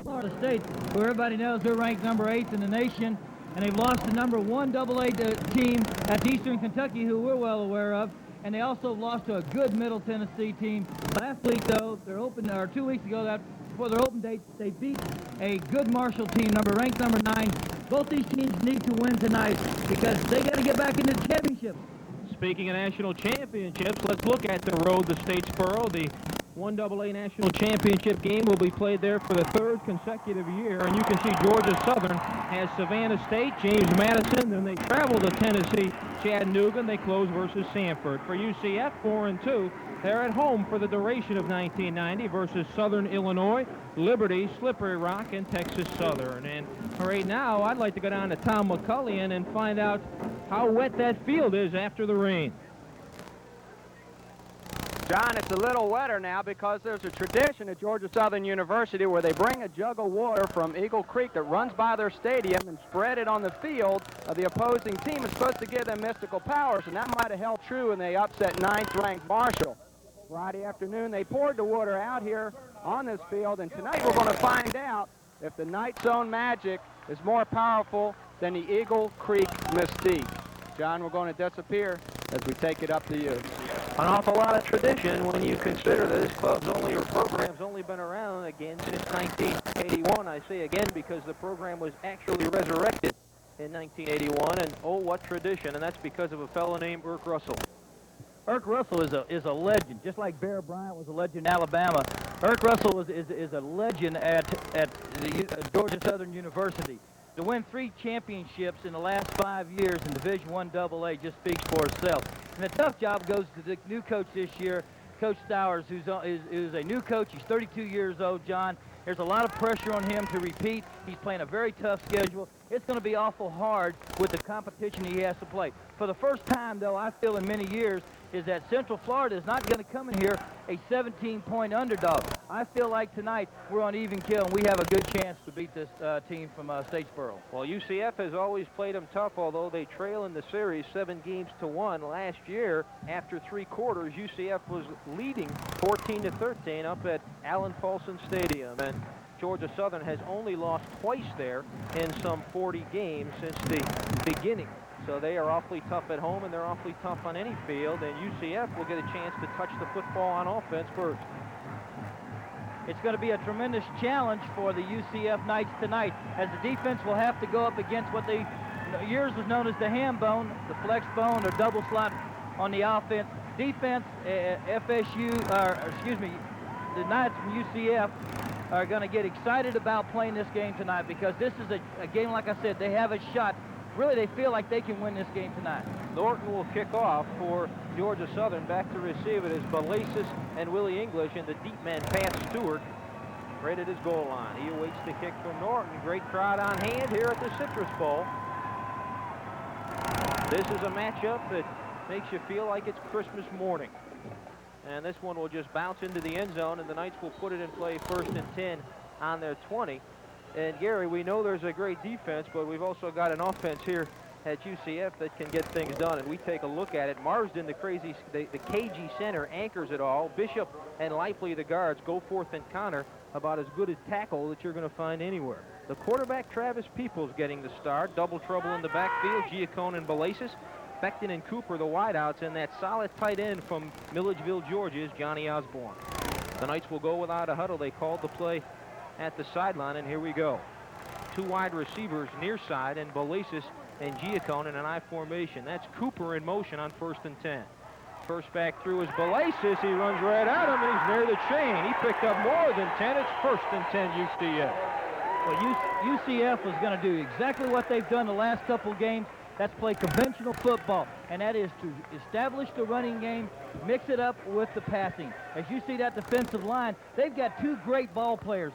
Florida State, who everybody knows they're ranked number 8 in the nation, and they've lost the number 1 AA team at Eastern Kentucky, who we're well aware of, and they also lost to a good Middle Tennessee team. Last week, though, or 2 weeks ago, before their open date, they beat a good Marshall team, ranked number 9. Both these teams need to win tonight because they got to get back into the championship. Speaking of national championships, let's look at the road to Statesboro. The 1AA National Championship game will be played there for the 3rd consecutive year, and you can see Georgia Southern has Savannah State, James Madison, then they travel to Tennessee, Chattanooga, and they close versus Sanford. For UCF, 4-2, they're at home for the duration of 1990 versus Southern Illinois, Liberty, Slippery Rock, and Texas Southern. And right now, I'd like to go down to Tom McCullion and find out how wet that field is after the rain. John, it's a little wetter now because there's a tradition at Georgia Southern University where they bring a jug of water from Eagle Creek that runs by their stadium and spread it on the field of the opposing team. It's supposed to give them mystical powers, and that might have held true when they upset 9th-ranked Marshall. Friday afternoon, they poured the water out here on this field, and tonight we're going to find out if the Night Zone magic is more powerful than the Eagle Creek mystique. John, we're going to disappear as we take it up to you. An awful lot of tradition when you consider that this program's only been around again since 1981. I say again because the program was actually resurrected in 1981, and oh, what tradition, and that's because of a fellow named Irk Russell. Irk Russell is a legend, just like Bear Bryant was a legend in Alabama. Irk Russell is a legend at the Georgia Southern University. To win 3 championships in the last 5 years in Division I AA just speaks for itself. And the tough job goes to the new coach this year, Coach Stowers, who's a new coach. He's 32 years old, John. There's a lot of pressure on him to repeat. He's playing a very tough schedule. It's going to be awful hard with the competition he has to play. For the first time, though, I feel in many years, is that Central Florida is not going to come in here a 17-point underdog. I feel like tonight we're on even keel and we have a good chance to beat this team from Statesboro. Well, UCF has always played them tough, although they trail in the series 7-1. Last year, after 3 quarters, UCF was leading 14-13 up at Allen Paulson Stadium, and Georgia Southern has only lost twice there in some 40 games since the beginning. So they are awfully tough at home, and they're awfully tough on any field, and UCF will get a chance to touch the football on offense first. It's going to be a tremendous challenge for the UCF Knights tonight, as the defense will have to go up against what they years was known as the ham bone, the flex bone, or double slot on the offense. Defense, the Knights from UCF are going to get excited about playing this game tonight because this is a game, like I said, they have a shot. Really, they feel like they can win this game tonight. Norton will kick off for Georgia Southern. Back to receive it is Balasis and Willie English, and the deep man, Pat Stewart, right at his goal line. He awaits the kick from Norton. Great crowd on hand here at the Citrus Bowl. This is a matchup that makes you feel like it's Christmas morning. And this one will just bounce into the end zone, and the Knights will put it in play 1st and 10 on their 20. And Gary, we know there's a great defense, but we've also got an offense here at UCF that can get things done. And we take a look at it. Marsden, the cagey center, anchors it all. Bishop and Lively, the guards, go forth and counter. About as good a tackle that you're going to find anywhere. The quarterback, Travis Peoples, getting the start. Double trouble in the backfield. Giacone and Balasis. Becton and Cooper, the wideouts, and that solid tight end from Milledgeville, Georgia, is Johnny Osborne. The Knights will go without a huddle. They called the play at the sideline, and here we go. 2 wide receivers near side, and Balasis and Giacone in an I formation. That's Cooper in motion on 1st and 10. First back through is Balasis. He runs right at him, and he's near the chain. He picked up more than 10. It's 1st and 10 UCF. Well, UCF is going to do exactly what they've done the last couple games. That's play conventional football, and that is to establish the running game, mix it up with the passing. As you see that defensive line, they've got 2 great ball players.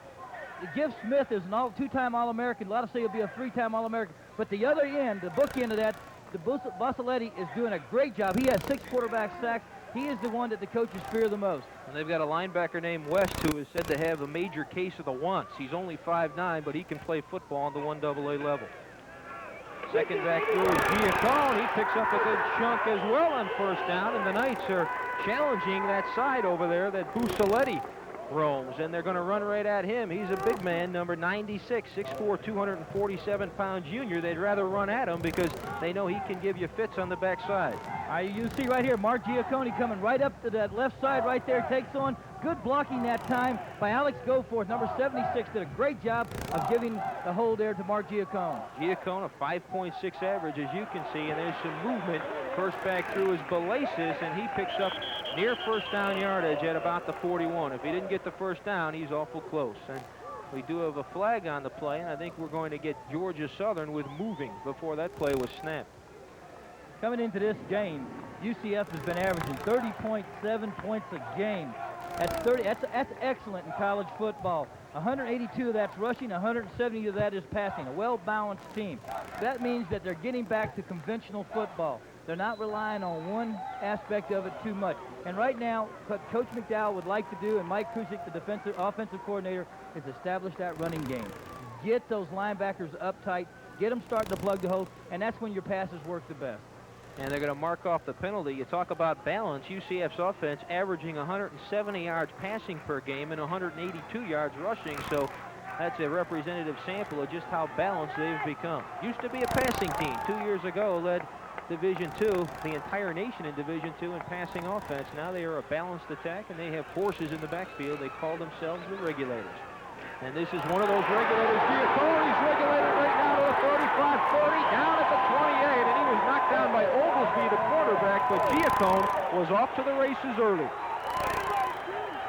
Giff Smith is an 2-time All-American. A lot of say he'll be a 3-time All-American. But the other end, the book end of that, the Basiletti is doing a great job. He has 6 quarterback sacks. He is the one that the coaches fear the most. And they've got a linebacker named West who is said to have a major case of the wants. He's only 5'9", but he can play football on the 1AA level. Second back through is Giacone. He picks up a good chunk as well on 1st down, and the Knights are challenging that side over there that Basiletti roams, and they're going to run right at him. He's a big man, number 96, 6'4", 247-pound junior. They'd rather run at him because they know he can give you fits on the backside. You see right here, Mark Giaccone coming right up to that left side right there, takes on. Good blocking that time by Alex Goforth. Number 76 did a great job of giving the hold there to Mark Giaccone. Giaccone, a 5.6 average, as you can see, and there's some movement. First back through is Belasis, and he picks up near first down yardage at about the 41. If he didn't get the first down, he's awful close. And we do have a flag on the play, and I think we're going to get Georgia Southern with moving before that play was snapped. Coming into this game, UCF has been averaging 30.7 points a game. That's excellent in college football. 182 of that's rushing, 170 of that is passing. A well-balanced team. That means that they're getting back to conventional football. They're not relying on one aspect of it too much. And right now, what Coach McDowell would like to do, and Mike Kusick, the offensive coordinator, is establish that running game. Get those linebackers uptight, get them starting to plug the holes, and that's when your passes work the best. And they're going to mark off the penalty. You talk about balance. UCF's offense averaging 170 yards passing per game and 182 yards rushing. So that's a representative sample of just how balanced they've become. Used to be a passing team. 2 years ago led Division II, the entire nation in Division II in passing offense. Now they are a balanced attack, and they have horses in the backfield. They call themselves the Regulators. And this is one of those Regulators. Giaccone's regulated right now to the 35-40, down at the 28, and he was knocked down by Oglesby, the quarterback, but Giaccone was off to the races early.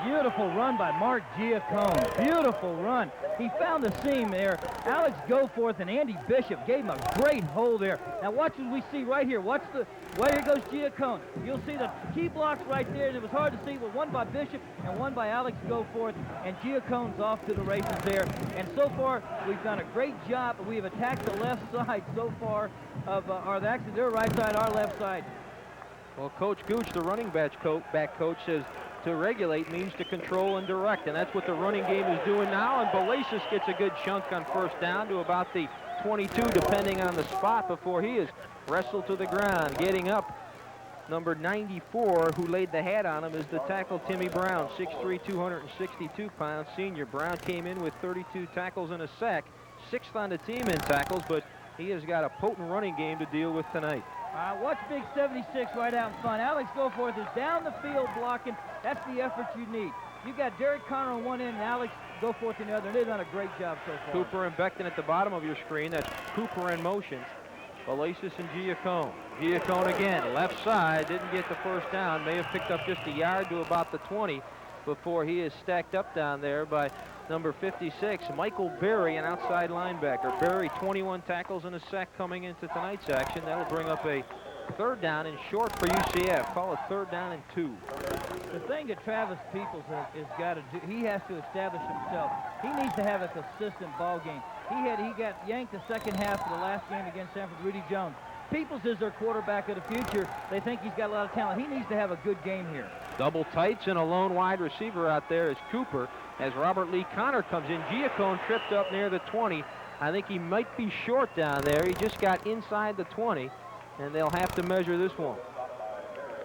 Beautiful run by Mark Giaccone. Beautiful run. He found the seam there. Alex Goforth and Andy Bishop gave him a great hold there. Now watch what we see right here. Watch here goes Giaccone. You'll see the key blocks right there, and it was hard to see, but one by Bishop and one by Alex Goforth, and Giaccone's off to the races there. And so far, we've done a great job. We have attacked the left side so far of, actually their right side, our left side. Well, Coach Gooch, the running back coach, says to regulate means to control and direct, and that's what the running game is doing now. And Belasis gets a good chunk on first down to about the 22, depending on the spot, before he is wrestled to the ground. Getting up, number 94, who laid the hat on him, is the tackle Timmy Brown, 6'3", 262-pound senior. Brown came in with 32 tackles and a sack, 6th on the team in tackles, but he has got a potent running game to deal with tonight. Watch big 76 right out in front. Alex Goforth is down the field blocking. That's the effort you need. You got Derek Connor on one end and Alex Goforth on the other. They've done a great job so far. Cooper and Beckton at the bottom of your screen. That's Cooper in motion. Belasis and Giaccone. Giaccone again, left side, didn't get the first down. May have picked up just a yard to about the 20 before he is stacked up down there by number 56, Michael Berry, an outside linebacker. Berry, 21 tackles and a sack coming into tonight's action. That'll bring up a third down and short for UCF. Call it 3rd down and 2. The thing that Travis Peoples has got to do, he has to establish himself. He needs to have a consistent ball game. He got yanked the second half of the last game against Sanford. Rudy Jones. Peoples is their quarterback of the future. They think he's got a lot of talent. He needs to have a good game here. Double tights and a lone wide receiver out there is Cooper as Robert Lee Connor comes in. Giaccone tripped up near the 20. I think he might be short down there. He just got inside the 20, and they'll have to measure this one.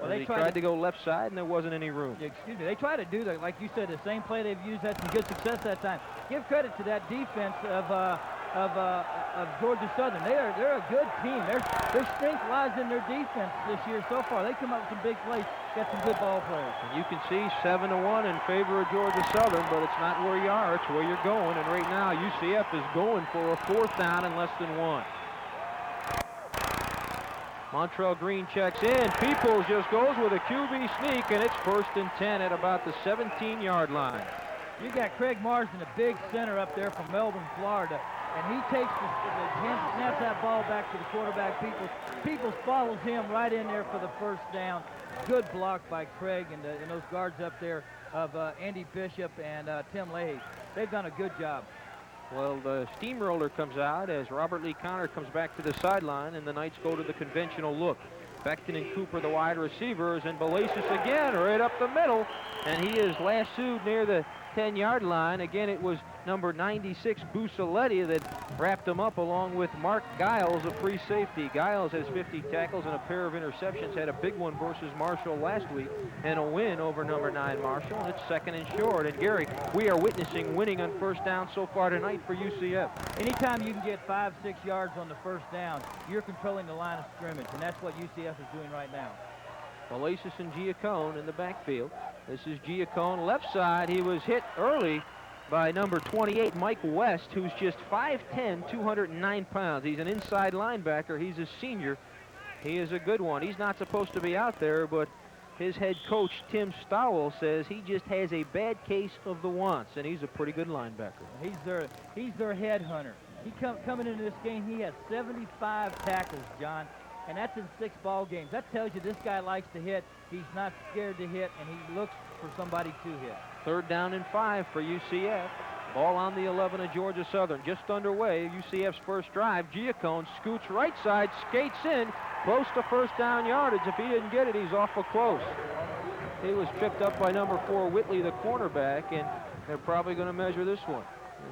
Well, they tried to go left side, and there wasn't any room. Excuse me. They tried to do that, like you said, the same play they've used, had some good success that time. Give credit to that defense of Georgia Southern. They're a good team. Their strength lies in their defense this year so far. They come up with some big plays, got some good ball players. And you can see 7-1 in favor of Georgia Southern, but it's not where you are, it's where you're going. And right now, UCF is going for a 4th down and less than 1. Montrell Green checks in. Peoples just goes with a QB sneak, and it's 1st and 10 at about the 17-yard line. You got Craig Marsden, a big center up there from Melbourne, Florida, and he takes snaps that ball back to the quarterback, Peoples. Peoples follows him right in there for the 1st down. Good block by Craig and those guards up there of Andy Bishop and Tim Leahy. They've done a good job. Well, the steamroller comes out as Robert Lee Connor comes back to the sideline, and the Knights go to the conventional look. Beckton and Cooper, the wide receivers, and Belasis again right up the middle, and he is lassoed near the 10-yard line. Again, it was number 96, Busaletti, that wrapped him up, along with Mark Giles, a free safety. Giles has 50 tackles and a pair of interceptions, had a big one versus Marshall last week, and a win over number 9 Marshall, and it's 2nd and short. And Gary, we are witnessing winning on first down so far tonight for UCF. Anytime you can get 5-6 yards on the first down, you're controlling the line of scrimmage, and that's what UCF is doing right now. Valasis and Giacone in the backfield. This is Giacone left side. He was hit early by number 28, Mike West, who's just 5'10", 209 pounds. He's an inside linebacker. He's a senior. He is a good one. He's not supposed to be out there, but his head coach, Tim Stowell, says he just has a bad case of the wants, and he's a pretty good linebacker. He's their head hunter. Coming into this game, he has 75 tackles, John, and that's in 6 ball games. That tells you this guy likes to hit. He's not scared to hit, and he looks for somebody to hit. 3rd down and 5 for UCF. Ball on the 11 of Georgia Southern. Just underway, UCF's first drive. Giacone scoots right side, skates in, close to first down yardage. If he didn't get it, he's awful close. He was tripped up by number 4, Whitley, the cornerback, and they're probably going to measure this one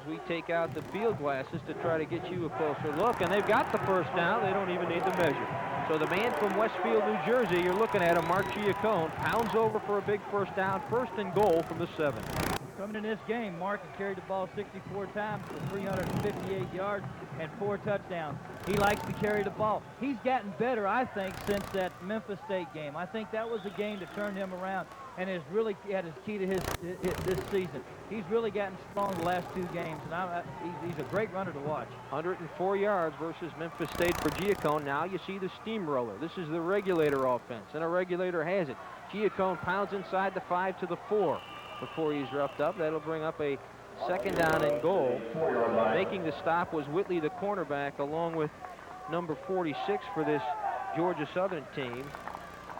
as we take out the field glasses to try to get you a closer look. And they've got the first down. They don't even need to measure. So the man from Westfield, New Jersey, you're looking at him, Mark Giacone, pounds over for a big first down, 1st and goal from the 7. Coming in this game, Mark has carried the ball 64 times for 358 yards and 4 touchdowns. He likes to carry the ball. He's gotten better, I think, since that Memphis State game. I think that was the game that turned him around and has really had his key to this season. He's really gotten strong the last 2 games, and he's a great runner to watch. 104 yards versus Memphis State for Giacone. Now you see the steamroller. This is the regulator offense, and a regulator has it. Giacone pounds inside the 5 to the 4 before he's roughed up. That'll bring up a 2nd down and goal. Making the stop was Whitley, the cornerback, along with number 46 for this Georgia Southern team.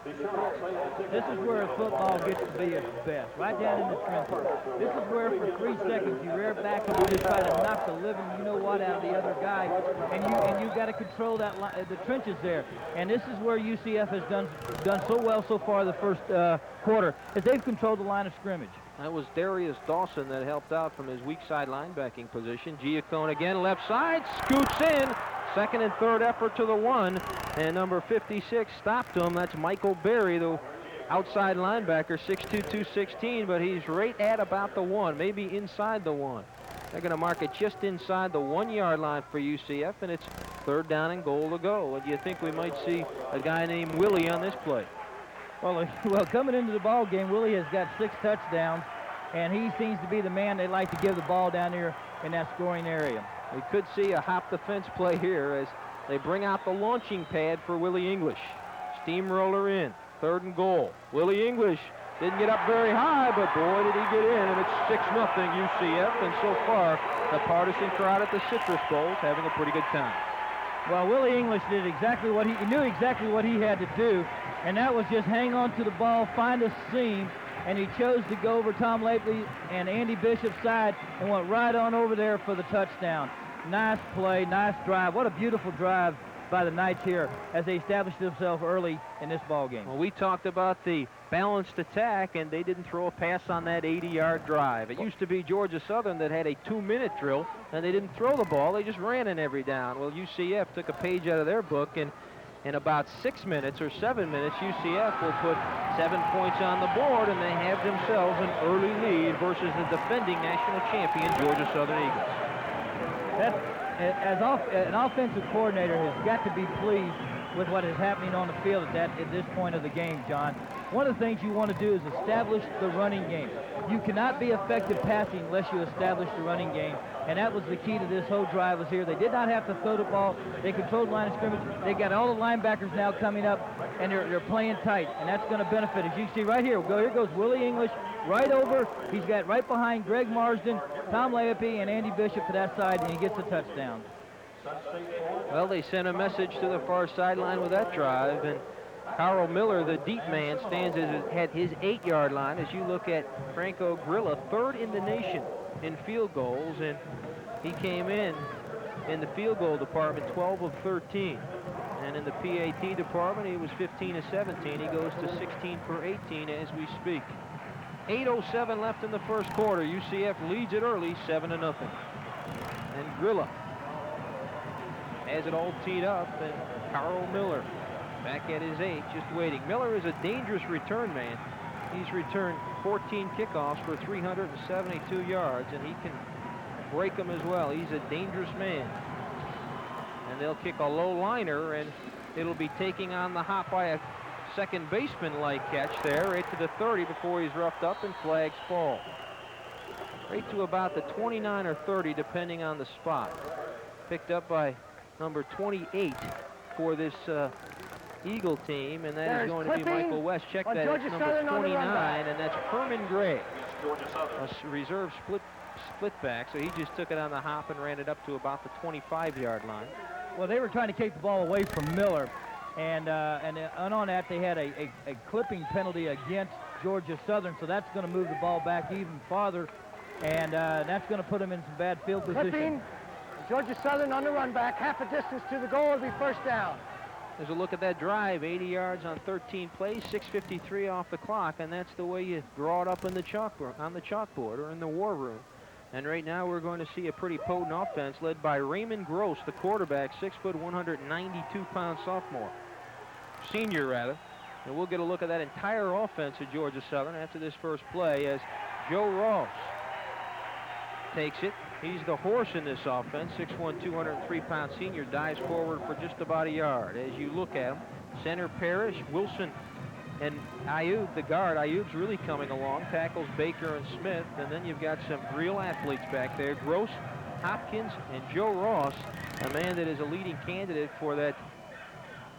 This is where football gets to be its best, right down in the trenches. This is where for 3 seconds you rear back and you just try to knock the living you-know-what out of the other guy, and you've got to control that the trenches there. And this is where UCF has done so well so far the first quarter, is they've controlled the line of scrimmage. That was Darius Dawson that helped out from his weak side linebacking position. Giacone again, left side, scoots in. 2nd and 3rd effort to the 1, and number 56 stopped him. That's Michael Berry, the outside linebacker, 6'2", 216, but he's right at about the 1, maybe inside the 1. They're going to mark it just inside the 1-yard line for UCF, and it's 3rd down and goal to go. And do you think we might see a guy named Willie on this play? Well, coming into the ball game, Willie has got 6 touchdowns, and he seems to be the man they like to give the ball down there in that scoring area. We could see a hop the fence play here as they bring out the launching pad for Willie English. Steamroller in, 3rd and goal. Willie English didn't get up very high, but boy, did he get in, and it's 6-0 UCF, and so far, the partisan crowd at the Citrus Bowl is having a pretty good time. Well, Willie English did exactly what he knew exactly what he had to do, and that was just hang on to the ball, find a seam, and he chose to go over Tom Lapley and Andy Bishop's side and went right on over there for the touchdown. Nice play, nice drive. What a beautiful drive by the Knights here as they established themselves early in this ball game. Well, we talked about the balanced attack, and they didn't throw a pass on that 80-yard drive. It used to be Georgia Southern that had a 2-minute drill, and they didn't throw the ball. They just ran in every down. Well, UCF took a page out of their book, and in about 6 minutes or 7 minutes, UCF will put 7 points on the board, and they have themselves an early lead versus the defending national champion Georgia Southern Eagles. An offensive coordinator has got to be pleased with what is happening on the field at this point of the game, John. One of the things you want to do is establish the running game. You cannot be effective passing unless you establish the running game, and that was the key to this whole drive was here. They did not have to throw the ball. They controlled the line of scrimmage. They got all the linebackers now coming up, and they're playing tight, and that's going to benefit. As you see right here, here goes Willie English right over. He's got right behind Greg Marsden, Tom Lappy, and Andy Bishop to that side, and he gets a touchdown. Well, they sent a message to the far sideline with that drive, and Carl Miller, the deep man, stands at his 8-yard line. As you look at Franco Grilla, 3rd in the nation in field goals, and he came in the field goal department 12 of 13. And in the PAT department, he was 15 of 17. He goes to 16 for 18 as we speak. 8:07 left in the first quarter. UCF leads it early, 7-0. And Grilla has it all teed up, and Carl Miller back at his 8, just waiting. Miller is a dangerous return man. He's returned 14 kickoffs for 372 yards, and he can break them as well. He's a dangerous man. And they'll kick a low liner, and it'll be taking on the hop by a second baseman-like catch there, right to the 30 before he's roughed up, and flags fall. Right to about the 29 or 30, depending on the spot. Picked up by number 28 for this Eagle team, and that is going to be Michael West. Check that, it's number 29, and that's Herman Gray, a reserve split back, so he just took it on the hop and ran it up to about the 25-yard line. Well, they were trying to keep the ball away from Miller, and on that they had a clipping penalty against Georgia Southern, so that's going to move the ball back even farther, and that's going to put them in some bad field position. Clipping. Georgia Southern on the run back, half a distance to the goal, will be first down. There's a look at that drive, 80 yards on 13 plays, 6:53 off the clock, and that's the way you draw it up in the on the chalkboard or in the war room. And right now we're going to see a pretty potent offense led by Raymond Gross, the quarterback, 6 foot, 192-pound sophomore. Senior, rather. And we'll get a look at that entire offense of Georgia Southern after this first play as Joe Ross takes it. He's the horse in this offense. 6'1", 203-pound senior dives forward for just about a yard. As you look at him, center Parrish, Wilson, and Ayub, the guard. Ayub's really coming along. Tackles Baker and Smith. And then you've got some real athletes back there. Gross, Hopkins, and Joe Ross, a man that is a leading candidate for that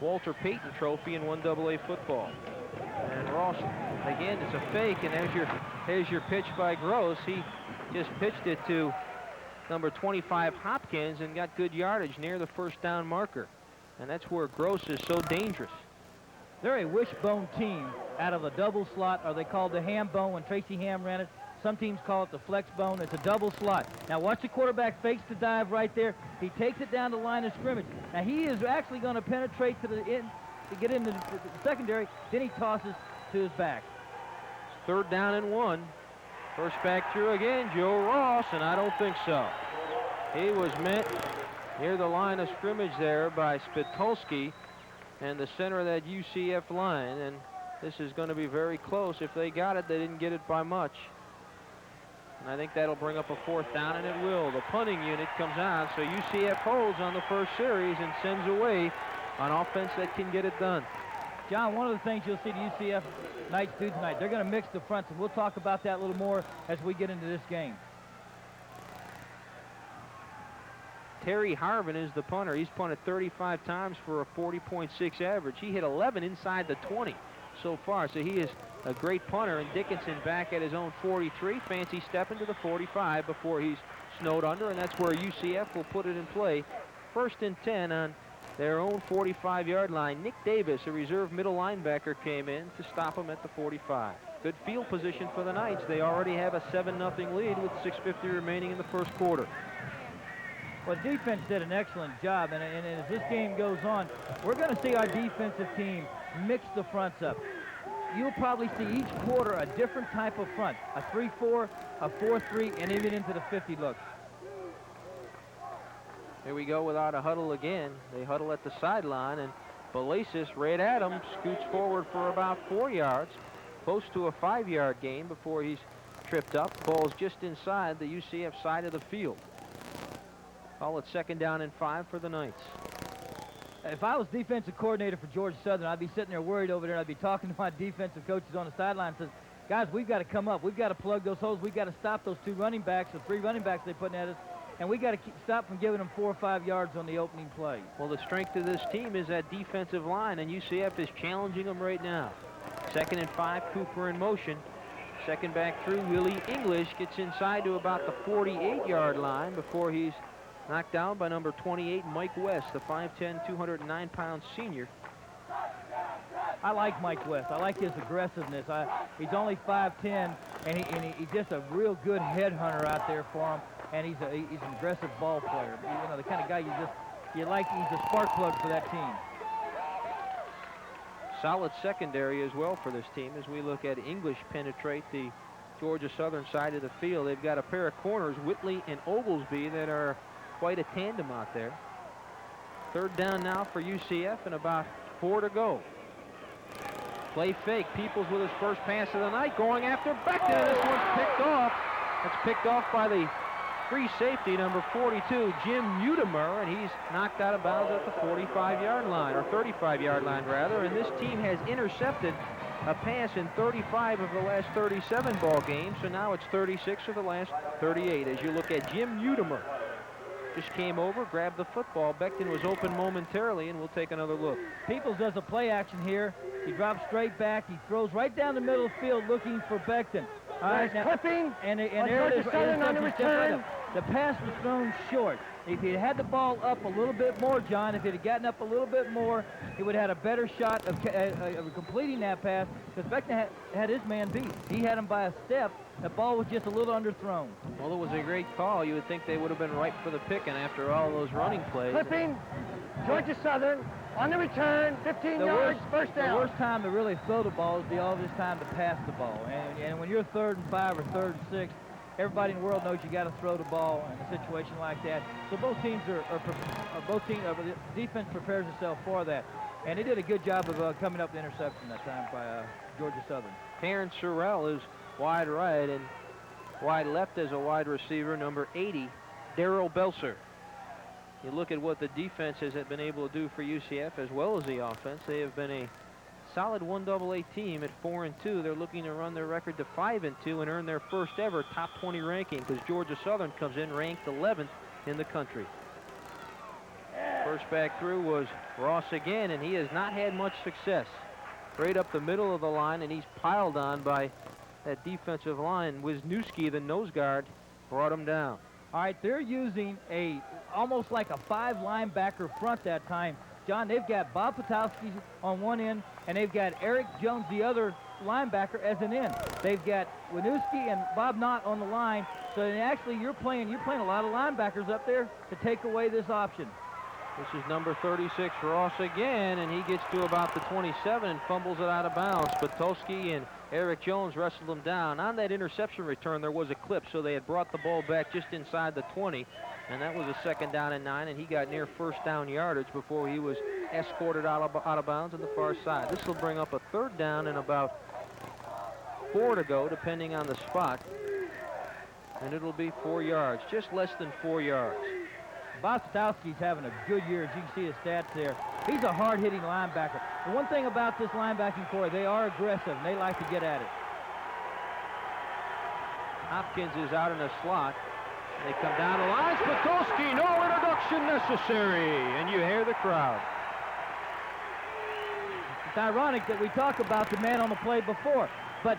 Walter Payton Trophy in 1AA football. And Ross, again, it's a fake, and there's your pitch by Gross. He just pitched it to number 25 Hopkins and got good yardage near the first down marker. And that's where Gross is so dangerous. They're a wishbone team out of a double slot, or they call the ham bone when Tracy Ham ran it. Some teams call it the flex bone. It's a double slot. Now watch the quarterback fakes the dive right there. He takes it down the line of scrimmage. Now he is actually going to penetrate to the end to get into the secondary. Then he tosses to his back. Third down and 1. First back through again, Joe Ross, and I don't think so. He was met near the line of scrimmage there by Spitulski and the center of that UCF line, and this is going to be very close. If they got it, they didn't get it by much. And I think that'll bring up a fourth down, and it will. The punting unit comes on, so UCF holds on the first series and sends away an offense that can get it done. John, one of the things you'll see the UCF Knights do tonight, they're going to mix the fronts, and we'll talk about that a little more as we get into this game. Terry Harvin is the punter. He's punted 35 times for a 40.6 average. He hit 11 inside the 20 so far, so he is a great punter. And Dickinson back at his own 43, fancy step into the 45 before he's snowed under, and that's where UCF will put it in play. First and 10 on their own 45-yard line. Nick Davis, a reserve middle linebacker, came in to stop him at the 45. Good field position for the Knights. They already have a 7-0 lead with 6:50 remaining in the first quarter. Well, defense did an excellent job, and as this game goes on, we're going to see our defensive team mix the fronts up. You'll probably see each quarter a different type of front, a 3-4, a 4-3, and even into the 50 looks. Here we go without a huddle again. They huddle at the sideline, and Balasis, Red Adams, scoots forward for about 4 yards, close to a 5-yard gain before he's tripped up. Ball's just inside the UCF side of the field. Call it second down and 5 for the Knights. If I was defensive coordinator for Georgia Southern, I'd be sitting there worried over there. I'd be talking to my defensive coaches on the sideline and says, guys, we've got to come up. We've got to plug those holes. We've got to stop those 2 running backs, the 3 running backs they're putting at us. And we got to stop from giving them 4 or 5 yards on the opening play. Well, the strength of this team is that defensive line, and UCF is challenging them right now. Second and 5, Cooper in motion. Second back through, Willie English gets inside to about the 48-yard line before he's knocked down by number 28, Mike West, the 5'10", 209-pound senior. I like Mike West. I like his aggressiveness. He's only 5'10", and he's just a real good headhunter out there for him. And he's an aggressive ball player. You know, the kind of guy you like. He's a spark plug for that team. Solid secondary as well for this team as we look at English penetrate the Georgia Southern side of the field. They've got a pair of corners, Whitley and Oglesby, that are quite a tandem out there. Third down now for UCF and about 4 to go. Play fake. Peoples with his first pass of the night, going after Beckton. This one's picked off. That's picked off by the free safety, number 42, Jim Mutimer, and he's knocked out of bounds at the 45-yard line, or 35-yard line, rather. And this team has intercepted a pass in 35 of the last 37 ball games, so now it's 36 of the last 38. As you look at Jim Mutimer, just came over, grabbed the football. Beckton was open momentarily, and we'll take another look. Peoples does a play action here. He drops straight back. He throws right down the middle of the field looking for Beckton. All right, now, clipping. And there it is. On the return. The pass was thrown short. If he had the ball up a little bit more, John, if it had gotten up a little bit more, he would have had a better shot of completing that pass, because Beckton had his man beat. He had him by a step. The ball was just a little underthrown. Well, it was a great call. You would think they would have been ripe for the picking after all those running plays. Clipping. Georgia Southern on the return, 15 yards, first down. The worst time to really throw the ball is the obvious time to pass the ball. And when you're 3rd and 5 or 3rd and 6, everybody in the world knows you got to throw the ball in a situation like that. So both teams the defense prepares itself for that. And they did a good job of coming up with the interception that time by Georgia Southern. Terrence Sorrell is wide right, and wide left as a wide receiver, number 80, Darrell Belser. You look at what the defense has been able to do for UCF as well as the offense. They have been a solid 1AA team at 4-2. They're looking to run their record to 5-2 and earn their first ever top 20 ranking, because Georgia Southern comes in ranked 11th in the country. First back through was Ross again, and he has not had much success. Right up the middle of the line, and he's piled on by that defensive line. Wisniewski, the nose guard, brought him down. All right, they're using almost like a 5 linebacker front that time. John, they've got Bob Patowski on one end, and they've got Eric Jones, the other linebacker, as an end. They've got Wisniewski and Bob Knott on the line. So actually, you're playing a lot of linebackers up there to take away this option. This is number 36, Ross again, and he gets to about the 27 and fumbles it out of bounds. Patowski and Eric Jones wrestled him down. On that interception return, there was a clip, so they had brought the ball back just inside the 20, and that was a 2nd down and 9, and he got near first down yardage before he was escorted out of bounds on the far side. This will bring up a 3rd down and about 4 to go, depending on the spot, and it'll be 4 yards, just less than 4 yards. Bostowski's having a good year, as you can see his stats there. He's a hard-hitting linebacker. The one thing about this linebacking core, they are aggressive, and they like to get at it. Hopkins is out in a slot. They come down the line. Patowski, no introduction necessary, and you hear the crowd. It's ironic that we talk about the man on the play before, but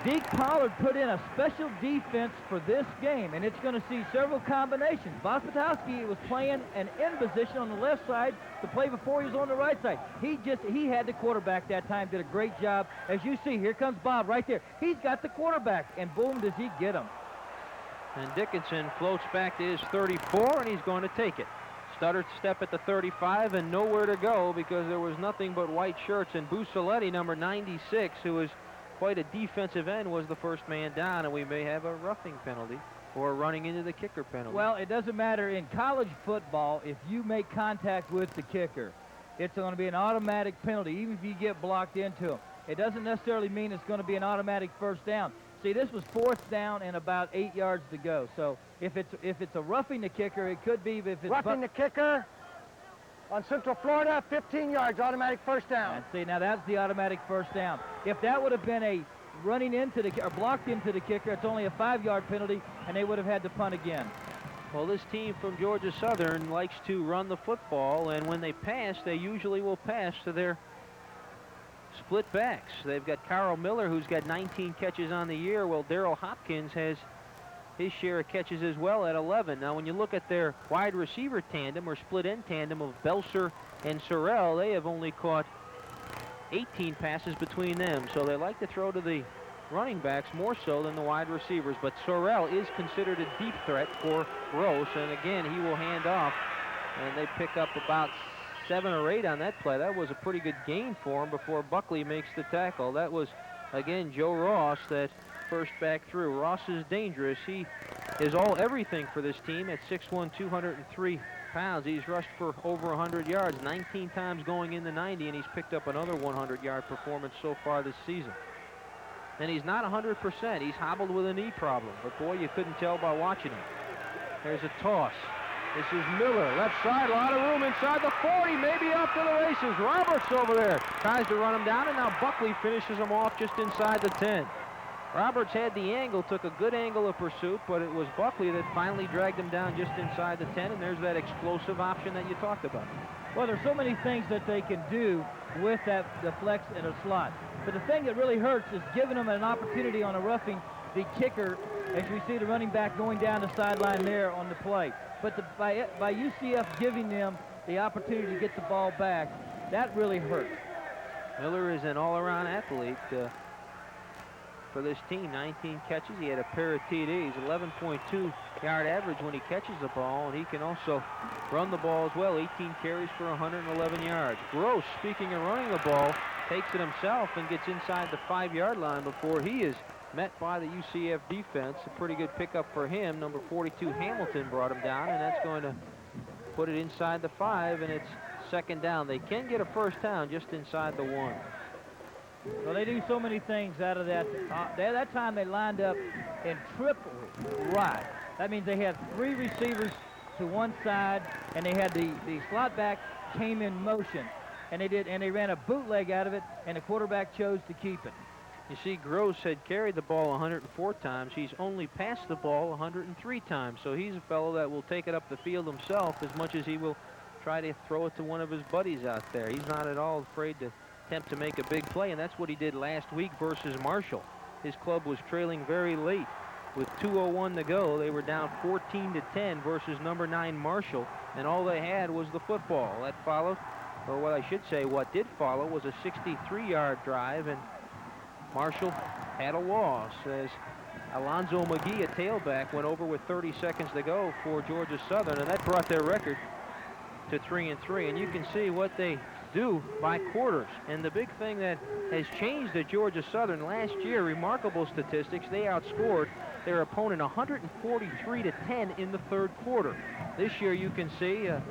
Deke Pollard put in a special defense for this game, and it's going to see several combinations. Bostowski was playing an end position on the left side. The play before he was on the right side. He had the quarterback that time, did a great job. As you see, here comes Bob right there. He's got the quarterback, and boom, does he get him. And Dickinson floats back to his 34, and he's going to take it. Stuttered step at the 35, and nowhere to go because there was nothing but white shirts. And Busaletti, number 96, who is quite a defensive end, was the first man down, and we may have a roughing penalty or running into the kicker penalty. Well, it doesn't matter. In college football, if you make contact with the kicker, it's going to be an automatic penalty, even if you get blocked into him. It doesn't necessarily mean it's going to be an automatic first down. See, this was 4th down and about 8 yards to go. So if it's a roughing the kicker, it could be. If it's roughing the kicker on Central Florida, 15 yards, automatic first down. And see, now that's the automatic first down. If that would have been a running into the or blocked into the kicker, it's only a 5-yard penalty, and they would have had to punt again. Well, this team from Georgia Southern likes to run the football, and when they pass, they usually will pass to their split backs. They've got Carl Miller, who's got 19 catches on the year. Well, Daryl Hopkins has his share of catches as well at 11. Now, when you look at their wide receiver tandem or split end tandem of Belser and Sorrell, they have only caught 18 passes between them. So they like to throw to the running backs more so than the wide receivers. But Sorrell is considered a deep threat for Gross, and again, he will hand off, and they pick up about 7 or 8 on that play. That was a pretty good gain for him before Buckley makes the tackle. That was again, Joe Ross, that first back through. Ross is dangerous. He is everything for this team at 6'1", 203 pounds. He's rushed for over 100 yards, 19 times going in the 90, and he's picked up another 100-yard performance so far this season. And he's not 100%. He's hobbled with a knee problem, but boy, you couldn't tell by watching him. There's a toss. This is Miller, left side, a lot of room inside the 40, maybe up to the races. Roberts over there tries to run him down, and now Buckley finishes him off just inside the 10. Roberts had the angle, took a good angle of pursuit, but it was Buckley that finally dragged him down just inside the 10, and there's that explosive option that you talked about. Well, there's so many things that they can do with the flex and a slot. But the thing that really hurts is giving them an opportunity on a roughing the kicker, as we see the running back going down the sideline there on the play. But by UCF giving them the opportunity to get the ball back, that really hurts. Miller is an all-around athlete for this team. 19 catches. He had a pair of TDs, 11.2 yard average when he catches the ball, and he can also run the ball as well. 18 carries for 111 yards. Gross, speaking of running the ball, takes it himself and gets inside the 5-yard line before he is met by the UCF defense. A pretty good pickup for him. Number 42 Hamilton brought him down, and that's going to put it inside the 5, and it's second down. They can get a first down just inside the 1. Well, they do so many things out of that. That time they lined up in triple right. That means they had 3 receivers to one side, and they had the slot back came in motion, and they ran a bootleg out of it, and the quarterback chose to keep it. You see, Gross had carried the ball 104 times. He's only passed the ball 103 times, so he's a fellow that will take it up the field himself as much as he will try to throw it to one of his buddies out there. He's not at all afraid to attempt to make a big play, and that's what he did last week versus Marshall. His club was trailing very late. With 2:01 to go, they were down 14-10 versus number 9 Marshall, and all they had was the football. That followed, or what I should say, what did follow was a 63-yard drive, and Marshall had a loss as Alonzo McGee, a tailback, went over with 30 seconds to go for Georgia Southern, and that brought their record to 3-3. And you can see what they do by quarters. And the big thing that has changed at Georgia Southern last year, remarkable statistics, they outscored their opponent 143-10 in the third quarter. This year you can see a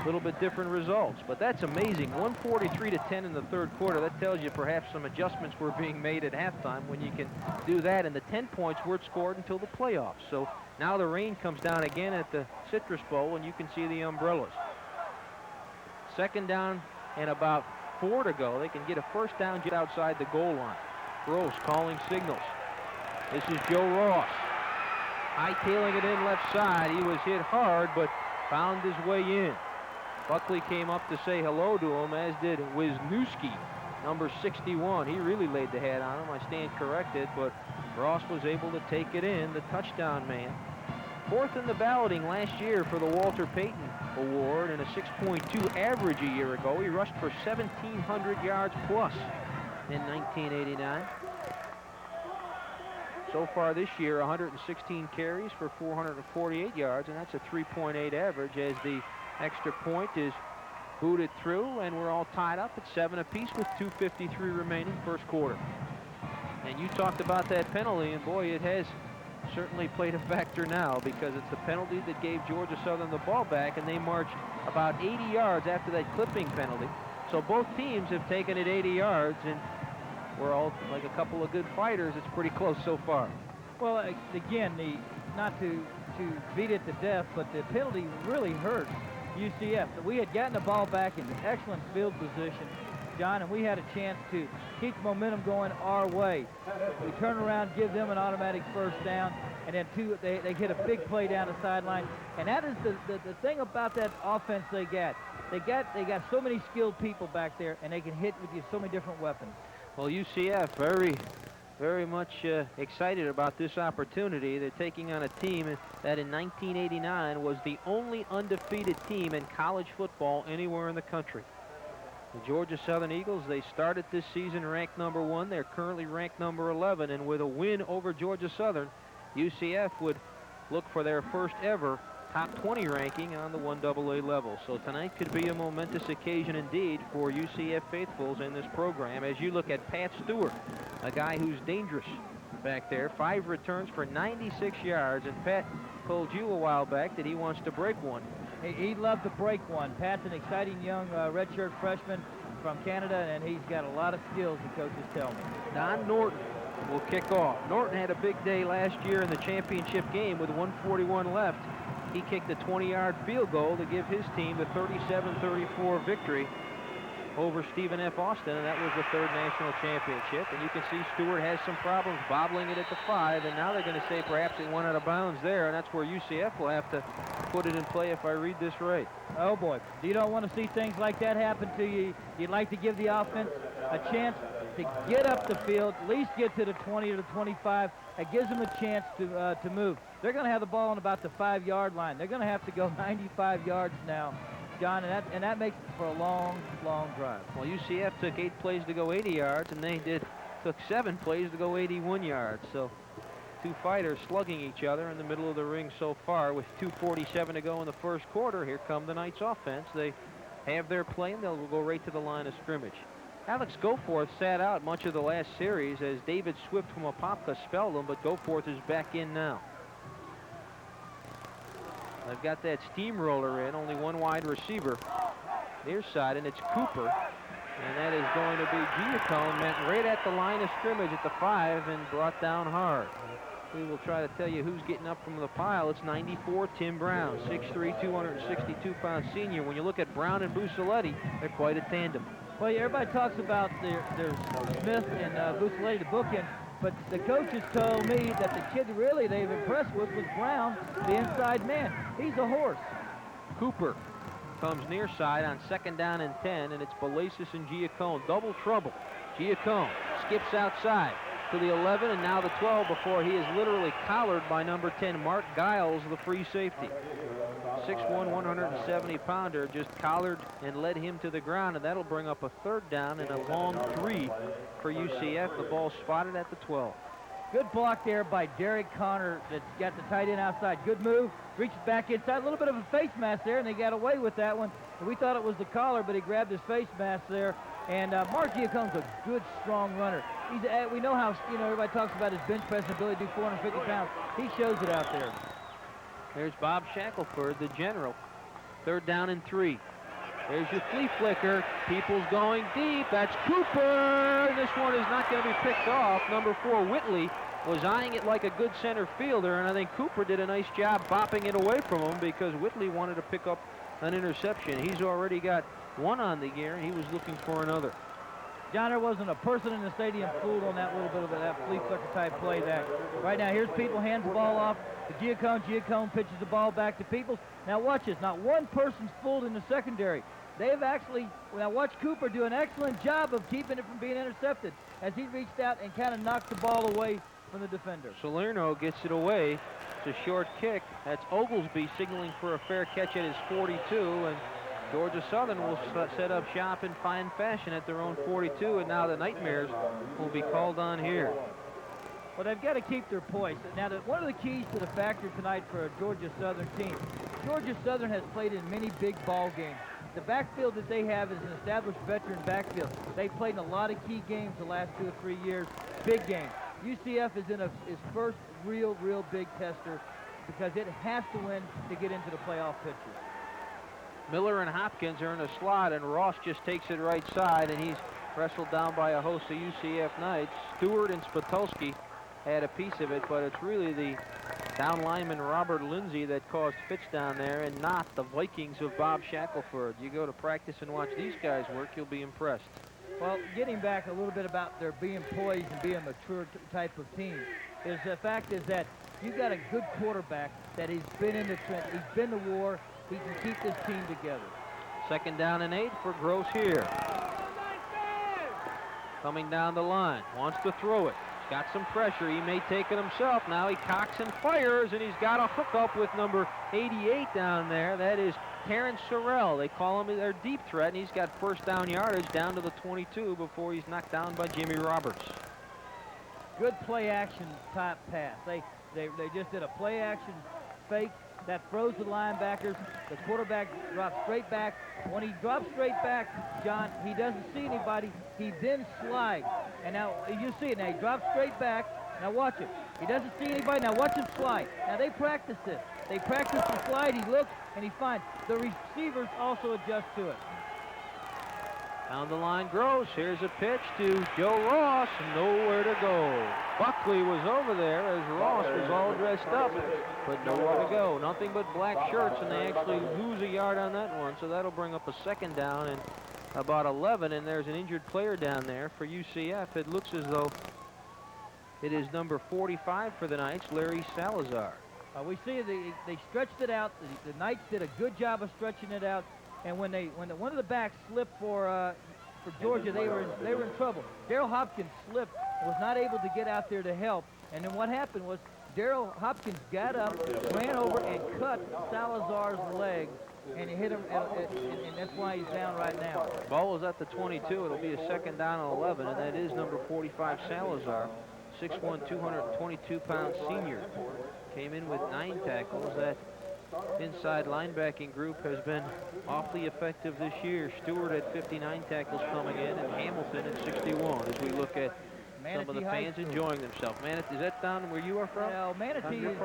little bit different results, but that's amazing. 143-10 in the third quarter. That tells you perhaps some adjustments were being made at halftime when you can do that, and the 10 points weren't scored until the playoffs. So now the rain comes down again at the Citrus Bowl, and you can see the umbrellas. Second down and about 4 to go. They can get a first down just outside the goal line. Gross calling signals. This is Joe Ross. Hightailing it in left side. He was hit hard, but found his way in. Buckley came up to say hello to him, as did Wisniewski, number 61. He really laid the hat on him. I stand corrected, but Ross was able to take it in, the touchdown man. 4th in the balloting last year for the Walter Payton Award and a 6.2 average a year ago. He rushed for 1,700 yards plus in 1989. So far this year, 116 carries for 448 yards, and that's a 3.8 average as the extra point is booted through, and we're all tied up at 7 apiece with 2:53 remaining first quarter. And you talked about that penalty, and boy, it has certainly played a factor now, because it's the penalty that gave Georgia Southern the ball back, and they marched about 80 yards after that clipping penalty. So both teams have taken it 80 yards, and we're all like a couple of good fighters. It's pretty close so far. Well, again, not to beat it to death, but the penalty really hurt UCF. We had gotten the ball back in excellent field position, John, and we had a chance to keep momentum going our way. We turn around, give them an automatic first down, and then they hit a big play down the sideline. And that is the thing about that offense they got. They got so many skilled people back there, and they can hit with you so many different weapons. Well, UCF very much excited about this opportunity. They're taking on a team that in 1989 was the only undefeated team in college football anywhere in the country. The Georgia Southern Eagles, they started this season ranked number 1. They're currently ranked number 11, and with a win over Georgia Southern, UCF would look for their first ever top 20 ranking on the 1AA level. So tonight could be a momentous occasion indeed for UCF faithfuls in this program. As you look at Pat Stewart, a guy who's dangerous back there, 5 returns for 96 yards, and Pat told you a while back that he wants to break one. He'd love to break one. Pat's an exciting young redshirt freshman from Canada, and he's got a lot of skills, the coaches tell me. Don Norton will kick off. Norton had a big day last year in the championship game with 1:41 left. He kicked a 20-yard field goal to give his team the 37-34 victory over Stephen F. Austin, and that was the 3rd national championship. And you can see Stewart has some problems bobbling it at the 5, and now they're going to say perhaps it went out of bounds there, and that's where UCF will have to put it in play if I read this right. Oh boy, you don't want to see things like that happen to you. You'd like to give the offense a chance to get up the field, at least get to the 20 or the 25. It gives them a chance to move. They're going to have the ball on about the 5-yard line. They're going to have to go 95 yards now, John, and that makes it for a long, long drive. Well, UCF took 8 plays to go 80 yards, and they took 7 plays to go 81 yards. So 2 fighters slugging each other in the middle of the ring so far with 2:47 to go in the first quarter. Here come the Knights offense. They have their play, and they'll go right to the line of scrimmage. Alex Goforth sat out much of the last series as David Swift from Apopka spelled him, but Goforth is back in now. They've got that steamroller in, only 1 wide receiver near side, and it's Cooper. And that is going to be Giacone, met right at the line of scrimmage at the 5 and brought down hard. We will try to tell you who's getting up from the pile. It's 94, Tim Brown, 6'3", 262-pound senior. When you look at Brown and Busaletti, they're quite a tandem. Well, everybody talks about there's Smith and Busaletti, the bookend, but the coaches told me that the kid really they've impressed with was Brown, the inside man. He's a horse. Cooper comes near side on 2nd down and 10, and it's Balasis and Giacone. Double trouble. Giacone skips outside to the 11 and now the 12 before he is literally collared by number 10, Mark Giles, the free safety. 6'1", 170-pounder just collared and led him to the ground, and that'll bring up a 3rd down and a long 3 for UCF. The ball spotted at the 12. Good block there by Derek Connor that's got the tight end outside. Good move, reaches back inside. A little bit of a face mask there, and they got away with that one. We thought it was the collar, but he grabbed his face mask there. And Mark Giacone's a good, strong runner. We know how, everybody talks about his bench press ability to do 450 pounds. He shows it out there. There's Bob Shackelford, the general. 3rd down and 3. There's your flea flicker. People's going deep. That's Cooper. This one is not going to be picked off. Number 4, Whitley, was eyeing it like a good center fielder, and I think Cooper did a nice job bopping it away from him because Whitley wanted to pick up an interception. He's already got 1 on the year, and he was looking for another. John, there wasn't a person in the stadium fooled on that little bit of that flea flicker type play there. Right now, here's People, hands the ball off to Giacone. Giacone pitches the ball back to Peoples. Now watch this. Not one person's fooled in the secondary. They've actually, now watch Cooper do an excellent job of keeping it from being intercepted as he reached out and kind of knocked the ball away from the defender. Salerno gets it away. It's a short kick. That's Oglesby signaling for a fair catch at his 42, and Georgia Southern will set up shop in fine fashion at their own 42, and now the Nightmares will be called on here. Well, they've got to keep their poise. Now, one of the keys to the factor tonight for a Georgia Southern team, Georgia Southern has played in many big ball games. The backfield that they have is an established veteran backfield. They've played in a lot of key games the last 2 or 3 years, big games. UCF is in its first real big tester because it has to win to get into the playoff picture. Miller and Hopkins are in a slot, and Ross just takes it right side, and he's wrestled down by a host of UCF Knights. Stewart and Spitulski had a piece of it, but it's really the down lineman Robert Lindsay that caused fits down there, and not the Vikings of Bob Shackelford. You go to practice and watch these guys work, you'll be impressed. Well, getting back a little bit about their being poised and being a mature type of team, is the fact is that you've got a good quarterback that he's been in the trench, he's been to war, he can keep this team together. 2nd down and 8 for Gross here. Coming down the line, wants to throw it. He's got some pressure, he may take it himself. Now he cocks and fires, and he's got a hookup with number 88 down there. That is Terrence Sorrell. They call him their deep threat, and he's got 1st down yardage down to the 22 before he's knocked down by Jimmy Roberts. Good play action type pass. They just did a play action fake that throws the linebackers. The quarterback drops straight back. When he drops straight back, John, he doesn't see anybody. He then slides. And now you see it. Now he drops straight back. Now watch it. He doesn't see anybody. Now watch him slide. Now they practice this. They practice the slide. He looks and he finds. The receivers also adjust to it. Down the line, Gross. Here's a pitch to Joe Ross. Nowhere to go. Buckley was over there as Ross was all dressed up, but nowhere to go. Nothing but black shirts, and they actually lose a yard on that one, so that'll bring up a second down and about 11, and there's an injured player down there for UCF. It looks as though it is number 45 for the Knights, Larry Salazar. We see they stretched it out. The Knights did a good job of stretching it out. And when one of the backs slipped for Georgia, they were in trouble. Daryl Hopkins slipped and was not able to get out there to help. And then what happened was Daryl Hopkins got up, ran over, and cut Salazar's leg, and he hit him, and that's why he's down right now. Ball is at the 22. It'll be a second down and 11, and that is number 45 Salazar, 6'1", 222-pound senior. Came in with 9 tackles. That inside linebacking group has been awfully effective this year. Stewart at 59 tackles coming in, and Hamilton at 61 as we look at Manatee some of the High fans School. enjoying themselves. Manatee, is that down where you are from? Well, Manatee is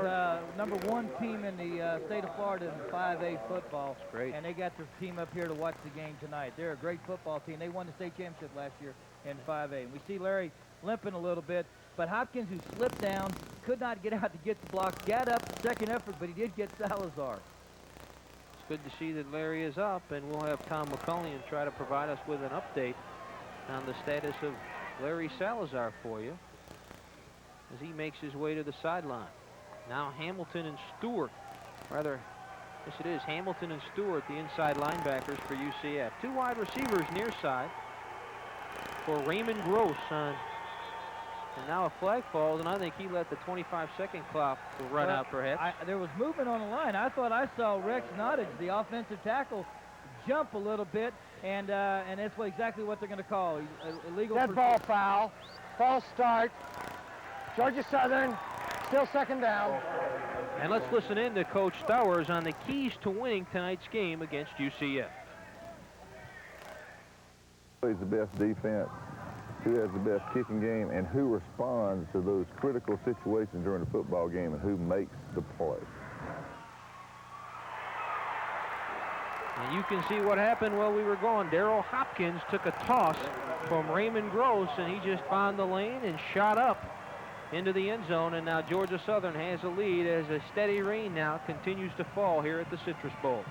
number 1 team in the state of Florida in 5A football. That's great. And they got their team up here to watch the game tonight. They're a great football team. They won the state championship last year in 5A. And we see Larry limping a little bit, but Hopkins, who slipped down, could not get out to get the block, got up, second effort, but he did get Salazar. It's good to see that Larry is up, and we'll have Tom McCullion try to provide us with an update on the status of Larry Salazar for you as he makes his way to the sideline. Now Hamilton and Stewart, yes it is, Hamilton and Stewart, the inside linebackers for UCF. 2 wide receivers near side for Raymond Gross on. And now a flag falls, and I think he let the 25-second clock run out perhaps. There was movement on the line. I thought I saw Rex Nottage, the offensive tackle, jump a little bit, and that's exactly what they're going to call. Illegal. Dead ball foul. False start. Georgia Southern, still second down. And let's listen in to Coach Stowers on the keys to winning tonight's game against UCF. Who plays the best defense, who has the best kicking game, and who responds to those critical situations during the football game, and who makes the play. And you can see what happened while we were going. Daryl Hopkins took a toss from Raymond Gross, and he just found the lane and shot up into the end zone. And now Georgia Southern has a lead as a steady rain now continues to fall here at the Citrus Bowl.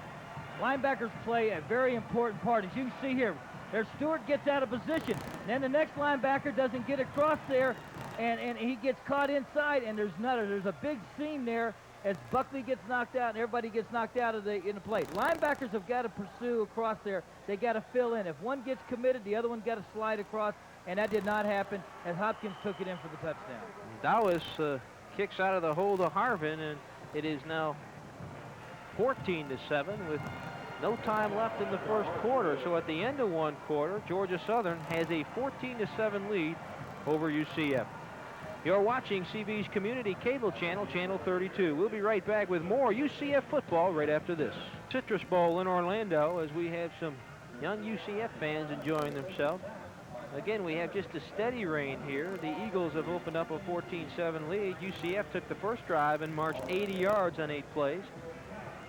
Linebackers play a very important part. As you can see here, there's Stewart gets out of position. Then the next linebacker doesn't get across there, and he gets caught inside, and there's a big seam there as Buckley gets knocked out and everybody gets knocked out of in the play. Linebackers have got to pursue across there. They got to fill in. If one gets committed, the other one got to slide across, and that did not happen as Hopkins took it in for the touchdown. Dowis kicks out of the hole to Harvin, and it is now 14-7 with no time left in the first quarter. So at the end of one quarter, Georgia Southern has a 14-7 lead over UCF. You're watching CB's Community Cable Channel, Channel 32. We'll be right back with more UCF football right after this. Citrus Bowl in Orlando as we have some young UCF fans enjoying themselves. Again, we have just a steady rain here. The Eagles have opened up a 14-7 lead. UCF took the first drive and marched 80 yards on 8 plays.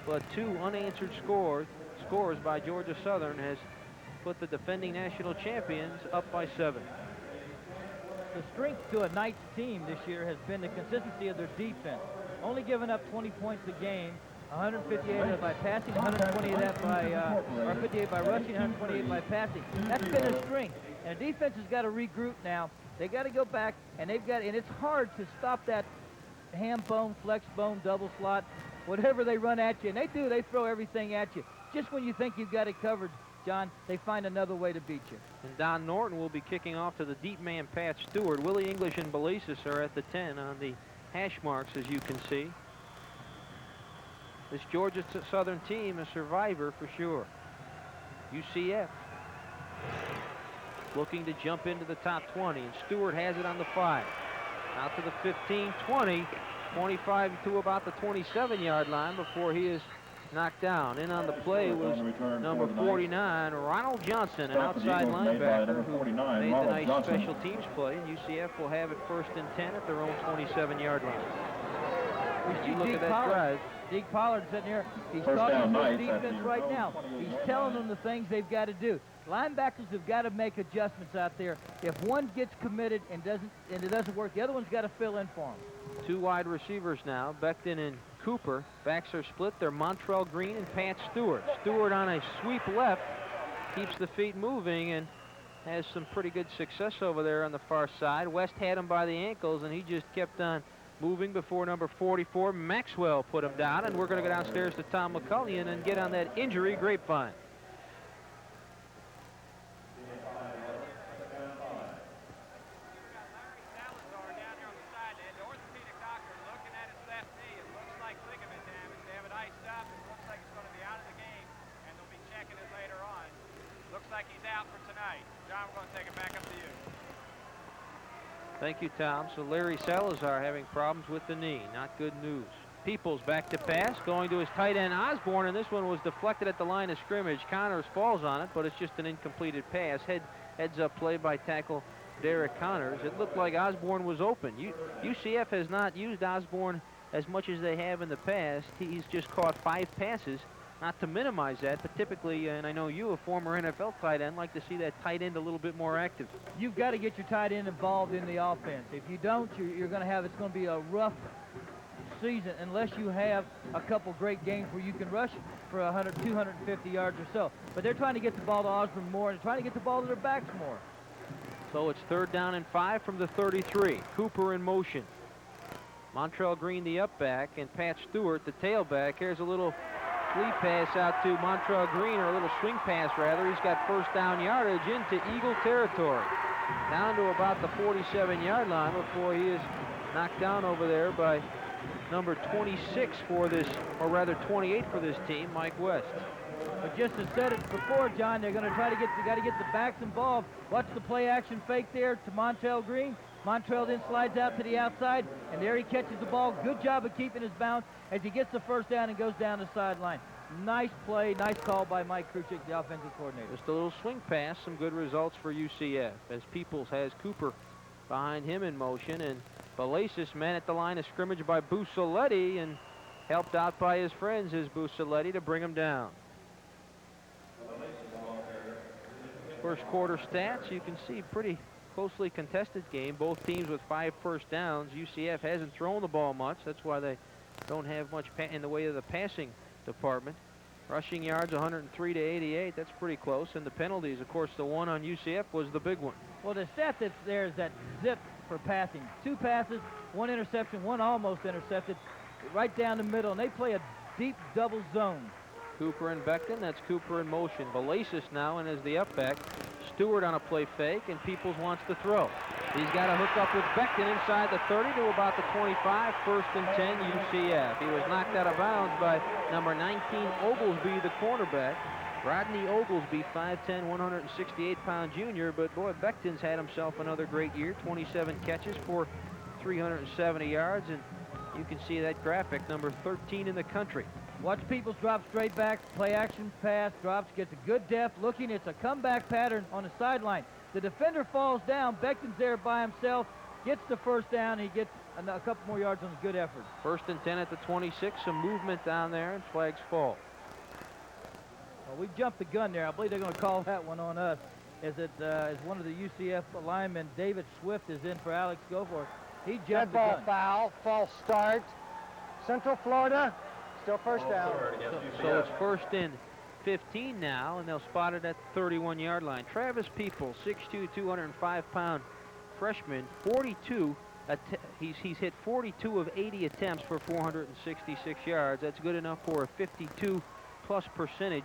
But 2 unanswered scores by Georgia Southern has put the defending national champions up by 7. The strength to a Knights team this year has been the consistency of their defense. Only giving up 20 points a game, 158 by passing, 128 by 58 by rushing, 128 by passing. That's been their strength. And the defense has got to regroup now. They got to go back, and it's hard to stop that ham bone, flex bone, double slot, whatever they run at you. And they throw everything at you. Just when you think you've got it covered, John, they find another way to beat you. And Don Norton will be kicking off to the deep man Pat Stewart. Willie English and Belisis are at the 10 on the hash marks, as you can see. This Georgia Southern team a survivor for sure. UCF looking to jump into the top 20, and Stewart has it on the 5. Out to the 15, 20, 25 to about the 27-yard line before he is knocked down. In on the play was number 49, Ronald Johnson, an outside linebacker who made the nice special teams play. And UCF will have it 1st and 10 at their own 27-yard line. You look at that drive. Deke Pollard sitting here. He's talking to the defense right now. He's telling them the things they've got to do. Linebackers have got to make adjustments out there. If one gets committed and it doesn't work, the other one's got to fill in for him. 2 wide receivers now, Becton and Cooper. Backs are split. They're Montrell Green and Pat Stewart. Stewart on a sweep left, keeps the feet moving and has some pretty good success over there on the far side. West had him by the ankles, and he just kept on moving before number 44, Maxwell, put him down. And we're going to go downstairs to Tom McCullion and get on that injury grapevine. Thank you, Tom. So Larry Salazar having problems with the knee. Not good news. Peoples back to pass, going to his tight end Osborne, and this one was deflected at the line of scrimmage. Connors falls on it, but it's just an incompleted pass. Heads up play by tackle Derek Connors. It looked like Osborne was open. UCF has not used Osborne as much as they have in the past. He's just caught 5 passes. Not to minimize that, but typically, and I know you, a former NFL tight end, like to see that tight end a little bit more active. You've got to get your tight end involved in the offense. If you don't, you're going to have, it's going to be a rough season unless you have a couple great games where you can rush for 100, 250 yards or so. But they're trying to get the ball to Osborne more and trying to get the ball to their backs more. So it's 3rd down and 5 from the 33. Cooper in motion. Montrell Green, the up back, and Pat Stewart, the tailback. Here's a little flea pass out to Montrell Green, or a little swing pass rather. He's got 1st down yardage into Eagle territory. Down to about the 47-yard line before he is knocked down over there by number 26 for this, or rather 28 for this team, Mike West. But just as said it before, John, they're going to try to get the backs involved. Watch the play action fake there to Montrell Green. Montrell then slides out to the outside, and there he catches the ball. Good job of keeping his bounce as he gets the 1st down and goes down the sideline. Nice play, nice call by Mike Kruchik, the offensive coordinator. Just a little swing pass, some good results for UCF, as Peoples has Cooper behind him in motion, and Balasis man at the line of scrimmage by Busaletti, and helped out by his friends is Busaletti to bring him down. First quarter stats, you can see pretty closely contested game. Both teams with 5 first downs. UCF hasn't thrown the ball much. That's why they don't have much in the way of the passing department. Rushing yards 103 to 88. That's pretty close. And the penalties, of course, the one on UCF was the big one. Well, the stat that's there is that zip for passing. 2 passes, 1 interception, 1 almost intercepted, right down the middle. And they play a deep double zone. Cooper and Becton. That's Cooper in motion. Balasis now and as the up back. Stewart on a play fake, and Peoples wants to throw. He's got to hook up with Becton inside the 30 to about the 25, 1st and 10 UCF. He was knocked out of bounds by number 19 Oglesby, the cornerback. Rodney Oglesby, 5'10", 168-pound junior, but boy, Becton's had himself another great year. 27 catches for 370 yards, and you can see that graphic, number 13 in the country. Watch Peoples drop straight back, play action pass, drops, gets a good depth, looking, it's a comeback pattern on the sideline. The defender falls down, Becton's there by himself, gets the 1st down, he gets a couple more yards on a good effort. 1st and 10 at the 26, some movement down there, and flags fall. Well, we jumped the gun there. I believe they're going to call that one on us, as one of the UCF linemen, David Swift, is in for Alex Goforth. He jumped the gun. Dead ball foul, false start. Central Florida. Still 1st down. So it's 1st and 15 now, and they'll spot it at the 31-yard line. Travis Peoples, 6'2", 205-pound freshman, 42. He's hit 42 of 80 attempts for 466 yards. That's good enough for a 52-plus percentage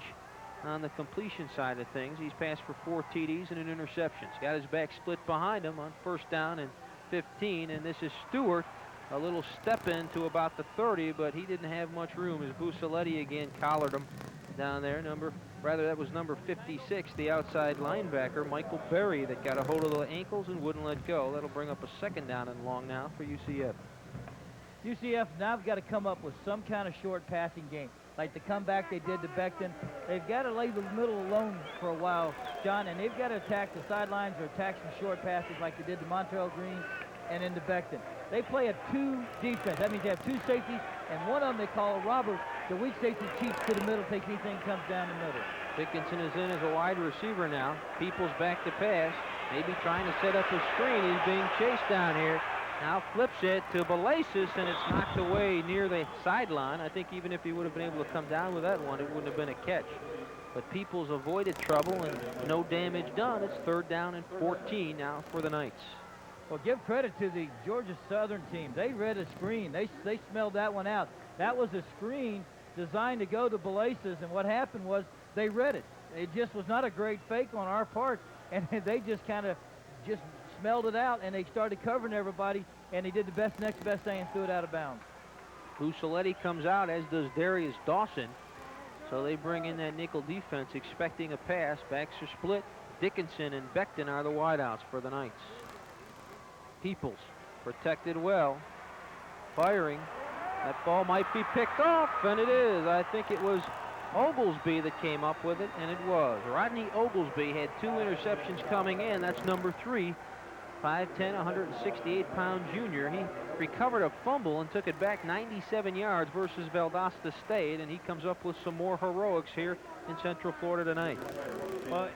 on the completion side of things. He's passed for 4 TDs and an interception. He's got his back split behind him on 1st down and 15, and this is Stewart. A little step in to about the 30, but he didn't have much room as Busaletti again collared him down there. That was number 56, the outside linebacker, Michael Berry, that got a hold of the ankles and wouldn't let go. That'll bring up a 2nd down and long now for UCF. UCF now got to come up with some kind of short passing game, like the comeback they did to Beckton. They've got to lay the middle alone for a while, John, and they've got to attack the sidelines or attack some short passes like they did to Montrell Green and into Beckton. They play a 2 defense. That means they have 2 safeties, and one of them they call a robber. The weak safety cheats to the middle, takes anything, comes down the middle. Dickinson is in as a wide receiver now. Peoples back to pass, maybe trying to set up a screen. He's being chased down here. Now flips it to Belasis, and it's knocked away near the sideline. I think even if he would have been able to come down with that one, it wouldn't have been a catch. But Peoples avoided trouble and no damage done. It's 3rd down and 14 now for the Knights. Well, give credit to the Georgia Southern team. They read a screen. They smelled that one out. That was a screen designed to go to Belasis, and what happened was they read it. It just was not a great fake on our part, and they just kind of just smelled it out, and they started covering everybody, and they did the next best thing and threw it out of bounds. Buceletti comes out, as does Darius Dawson. So they bring in that nickel defense, expecting a pass. Backs are split. Dickinson and Beckton are the wideouts for the Knights. Peoples protected well. Firing. That ball might be picked off, and it is. I think it was Oglesby that came up with it, and it was. Rodney Oglesby had 2 interceptions coming in. That's number 3. 5'10", 168-pound junior. He recovered a fumble and took it back 97 yards versus Valdosta State, and he comes up with some more heroics here in Central Florida tonight. Well,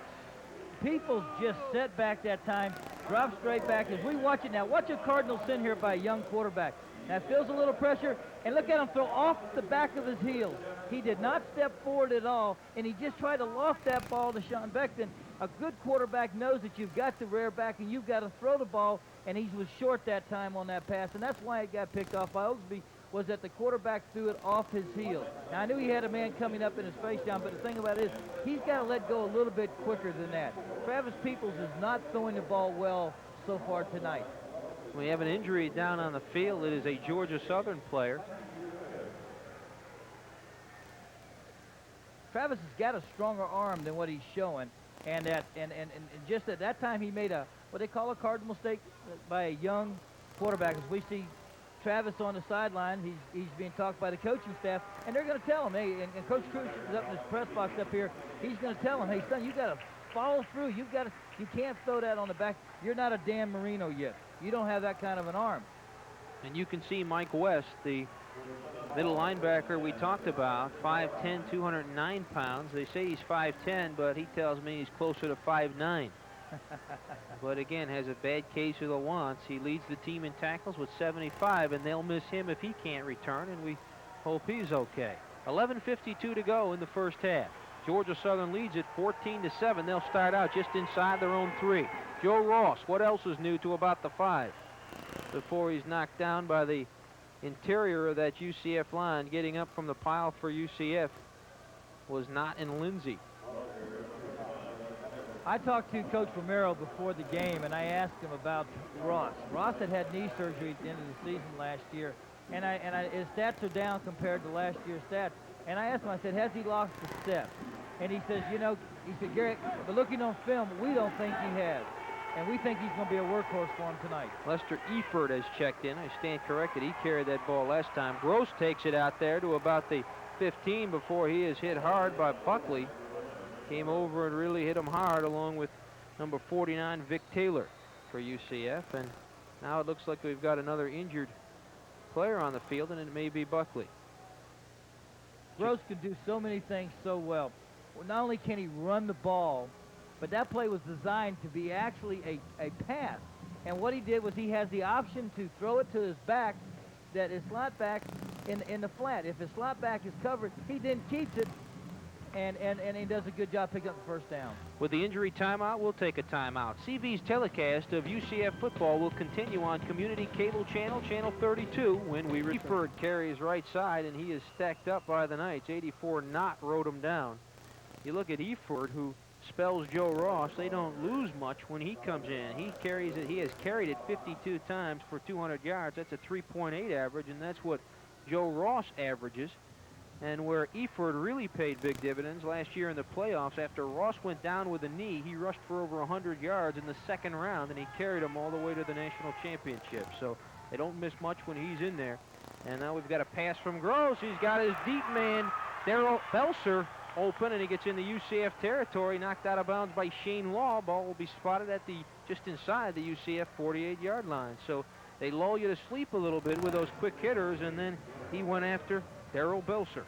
Peoples just set back that time, dropped straight back. As we watch it now, watch a Cardinal send here by a young quarterback. Now feels a little pressure, and look at him throw off the back of his heels. He did not step forward at all, and he just tried to loft that ball to Sean Beckton. A good quarterback knows that you've got to rear back and you've got to throw the ball, and he was short that time on that pass, and that's why it got picked off by Oglesby, was that the quarterback threw it off his heel. Now, I knew he had a man coming up in his face, John, but the thing about it is he's got to let go a little bit quicker than that. Travis Peoples is not throwing the ball well so far tonight. We have an injury down on the field. It is a Georgia Southern player. Travis has got a stronger arm than what he's showing, and just at that time he made a what they call a cardinal mistake by a young quarterback. As we see Travis on the sideline, he's being talked by the coaching staff, and they're going to tell him, hey, and Coach Cruz is up in his press box up here. He's going to tell him, hey son, you got to follow through. You can't throw that on the back. You're not a Dan Marino yet. You don't have that kind of an arm. And you can see Mike West, the middle linebacker we talked about, 5'10", 209 pounds. They say he's 5'10", but he tells me he's closer to 5'9". But again, has a bad case of the wants. He leads the team in tackles with 75, and they'll miss him if he can't return, and we hope he's okay. 11:52 to go in the first half. Georgia Southern leads it 14-7. They'll start out just inside their own 3. Joe Ross, what else is new to about the 5? Before he's knocked down by the interior of that UCF line. Getting up from the pile for UCF was not in Lindsay. I talked to Coach Romero before the game, and I asked him about Ross. Ross had knee surgery at the end of the season last year, and his stats are down compared to last year's stats. And I asked him, I said, has he lost a step? And he says, you know, he said, Garrett, but looking on film, we don't think he has. And we think he's going to be a workhorse for him tonight. Lester Eford has checked in. I stand corrected. He carried that ball last time. Gross takes it out there to about the 15 before he is hit hard by Buckley. Came over and really hit him hard along with number 49, Vic Taylor for UCF. And now it looks like we've got another injured player on the field, and it may be Buckley. Gross can do so many things so well. Not only can he run the ball, but that play was designed to be actually a pass. And what he did was he has the option to throw it to his back, that is slot back in the flat. If his slot back is covered, he then keeps it, and he does a good job picking up the first down. With the injury timeout, we'll take a timeout. CV's telecast of UCF football will continue on Community Cable Channel, Channel 32, when we return. Eford carries right side, and he is stacked up by the Knights. 84 Knott wrote him down. You look at Eford, who spells Joe Ross. They don't lose much when he comes in. He carries it. He has carried it 52 times for 200 yards. That's a 3.8 average, and that's what Joe Ross averages. And where Eford really paid big dividends last year in the playoffs, after Ross went down with a knee, he rushed for over 100 yards in the second round, and he carried them all the way to the national championship. So they don't miss much when he's in there. And now we've got a pass from Gross. He's got his deep man, Darrell Belser, open, and he gets into UCF territory, knocked out of bounds by Shane Law. Ball will be spotted at just inside the UCF 48-yard line. So they lull you to sleep a little bit with those quick hitters, and then he went after Darrell Belser.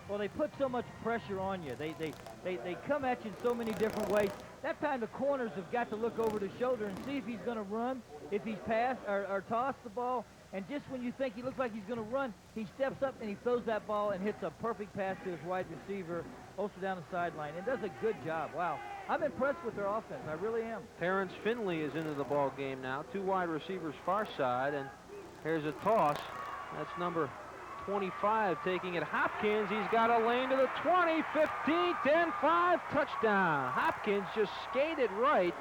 Well, they put so much pressure on you. They come at you in so many different ways. That time the corners have got to look over the shoulder and see if he's going to run, if he's passed or tossed the ball. And just when you think he looks like he's going to run, he steps up and he throws that ball and hits a perfect pass to his wide receiver, also down the sideline, and does a good job. Wow. I'm impressed with their offense. I really am. Terrence Finley is into the ball game now. 2 wide receivers far side, and here's a toss. That's number 25 taking it. Hopkins, he's got a lane to the 20, 15, 10, 5, touchdown. Hopkins just skated right,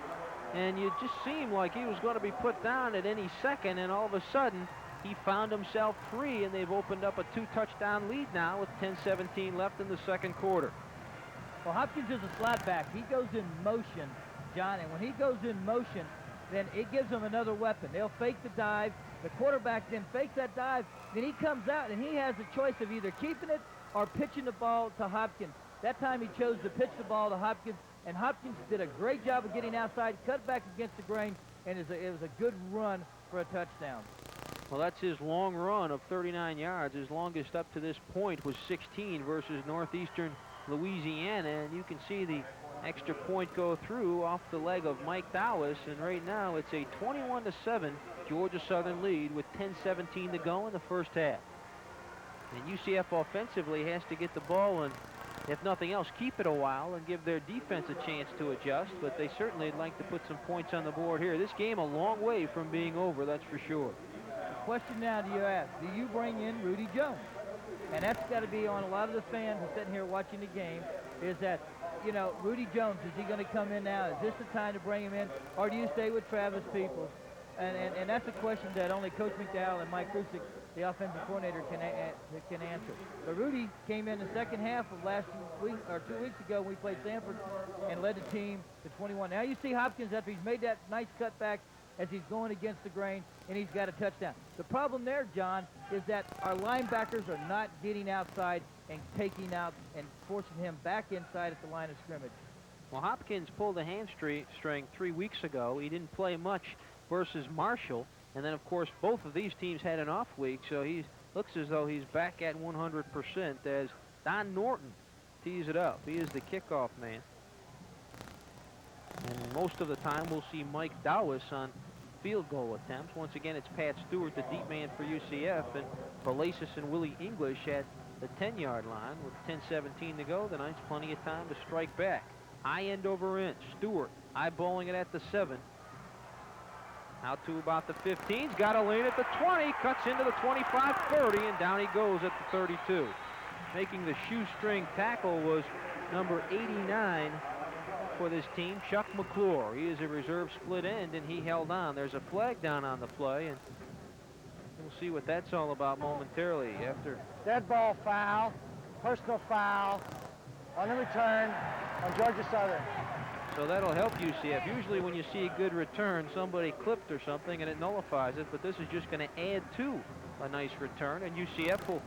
and it just seemed like he was going to be put down at any second, and all of a sudden he found himself free, and they've opened up a 2-touchdown lead now with 10:17 left in the second quarter. Well, Hopkins is a slot back. He goes in motion, John, and when he goes in motion, then it gives them another weapon. They'll fake the dive. The quarterback then fakes that dive. Then he comes out, and he has a choice of either keeping it or pitching the ball to Hopkins. That time he chose to pitch the ball to Hopkins, and Hopkins did a great job of getting outside, cut back against the grain, and it was a good run for a touchdown. Well, that's his long run of 39 yards. His longest up to this point was 16 versus Northeastern Louisiana, and you can see the extra point go through off the leg of Mike Dowis, and right now it's a 21-7 Georgia Southern lead with 10:17 to go in the first half. And UCF offensively has to get the ball and, if nothing else, keep it a while and give their defense a chance to adjust, but they certainly would like to put some points on the board here. This game a long way from being over, that's for sure. The question now do you ask, do you bring in Rudy Jones? And that's got to be on a lot of the fans who are sitting here watching the game, is that, you know, Rudy Jones, is he going to come in now? Is this the time to bring him in? Or do you stay with Travis Peoples? And that's a question that only Coach McDowell and Mike Krusick, the offensive coordinator, can answer. But Rudy came in the second half of last week, or 2 weeks ago, when we played Sanford, and led the team to 21. Now you see Hopkins, after he's made that nice cutback as he's going against the grain, and he's got a touchdown. The problem there, John, is that our linebackers are not getting outside and taking out and forcing him back inside at the line of scrimmage. Well, Hopkins pulled a hamstring 3 weeks ago. He didn't play much versus Marshall, and then, of course, both of these teams had an off week, so he looks as though he's back at 100% as Don Norton tees it up. He is the kickoff man. And most of the time, we'll see Mike Dowis on field goal attempts. Once again, it's Pat Stewart, the deep man for UCF, and Palacios and Willie English at the 10-yard line. With 10:17 to go, the Knights plenty of time to strike back. High end over inch. Stewart eyeballing it at the 7. Out to about the 15. He's got a lane at the 20. Cuts into the 25-30, and down he goes at the 32. Making the shoestring tackle was number 89 for this team, Chuck McClure. He is a reserve split end, and he held on. There's a flag down on the play, and we'll see what that's all about momentarily after. Dead ball foul, personal foul on the return on Georgia Southern. So that'll help UCF. Usually when you see a good return, somebody clipped or something and it nullifies it, but this is just going to add to a nice return, and UCF will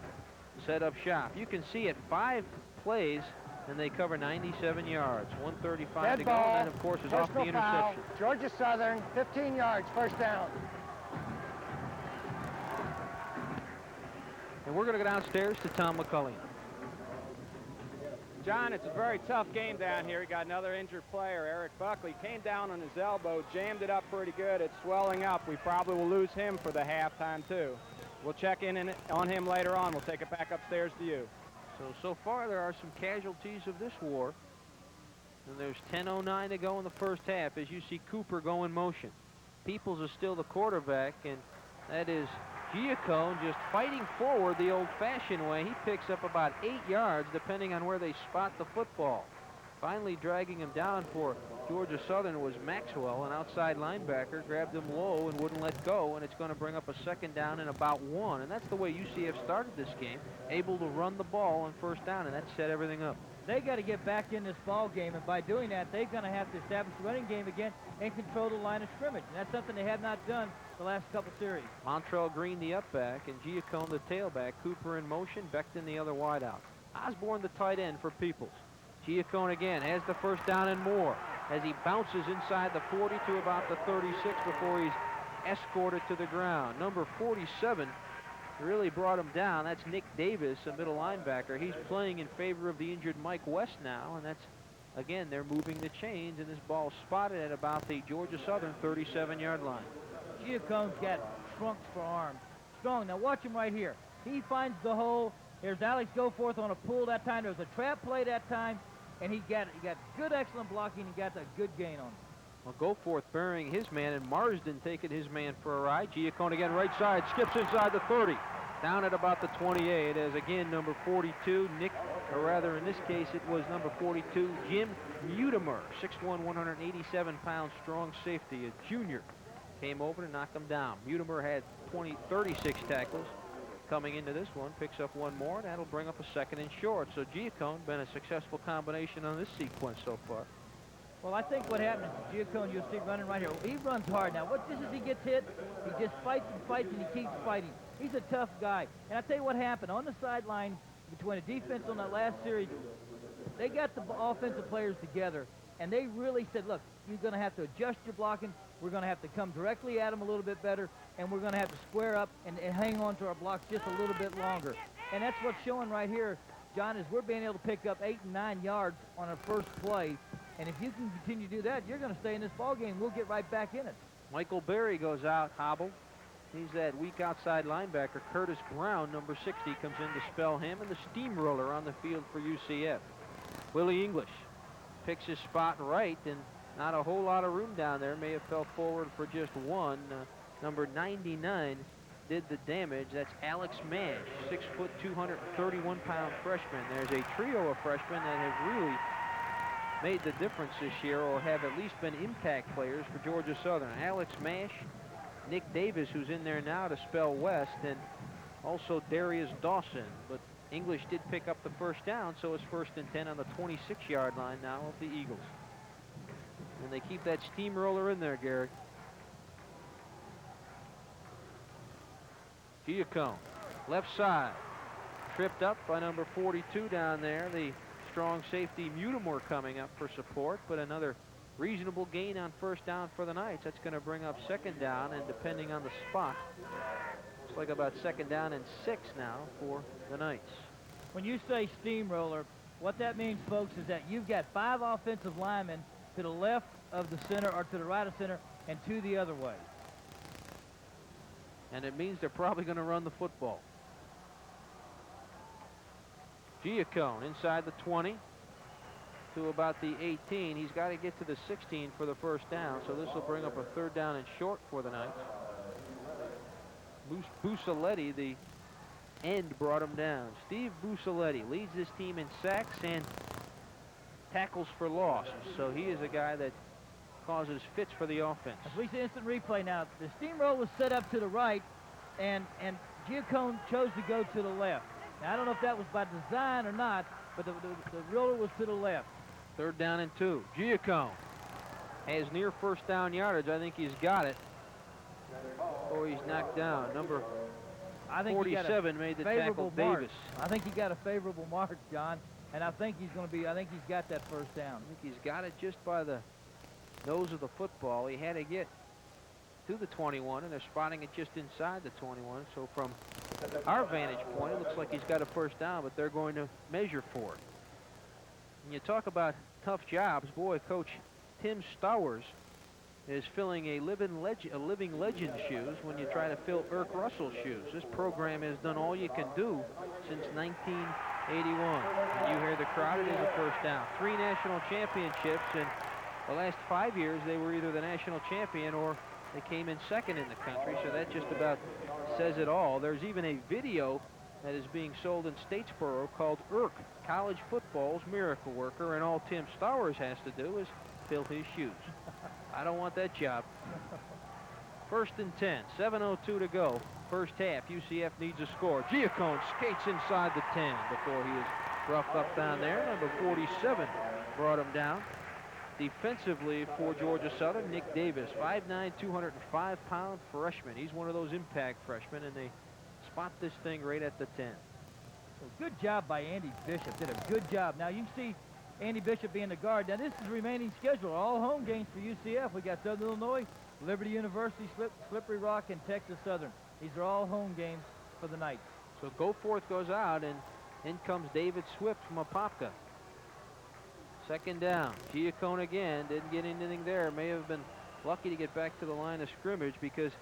set up shop. You can see it, 5 plays, and they cover 97 yards. 1:35 Dead to ball, go, and then, of course, is off the personal foul, interception. Georgia Southern, 15 yards, first down. And we're going to go downstairs to Tom McCulley. John, it's a very tough game down here. You got another injured player, Eric Buckley. Came down on his elbow, jammed it up pretty good. It's swelling up. We probably will lose him for the halftime, too. We'll check in on him later on. We'll take it back upstairs to you. So far, there are some casualties of this war. And there's 10:09 to go in the first half as you see Cooper go in motion. Peoples is still the quarterback, and that is Giacone just fighting forward the old-fashioned way. He picks up about 8 yards, depending on where they spot the football. Finally dragging him down for Georgia Southern was Maxwell, an outside linebacker, grabbed him low and wouldn't let go, and it's going to bring up a second down and about 1. And that's the way UCF started this game, able to run the ball on first down, and that set everything up. They got to get back in this ball game, and by doing that, they're going to have to establish the running game again and control the line of scrimmage. And that's something they have not done the last couple series. Montrell Green, the up back, and Giacone, the tailback. Cooper in motion, Becton, the other wideout. Osborne, the tight end for Peoples. Giacone again has the first down and more as he bounces inside the 40 to about the 36 before he's escorted to the ground. Number 47 really brought him down. That's Nick Davis, a middle linebacker. He's playing in favor of the injured Mike West now, and that's, again, they're moving the chains, and this ball spotted at about the Georgia Southern 37-yard line. Giacone's got trunks for arms. Strong. Now watch him right here. He finds the hole. There's Alex Goforth on a pull that time. There was a trap play that time, and he got good, excellent blocking. He got a good gain on him. Well, Goforth burying his man, and Marsden taking his man for a ride. Giacone again right side, skips inside the 30. Down at about the 28 as, again, number 42, Nick, or rather in this case it was number 42, Jim Mutimer, 6'1", 187-pound strong safety, a junior, came over and knocked him down. Mutimer had 36 tackles. Coming into this one, picks up one more, and that'll bring up a second and short. So Giacone been a successful combination on this sequence so far. Well, I think what happens is Giacone, you'll see running right here. He runs hard. Now, what this is, he gets hit, he just fights and fights, and he keeps fighting. He's a tough guy. And I tell you what happened on the sideline between the defense on that last series. They got the offensive players together, and they really said, look, you're going to have to adjust your blocking. We're going to have to come directly at them a little bit better, and we're going to have to square up and hang on to our blocks just a little bit longer. And that's what's showing right here, John, is we're being able to pick up 8 and 9 yards on our first play. And if you can continue to do that, you're going to stay in this ball game. We'll get right back in it. Michael Berry goes out, hobbled. He's that weak outside linebacker. Curtis Brown, number 60, comes in to spell him, and the steamroller on the field for UCF. Willie English picks his spot right, and not a whole lot of room down there. May have fell forward for just one. Number 99 did the damage. That's Alex Mash, 6 foot, 231-pound freshman. There's a trio of freshmen that have really made the difference this year, or have at least been impact players for Georgia Southern. Alex Mash, Nick Davis, who's in there now to spell West, and also Darius Dawson. But English did pick up the first down, so it's 1st and 10 on the 26-yard line now of the Eagles. And they keep that steamroller in there, Gary. Giacone, left side, tripped up by number 42 down there. The strong safety Mutimore coming up for support, but another reasonable gain on first down for the Knights. That's going to bring up second down, and depending on the spot, looks like about second down and 6 now for the Knights. When you say steamroller, what that means, folks, is that you've got 5 offensive linemen to the left of the center or to the right of center and 2 the other way. And it means they're probably going to run the football. Giacone inside the 20 to about the 18. He's got to get to the 16 for the first down, so this will bring up a 3rd down and short for the Knights. Busaletti, the end, brought him down. Steve Busaletti leads this team in sacks and tackles for loss, so he is a guy that causes fits for the offense. As we see instant replay now, the steamroller was set up to the right, and Giacone chose to go to the left. Now, I don't know if that was by design or not, but the roller was to the left. 3rd down and 2. Giacone has near first down yardage. I think he's got it. Or he's knocked down. Number 47 made the tackle, Davis. I think he got a favorable mark, John, and I think he's going to be, I think he's got that first down. I think he's got it just by the nose of the football. He had to get to the 21, and they're spotting it just inside the 21. So from our vantage point, it looks like he's got a first down, but they're going to measure for it. And you talk about tough jobs, boy, Coach Tim Stowers is filling a living legend's shoes when you try to fill Irk Russell's shoes. This program has done all you can do since 1981. And you hear the crowd, it is a first down. 3 national championships, and the last 5 years they were either the national champion or they came in second in the country, so that just about says it all. There's even a video that is being sold in Statesboro called Irk, college football's miracle worker, and all Tim Stowers has to do is fill his shoes. I don't want that job. 1st and 10, 7:02 to go. First half, UCF needs a score. Giacone skates inside the 10 before he is roughed up down there. Number 47 brought him down. Defensively for Georgia Southern, Nick Davis, 5'9", 205-pound freshman. He's one of those impact freshmen, and they spot this thing right at the 10. So good job by Andy Bishop. Did a good job. Now you see Andy Bishop being the guard. Now this is the remaining schedule. All home games for UCF. We got Southern Illinois, Liberty University, Slippery Rock, and Texas Southern. These are all home games for the night. So Goforth goes out, and in comes David Swift from Apopka. 2nd down. Giacone again. Didn't get anything there. May have been lucky to get back to the line of scrimmage because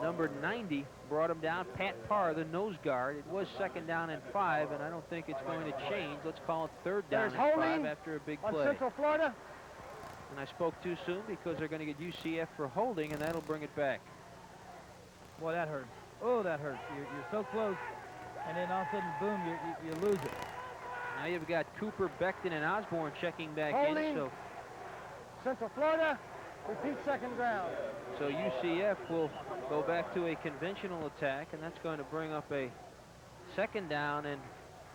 number 90 brought him down. Pat Parr, the nose guard. It was 2nd down and 5, and I don't think it's going to change. Let's call it 3rd down and 5 after a big play. On Central Florida. And I spoke too soon because they're going to get UCF for holding, and that'll bring it back. Boy, that hurts. Oh, that hurts. You're so close, and then all of a sudden, boom, you lose it. Now you've got Cooper, Becton, and Osborne checking back Holding. in. So Central Florida. Repeat 2nd ground. So UCF will go back to a conventional attack, and that's going to bring up a 2nd down and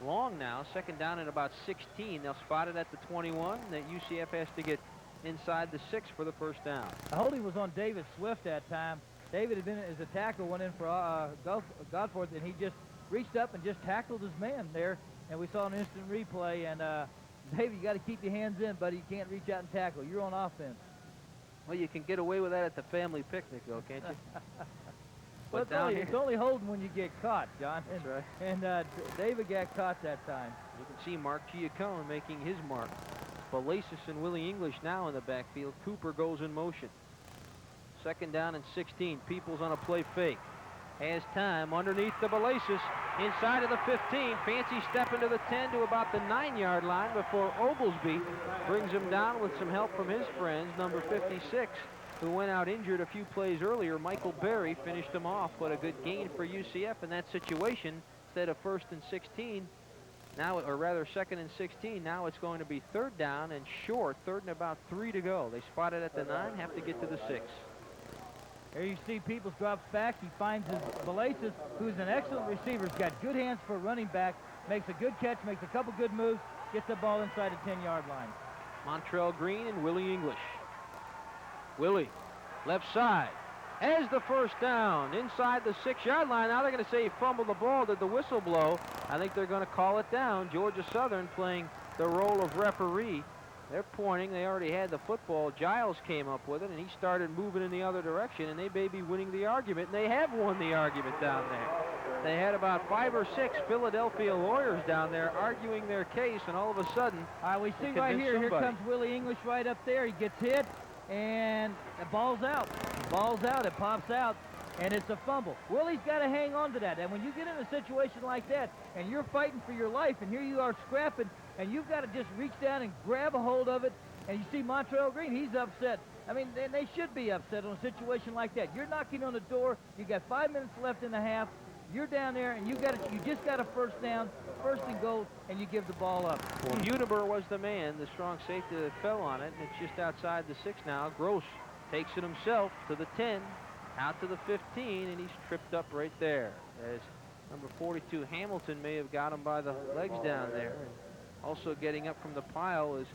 long now. 2nd down and about 16. They'll spot it at the 21. That UCF has to get inside the 6 for the 1st down. The holding was on David Swift that time. David had been as a tackle, went in for Godforth, and he just reached up and just tackled his man there. And we saw an instant replay, and David, you got to keep your hands in, buddy. You can't reach out and tackle. You're on offense. Well, you can get away with that at the family picnic, though, can't you? Well, it's only holding when you get caught, John. That's right. And David got caught that time. You can see Mark Giacone making his mark. Balasis and Willie English now in the backfield. Cooper goes in motion. 2nd down and 16. Peoples on a play fake. Has time underneath the Balasis. Inside of the 15. Fancy step into the 10 to about the 9-yard line before Oglesby brings him down with some help from his friends. Number 56, who went out injured a few plays earlier, Michael Berry, finished him off. But a good gain for UCF in that situation. Instead of 1st and 16, now, or rather 2nd and 16, now it's going to be 3rd down and short. 3rd and about 3 to go. They spot it at the 9, have to get to the 6. Here you see Peoples drops back. He finds his Balasis, who's an excellent receiver. He's got good hands for a running back. Makes a good catch, makes a couple good moves, gets the ball inside the 10-yard line. Montrell Green and Willie English. Willie, left side, has the 1st down inside the 6-yard line. Now they're going to say he fumbled the ball. Did the whistle blow? I think they're going to call it down. Georgia Southern playing the role of referee. They're pointing. They already had the football. Giles came up with it, and he started moving in the other direction, and they may be winning the argument, and they have won the argument down there. They had about 5 or 6 Philadelphia lawyers down there arguing their case, and all of a sudden, we see right here, here comes Willie English right up there. He gets hit, and the ball's out. The ball's out. It pops out, and it's a fumble. Willie's got to hang on to that, and when you get in a situation like that, and you're fighting for your life, and here you are scrapping, and you've got to just reach down and grab a hold of it, and you see Montrell Green, he's upset. I mean, they should be upset on a situation like that. You're knocking on the door. You got 5 minutes left in the half. You're down there, and you just got a 1st down, 1st and goal, and you give the ball up. Well, Uniber was the man, the strong safety that fell on it, and it's just outside the 6 now. Gross takes it himself to the 10, out to the 15, and he's tripped up right there. As number 42, Hamilton, may have got him by the legs down there. Also getting up from the pile is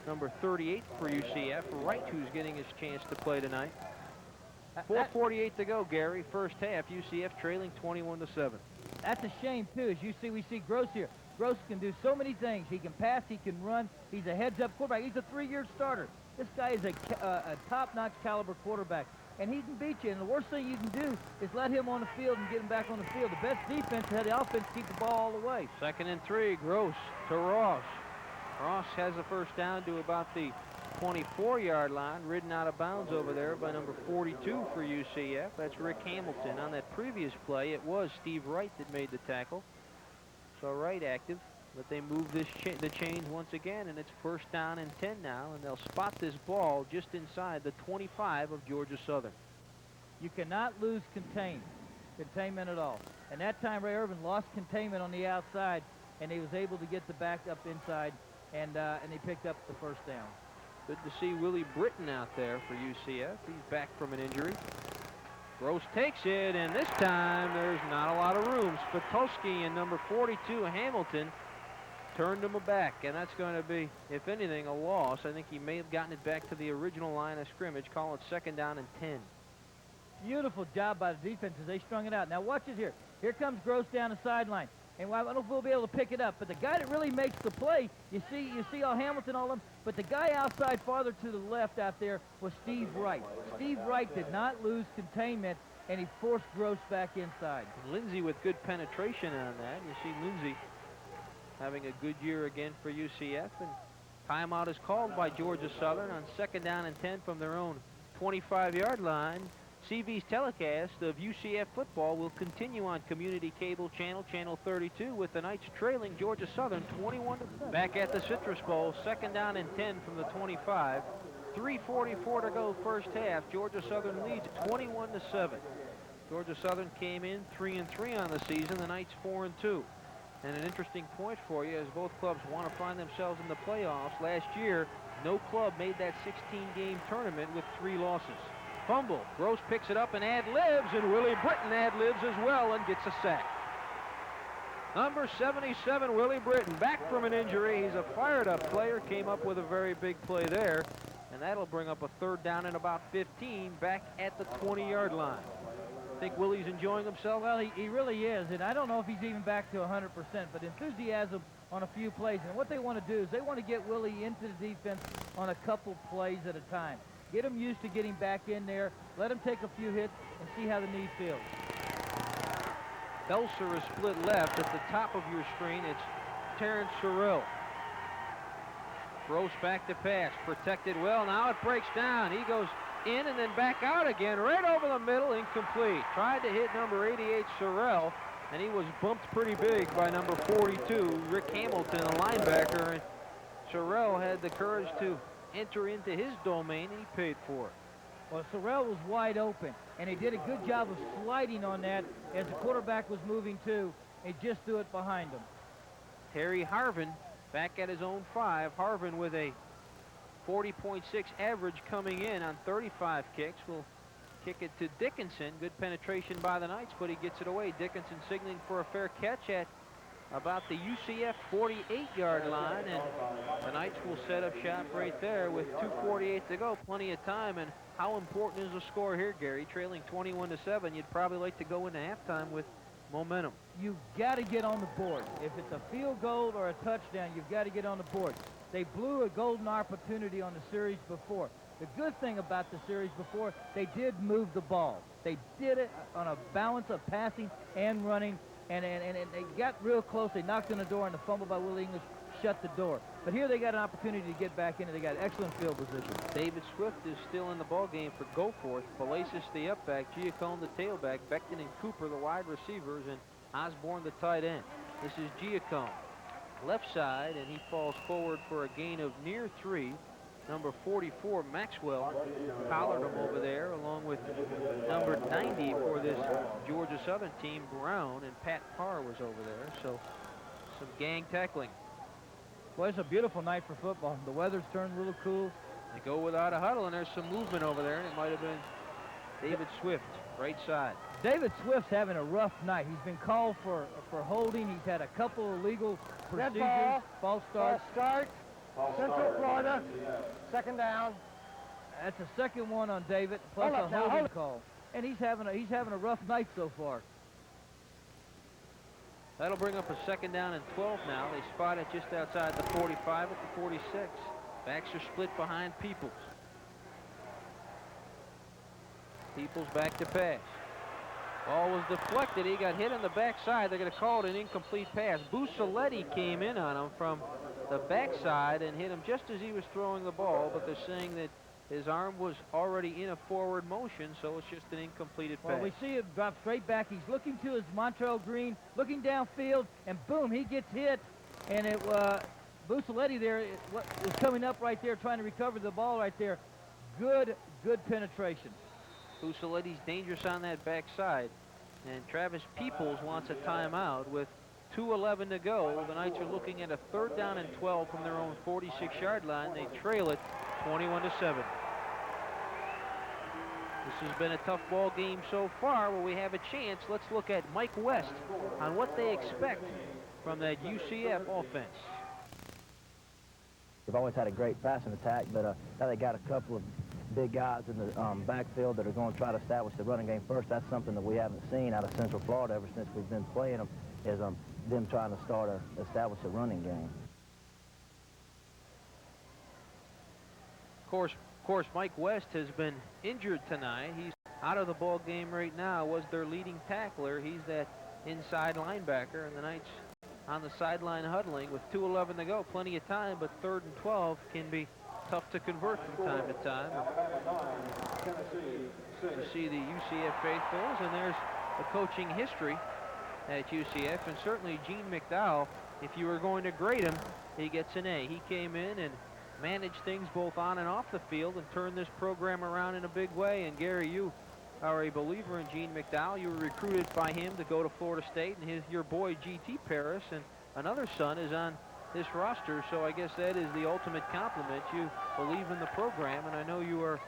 number 38 for UCF, Wright, who's getting his chance to play tonight. 4:48 to go, Gary. 1st half, UCF trailing 21-7. That's a shame, too. As you see, we see Gross here. Gross can do so many things. He can pass, he can run. He's a heads-up quarterback. He's a 3-year starter. This guy is a top-notch caliber quarterback, and he can beat you. And the worst thing you can do is let him on the field and get him back on the field. The best defense is the offense keep the ball all the way. 2nd and 3, Gross to Ross. Ross has a 1st down to about the 24-yard line, ridden out of bounds over there by number 42 for UCF. That's Rick Hamilton. On that previous play, it was Steve Wright that made the tackle. So Wright active, but they move the chains once again, and it's 1st down and 10 now, and they'll spot this ball just inside the 25 of Georgia Southern. You cannot lose contain. containment at all. And that time Ray Irvin lost containment on the outside, and he was able to get the back up inside, and he picked up the first down. Good to see Willie Britton out there for UCF. He's back from an injury. Gross takes it, and this time there's not a lot of room. Spitowski and number 42, Hamilton, turned him back, and that's going to be, if anything, a loss. I think he may have gotten it back to the original line of scrimmage, calling it 2nd down and 10. Beautiful job by the defense as they strung it out. Now watch it here. Here comes Gross down the sideline. And I don't know if we'll be able to pick it up, but the guy that really makes the play, you see all Hamilton, all of them, but the guy outside farther to the left out there was Steve Wright. Steve Wright did not lose containment, and he forced Gross back inside. Lindsey with good penetration on that. You see Lindsey having a good year again for UCF, and timeout is called by Georgia Southern on 2nd down and 10 from their own 25-yard line. CV's telecast of UCF football will continue on Community Cable Channel, Channel 32, with the Knights trailing Georgia Southern 21-7. Back at the Citrus Bowl, 2nd down and 10 from the 25. 3:44 to go first half. Georgia Southern leads 21-7. Georgia Southern came in 3-3 on the season. The Knights 4-2. And an interesting point for you, as both clubs want to find themselves in the playoffs. Last year, no club made that 16-game tournament with 3 losses. Fumble. Gross picks it up and ad-libs, and Willie Britton ad-libs as well and gets a sack. Number 77, Willie Britton, back from an injury. He's a fired-up player, came up with a very big play there, and that'll bring up a 3rd down and about 15 back at the 20-yard line. Think Willie's enjoying himself? Well, he really is, and I don't know if he's even back to 100%, but enthusiasm on a few plays. And what they want to do is they want to get Willie into the defense on a couple plays at a time. Get him used to getting back in there, let him take a few hits, and see how the knee feels. Belser is split left. At the top of your screen, it's Terrence Sherrill. Gross back to pass, protected well. Now it breaks down. He goes in and then back out again, right over the middle, incomplete. Tried to hit number 88, Sherrill, and he was bumped pretty big by number 42, Rick Hamilton, a linebacker. And Sherrill had the courage to enter into his domain, and he paid for it. Well, Sorrell was wide open, and he did a good job of sliding on that as the quarterback was moving too, and just threw it behind him. Terry Harvin back at his own 5. Harvin with a 40.6 average coming in on 35 kicks. Will kick it to Dickinson. Good penetration by the Knights, but he gets it away. Dickinson signaling for a fair catch at about the UCF 48-yard line, and the Knights will set up shop right there with 2:48 to go. Plenty of time, and how important is the score here, Gary? Trailing 21-7, you'd probably like to go into halftime with momentum. You've got to get on the board. If it's a field goal or a touchdown, you've got to get on the board. They blew a golden opportunity on the series before. The good thing about the series before, they did move the ball. They did it on a balance of passing and running, and they got real close. They knocked on the door, and the fumble by Willie English shut the door. But here they got an opportunity to get back in, and they got excellent field position. David Swift is still in the ball game for Goforth. Palacios the upback, Giacone the tailback, Beckton and Cooper the wide receivers, and Osborne the tight end. This is Giacone, left side, and he falls forward for a gain of near 3. Number 44, Maxwell, collared him over there, along with number 90 for this Georgia Southern team, Brown, and Pat Parr was over there. So some gang tackling. Well, it's a beautiful night for football. The weather's turned a little cool. They go without a huddle, and there's some movement over there, and it might have been David Swift, right side. David Swift's having a rough night. He's been called for holding. He's had a couple of legal procedures. False start. Central Florida. 2nd down. That's the second one on David, plus a holding call. And he's having a rough night so far. That'll bring up a 2nd down and 12 now. They spot it just outside the 45 at the 46. Backs are split behind Peoples. Peoples back to pass. Ball was deflected. He got hit on the backside. They're going to call it an incomplete pass. Busaletti came in on him from the backside and hit him just as he was throwing the ball, but they're saying that his arm was already in a forward motion, so it's just an incompleted pass. Well, we see it drop straight back. He's looking to his Montrell Green, looking downfield, and boom, he gets hit. And it Busaletti there is coming up right there, trying to recover the ball right there. Good penetration. Busaletti's dangerous on that backside. And Travis Peoples wants a timeout with 2:11 to go. The Knights are looking at a 3rd down and 12 from their own 46-yard line. They trail it 21-7. This has been a tough ball game so far. Where we have a chance, let's look at Mike West on what they expect from that UCF offense. They've always had a great passing attack, but now they got a couple of big guys in the backfield that are going to try to establish the running game first. That's something that we haven't seen out of Central Florida ever since we've been playing them, is them trying to establish a running game. Of course, Mike West has been injured tonight. He's out of the ball game right now. Was their leading tackler. He's that inside linebacker, and the Knights on the sideline huddling with 2:11 to go. Plenty of time, but 3rd and 12 can be tough to convert from time to time. To see the UCF faithfuls, and there's the coaching history at UCF, and certainly Gene McDowell, if you were going to grade him, he gets an A. He came in and managed things both on and off the field and turned this program around in a big way. And Gary, you are a believer in Gene McDowell. You were recruited by him to go to Florida State, and your boy G.T. Paris and another son is on this roster, so I guess that is the ultimate compliment. You believe in the program, and I know you are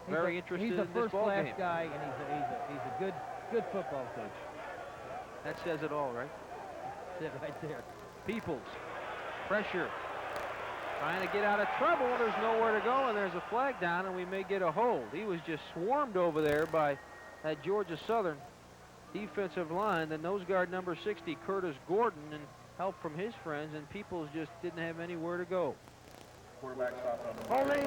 very interested in this ball game. He's a first-class guy, and he's a good football coach. That says it all, right? That's it right there. Peoples, pressure, trying to get out of trouble. There's nowhere to go, and there's a flag down, and we may get a hold. He was just swarmed over there by that Georgia Southern defensive line. The nose guard number 60, Curtis Gordon, and help from his friends, and Peoples just didn't have anywhere to go. Holding,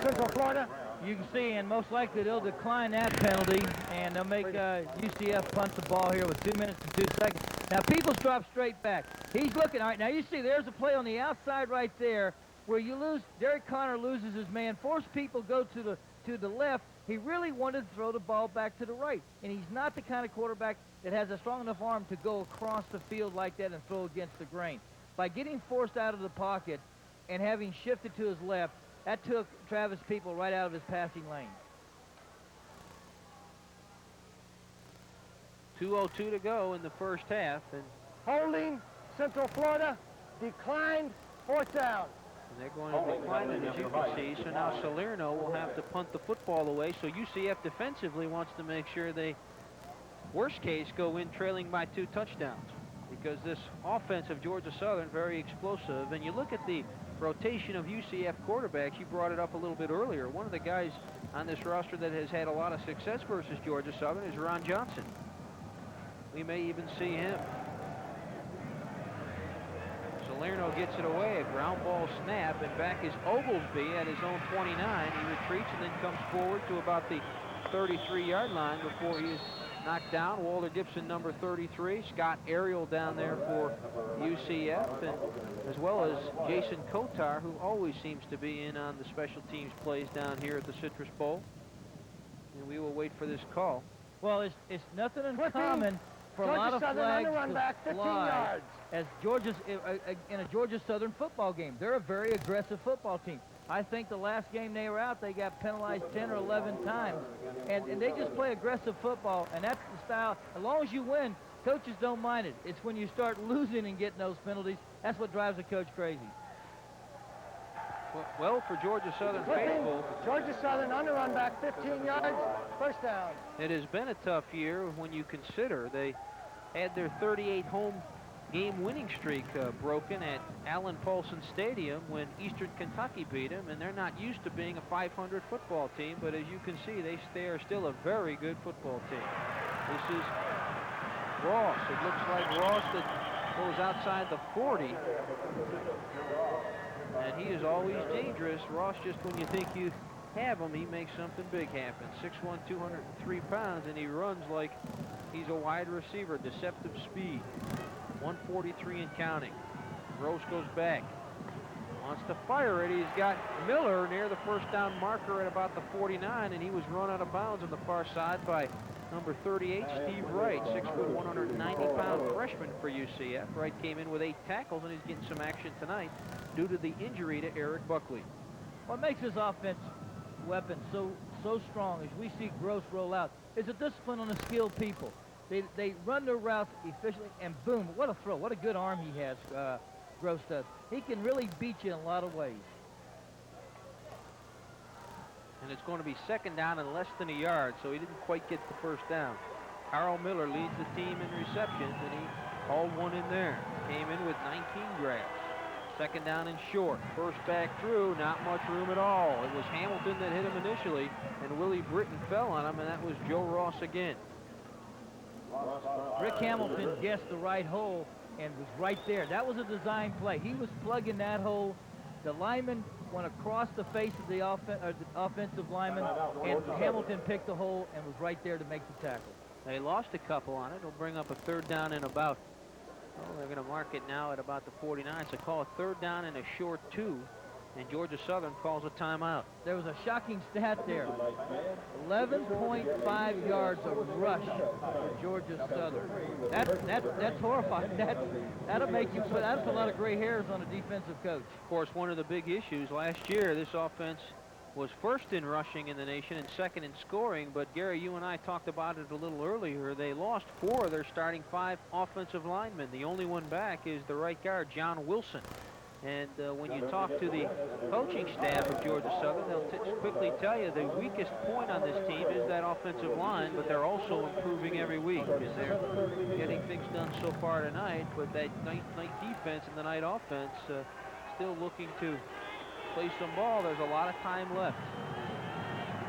Central Florida. You can see, and most likely they'll decline that penalty, and they'll make UCF punt the ball here with 2 minutes and 2 seconds. Now, Peoples drops straight back. He's looking. All right, now you see there's a play on the outside right there where you lose. Derek Connor loses his man. Forced people go to the left. He really wanted to throw the ball back to the right, and he's not the kind of quarterback that has a strong enough arm to go across the field like that and throw against the grain. By getting forced out of the pocket and having shifted to his left, that took Travis People right out of his passing lane. 2:02 to go in the first half, and Holding, Central Florida. Declined, 4th down. they're going to decline it, as you can see. So now Salerno will have to punt the football away. So UCF defensively wants to make sure they, worst case, go in trailing by 2 touchdowns. Because this offense of Georgia Southern, very explosive. And you look at the rotation of UCF quarterbacks, you brought it up a little bit earlier. One of the guys on this roster that has had a lot of success versus Georgia Southern is Ron Johnson. We may even see him. Salerno gets it away, a ground ball snap, and back is Oglesby at his own 29. He retreats and then comes forward to about the 33-yard line before he is knocked down. Walter Gibson, number 33. Scott Ariel down there for UCF, and as well as Jason Kotar, who always seems to be in on the special teams plays down here at the Citrus Bowl. And we will wait for this call. Well, it's nothing uncommon for a lot of Southern flags run back, 15 to fly yards. as in a Georgia Southern football game. They're a very aggressive football team. I think the last game they were out, they got penalized 10 or 11 times. And they just play aggressive football, and that's the style. As long as you win, coaches don't mind it. It's when you start losing and getting those penalties, that's what drives a coach crazy. Well, for Georgia Southern faithful, Georgia Southern on the run back, 15 yards, 1st down. it has been a tough year when you consider they had their 38 home game winning streak broken at Allen Paulson Stadium when Eastern Kentucky beat them, and they're not used to being a 500 football team, but as you can see, they are still a very good football team. This is Ross. It looks like Ross that goes outside the 40, and he is always dangerous. Ross, just when you think you have him, he makes something big happen. 6'1", 203 pounds, and he runs like he's a wide receiver. Deceptive speed. 143 and counting. Gross goes back. Wants to fire it. He's got Miller near the 1st down marker at about the 49, and he was run out of bounds on the far side by number 38, Steve Wright, 6', 190-pound freshman for UCF. Wright came in with 8 tackles, and he's getting some action tonight due to the injury to Eric Buckley. What makes his offense weapon so strong as we see Gross roll out is a discipline on the skilled people. They run their routes efficiently, and boom, what a throw. What a good arm he has, Gross does. He can really beat you in a lot of ways. And it's going to be second down and less than a yard, so he didn't quite get the first down. Carl Miller leads the team in receptions, and he hauled one in there. Came in with 19 grabs. Second down and short. First back through, not much room at all. It was Hamilton that hit him initially, and Willie Britton fell on him, and that was Joe Ross again. Rick Hamilton guessed the right hole and was right there. That was a design play. He was plugging that hole. The lineman went across the face of the offensive lineman, and Hamilton picked the hole and was right there to make the tackle. They lost a couple on it. It'll bring up a third down and about, they're going to mark it now at about the 49. So call a third down and a short 2, and Georgia Southern calls a timeout. There was a shocking stat there. 11.5 yards of rush for Georgia Southern. That's horrifying. That'll make you put a lot of gray hairs on a defensive coach. Of course, one of the big issues last year, this offense was first in rushing in the nation and second in scoring, but Gary, you and I talked about it a little earlier. They lost 4 of their starting 5 offensive linemen. The only one back is the right guard, John Wilson. And when you talk to the coaching staff of Georgia Southern, they'll quickly tell you the weakest point on this team is that offensive line, but they're also improving every week because they're getting things done so far tonight. But that night defense and the night offense still looking to play some ball. There's a lot of time left.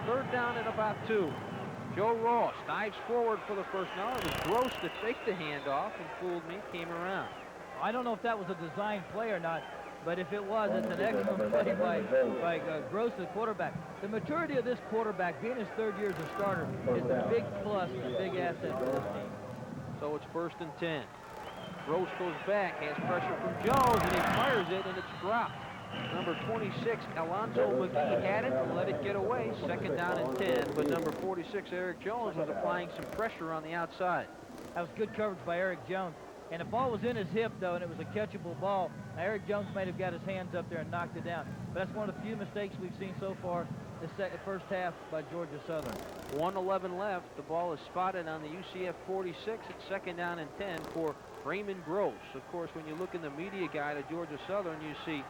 Third down and about 2. Joe Ross dives forward for the first down. It was Gross that faked the handoff and fooled me, came around. I don't know if that was a design play or not, but if it was, it's an excellent play by Gross, the quarterback. The maturity of this quarterback, being his 3rd year as a starter, is a big plus and a big asset for this team. So it's 1st and 10. Gross goes back, has pressure from Jones, and he fires it, and it's dropped. Number 26, Alonzo McGee had it and let it get away. Second down and 10, but number 46, Eric Jones, was applying some pressure on the outside. That was good coverage by Eric Jones. And the ball was in his hip, though, and it was a catchable ball. Now, Eric Jones might have got his hands up there and knocked it down. But that's one of the few mistakes we've seen so far the first half by Georgia Southern. 1:11 left. The ball is spotted on the UCF 46. It's second down and 10 for Raymond Gross. Of course, when you look in the media guide of Georgia Southern, you see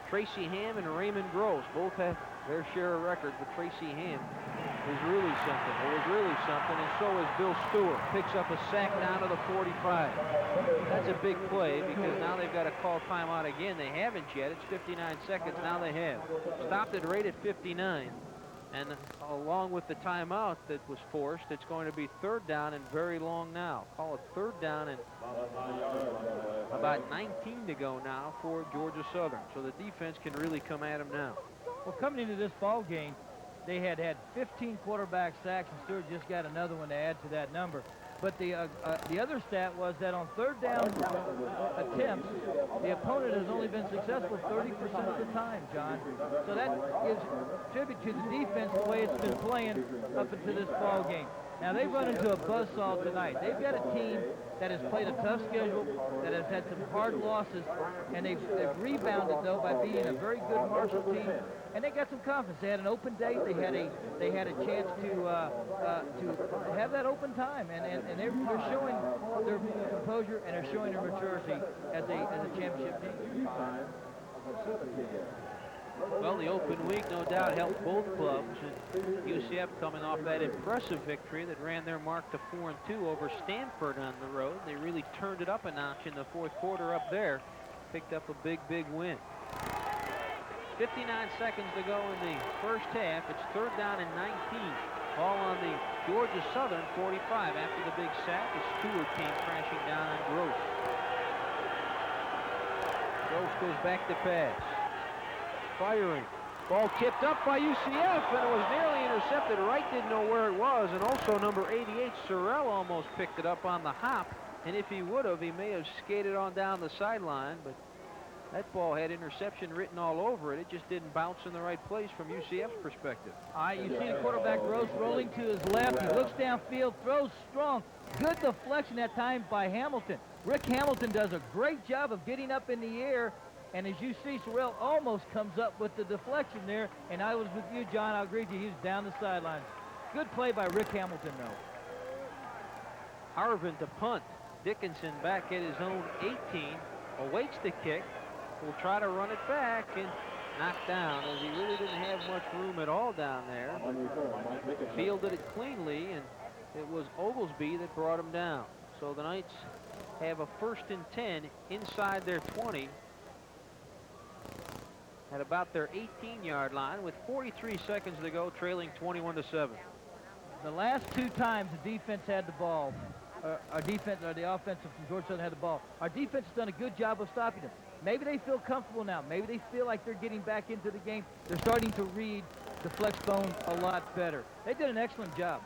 Tracy Ham and Raymond Gross. Both have their share of records, but Tracy Ham is really something. It was really something, and so is Bill Stewart. Picks up a sack down to the 45. That's a big play because now they've got to call timeout again. They haven't yet. It's 59 seconds. Now they have. Stopped it right at 59. And along with the timeout that was forced, it's going to be third down and very long now. Call it third down and about 19 to go now for Georgia Southern. So the defense can really come at them now. Well, coming into this ball game, they had 15 quarterback sacks, and Stewart just got another one to add to that number. But the other stat was that on third down attempts, the opponent has only been successful 30% of the time, John. So that gives tribute to the defense the way it's been playing up into this ball game. Now, they've run into a buzzsaw tonight. They've got a team that has played a tough schedule, that has had some hard losses, and they've rebounded, though, by being a very good Marshall team. And they got some confidence. They had an open date. They had a chance to have that open time, and they're showing their composure and they're showing their maturity as a championship team. Well, the open week no doubt helped both clubs. And UCF coming off that impressive victory that ran their mark to 4-2 over Stanford on the road. They really turned it up a notch in the fourth quarter up there. Picked up a big win. 59 seconds to go in the first half. It's third down and 19. Ball on the Georgia Southern 45. After the big sack, the Stewart came crashing down on Gross. Gross goes back to pass. Firing. Ball tipped up by UCF, and it was nearly intercepted. Wright didn't know where it was, and also number 88, Sorrell, almost picked it up on the hop. And if he would have, he may have skated on down the sideline, but that ball had interception written all over it. It just didn't bounce in the right place from UCF's perspective. You see the quarterback Gross rolling to his left. He looks downfield, throws strong. Good deflection that time by Hamilton. Rick Hamilton does a great job of getting up in the air. And as you see, Sorrell almost comes up with the deflection there. And I was with you, John. I agree with you. He was down the sideline. Good play by Rick Hamilton, though. Harvin to punt. Dickinson back at his own 18. Awaits the kick. Will try to run it back and knocked down, as he really didn't have much room at all down there. But fielded it cleanly, and it was Oglesby that brought him down. So the Knights have a 1st and 10 inside their 20 at about their 18-yard line with 43 seconds to go, trailing 21-7. The last 2 times the defense had the ball, our defense, or the offensive from Georgia Southern had the ball, our defense has done a good job of stopping them. Maybe they feel comfortable now. Maybe they feel like they're getting back into the game. They're starting to read the flex bone a lot better. They did an excellent job.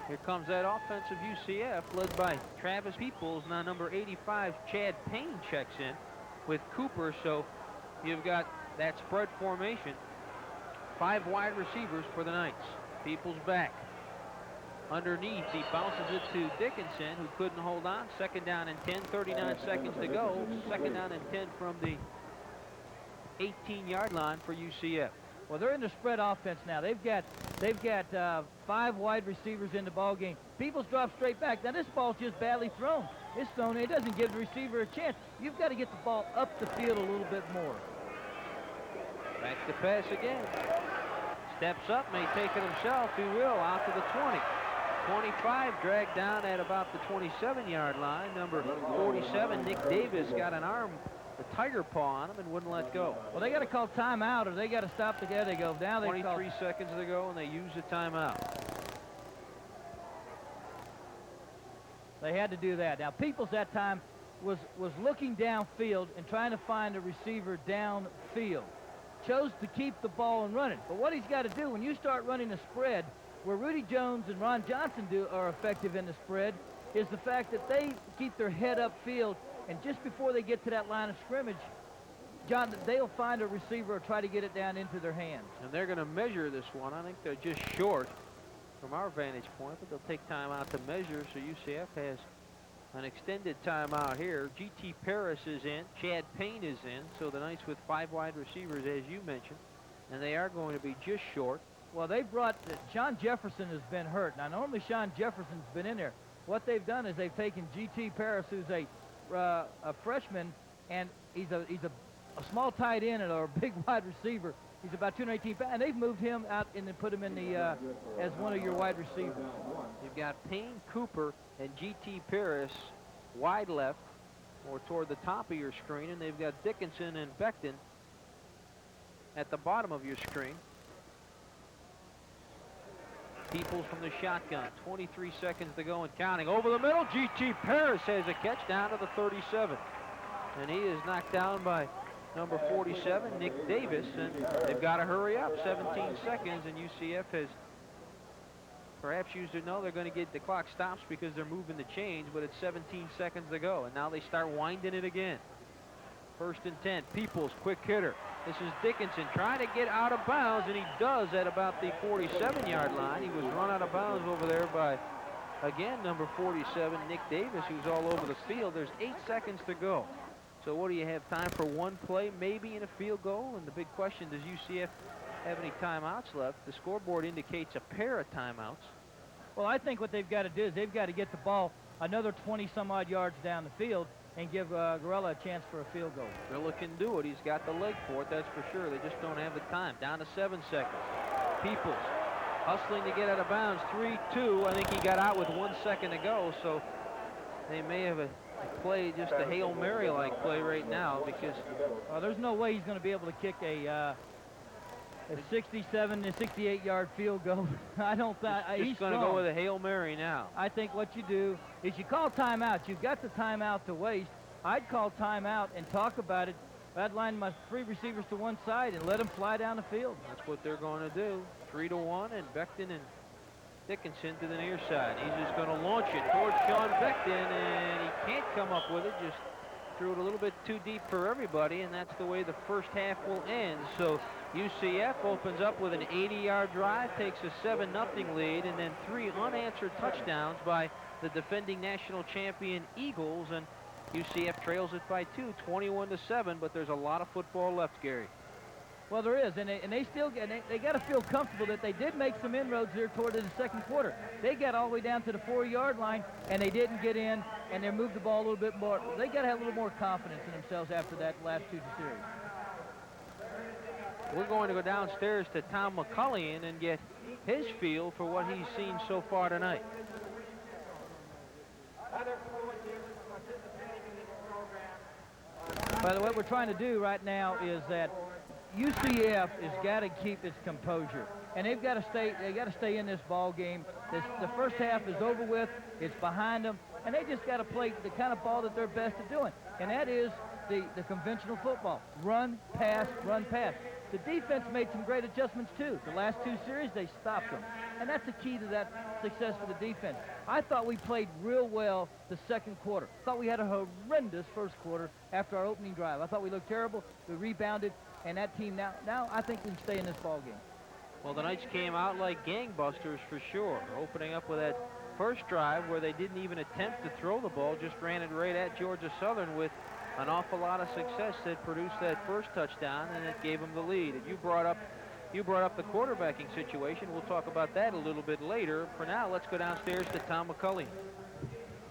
Here comes that offensive UCF led by Travis Peoples. Now number 85, Chad Payne, checks in with Cooper. So you've got that spread formation. 5 wide receivers for the Knights. Peoples back. Underneath, he bounces it to Dickinson, who couldn't hold on. 2nd down and 10, 39 seconds to go. 2nd down and 10 from the 18-yard line for UCF. Well, they're in the spread offense now. They've got 5 wide receivers in the ball game. Peoples drop straight back. Now this ball's just badly thrown. It's thrown. It doesn't give the receiver a chance. You've got to get the ball up the field a little bit more. Back to pass again. Steps up, may take it himself. He will, out to the 20. 25, dragged down at about the 27-yard line. Number 47, Nick Davis, got an arm, the tiger paw on him, and wouldn't let go. Well, they got to call timeout, or they got to stop the guy. They go down. 23 seconds to go, and they use the timeout. They had to do that. Now, Peoples that time was looking downfield and trying to find a receiver downfield. Chose to keep the ball and run it. But what he's got to do when you start running a spread, where Rudy Jones and Ron Johnson are effective in the spread, is the fact that they keep their head upfield, and just before they get to that line of scrimmage, John, they'll find a receiver or try to get it down into their hands. And they're going to measure this one. I think they're just short from our vantage point, but they'll take time out to measure. So UCF has an extended timeout here. G.T. Paris is in. Chad Payne is in. So the Knights with 5 wide receivers, as you mentioned, and they are going to be just short. Well, they brought Sean Jefferson has been hurt. Now, normally Sean Jefferson's been in there. What they've done is they've taken G.T. Paris, who's a freshman, and he's a small tight end or a big wide receiver. He's about 218 pounds, and they've moved him out and then put him in the as one of your wide receivers. You've got Payne, Cooper, and G.T. Paris wide left or toward the top of your screen, and they've got Dickinson and Becton at the bottom of your screen. Peoples from the shotgun. 23 seconds to go and counting. Over the middle, G.T. Paris has a catch down to the 37. And he is knocked down by number 47, Nick Davis. And they've got to hurry up. 17 seconds, and UCF has perhaps used it. No, they're going to get the clock stops because they're moving the chains, but it's 17 seconds to go. And now they start winding it again. 1st and 10. Peoples, quick hitter. This is Dickinson trying to get out of bounds, and he does at about the 47-yard line. He was run out of bounds over there by, again, number 47, Nick Davis, who's all over the field. There's 8 seconds to go. So what do you have, time for one play, maybe in a field goal? And the big question, does UCF have any timeouts left? The scoreboard indicates a pair of timeouts. Well, I think what they've got to do is they've got to get the ball another 20-some-odd yards down the field and give Gorella a chance for a field goal. Miller can do it. He's got the leg for it, that's for sure. They just don't have the time. Down to 7 seconds. Peoples hustling to get out of bounds. 3-2. I think he got out with 1 second to go, so they may have a play, just a Hail Mary-like play right now, because there's no way he's going to be able to kick a 67 to 68-yard field goal. I don't think he's going to go with a Hail Mary now. I think what you do is you call timeout. You've got the timeout to waste. I'd call timeout and talk about it. I'd line my 3 receivers to one side and let them fly down the field. That's what they're going to do. 3-1, and Becton and Dickinson to the near side. He's just going to launch it towards Sean Becton, and he can't come up with it. Just threw it a little bit too deep for everybody, and that's the way the first half will end. So UCF opens up with an 80-yard drive, takes a 7-0 lead, and then 3 unanswered touchdowns by the defending national champion Eagles, and UCF trails it by 2, 21-7, but there's a lot of football left, Gary. Well, there is, and they got to feel comfortable that they did make some inroads here toward the second quarter. They got all the way down to the 4-yard line, and they didn't get in, and they moved the ball a little bit more. They got to have a little more confidence in themselves after that last 2 series. We're going to go downstairs to Tom McCullion and get his feel for what he's seen so far tonight. By the way, what we're trying to do right now is that UCF has got to keep its composure, and they've got to stay. They got to stay in this ball game. The first half is over with. It's behind them, and they just got to play the kind of ball that they're best at doing, and that is the conventional football: run, pass, run, pass. The defense made some great adjustments too. The last 2 series, they stopped them, and that's the key to that success for the defense. I thought we played real well the second quarter. Thought we had a horrendous first quarter after our opening drive. I thought we looked terrible. We rebounded, and that team now I think we can stay in this ball game. Well, the Knights came out like gangbusters for sure, opening up with that first drive where they didn't even attempt to throw the ball, just ran it right at Georgia Southern with an awful lot of success that produced that first touchdown, and it gave them the lead. And you brought up the quarterbacking situation. We'll talk about that a little bit later. For now, let's go downstairs to Tom McCullion.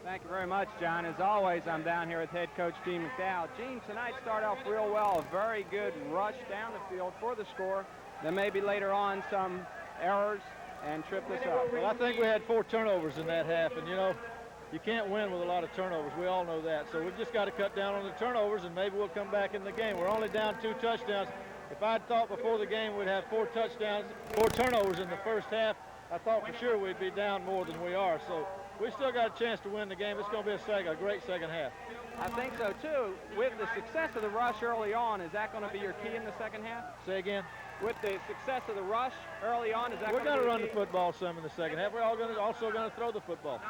Thank you very much, John. As always, I'm down here with head coach Gene McDowell. Gene, tonight started off real well. A very good rush down the field for the score. Then maybe later on some errors and tripped us up. Well, I think we had 4 turnovers in that half, and, you know, you can't win with a lot of turnovers. We all know that. So we've just got to cut down on the turnovers, and maybe we'll come back in the game. We're only down 2 touchdowns. If I'd thought before the game we'd have 4 turnovers in the first half, I thought for sure we'd be down more than we are. So we still got a chance to win the game. It's going to be a great second half. I think so, too. With the success of the rush early on, is that going to be your key in the second half? Say again? With the success of the rush early on, is that We're going to run the the football some in the second half. We're also going to throw the football.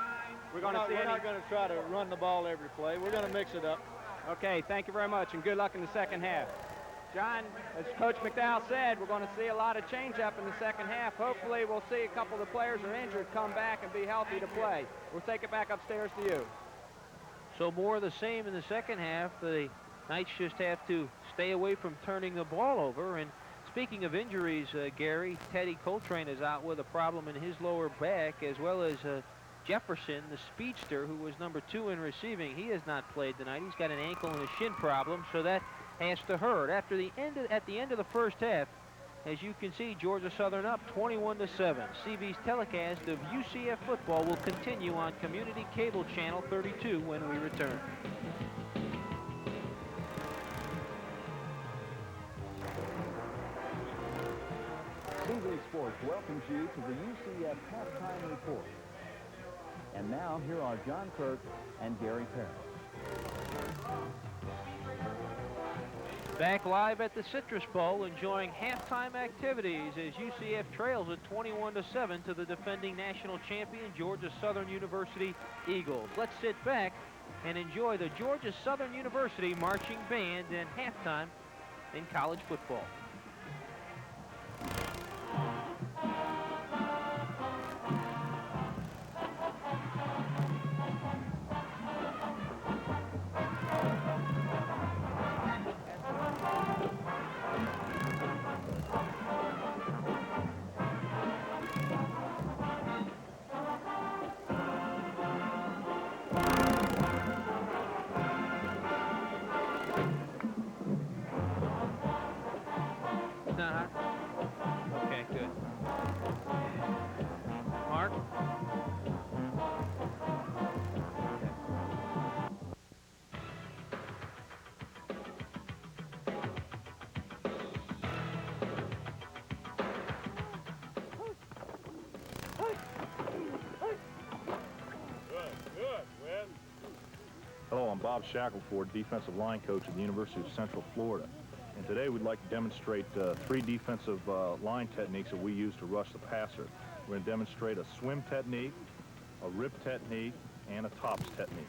We're not going to try to run the ball every play. We're going to mix it up. Okay, thank you very much, and good luck in the second half. John, as Coach McDowell said, we're going to see a lot of change-up in the second half. Hopefully, we'll see a couple of the players who are injured come back and be healthy to play. We'll take it back upstairs to you. So more of the same in the second half. The Knights just have to stay away from turning the ball over. And speaking of injuries, Gary, Teddy Coltrane is out with a problem in his lower back, as well as Jefferson, the speedster, who was number 2 in receiving. He has not played tonight. He's got an ankle and a shin problem, so that has to hurt. At the end of the first half, as you can see, Georgia Southern up 21-7. CB's telecast of UCF football will continue on Community Cable Channel 32 when we return. CB Sports welcomes you to the UCF halftime report. And now, here are John Kirk and Gary Perry. Back live at the Citrus Bowl, enjoying halftime activities as UCF trails at 21-7 to the defending national champion Georgia Southern University Eagles. Let's sit back and enjoy the Georgia Southern University marching band and halftime in college football. Okay, good. Mark? Hello, I'm Bob Shackelford, defensive line coach at the University of Central Florida. And today we'd like to demonstrate 3 defensive line techniques that we use to rush the passer. We're going to demonstrate a swim technique, a rip technique, and a tops technique.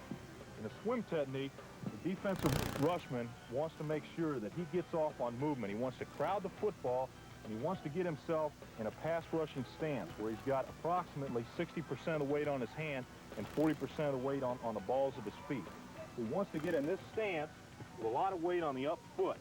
In a swim technique, the defensive rushman wants to make sure that he gets off on movement. He wants to crowd the football, and he wants to get himself in a pass rushing stance where he's got approximately 60% of the weight on his hand and 40% of the weight on the balls of his feet. He wants to get in this stance with a lot of weight on the up foot.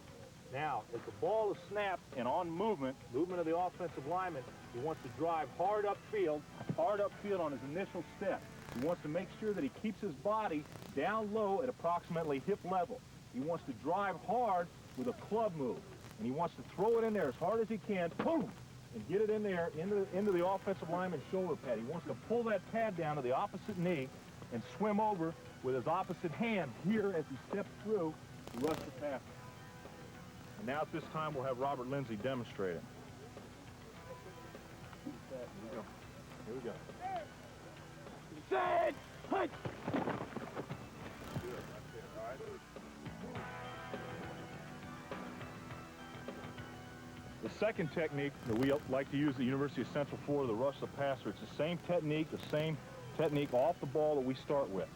Now, as the ball is snapped and on movement of the offensive lineman, he wants to drive hard upfield on his initial step. He wants to make sure that he keeps his body down low at approximately hip level. He wants to drive hard with a club move, and he wants to throw it in there as hard as he can, boom, and get it in there into the offensive lineman's shoulder pad. He wants to pull that pad down to the opposite knee and swim over with his opposite hand here as he steps through to rush the passer. And now at this time, we'll have Robert Lindsay demonstrating. Here we go. Here we go. Set, punch. The second technique that we like to use at the University of Central Florida, the rush the passer, it's the same technique off the ball that we start with.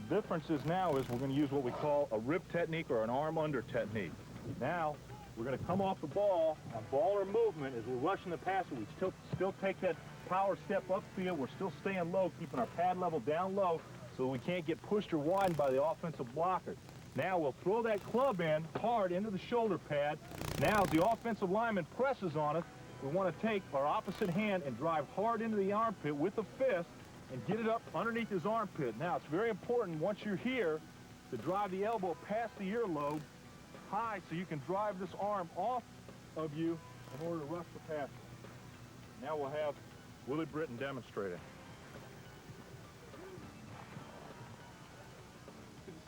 The difference is now is we're going to use what we call a rip technique or an arm under technique. Now, we're going to come off the ball on ball or movement as we're rushing the passer. We still take that power step upfield. We're still staying low, keeping our pad level down low so we can't get pushed or widened by the offensive blocker. Now we'll throw that club in hard into the shoulder pad. Now as the offensive lineman presses on us, we want to take our opposite hand and drive hard into the armpit with the fist and get it up underneath his armpit. Now it's very important once you're here to drive the elbow past the earlobe high so you can drive this arm off of you in order to rush the passer. Now we'll have Willie Britton demonstrating.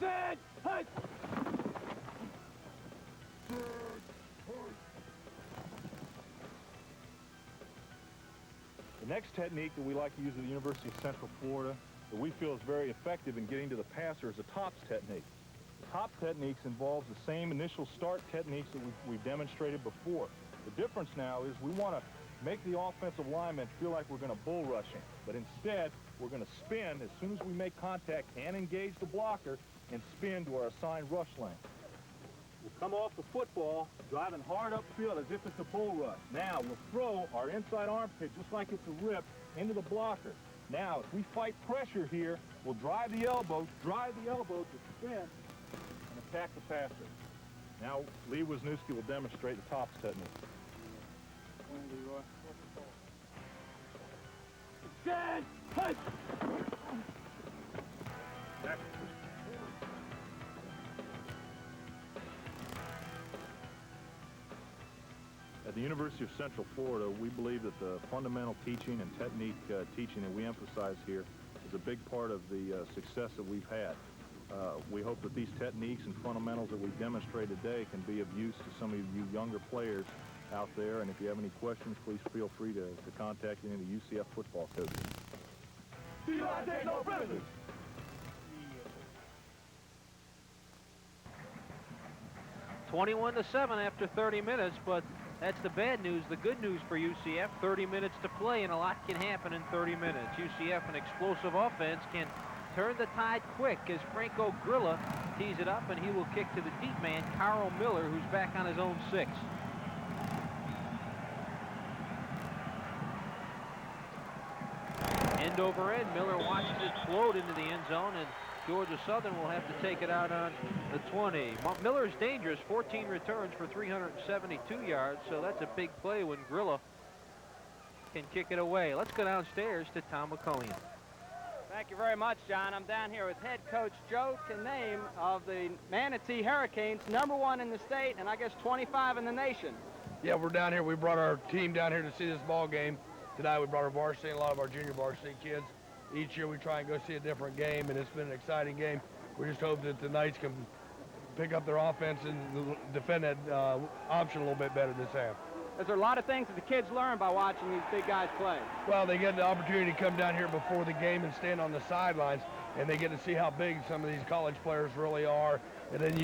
Set, punch. The next technique that we like to use at the University of Central Florida that we feel is very effective in getting to the passer is a tops technique. The top techniques involves the same initial start techniques that we've demonstrated before. The difference now is we want to make the offensive lineman feel like we're going to bull rush him, but instead we're going to spin as soon as we make contact and engage the blocker and spin to our assigned rush lane. We'll come off the football, driving hard upfield as if it's a bull rush. Now we'll throw our inside armpit just like it's a rip into the blocker. Now if we fight pressure here, we'll drive the elbow to spin and attack the passer. Now Lee Wisniewski will demonstrate the tops technique. Set, punch. At the University of Central Florida, we believe that the fundamental teaching and technique teaching that we emphasize here is a big part of the success that we've had. We hope that these techniques and fundamentals that we've demonstrated today can be of use to some of you younger players out there. And if you have any questions, please feel free to contact any of the UCF football coaches. 21-7 after 30 minutes, but that's the bad news. The good news for UCF, 30 minutes to play, and a lot can happen in 30 minutes. UCF, an explosive offense, can turn the tide quick as Franco Grilla tees it up, and he will kick to the deep man, Carl Miller, who's back on his own 6. End over end, Miller watches it float into the end zone, and Georgia Southern will have to take it out on the 20. Miller's dangerous, 14 returns for 372 yards, so that's a big play when Grilla can kick it away. Let's go downstairs to Tom McCullion. Thank you very much, John. I'm down here with head coach Joe Kiname of the Manatee Hurricanes, #1 in the state, and I guess 25 in the nation. Yeah, we're down here. We brought our team down here to see this ball game. Tonight we brought our varsity and a lot of our junior varsity kids. Each year we try and go see a different game, and it's been an exciting game. We just hope that the Knights can pick up their offense and defend that option a little bit better this half. There's a lot of things that the kids learn by watching these big guys play. Well, they get the opportunity to come down here before the game and stand on the sidelines, and they get to see how big some of these college players really are. And then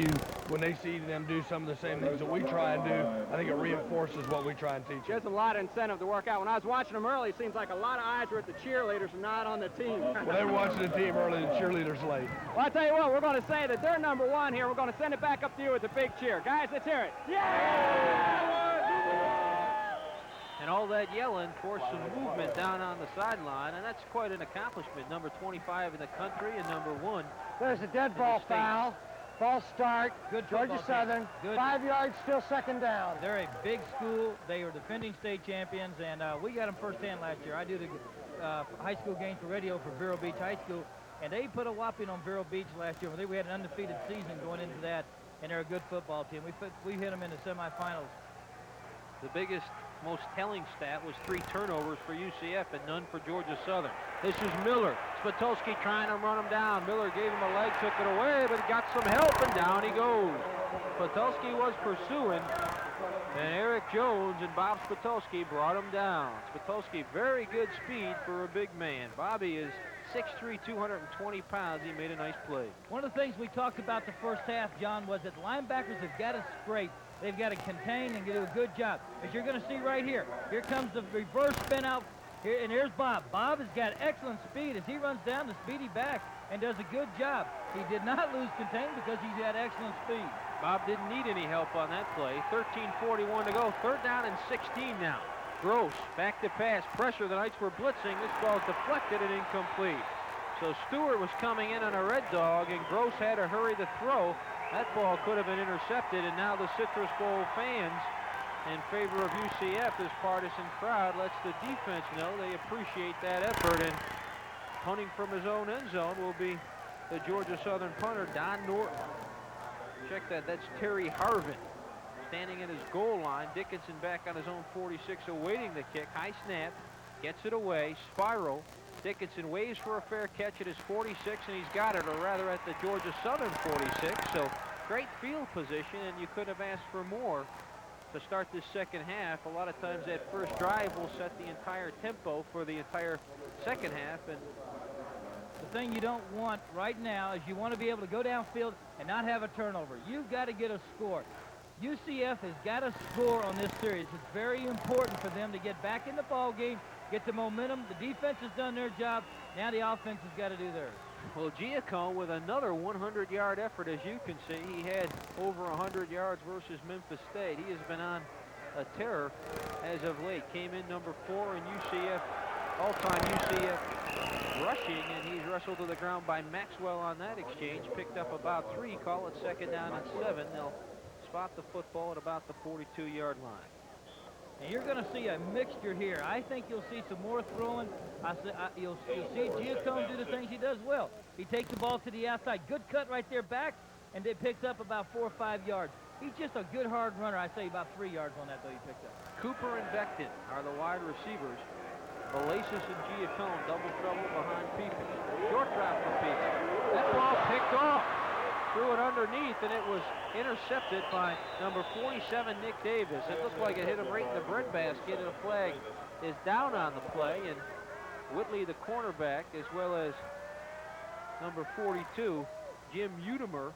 when they see them do some of the same things that we try and do, I think it reinforces what we try and teach them. There's a lot of incentive to work out. When I was watching them early, it seems like a lot of eyes were at the cheerleaders and not on the team. Well, they were watching the team early and cheerleaders late. Well, I tell you what, we're going to say that they're #1 here. We're going to send it back up to you with a big cheer. Guys, let's hear it. Yeah! And all that yelling forced some movement down on the sideline, and that's quite an accomplishment. #25 in the country and #1. There's a dead ball foul. False start. Good Georgia football team. Southern. Good. 5 yards, still second down. They're a big school. They are defending state champions, and we got them firsthand last year. I do the high school games for radio for Vero Beach High School, and they put a whopping on Vero Beach last year. We had an undefeated season going into that, and they're a good football team. We hit them in the semifinals. The biggest, most telling stat was 3 turnovers for UCF and none for Georgia Southern. This is Miller. Spitolski trying to run him down. Miller gave him a leg, took it away, but he got some help, and down he goes. Spitolski was pursuing, and Eric Jones and Bob Spitolski brought him down. Spitolski, very good speed for a big man. Bobby is 6'3", 220 pounds. He made a nice play. One of the things we talked about the first half, John, was that linebackers have got to scrape. They've got to contain and do a good job. As you're going to see right here, here comes the reverse spin out. Here, and here's Bob. Bob has got excellent speed as he runs down the speedy back and does a good job. He did not lose contain because he's had excellent speed. Bob didn't need any help on that play. 13:41 to go. 3rd down and 16 now. Gross, back to pass. Pressure. The Knights were blitzing. This ball's deflected and incomplete. So Stewart was coming in on a red dog, and Gross had to hurry the throw. That ball could have been intercepted, and now the Citrus Bowl fans in favor of UCF, this partisan crowd, lets the defense know they appreciate that effort, and punting from his own end zone will be the Georgia Southern punter, Don Norton. Check that, that's Terry Harvin standing at his goal line. Dickinson back on his own 46 awaiting the kick. High snap, gets it away, spiral. Dickinson waves for a fair catch at his 46, and he's got it, or rather at the Georgia Southern 46. So great field position, and you couldn't have asked for more to start this second half. A lot of times that first drive will set the entire tempo for the entire second half. And the thing you don't want right now is you want to be able to go downfield and not have a turnover. You've got to get a score. UCF has got to score on this series. It's very important for them to get back in the ball game, get the momentum. The defense has done their job. Now the offense has got to do theirs. Well, Giacone with another 100-yard effort, as you can see. He had over 100 yards versus Memphis State. He has been on a terror as of late. Came in number 4 in UCF, all-time UCF rushing, and he's wrestled to the ground by Maxwell on that exchange. Picked up about 3, call it 2nd down and 7. They'll spot the football at about the 42-yard line. And you're going to see a mixture here. I think you'll see some more throwing. You'll see Giacone do the things he does well. He takes the ball to the outside. Good cut right there back, and it picks up about 4 or 5 yards. He's just a good hard runner. I say about 3 yards on that, though, he picked up. Cooper and Becton are the wide receivers. Valasis and Giacone double trouble behind Peepers. Short drop for Peepers. That ball picked off. Threw it underneath, and it was intercepted by number 47, Nick Davis. It looked like it hit him right in the breadbasket, and a flag is down on the play. And Whitley, the cornerback, as well as number 42, Jim Utimer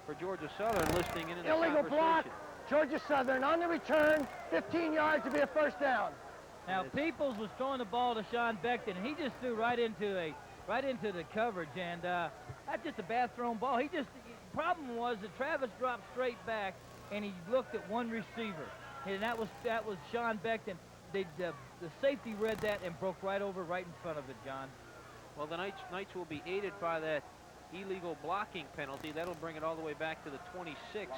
for Georgia Southern, listening in the Illegal conversation. block. Georgia Southern on the return, 15 yards to be a first down. Now, Peoples was throwing the ball to Sean Becton, and he just threw right into the coverage, and that's just a bad thrown ball. Problem was that Travis dropped straight back, and he looked at one receiver, and that was Sean Becton. The safety read that and broke right over right in front of it, John. Well, the Knights will be aided by that illegal blocking penalty. That'll bring it all the way back to the 26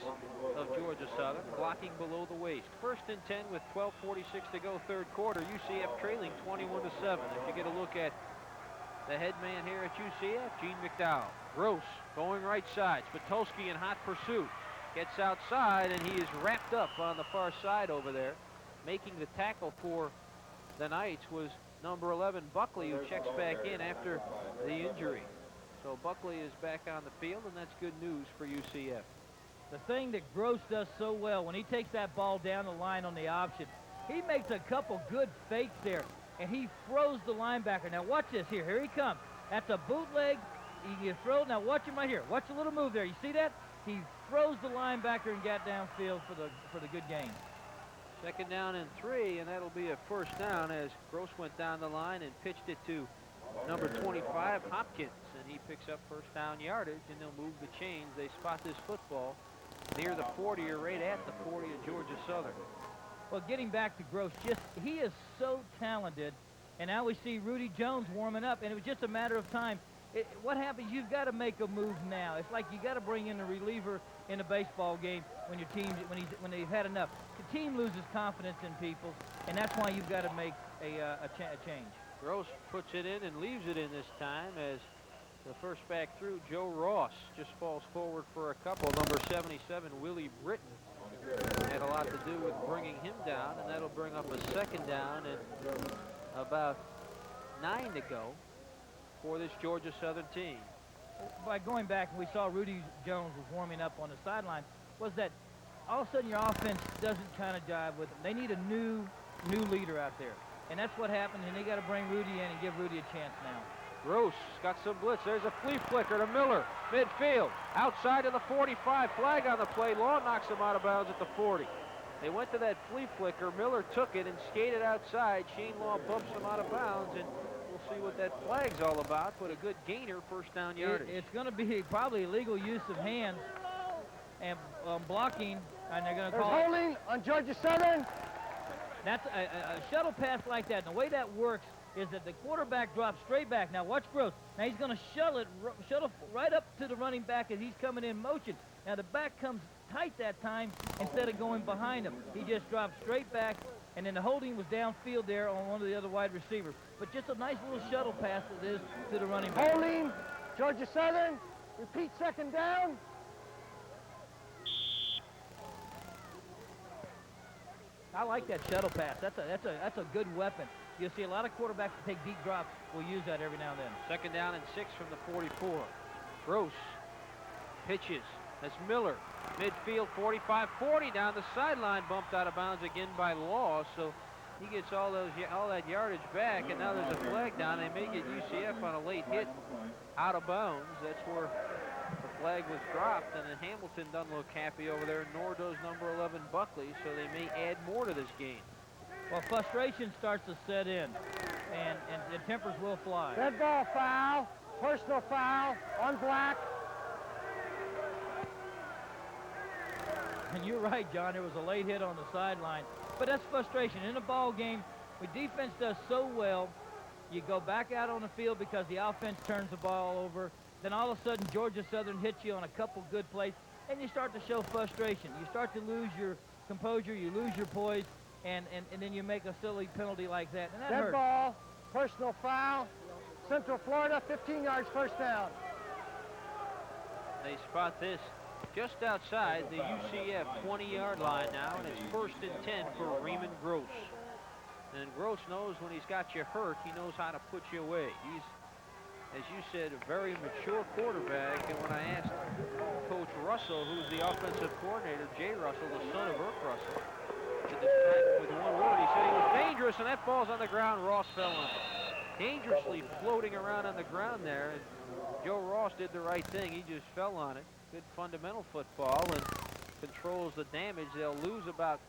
of Georgia Southern, blocking below the waist. 1st and 10 with 12:46 to go, 3rd quarter. UCF trailing 21-7. If you get a look at the head man here at UCF, Gene McDowell. Gross going right side. Spitolski in hot pursuit. Gets outside, and he is wrapped up on the far side over there. Making the tackle for the Knights was number 11, Buckley, who checks back in after the injury. So Buckley is back on the field, and that's good news for UCF. The thing that Gross does so well, when he takes that ball down the line on the option, he makes a couple good fakes there, and he throws the linebacker. Now watch this here. Here he comes. That's a bootleg. He throw. Now watch him right here. Watch the little move there. You see that? He throws the linebacker and got downfield for the good gain. 2nd down and 3, and that'll be a first down as Gross went down the line and pitched it to number 25, Hopkins, and he picks up first down yardage, and they'll move the chains. They spot this football near the 40 or right at the 40 of Georgia Southern. Well, getting back to Gross, he is so talented, and now we see Rudy Jones warming up, and it was just a matter of time. what happens, you've got to make a move now. It's like you got to bring in a reliever in a baseball game when your team, when they've had enough. The team loses confidence in people, and that's why you've got to make a change. Gross puts it in and leaves it in this time as the first back through, Joe Ross, just falls forward for a couple. Number 77, Willie Britton, had a lot to do with bringing him down, and that'll bring up a second down and about 9 to go for this Georgia Southern team. By going back, we saw Rudy Jones was warming up on the sideline, was that all of a sudden your offense doesn't kind of jive with them. They need a new leader out there. And that's what happened, and they got to bring Rudy in and give Rudy a chance now. Gross got some blitz. There's a flea flicker to Miller, midfield, outside of the 45. Flag on the play. Law knocks him out of bounds at the 40. They went to that flea flicker. Miller took it and skated outside. Shane Law bumps him out of bounds, and we'll see what that flag's all about. But a good gainer, first down yardage. It's going to be probably illegal use of hands and blocking, and they're going to call holding on Georgia Southern. That's a shuttle pass like that. And the way that works is that the quarterback drops straight back. Now watch Gross. Now he's going to shuttle right up to the running back as he's coming in motion. Now the back comes tight that time instead of going behind him. He just dropped straight back, and then the holding was downfield there on one of the other wide receivers. But just a nice little shuttle pass it is to the running back. Holding, Georgia Southern. Repeat, second down. I like that shuttle pass. That's a good weapon. You'll see a lot of quarterbacks that take deep drops will use that every now and then. Second down and 6 from the 44. Gross pitches. That's Miller. Midfield, 45-40 down the sideline, bumped out of bounds again by Law. So he gets all that yardage back, and now there's a flag down. They may get UCF on a late hit out of bounds. That's where the flag was dropped, and then Hamilton doesn't look happy over there, nor does number 11 Buckley, so they may add more to this game. Well, frustration starts to set in, and the tempers will fly. Dead ball foul, personal foul on Black. And you're right, John, there was a late hit on the sideline, but that's frustration. In a ball game, when defense does so well, you go back out on the field because the offense turns the ball over. Then all of a sudden, Georgia Southern hits you on a couple good plays, and you start to show frustration. You start to lose your composure, you lose your poise, and then you make a silly penalty like that, and that hurts. Dead ball, personal foul, Central Florida, 15 yards, first down. They spot this just outside the UCF 20-yard line now, and it's 1st and 10 for Raymond Gross. And Gross knows when he's got you hurt, he knows how to put you away. He's, as you said, a very mature quarterback, and when I asked Coach Russell, who's the offensive coordinator, Jay Russell, the son of Irk Russell, to describe him with one word, he said he was dangerous, and that ball's on the ground. Ross fell on it. Dangerously floating around on the ground there, and Joe Ross did the right thing. He just fell on it. Good fundamental football and controls the damage. They'll lose about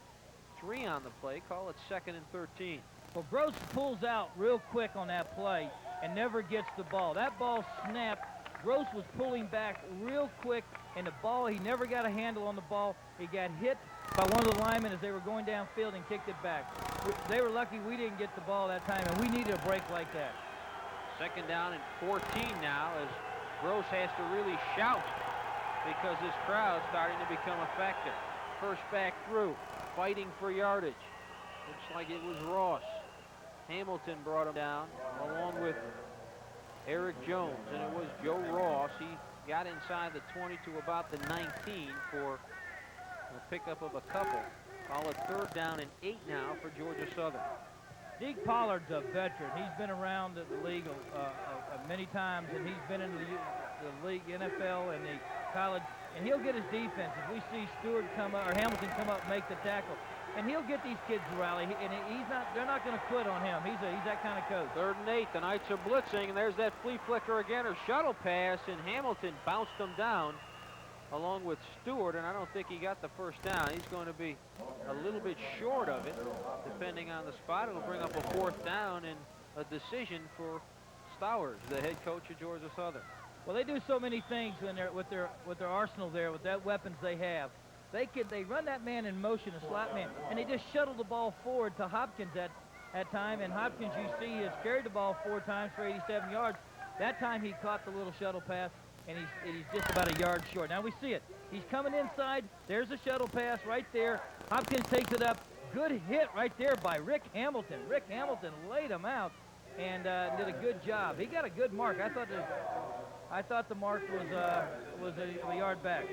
3 on the play. Call it 2nd and 13. Well, Gross pulls out real quick on that play and never gets the ball. That ball snapped. Gross was pulling back real quick, and the ball, he never got a handle on the ball. He got hit by one of the linemen as they were going downfield and kicked it back. They were lucky we didn't get the ball that time, and we needed a break like that. 2nd down and 14 now as Gross has to really shout because this crowd's starting to become a factor. First back through, fighting for yardage. Looks like it was Ross. Hamilton brought him down along with Eric Jones, and it was Joe Ross. He got inside the 20 to about the 19 for a pickup of a couple. Call it 3rd down and 8 now for Georgia Southern. Deke Pollard's a veteran. He's been around the league many times, and he's been in the league, NFL, and the college, and he'll get his defense. If we see Stewart come up, or Hamilton come up and make the tackle, and he'll get these kids to rally, and they're not going to quit on him. He's that kind of coach. 3rd and 8, the Knights are blitzing, and there's that flea flicker again, or shuttle pass, and Hamilton bounced them down along with Stewart, and I don't think he got the first down. He's going to be a little bit short of it, depending on the spot. It'll bring up a 4th down and a decision for Stowers, the head coach of Georgia Southern. Well, they do so many things when they're with their arsenal there, with that weapons they have. They run that man in motion, a slot man, and they just shuttle the ball forward to Hopkins at time. And Hopkins, you see, has carried the ball 4 times for 87 yards. That time he caught the little shuttle pass, and he's just about a yard short. Now we see it. He's coming inside. There's a shuttle pass right there. Hopkins takes it up. Good hit right there by Rick Hamilton. Rick Hamilton laid him out and did a good job. He got a good mark. I thought the mark was a yard back.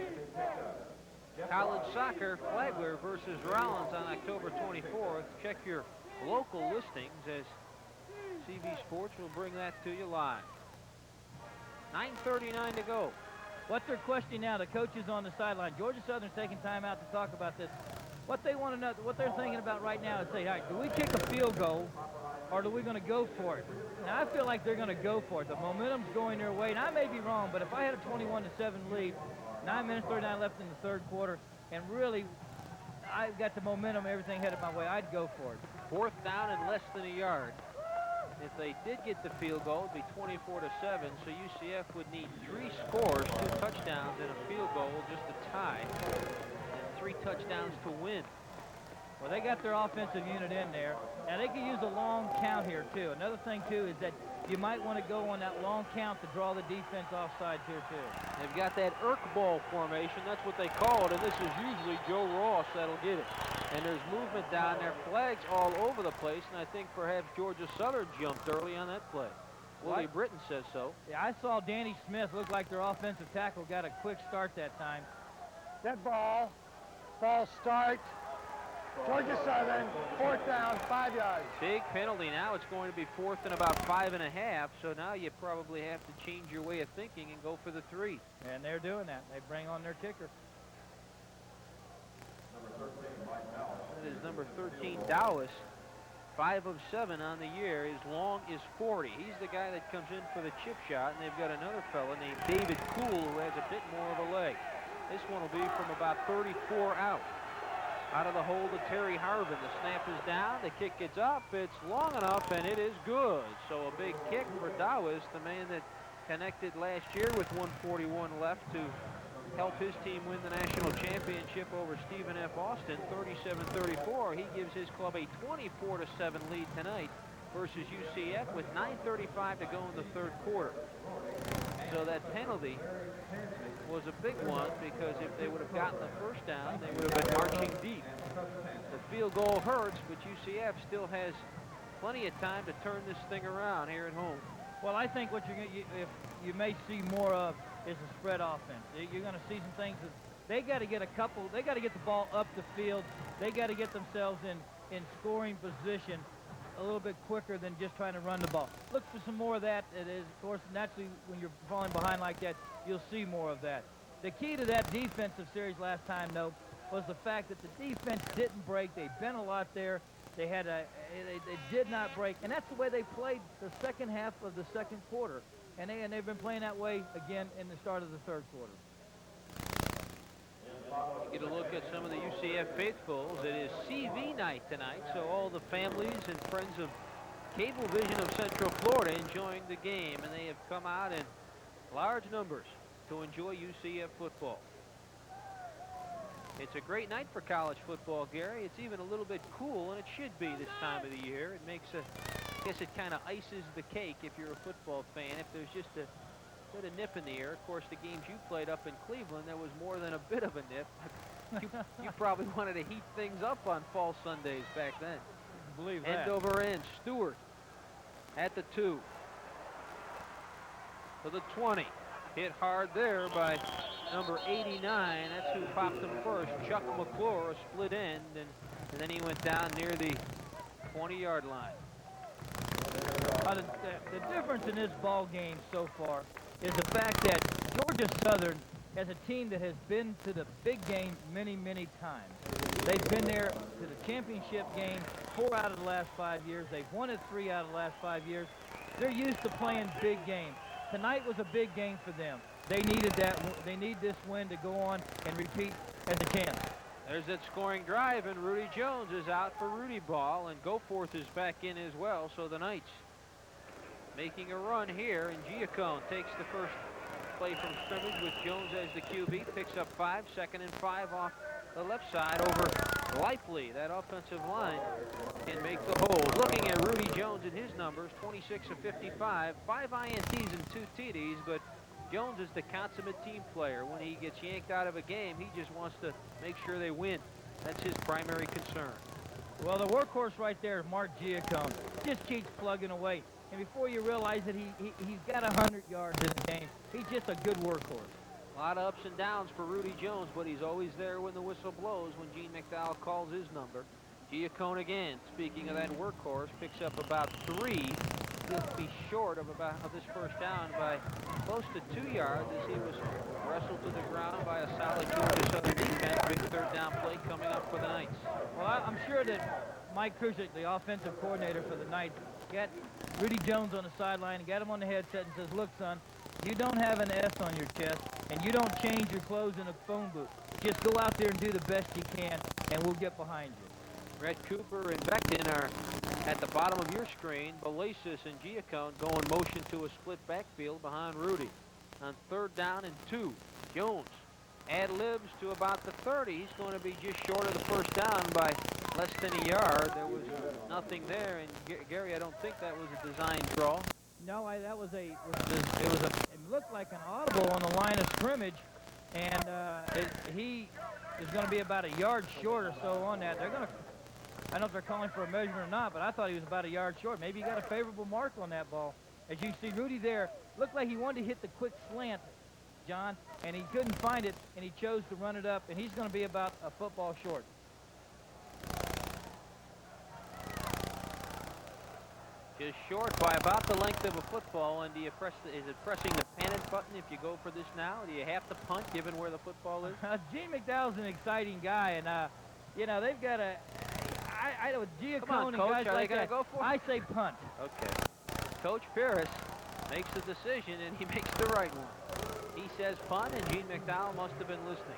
College soccer, Flagler versus Rollins on October 24th. Check your local listings as CV Sports will bring that to you live. 9:39 to go. What they're questioning now, the coaches on the sideline, Georgia Southern's taking time out to talk about this. What they want to know, what they're thinking about right now is say, all right, do we kick a field goal or are we going to go for it? Now, I feel like they're going to go for it. The momentum's going their way, and I may be wrong, but if I had a 21-7 lead, 9 minutes, 39 left in the third quarter, and really I've got the momentum, everything headed my way, I'd go for it. 4th down and less than a yard. If they did get the field goal, it'd be 24-7, so UCF would need 3 scores, 2 touchdowns, and a field goal just to tie, and 3 touchdowns to win. Well, they got their offensive unit in there. Now, they could use a long count here, too. Another thing, too, is that you might want to go on that long count to draw the defense offside here, too. They've got that Irk ball formation. That's what they call it, and this is usually Joe Ross that'll get it. And there's movement down there, flags all over the place, and I think perhaps Georgia Southern jumped early on that play. Willie Britton says so. Yeah, I saw Danny Smith look like their offensive tackle got a quick start that time. Dead ball. False start. Georgia Southern, 4th down, 5 yards. Big penalty. Now it's going to be 4th and about 5.5, so now you probably have to change your way of thinking and go for the 3. And they're doing that. They bring on their kicker. That is number 13, Dowis. 5 of 7 on the year. His long is 40. He's the guy that comes in for the chip shot, and they've got another fella named David Cool who has a bit more of a leg. This one will be from about 34 out. Out of the hold of Terry Harvin. The snap is down. The kick gets up. It's long enough, and it is good. So a big kick for Dowis, the man that connected last year with 141 left to help his team win the national championship over Stephen F. Austin, 37-34. He gives his club a 24-7 lead tonight versus UCF with 9:35 to go in the third quarter. So that penalty was a big one because if they would have gotten the first down, they would have been marching deep. The field goal hurts, but UCF still has plenty of time to turn this thing around here at home. Well, I think what if you may see more of is a spread offense. You're going to see some things that they got to get they got to get the ball up the field. They got to get themselves in scoring position a little bit quicker than just trying to run the ball. Look for some more of that. It is, of course, naturally when you're falling behind like that, you'll see more of that. The key to that defensive series last time, though, was the fact that the defense didn't break. They bent a lot there. They did not break, and that's the way they played the second half of the second quarter. And they've been playing that way again in the start of the third quarter. Get a look at some of the UCF faithfuls. It is CV night tonight, so all the families and friends of Cablevision of Central Florida enjoying the game, and they have come out in large numbers to enjoy UCF football. It's a great night for college football, Gary. It's even a little bit cool, and it should be this time of the year. It makes I guess it kind of ices the cake if you're a football fan. If there's just a bit of nip in the air. Of course, the games you played up in Cleveland, there was more than a bit of a nip. You probably wanted to heat things up on fall Sundays back then. Believe that. End over end. Stewart at the 2. To the 20. Hit hard there by number 89. That's who popped him first. Chuck McClure, a split end, and then he went down near the 20-yard line. The difference in this ball game so far is the fact that Georgia Southern as a team that has been to the big game many, many times. They've been there to the championship game 4 out of the last 5 years. They've won it 3 out of the last 5 years. They're used to playing big games. Tonight was a big game for them. They needed that. They need this win to go on and repeat as a chance. There's that scoring drive, and Rudy Jones is out for Rudy Ball, and Goforth is back in as well. So the Knights making a run here, and Giacone takes the first play from scrimmage with Jones as the QB, picks up 5, 2nd and 5 off the left side over Lively. That offensive line can make the hold. Looking at Rudy Jones and his numbers, 26 of 55, 5 INTs and 2 TDs, but Jones is the consummate team player. When he gets yanked out of a game, he just wants to make sure they win. That's his primary concern. Well, the workhorse right there is Mark Giacone. Just keeps plugging away. And before you realize it, he's got 100 yards in the game. He's just a good workhorse. A lot of ups and downs for Rudy Jones, but he's always there when the whistle blows, when Gene McDowell calls his number. Giacone again, speaking of that workhorse, picks up about 3. He'll be short of this first down by close to 2 yards as he was wrestled to the ground by a solid Georgia Southern defense. Big third down play coming up for the Knights. Well, I'm sure that Mike Krusick, the offensive coordinator for the Knights, got Rudy Jones on the sideline and got him on the headset and says, look, son, you don't have an S on your chest, and you don't change your clothes in a phone booth. Just go out there and do the best you can, and we'll get behind you. Red Cooper and Becton are at the bottom of your screen. Belasis and Giacone go in motion to a split backfield behind Rudy. On 3rd down and 2, Jones ad-libs to about the 30. He's going to be just short of the first down by less than a yard. There was nothing there, and Gary, I don't think that was a design draw. No, it looked like an audible on the line of scrimmage, and he is going to be about a yard short or so on that. They're going to, I don't know if they're calling for a measurement or not, but I thought he was about a yard short. Maybe he got a favorable mark on that ball. As you see, Rudy there looked like he wanted to hit the quick slant, John, and he couldn't find it, and he chose to run it up, and he's going to be about a football short. Just short by about the length of a football. And do you press is it pressing the panic button if you go for this now? Do you have to punt given where the football is? Gene McDowell's an exciting guy, and you know, they've got a with Giacone and guys like that. Go for it? I say punt. Okay. Coach Pierce makes the decision, and he makes the right one. He says punt, and Gene McDowell must have been listening.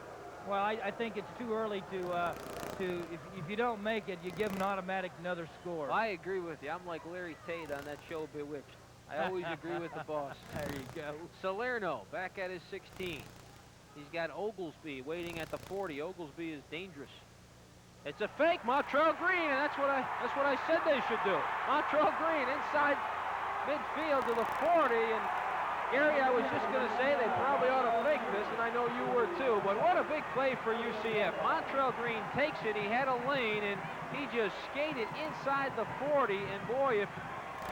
Well, I think it's too early to if you don't make it, you give an automatic another score. I agree with you. I'm like Larry Tate on that show Bewitched. I always agree with the boss. There you go. Salerno back at his 16. He's got Oglesby waiting at the 40. Oglesby is dangerous. It's a fake, Montrell Green, and that's what I said they should do. Montrell Green inside midfield to the 40, and Gary, I was just going to say they probably ought to fake this, and I know you were too, but what a big play for UCF. Montrell Green takes it, he had a lane, and he just skated inside the 40, and boy, if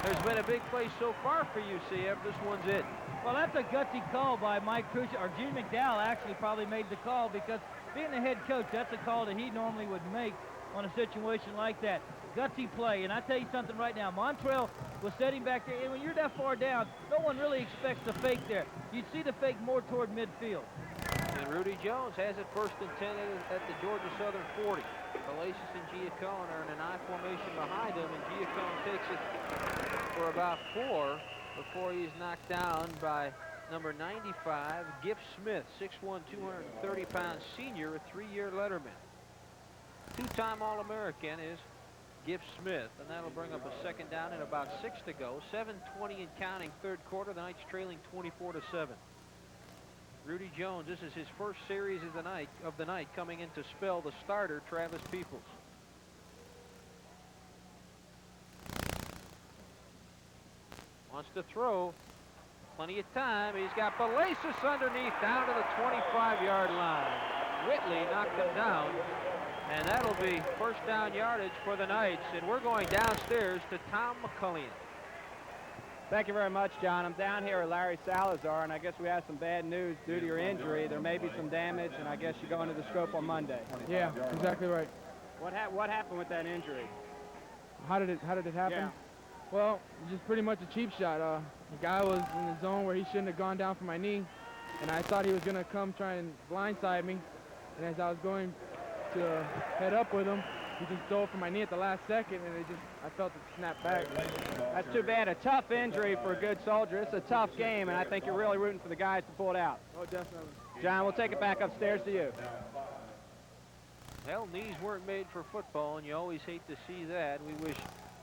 there's been a big play so far for UCF, this one's it. Well, that's a gutsy call by Mike Krusick, or Gene McDowell actually probably made the call, because being the head coach, that's a call that he normally would make on a situation like that. Gutsy play, and I tell you something right now, Montrell was sitting back there, and when you're that far down, no one really expects the fake there. You'd see the fake more toward midfield. And Rudy Jones has it 1st and 10 at the Georgia Southern 40. Belasis and Giacone are in an I formation behind him, and Giacone takes it for about 4 before he's knocked down by number 95, Giff Smith, 6'1", 230-pound senior, a 3-year letterman. 2-time All-American is Giff Smith, and that'll bring up a 2nd down and about 6 to go. 7:20 and counting, 3rd quarter. The Knights trailing 24-7. Rudy Jones, this is his first series of the night coming in to spell the starter, Travis Peoples. Wants to throw. Plenty of time. He's got Belasis underneath down to the 25-yard line. Whitley knocked him down. And that'll be 1st down yardage for the Knights. And we're going downstairs to Tom McCullion. Thank you very much, John. I'm down here with Larry Salazar, and I guess we have some bad news due to your injury. There may be some damage, and I guess you go into the scope on Monday. Yeah, exactly right. What happened with that injury? How did it happen? Yeah. Well, just pretty much a cheap shot. The guy was in the zone where he shouldn't have gone down for my knee, and I thought he was going to come try and blindside me. And as I was going to head up with him, he just dove for my knee at the last second, and I felt it snap back. That's too bad. A tough injury for a good soldier. It's a tough game, and I think you're really rooting for the guys to pull it out. Oh, definitely. John, we'll take it back upstairs to you. Well, knees weren't made for football, and you always hate to see that. We wish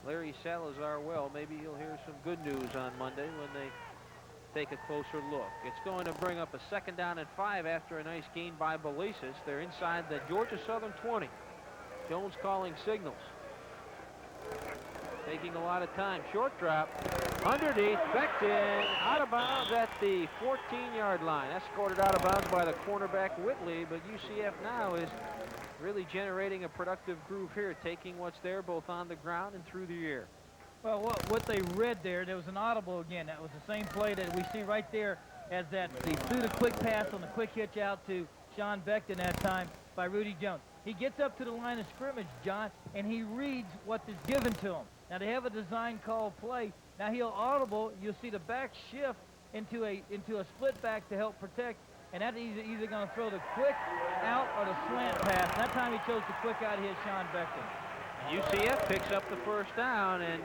Larry Salazar well. Maybe he'll hear some good news on Monday when they take a closer look. It's going to bring up a 2nd down and 5 after a nice gain by Belises. They're inside the Georgia Southern 20. Jones calling signals. Taking a lot of time. Short drop. Underneath. Becton. Out of bounds at the 14-yard line. Escorted out of bounds by the cornerback Whitley, but UCF now is really generating a productive groove here, taking what's there both on the ground and through the air. Well, what they read there was an audible again. That was the same play that we see right there as that they threw the quick pass on the quick hitch out to Sean Becton that time by Rudy Jones. He gets up to the line of scrimmage, John, and he reads what is given to him. Now, they have a design call play. Now, he'll audible. You'll see the back shift into a split back to help protect, and that he's either going to throw the quick out or the slant pass. That time he chose the quick out. He hit Sean Becton. UCF picks up the 1st down and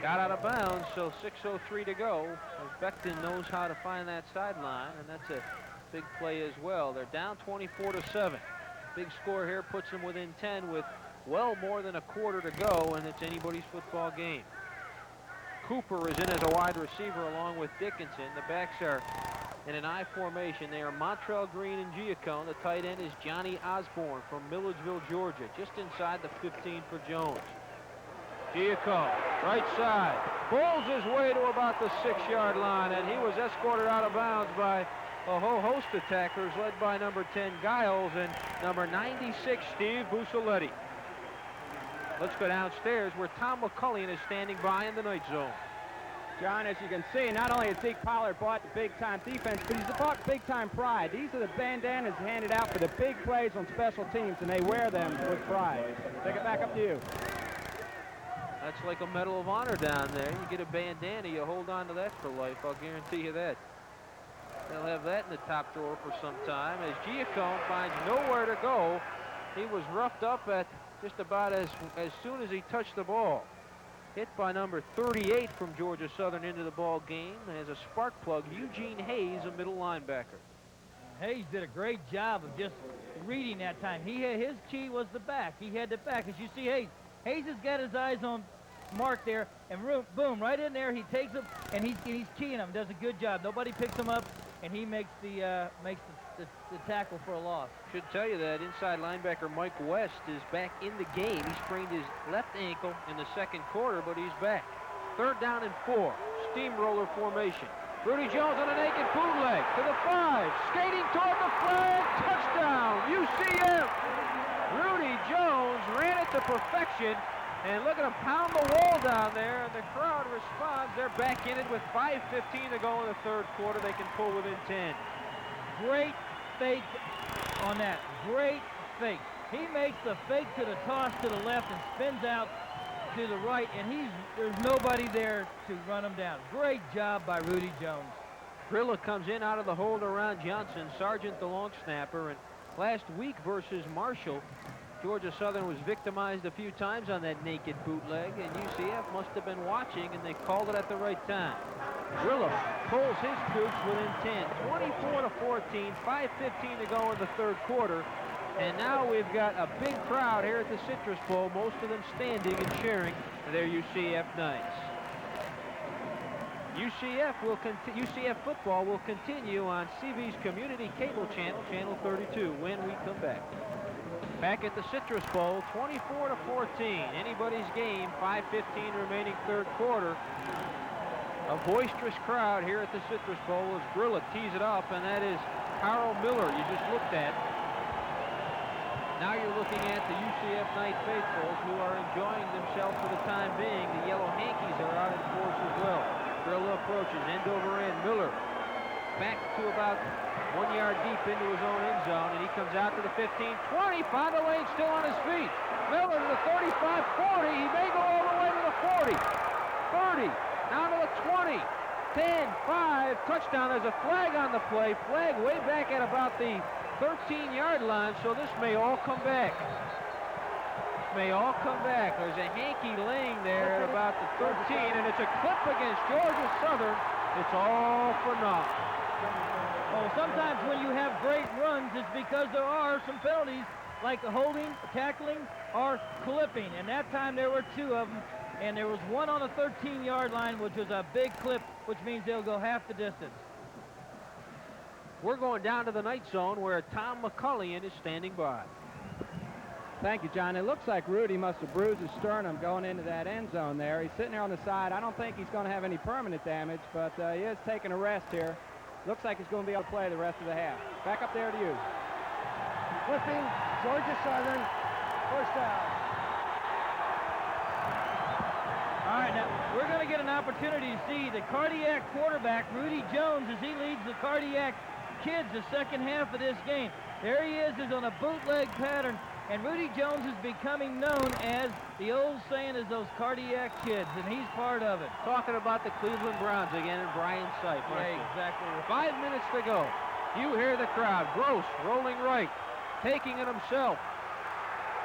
got out of bounds, so 6:03 to go. As Becton knows how to find that sideline, and that's a big play as well. They're down 24-7. Big score here puts them within 10 with well more than a quarter to go, and it's anybody's football game. Cooper is in as a wide receiver along with Dickinson. The backs are in an I formation. They are Montrell Green and Giacone. The tight end is Johnny Osborne from Milledgeville, Georgia, just inside the 15 for Jones. Giacone, right side, bowls his way to about the 6-yard line, and he was escorted out of bounds by a whole host of tacklers led by number 10 Giles and number 96 Steve Busaletti. Let's go downstairs where Tom McCullion is standing by in the night zone. John, as you can see, not only has Zeke Pollard bought the big-time defense, but he's bought big-time pride. These are the bandanas handed out for the big plays on special teams, and they wear them with pride. Take it back up to you. That's like a Medal of Honor down there. You get a bandana, you hold on to that for life. I'll guarantee you that. They'll have that in the top drawer for some time. As Giacone finds nowhere to go, he was roughed up at just about as soon as he touched the ball. Hit by number 38 from Georgia Southern into the ball game. As a spark plug, Eugene Hayes, a middle linebacker. Hayes did a great job of just reading that time. His key was the back. He had the back. As you see, Hayes has got his eyes on Mark there, and boom, right in there, he takes him, and he's keying him. Does a good job. Nobody picks him up, and he makes the tackle for a loss. Should tell you that inside linebacker Mike West is back in the game. He sprained his left ankle in the 2nd quarter, but he's back. 3rd down and 4. Steamroller formation. Rudy Jones on a naked bootleg to the 5. Skating toward the flag. Touchdown, UCF. Rudy Jones ran it to perfection. And look at him pound the wall down there, and the crowd responds. They're back in it with 5:15 to go in the 3rd quarter. They can pull within 10. Great fake on that. Great fake. He makes the fake to the toss to the left and spins out to the right, and there's nobody there to run him down. Great job by Rudy Jones. Grilla comes in out of the hold around Johnson. Sargent the long snapper, and last week versus Marshall, Georgia Southern was victimized a few times on that naked bootleg, and UCF must have been watching, and they called it at the right time. Grilla pulls his troops within 10, 24-14, 5:15 to go in the 3rd quarter, and now we've got a big crowd here at the Citrus Bowl, most of them standing and cheering their UCF Knights. UCF football will continue on CV's community cable channel, channel 32, when we come back. Back at the Citrus Bowl, 24-14. Anybody's game, 5:15 remaining 3rd quarter. A boisterous crowd here at the Citrus Bowl as Grilla tees it up, and that is Carl Miller you just looked at. Now you're looking at the UCF Knight faithfuls who are enjoying themselves for the time being. The yellow hankies are out in force as well. Grilla approaches end over end. Miller back to about 1 yard deep into his own end zone, and he comes out to the 15-20. Found a lane, still on his feet. Miller to the 35-40. He may go all the way to the 40. 30. Down to the 20. 10, 5. Touchdown. There's a flag on the play. Flag way back at about the 13-yard line, so this may all come back. May all come back. There's a hanky laying there at about the 13, and it's a clip against Georgia Southern. It's all for naught. Oh, sometimes when you have great runs, it's because there are some penalties like holding, tackling, or clipping. And that time there were 2 of them, and there was one on the 13-yard line, which was a big clip, which means they'll go half the distance. We're going down to the night zone where Tom McCullion is standing by. Thank you, John. It looks like Rudy must have bruised his sternum going into that end zone there. He's sitting there on the side. I don't think he's going to have any permanent damage, but he is taking a rest here. Looks like he's going to be able to play the rest of the half. Back up there to you. Flipping, Georgia Southern, first down. All right, now we're going to get an opportunity to see the cardiac quarterback, Rudy Jones, as he leads the cardiac kids the second half of this game. There he is on a bootleg pattern, and Rudy Jones is becoming known as, the old saying is, those cardiac kids, and he's part of it. Talking about the Cleveland Browns again in Brian's sight. Yeah, exactly. 5 minutes to go. You hear the crowd. Gross rolling right, taking it himself.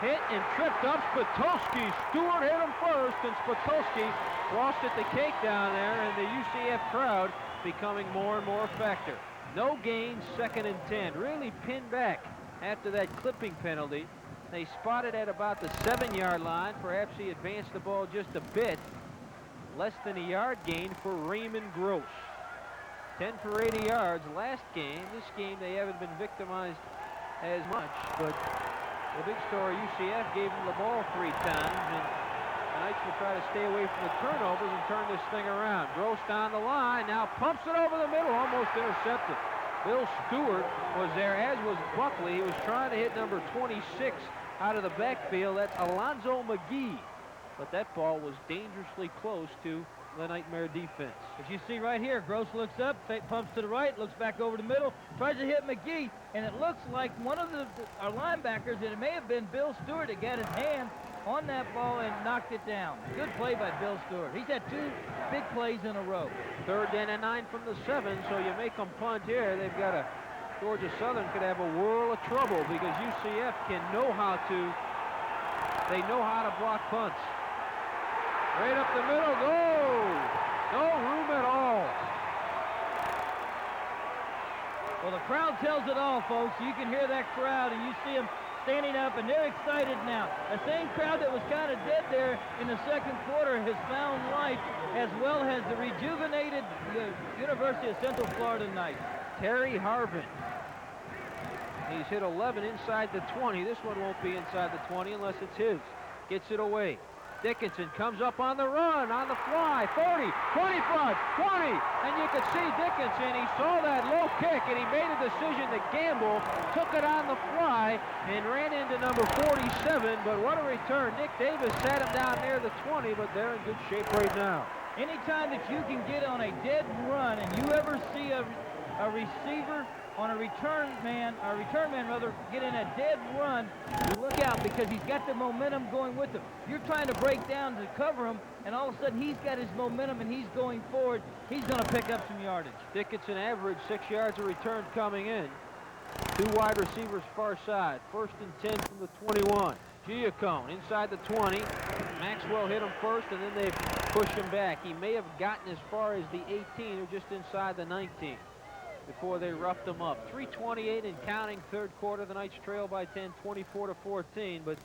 Hit and tripped up Spitolsky. Stewart hit him first, and Spitolsky lost it the cake down there, and the UCF crowd becoming more and more a factor. No gain, 2nd and 10. Really pinned back after that clipping penalty. They spotted at about the 7-yard line. Perhaps he advanced the ball just a bit. Less than a yard gain for Raymond Gross. 10 for 80 yards last game. This game they haven't been victimized as much, but the big story, UCF gave him the ball 3 times, and the Knights will try to stay away from the turnovers and turn this thing around. Gross down the line, now pumps it over the middle, almost intercepted. Bill Stewart was there, as was Buckley. He was trying to hit number 26 out of the backfield. That's Alonzo McGee. But that ball was dangerously close to the Nightmare defense. As you see right here, Gross looks up, pumps to the right, looks back over the middle, tries to hit McGee, and it looks like one of our linebackers, and it may have been Bill Stewart, that got his hand on that ball and knocked it down. Good play by Bill Stewart. He's had 2 big plays in a row. 3rd and 9 from the 7, so you make them punt here. They've got a Georgia Southern could have a world of trouble because UCF know how to block punts. Right up the middle, no room at all. Well, the crowd tells it all, folks. You can hear that crowd, and you see them standing up, and they're excited now. The same crowd that was kind of dead there in the second quarter has found life, as well as the rejuvenated University of Central Florida Knights. Terry Harvin. He's hit 11 inside the 20. This one won't be inside the 20 unless it's his. Gets it away. Dickinson comes up on the run, on the fly, 30, 25, 20, and you could see Dickinson, he saw that low kick, and he made a decision to gamble, took it on the fly, and ran into number 47, but what a return. Nick Davis sat him down near the 20, but they're in good shape right now. Anytime that you can get on a dead run, and you ever see a receiver on a return man rather, get in a dead run, you look out because he's got the momentum going with him. You're trying to break down to cover him, and all of a sudden he's got his momentum and he's going forward. He's going to pick up some yardage. Dickinson averaged 6 yards of return coming in. 2 wide receivers far side. 1st and 10 from the 21. Giacone inside the 20. Maxwell hit him first, and then they pushed him back. He may have gotten as far as the 18 or just inside the 19. Before they roughed them up. 3:28 and counting, 3rd quarter. The Knights trail by 10, 24-14, but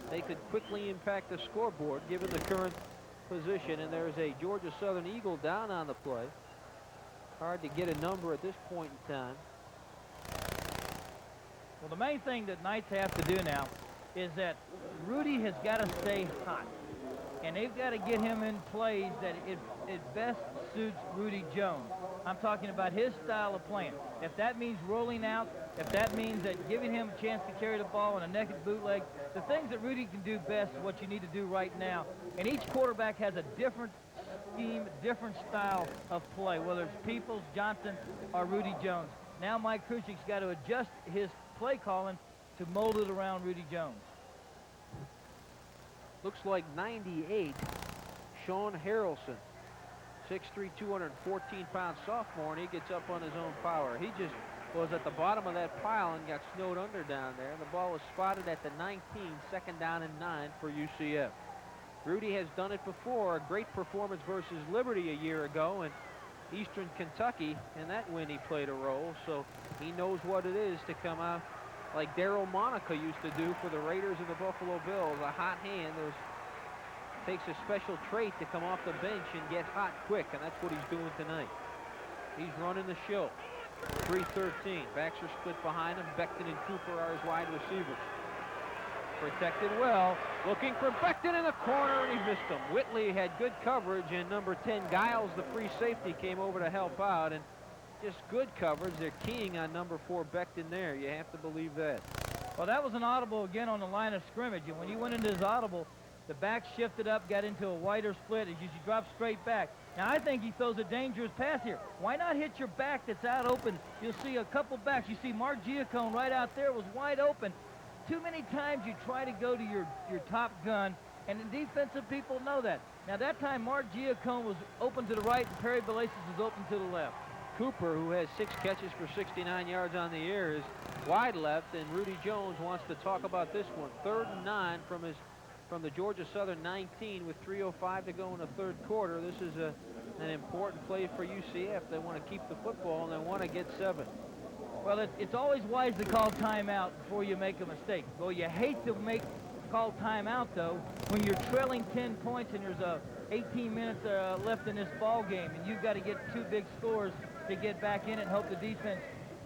they could quickly impact the scoreboard given the current position. And there's a Georgia Southern Eagle down on the play. Hard to get a number at this point in time. Well, the main thing that Knights have to do now is that Rudy has got to stay hot. And they've got to get him in plays that it best suits Rudy Jones. I'm talking about his style of playing. If that means rolling out, if that means that giving him a chance to carry the ball on a naked bootleg, the things that Rudy can do best is what you need to do right now. And each quarterback has a different scheme, different style of play, whether it's Peoples, Johnson, or Rudy Jones. Now Mike Kruchik's got to adjust his play calling to mold it around Rudy Jones. Looks like 98, Sean Harrelson. 6'3", 214-pound sophomore, and he gets up on his own power. He just was at the bottom of that pile and got snowed under down there. The ball was spotted at the 19, 2nd down and 9 for UCF. Rudy has done it before, a great performance versus Liberty a year ago, and Eastern Kentucky, in that win he played a role, so he knows what it is to come out like Darryl Monica used to do for the Raiders and the Buffalo Bills. A hot hand. Takes a special trait to come off the bench and get hot quick, and that's what he's doing tonight. He's running the show. 3-13. Backs are split behind him. Becton and Cooper are his wide receivers. Protected well. Looking for Becton in the corner, and he missed him. Whitley had good coverage, and number 10, Giles, the free safety, came over to help out. And just good coverage. They're keying on number 4, Becton there. You have to believe that. Well, that was an audible again on the line of scrimmage. And when you went into his audible, the back shifted up, got into a wider split as you drop straight back. Now, I think he throws a dangerous pass here. Why not hit your back that's out open? You'll see a couple backs. You see Mark Giacone right out there was wide open. Too many times you try to go to your top gun, and the defensive people know that. Now, that time, Mark Giacone was open to the right, and Perry Belasis was open to the left. Cooper, who has 6 catches for 69 yards on the air, is wide left, and Rudy Jones wants to talk about this one. 3rd and 9 from the Georgia Southern 19 with 3:05 to go in the third quarter. This is an important play for UCF. They want to keep the football, and they want to get 7. Well, it's always wise to call timeout before you make a mistake. Well, you hate to call timeout, though, when you're trailing 10 points and there's 18 minutes left in this ball game, and you've got to get 2 big scores to get back in it and hope the defense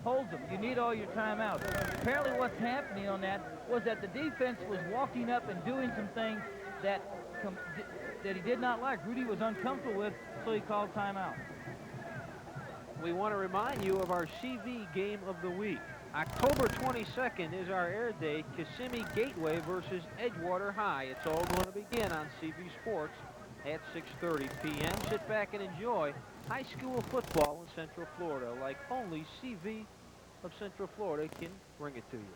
holds them. You need all your timeouts. Apparently what's happening on that was that the defense was walking up and doing some things that he did not like. Rudy was uncomfortable with, so he called timeout. We want to remind you of our CV game of the week. October 22nd is our air date. Kissimmee Gateway versus Edgewater High. It's all going to begin on CV Sports at 6:30 p.m. Sit back and enjoy high school football in Central Florida like only CV of Central Florida can bring it to you.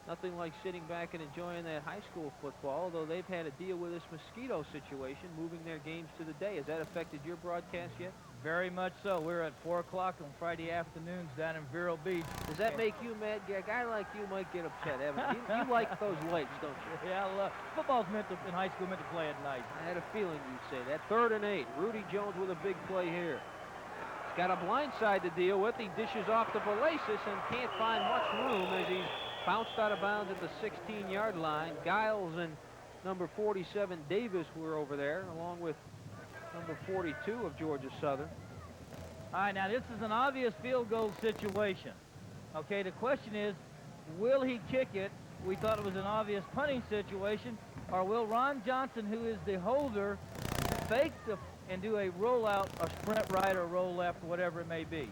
Nothing like sitting back and enjoying that high school football, although they've had to deal with this mosquito situation, moving their games to the day. Has that affected your broadcast yet? Very much so. We're at 4 o'clock on Friday afternoons down in Vero Beach. Does that make you mad? A guy like you might get upset, Evan. You like those lights, don't you? Yeah, football's in high school meant to play at night. I had a feeling you'd say that. 3rd and 8. Rudy Jones with a big play here. He's got a blind side to deal with. He dishes off to Belasis and can't find much room as he's bounced out of bounds at the 16-yard line. Giles and number 47, Davis, were over there, along with number 42 of Georgia Southern. All right, now this is an obvious field goal situation. Okay, the question is, will he kick it? We thought it was an obvious punting situation. Or will Ron Johnson, who is the holder, fake and do a rollout, a sprint right or roll left, whatever it may be?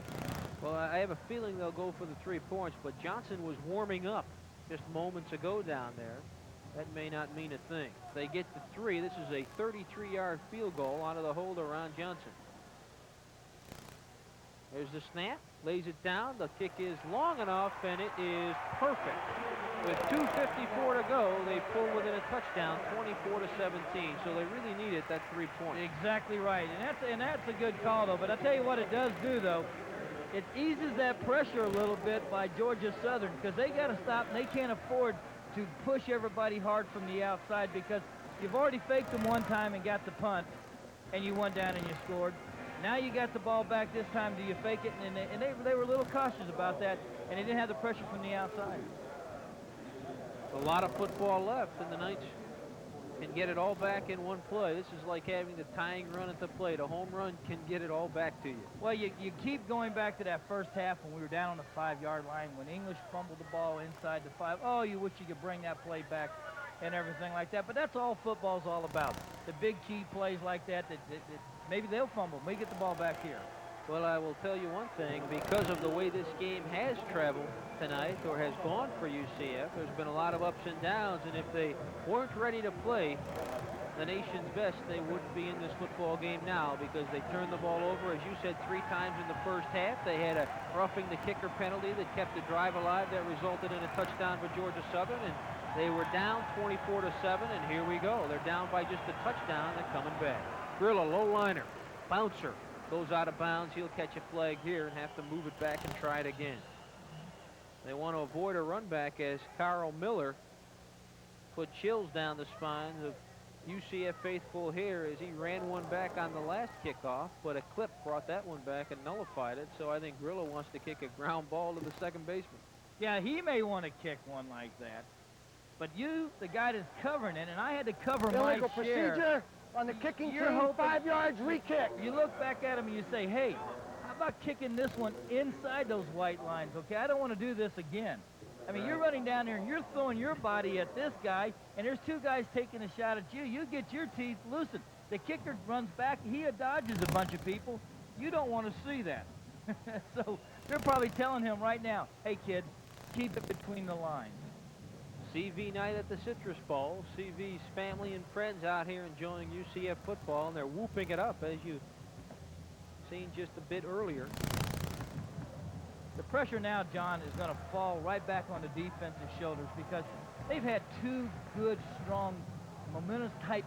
Well, I have a feeling they'll go for the 3 points, but Johnson was warming up just moments ago down there. That may not mean a thing. If they get to 3, this is a 33-yard field goal out of the holder, Ron Johnson. There's the snap, lays it down. The kick is long enough, and it is perfect. With 2:54 to go, they pull within a touchdown, 24-17. So they really needed that 3 points. Exactly right, and that's a good call, though. But I tell you what it does do, though. It eases that pressure a little bit by Georgia Southern, because they got to stop, and they can't afford to push everybody hard from the outside, because you've already faked them one time and got the punt, and you went down and you scored. Now you got the ball back this time. Do you fake it? And they were a little cautious about that, and they didn't have the pressure from the outside. A lot of football left, and the Knights can get it all back in one play. This is like having the tying run at the plate. A home run can get it all back to you. Well, you keep going back to that first half when we were down on the 5-yard line, when English fumbled the ball inside the 5. Oh, you wish you could bring that play back and everything like that. But that's all football's all about. The big key plays like that maybe they'll fumble. Maybe get the ball back here. Well, I will tell you one thing. Because of the way this game has traveled tonight, or has gone for UCF, there's been a lot of ups and downs, and if they weren't ready to play the nation's best, they wouldn't be in this football game now, because they turned the ball over, as you said, 3 times in the first half. They had a roughing the kicker penalty that kept the drive alive that resulted in a touchdown for Georgia Southern, and they were down 24-7, and here we go. They're down by just a touchdown. They're coming back. Grilla, low liner, bouncer, goes out of bounds. He'll catch a flag here and have to move it back and try it again. They want to avoid a run back as Carl Miller put chills down the spines of UCF faithful here as he ran one back on the last kickoff, but a clip brought that one back and nullified it. So I think Grillo wants to kick a ground ball to the second baseman. Yeah, he may want to kick one like that. But you, the guy that's covering it, and I had to cover my Illegal share. procedure on the kicking You're team, hoping 5 yards, re-kick. You look back at him and you say, hey, how about kicking this one inside those white lines, okay? I don't want to do this again. I mean, you're running down there and you're throwing your body at this guy, and there's two guys taking a shot at you. You get your teeth loosened. The kicker runs back. He dodges a bunch of people. You don't want to see that. So they're probably telling him right now, hey, kid, keep it between the lines. CV night at the Citrus Bowl. CV's family and friends out here enjoying UCF football, and they're whooping it up, as you've seen just a bit earlier. The pressure now, John, is going to fall right back on the defense's shoulders because they've had two good, strong, momentous type,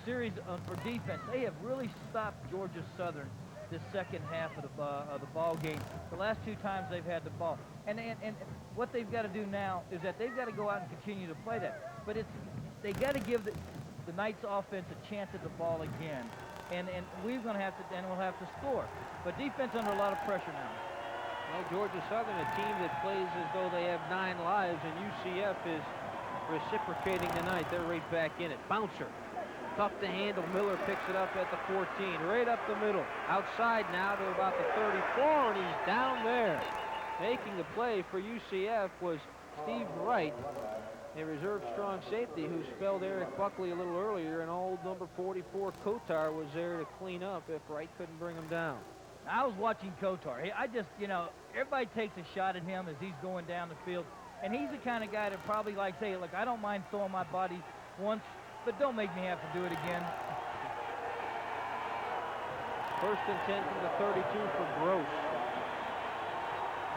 series for defense. They have really stopped Georgia Southern this second half of the ball game. The last two times they've had the ball, and what they've got to do now is that they've got to go out and continue to play that. But they got to give the Knights offense a chance at the ball again, and we'll have to score. But defense under a lot of pressure now. Well, Georgia Southern, a team that plays as though they have 9 lives, and UCF is reciprocating tonight. They're right back in it. Bouncer. Tough to handle. Miller picks it up at the 14. Right up the middle. Outside now to about the 34, and he's down there. Making the play for UCF was Steve Wright, a reserve strong safety who spelled Eric Buckley a little earlier, and old number 44 Kotar was there to clean up if Wright couldn't bring him down. I was watching Kotar. I just, everybody takes a shot at him as he's going down the field. And he's the kind of guy that probably likes, hey, look, I don't mind throwing my body once, but don't make me have to do it again. First and 10 from the 32 for Gross.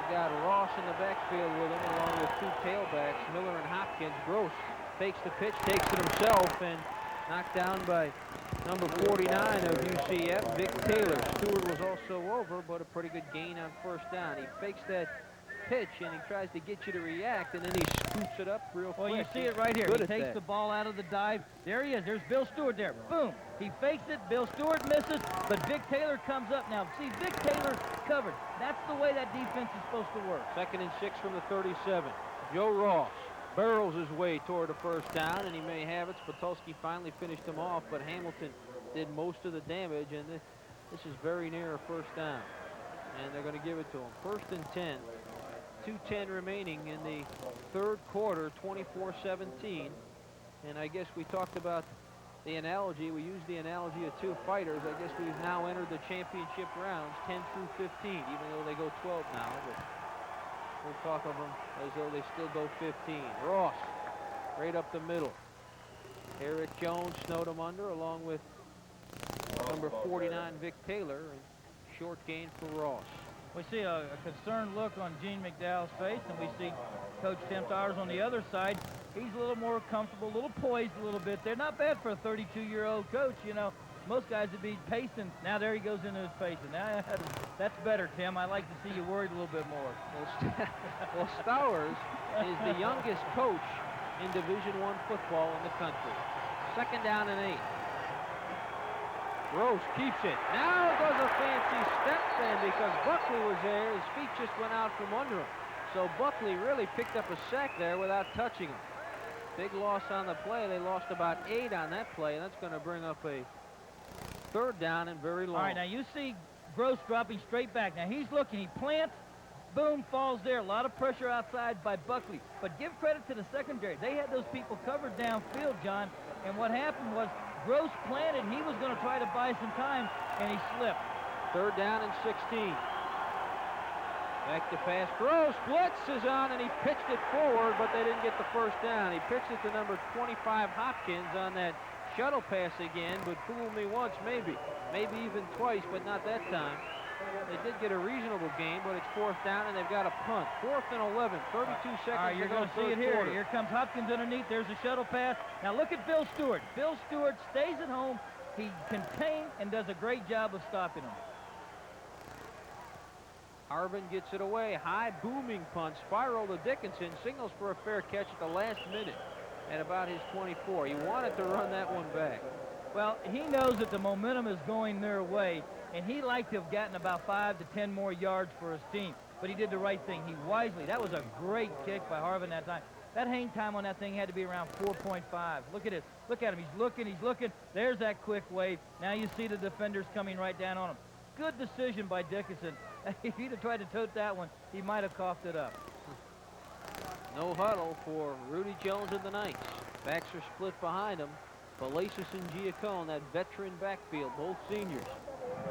We got Ross in the backfield with him, along with two tailbacks, Miller and Hopkins. Gross takes the pitch, takes it himself, and knocked down by number 49 of UCF, Vic Taylor. Stewart was also over, but a pretty good gain on first down. He fakes that pitch, and he tries to get you to react, and then he scoops it up real quick. Well, you see it right here. He takes the ball out of the dive. There he is. There's Bill Stewart there. Boom. He fakes it. Bill Stewart misses, but Vic Taylor comes up. Now, see, Vic Taylor covered. That's the way that defense is supposed to work. Second and 6 from the 37. Joe Ross barrels his way toward a first down, and he may have it. Spatulski finally finished him off, but Hamilton did most of the damage, and this is very near a first down. And they're going to give it to him. First and 10. 2:10 remaining in the third quarter, 24-17. And I guess we talked about the analogy. We used the analogy of two fighters. I guess we've now entered the championship rounds, 10 through 15, even though they go 12 now. But we'll talk of them as though they still go 15. Ross, right up the middle. Eric Jones snowed him under, along with number 49, Vic Taylor, and short gain for Ross. We see a concerned look on Gene McDowell's face, and we see Coach Tim Towers on the other side. He's a little more comfortable, a little poised a little bit. They're not bad for a 32-year-old coach, Most guys would be pacing. Now there he goes into his pacing. Now that's better, Tim. I like to see you worried a little bit more. Well, Stowers is the youngest coach in Division I football in the country. Second down and 8. Gross keeps it. Now does a fancy step then because Buckley was there. His feet just went out from under him. So Buckley really picked up a sack there without touching him. Big loss on the play. They lost about 8 on that play, and that's going to bring up a third down and very long. All right, now you see Gross dropping straight back. Now he's looking. He plants. Boom, falls there. A lot of pressure outside by Buckley. But give credit to the secondary. They had those people covered downfield, John. And what happened was Gross planted. He was going to try to buy some time, and he slipped. Third down and 16. Back to pass. Gross blitz is on, and he pitched it forward, but they didn't get the first down. He pitched it to number 25 Hopkins on that shuttle pass again, but fooled me once, maybe even twice, but not that time. They did get a reasonable gain, but it's fourth down, and they've got a punt. 4th and 11, 32 seconds. All right, you're going to see it here. Quarter. Here comes Hopkins underneath. There's a shuttle pass. Now look at Bill Stewart. Bill Stewart stays at home. He contains and does a great job of stopping him. Harvin gets it away. High booming punt. Spiral to Dickinson. Signals for a fair catch at the last minute at about his 24. He wanted to run that one back. Well, he knows that the momentum is going their way, and he liked to have gotten about 5 to 10 more yards for his team. But he did the right thing. He wisely. That was a great kick by Harvin that time. That hang time on that thing had to be around 4.5. Look at it. Look at him. He's looking. He's looking. There's that quick wave. Now you see the defenders coming right down on him. good decision by Dickinson. If he'd have tried to tote that one, he might have coughed it up. No huddle for Rudy Jones and the Knights. Backs are split behind him. Balasis and Giacone, that veteran backfield, both seniors.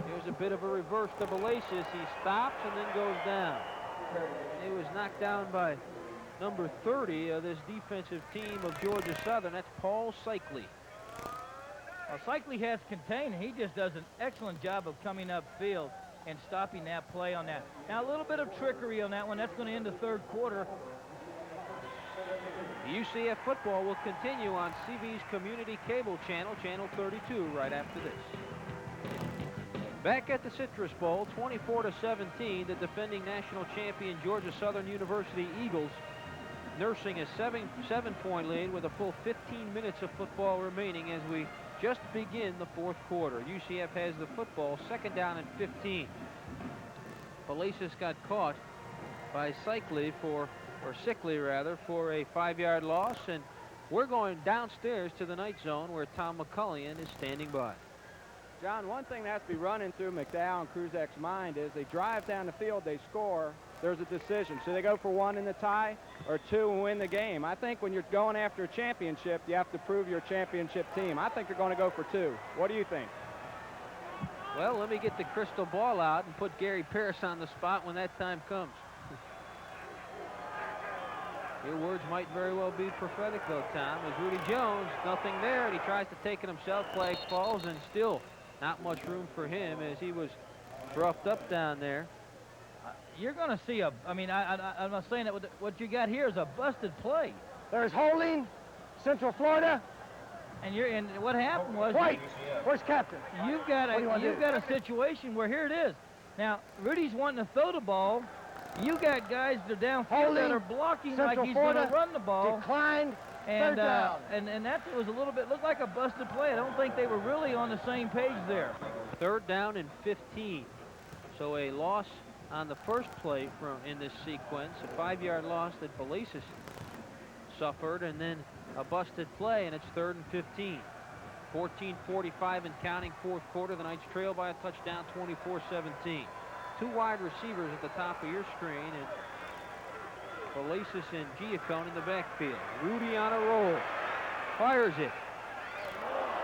Here's a bit of a reverse to Balasis. He stops and then goes down. He was knocked down by number 30 of this defensive team of Georgia Southern. That's Paul Cycli. Well, Cycli has contained. He just does an excellent job of coming upfield and stopping that play on that. Now, a little bit of trickery on that one. That's going to end the third quarter. UCF football will continue on CB's community cable channel, channel 32, right after this. Back at the Citrus Bowl, 24-17, the defending national champion Georgia Southern University Eagles nursing a seven-point lead with a full 15 minutes of football remaining as we just begin the fourth quarter. UCF has the football, second down and 15. Balasis got caught by Cycli for a 5-yard loss, and we're going downstairs to the night zone where Tom McCullion is standing by. John, one thing that has to be running through McDowell and Kruzek's mind is they drive down the field, they score, there's a decision. Should they go for 1 in the tie or 2 and win the game? I think when you're going after a championship, you have to prove you're a championship team. I think they're going to go for 2. What do you think? Well, let me get the crystal ball out and put Gary Parris on the spot when that time comes. Your words might very well be prophetic, though, Tom. As Rudy Jones, nothing there, and he tries to take it himself. Flag falls, and still not much room for him as he was roughed up down there. You're going to see I'm not saying that what you got here is a busted play. There's holding, Central Florida. And what happened was... White, where's captain? You've got a situation where here it is. Now, Rudy's wanting to throw the ball. You got guys that are downfield that are blocking like he's going to run the ball. Declined. And that was a little bit, looked like a busted play. I don't think they were really on the same page there. Third down and 15. So a loss on the first play in this sequence, a 5-yard loss that Balasis suffered, and then a busted play, and it's third and 15. 14:45 and counting, fourth quarter. The Knights trail by a touchdown, 24-17. 2 wide receivers at the top of your screen, and Balasis and Giacone in the backfield. Rudy on a roll. Fires it.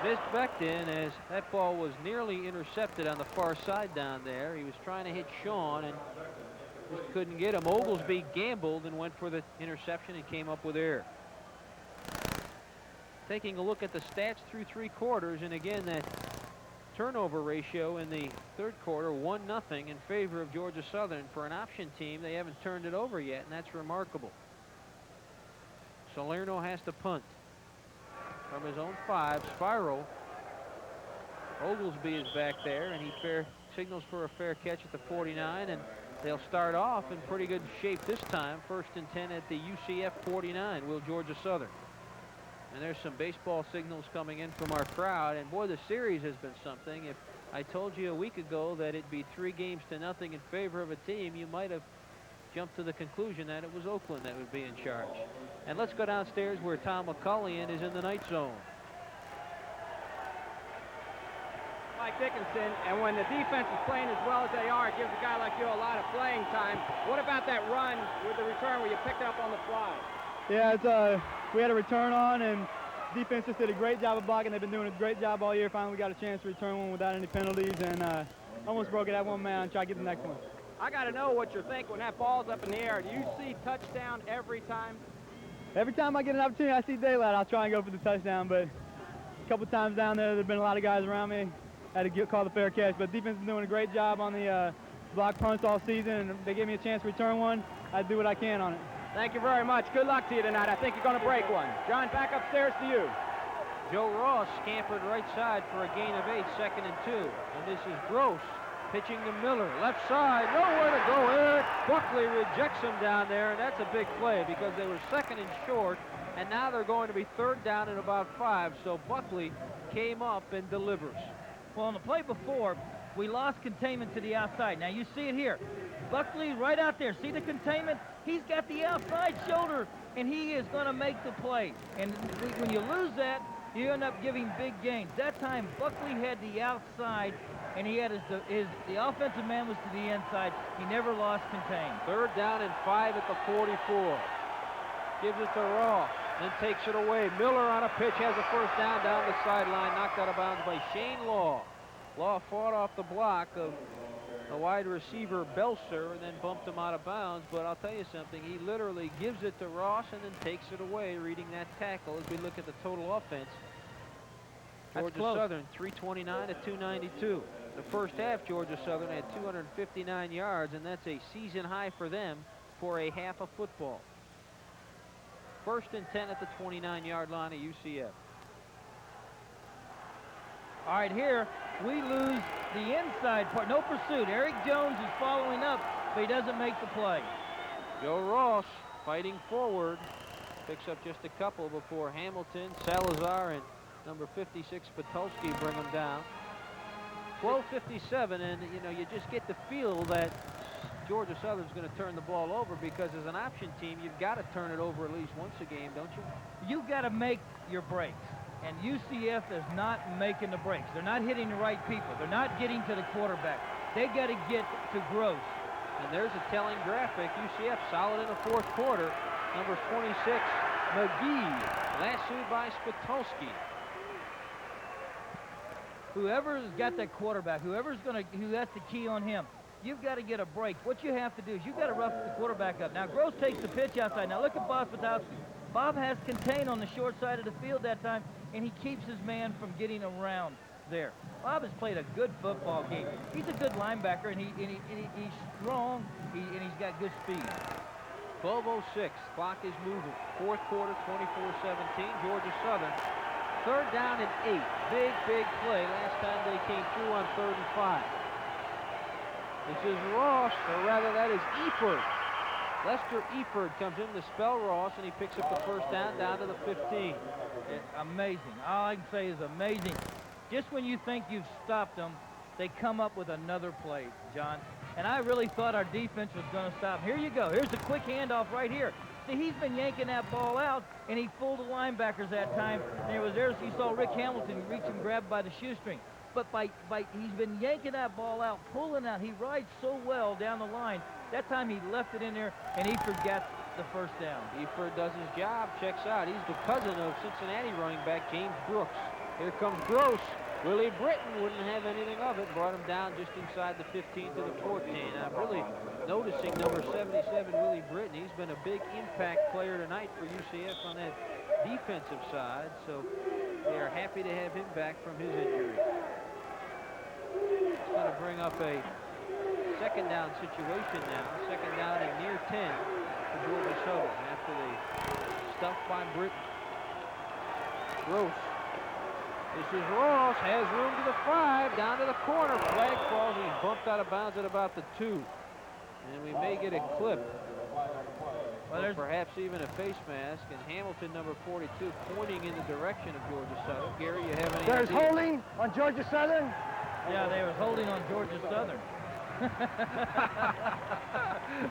Missed Becton as that ball was nearly intercepted on the far side down there. He was trying to hit Sean and just couldn't get him. Oglesby gambled and went for the interception and came up with error. Taking a look at the stats through 3 quarters, and again that turnover ratio in the third quarter, 1-0 in favor of Georgia Southern. For an option team, they haven't turned it over yet, and that's remarkable. Salerno has to punt from his own 5. Spiral. Oglesby is back there, and he signals for a fair catch at the 49, and they'll start off in pretty good shape this time. 1st and 10 at the UCF 49, will Georgia Southern. And there's some baseball signals coming in from our crowd, and boy, the series has been something. If I told you a week ago that it'd be 3 games to nothing in favor of a team, you might have jumped to the conclusion that it was Oakland that would be in charge. And let's go downstairs where Tom McCullion is in the night zone. Mike Dickinson, and when the defense is playing as well as they are, it gives a guy like you a lot of playing time. What about that run with the return where you picked it up on the fly? Yeah, we had a return on, and defense just did a great job of blocking. They've been doing a great job all year. Finally, we got a chance to return one without any penalties, and almost broke it at 1 man and try to get the next one. I got to know what you're thinking when that ball's up in the air. Do you see touchdown every time? Every time I get an opportunity, I see daylight, I'll try and go for the touchdown, but a couple times down there've been a lot of guys around me. I had to call the fair catch, but defense is doing a great job on the block punts all season, and they gave me a chance to return one. I do what I can on it. Thank you very much. Good luck to you tonight. I think you're going to break one. John, back upstairs to you. Joe Ross scampered right side for a gain of 8, 2nd and 2. And this is Gross pitching to Miller. Left side, nowhere to go. Eric Buckley rejects him down there, and that's a big play because they were 2nd and short, and now they're going to be 3rd down and about 5. So Buckley came up and delivers. Well, on the play before, we lost containment to the outside. Now you see it here. Buckley right out there. See the containment? He's got the outside shoulder, and he is going to make the play. And when you lose that, you end up giving big gains. That time, Buckley had the outside, and he had the offensive man was to the inside. He never lost contain. 3rd down and 5 at the 44. Gives it to Ross, then takes it away. Miller on a pitch has a first down the sideline, knocked out of bounds by Shane Law. Law fought off the block of the wide receiver Belser and then bumped him out of bounds. But I'll tell you something, he literally gives it to Ross and then takes it away, reading that tackle. As we look at the total offense, Georgia Southern 329 to 292. The first half, Georgia Southern had 259 yards, and that's a season high for them for a half of football. 1st and 10 at the 29-yard line of UCF. All right, here we lose the inside part. No pursuit. Eric Jones is following up, but he doesn't make the play. Joe Ross fighting forward. Picks up just a couple before Hamilton, Salazar, and number 56, Patulski bring him down. 12:57, and you know, you just get the feel that Georgia Southern's going to turn the ball over, because as an option team, you've got to turn it over at least once a game, don't you? You've got to make your breaks, and UCF is not making the breaks. They're not hitting the right people. They're not getting to the quarterback. They got to get to Gross. And there's a telling graphic. UCF solid in the 4th quarter. Number 26, McGee, lassoed by Spitulski. Whoever's got that quarterback, who that's the key on him, you've got to get a break. What you have to do is you've got to rough the quarterback up. Now, Gross takes the pitch outside. Now, look at Bob Patulski. Bob has contain on the short side of the field that time, and he keeps his man from getting around there. Bob has played a good football game. He's a good linebacker, and he's strong, and he's got good speed. 12:06, clock is moving. 4th quarter, 24-17, Georgia Southern. 3rd down and 8. Big play. Last time they came through on 3rd and 5. This is Ross, or rather that is Eford. Lester Eford comes in to spell Ross, and he picks up the first down to the 15. It's amazing. All I can say is amazing. Just when you think you've stopped them, they come up with another play, John. And I really thought our defense was going to stop. Here you go. Here's a quick handoff right here. See, he's been yanking that ball out, and he fooled the linebackers that time. And it was there, so you saw Rick Hamilton reach and grab by the shoestring. But he's been yanking that ball out, pulling out. He rides so well down the line. That time he left it in there, and Eford got the first down. Eford does his job, checks out. He's the cousin of Cincinnati running back James Brooks. Here comes Gross. Willie Britton wouldn't have anything of it. Brought him down just inside the 15 to the 14. I'm really noticing number 77, Willie Britton. He's been a big impact player tonight for UCF on that defensive side. So they are happy to have him back from his injury. It's going to bring up a 2nd down situation now. 2nd down and near 10 for Georgia Southern after they stuffed by Britton. Gross. This is Ross, has room to the 5, down to the corner. Flag falls, and he's bumped out of bounds at about the 2. And we may get a clip. Well, there's perhaps even a face mask, and Hamilton, number 42, pointing in the direction of Georgia Southern. Gary, you have any There's idea? holding on Georgia Southern. Yeah, they were holding on Georgia Southern.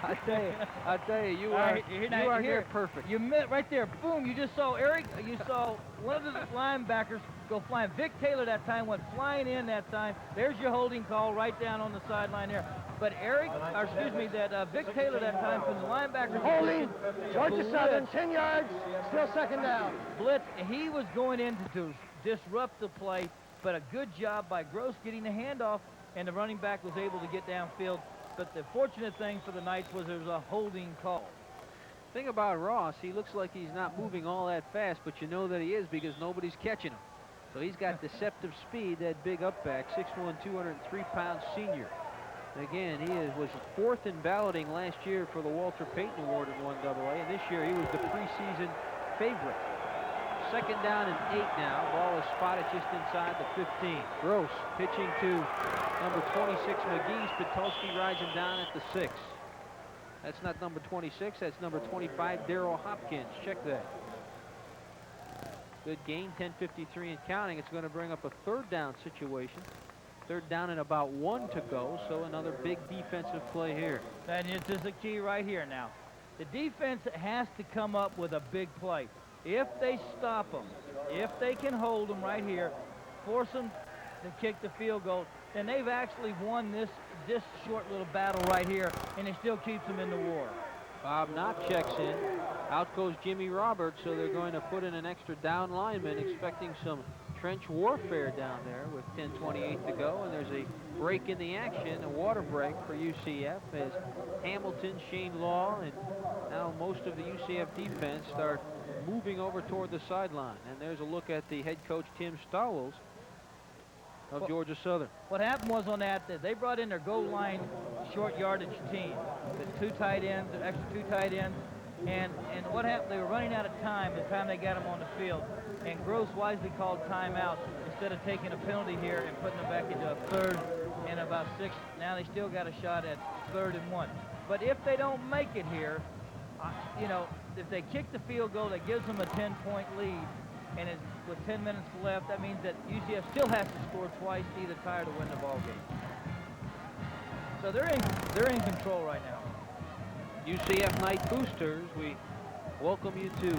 I tell you, you are here perfect. You met right there. Boom! You just saw Eric. You saw one of the linebackers go flying. Vic Taylor that time went flying in that time. There's your holding call right down on the sideline there. But Vic Taylor that time from the linebacker. Holding. Georgia Southern, 10 yards, still 2nd down. Blitz. He was going in to disrupt the play, but a good job by Gross getting the handoff, and the running back was able to get downfield. But the fortunate thing for the Knights was there was a holding call. Thing about Ross, he looks like he's not moving all that fast, but you know that he is because nobody's catching him. So he's got deceptive speed, that big up back, 6'1", 203-pound senior. Again, he was 4th in balloting last year for the Walter Payton Award at 1AA, and this year he was the preseason favorite. 2nd down and 8 now. Ball is spotted just inside the 15. Gross pitching to number 26, McGee. Spitulski rides him down at the 6. That's not number 26. That's number 25, Darrell Hopkins. Check that. Good gain, 10:53 and counting. It's going to bring up a 3rd down situation. 3rd down and about 1 to go, so another big defensive play here. And this is the key right here now. The defense has to come up with a big play. If they stop them, if they can hold them right here, force them to kick the field goal, then they've actually won this short little battle right here, and it still keeps them in the war. Bob Knott checks in. Out goes Jimmy Roberts, so they're going to put in an extra down lineman, expecting some trench warfare down there with 10:28 to go, and there's a break in the action, a water break for UCF as Hamilton, Shane Law, and now most of the UCF defense start moving over toward the sideline. And there's a look at the head coach, Tim Stowles, of Georgia Southern. What happened was on that they brought in their goal line short yardage team, the 2 tight ends, the extra 2 tight ends, and what happened, they were running out of time the time they got them on the field, and Gross wisely called timeout instead of taking a penalty here and putting them back into a 3rd and about 6. Now they still got a shot at 3rd and 1. But if they don't make it here, you know, if they kick the field goal, that gives them a 10-point lead, and with 10 minutes left, that means that UCF still has to score twice to either tie or to win the ball game. So they're in control right now. UCF Night Boosters, we welcome you to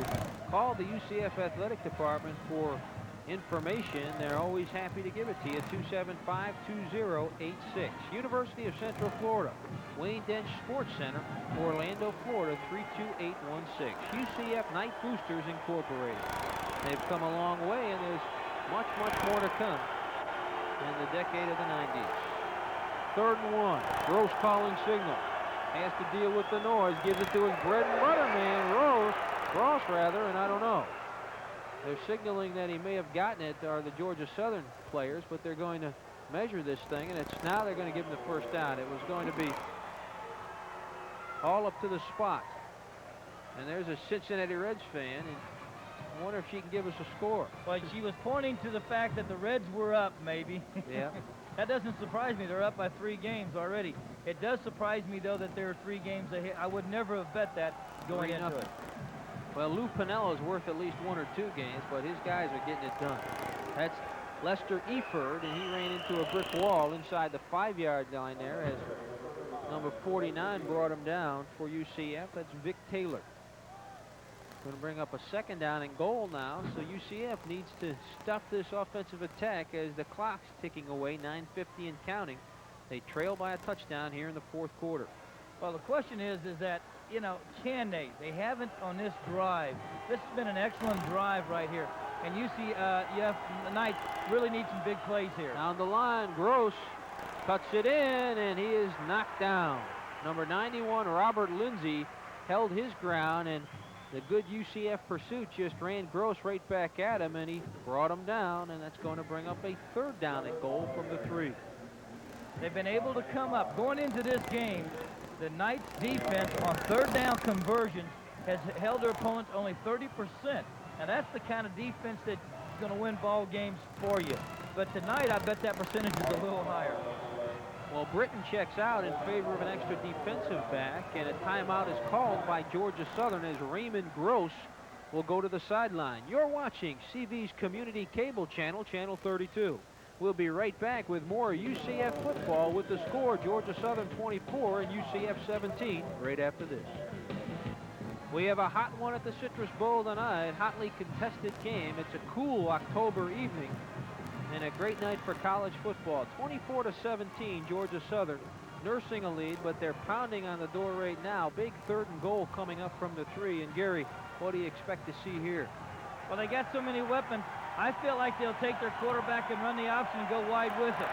call the UCF Athletic Department for information. They're always happy to give it to you. 275-2086. University of Central Florida, Wayne Dench Sports Center, Orlando, Florida 32816. UCF Night Boosters Incorporated. They've come a long way, and there's much more to come in the decade of the 90s. 3rd and 1. Gross calling signal. Has to deal with the noise. Gives it to his bread and butter man, Ross, and I don't know. They're signaling that he may have gotten it, are the Georgia Southern players, but they're going to measure this thing, and now they're going to give him the 1st down. It was going to be all up to the spot. And there's a Cincinnati Reds fan, and I wonder if she can give us a score. Well, she was pointing to the fact that the Reds were up, maybe. Yeah. That doesn't surprise me. They're up by 3 games already. It does surprise me, though, that they're 3 games ahead. I would never have bet that going into it. Well, Lou Piniella is worth at least 1 or 2 games, but his guys are getting it done. That's Lester Eford, and he ran into a brick wall inside the 5-yard line there as number 49 brought him down for UCF. That's Vic Taylor. Going to bring up a 2nd down and goal now, so UCF needs to stuff this offensive attack as the clock's ticking away, 9:50 and counting. They trail by a touchdown here in the 4th quarter. Well, the question is that, you know, can they? They haven't on this drive. This has been an excellent drive right here. And UCF Knights really need some big plays here. Down the line, Gross cuts it in, and he is knocked down. Number 91, Robert Lindsay, held his ground, and the good UCF pursuit just ran Gross right back at him, and he brought him down, and that's going to bring up a 3rd down and goal from the 3. They've been able to come up. Going into this game, the Knights defense on 3rd down conversions has held their opponents only 30%. Now that's the kind of defense that's going to win ball games for you. But tonight, I bet that percentage is a little higher. Well, Britton checks out in favor of an extra defensive back, and a timeout is called by Georgia Southern as Raymond Gross will go to the sideline. You're watching CV's Community Cable Channel, Channel 32. We'll be right back with more UCF football with the score Georgia Southern 24 and UCF 17 right after this. We have a hot one at the Citrus Bowl tonight, hotly contested game. It's a cool October evening and a great night for college football. 24-17, Georgia Southern nursing a lead, but they're pounding on the door right now. Big 3rd and goal coming up from the 3. And Gary, what do you expect to see here? Well, they got so many weapons. I feel like they'll take their quarterback and run the option and go wide with it.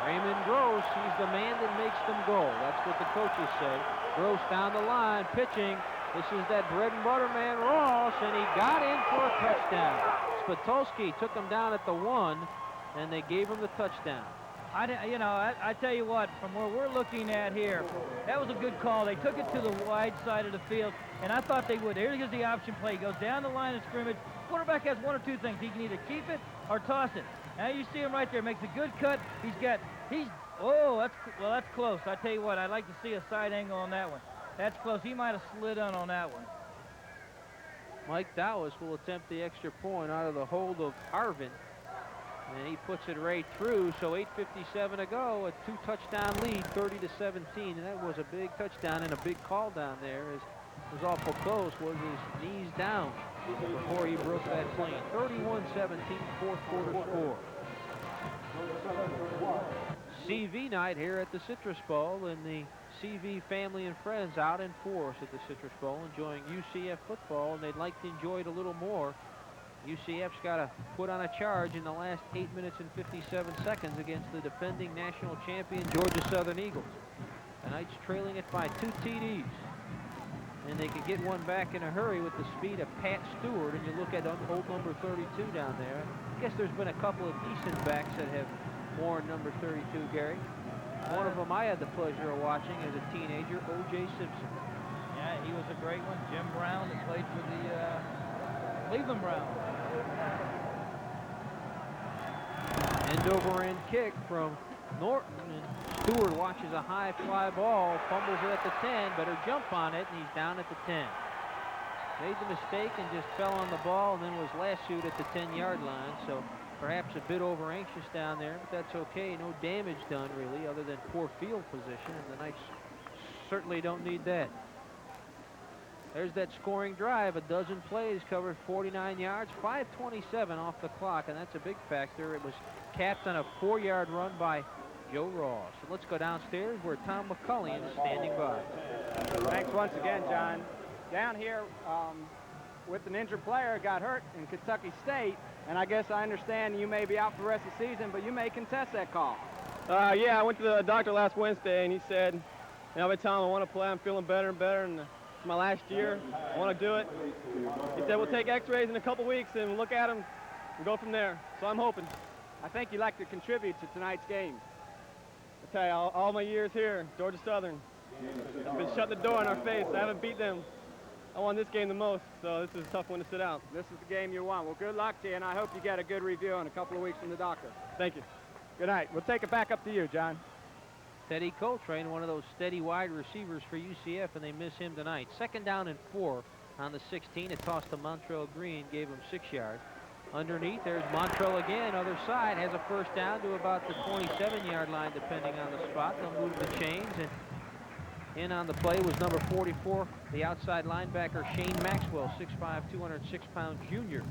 Raymond Gross, he's the man that makes them go. That's what the coaches say. Gross down the line, pitching. This is that bread and butter man, Ross, and he got in for a touchdown. Spitolski took him down at the 1, and they gave him the touchdown. I tell you what, from where we're looking at here, that was a good call. They took it to the wide side of the field, and I thought they would. Here's the option play. He goes down the line of scrimmage. Quarterback has 1 or 2 things. He can either keep it or toss it. Now you see him right there. Makes a good cut. That's close. I tell you what, I'd like to see a side angle on that one. That's close. He might have slid on that one. Mike Dowis will attempt the extra point out of the hold of Harvin, and he puts it right through. So 8:57 to go, a 2-touchdown lead, 30-17, and that was a big touchdown and a big call down there. As it was awful close. Was his knees down before he broke that plane. 31-17, 4th quarter score. CV night here at the Citrus Bowl, and the CV family and friends out in force at the Citrus Bowl enjoying UCF football, and they'd like to enjoy it a little more. UCF's got to put on a charge in the last 8 minutes and 57 seconds against the defending national champion Georgia Southern Eagles. The Knights trailing it by 2 TDs. And they can get one back in a hurry with the speed of Pat Stewart. And you look at old number 32 down there. I guess there's been a couple of decent backs that have worn number 32, Gary. One of them I had the pleasure of watching as a teenager, O.J. Simpson. Yeah, he was a great one. Jim Brown that played for the Cleveland Browns. End over end kick from Norton, and Stewart watches a high fly ball, fumbles it at the 10, better jump on it, and he's down at the 10. Made the mistake and just fell on the ball, and then was lassoed at the 10-yard line, so perhaps a bit over anxious down there, but that's okay. No damage done really, other than poor field position, and the Knights certainly don't need that. There's that scoring drive, a dozen plays, covered 49 yards, 5:27 off the clock, and that's a big factor. It was capped on a 4-yard run by Joe Ross. So let's go downstairs where Tom McCullion is standing by. Thanks once again, John. Down here with an injured player, got hurt in Kentucky State, and I guess I understand you may be out for the rest of the season, but you may contest that call. Yeah, I went to the doctor last Wednesday, and he said, you know, every time I want to play, I'm feeling better and better, and it's my last year. I want to do it. He said, we'll take x-rays in a couple weeks and we'll look at them and go from there. So I'm hoping. I think you'd like to contribute to tonight's game. I tell you, all my years here, Georgia Southern, I've been shutting the door in our face. I haven't beat them. I won this game the most, so this is a tough one to sit out. This is the game you won. Well, good luck to you, and I hope you get a good review in a couple of weeks from the doctor. Thank you. Good night. We'll take it back up to you, John. Teddy Coltrane, one of those steady wide receivers for UCF, and they miss him tonight. 2nd down and 4 on the 16. It tossed to Montrell Green, gave him 6 yards. Underneath, there's Montrell again, other side, has a first down to about the 27-yard line, depending on the spot. They'll move the chains, and in on the play was number 44, the outside linebacker, Shane Maxwell, 6'5", 206-pound junior,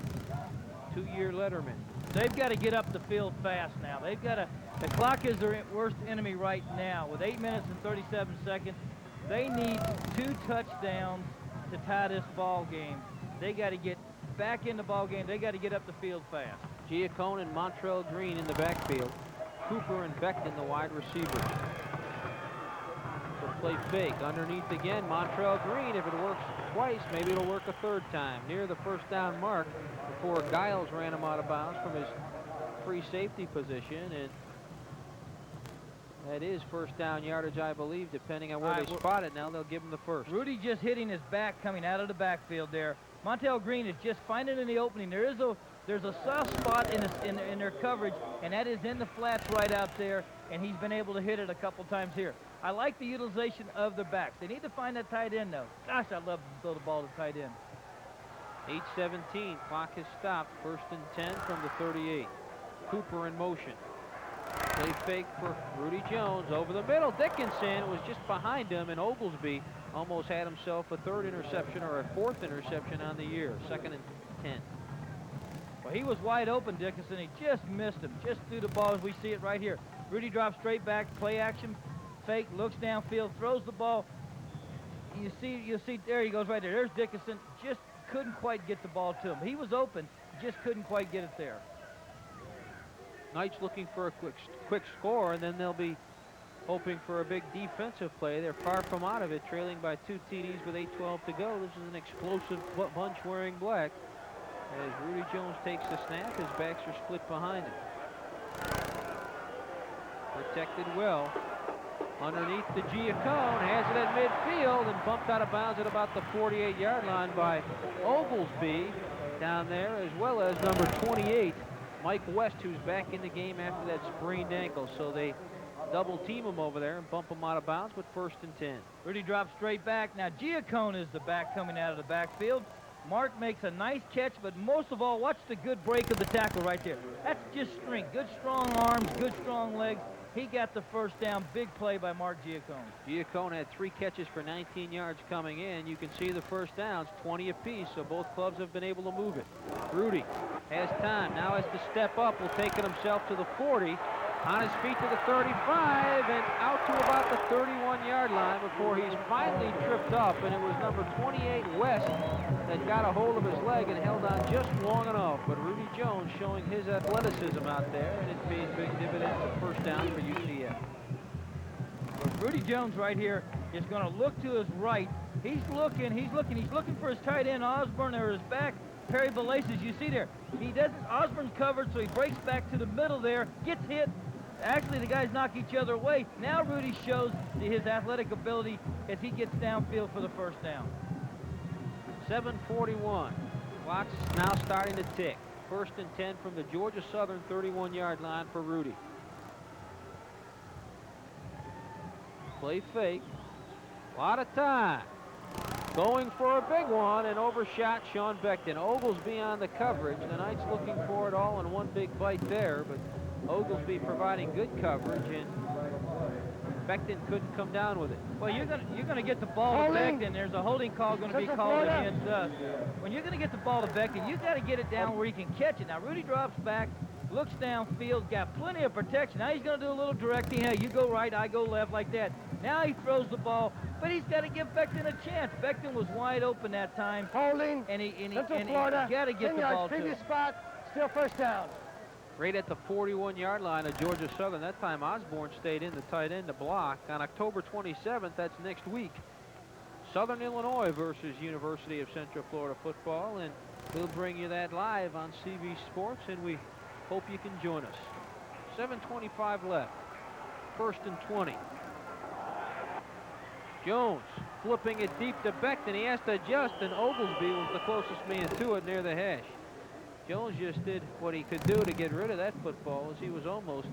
2-year letterman. They've got to get up the field fast now. They've got to, the clock is their worst enemy right now. With 8 minutes and 37 seconds, they need 2 touchdowns to tie this ball game. They got to get back in the ball game. They got to get up the field fast. Giacone and Montrell Green in the backfield. Cooper and Beckton, the wide receivers. So play fake. Underneath again, Montrell Green. If it works twice, maybe it'll work a 3rd time. Near the first down mark before Giles ran him out of bounds from his free safety position. And that is first down yardage, I believe, depending on where they spot it. Now they'll give him the first. Rudy just hitting his back coming out of the backfield there. Montel Green is just finding in the opening. There's a soft spot in their coverage, and that is in the flats right out there, and he's been able to hit it a couple times here. I like the utilization of the backs. They need to find that tight end, though. Gosh, I'd love to throw the ball to tight end. 8:17, clock has stopped. 1st and 10 from the 38. Cooper in motion. Play fake for Rudy Jones over the middle. Dickinson was just behind him, and Oglesby almost had himself a 3rd interception or a 4th interception on the year. 2nd and 10. Well, he was wide open, Dickinson. He just missed him. Just threw the ball as we see it right here. Rudy drops straight back, play action, fake, looks downfield, throws the ball. You see, there he goes right there. There's Dickinson. Just couldn't quite get the ball to him. He was open, just couldn't quite get it there. Knights looking for a quick score, and then they'll be hoping for a big defensive play. They're far from out of it, trailing by 2 TDs with 8:12 to go. This is an explosive bunch wearing black. As Rudy Jones takes the snap, his backs are split behind him. Protected well. Underneath the Giacone, has it at midfield and bumped out of bounds at about the 48-yard line by Oglesby down there, as well as number 28, Mike West, who's back in the game after that sprained ankle. So they double team him over there and bump him out of bounds with 1st and 10. Rudy drops straight back. Now Giacone is the back coming out of the backfield. Mark makes a nice catch, but most of all, watch the good break of the tackle right there. That's just strength. Good strong arms, good strong legs. He got the first down. Big play by Mark Giacone. Giacone had 3 catches for 19 yards coming in. You can see the first downs, 20 apiece, so both clubs have been able to move it. Rudy has time. Now has to step up. Will take it himself to the 40 On his feet to the 35 and out to about the 31-yard line before he's finally tripped up, and it was number 28, West, that got a hold of his leg and held on just long enough. But Rudy Jones showing his athleticism out there, and it paid big dividends at first down for UCF. But Rudy Jones right here is going to look to his right. He's looking for his tight end Osborne or his back Perry Valaces. You see there, he doesn't. Osborne's covered, so he breaks back to the middle there, gets hit. Actually, the guys knock each other away. Now Rudy shows his athletic ability as he gets downfield for the first down. 7:41. Clock's now starting to tick. 1st and 10 from the Georgia Southern 31-yard line for Rudy. Play fake. A lot of time. Going for a big one and overshot Sean Beckton. Oglesby on the coverage. The Knights looking for it all in one big bite there, but Oglesby providing good coverage, and Beckton couldn't come down with it. Well, you're gonna get the ball to Beckton. There's a holding call going to be called against us. When you're going to get the ball to Beckton, you got to get it down where he can catch it. Now Rudy drops back, looks downfield, got plenty of protection. Now he's going to do a little directing. Hey, you go right, I go left, like that. Now he throws the ball, but he's got to give Beckton a chance. Beckton was wide open that time. Holding. And he Florida. got to get the ball to him. Previous spot, still first down. Right at the 41-yard line of Georgia Southern. That time Osborne stayed in the tight end to block. On October 27th, that's next week, Southern Illinois versus University of Central Florida football, and we'll bring you that live on CV Sports, and we hope you can join us. 7:25 left. 1st and 20. Jones flipping it deep to Beckton. He has to adjust, and Oglesby was the closest man to it near the hash. Jones just did what he could do to get rid of that football, as he was almost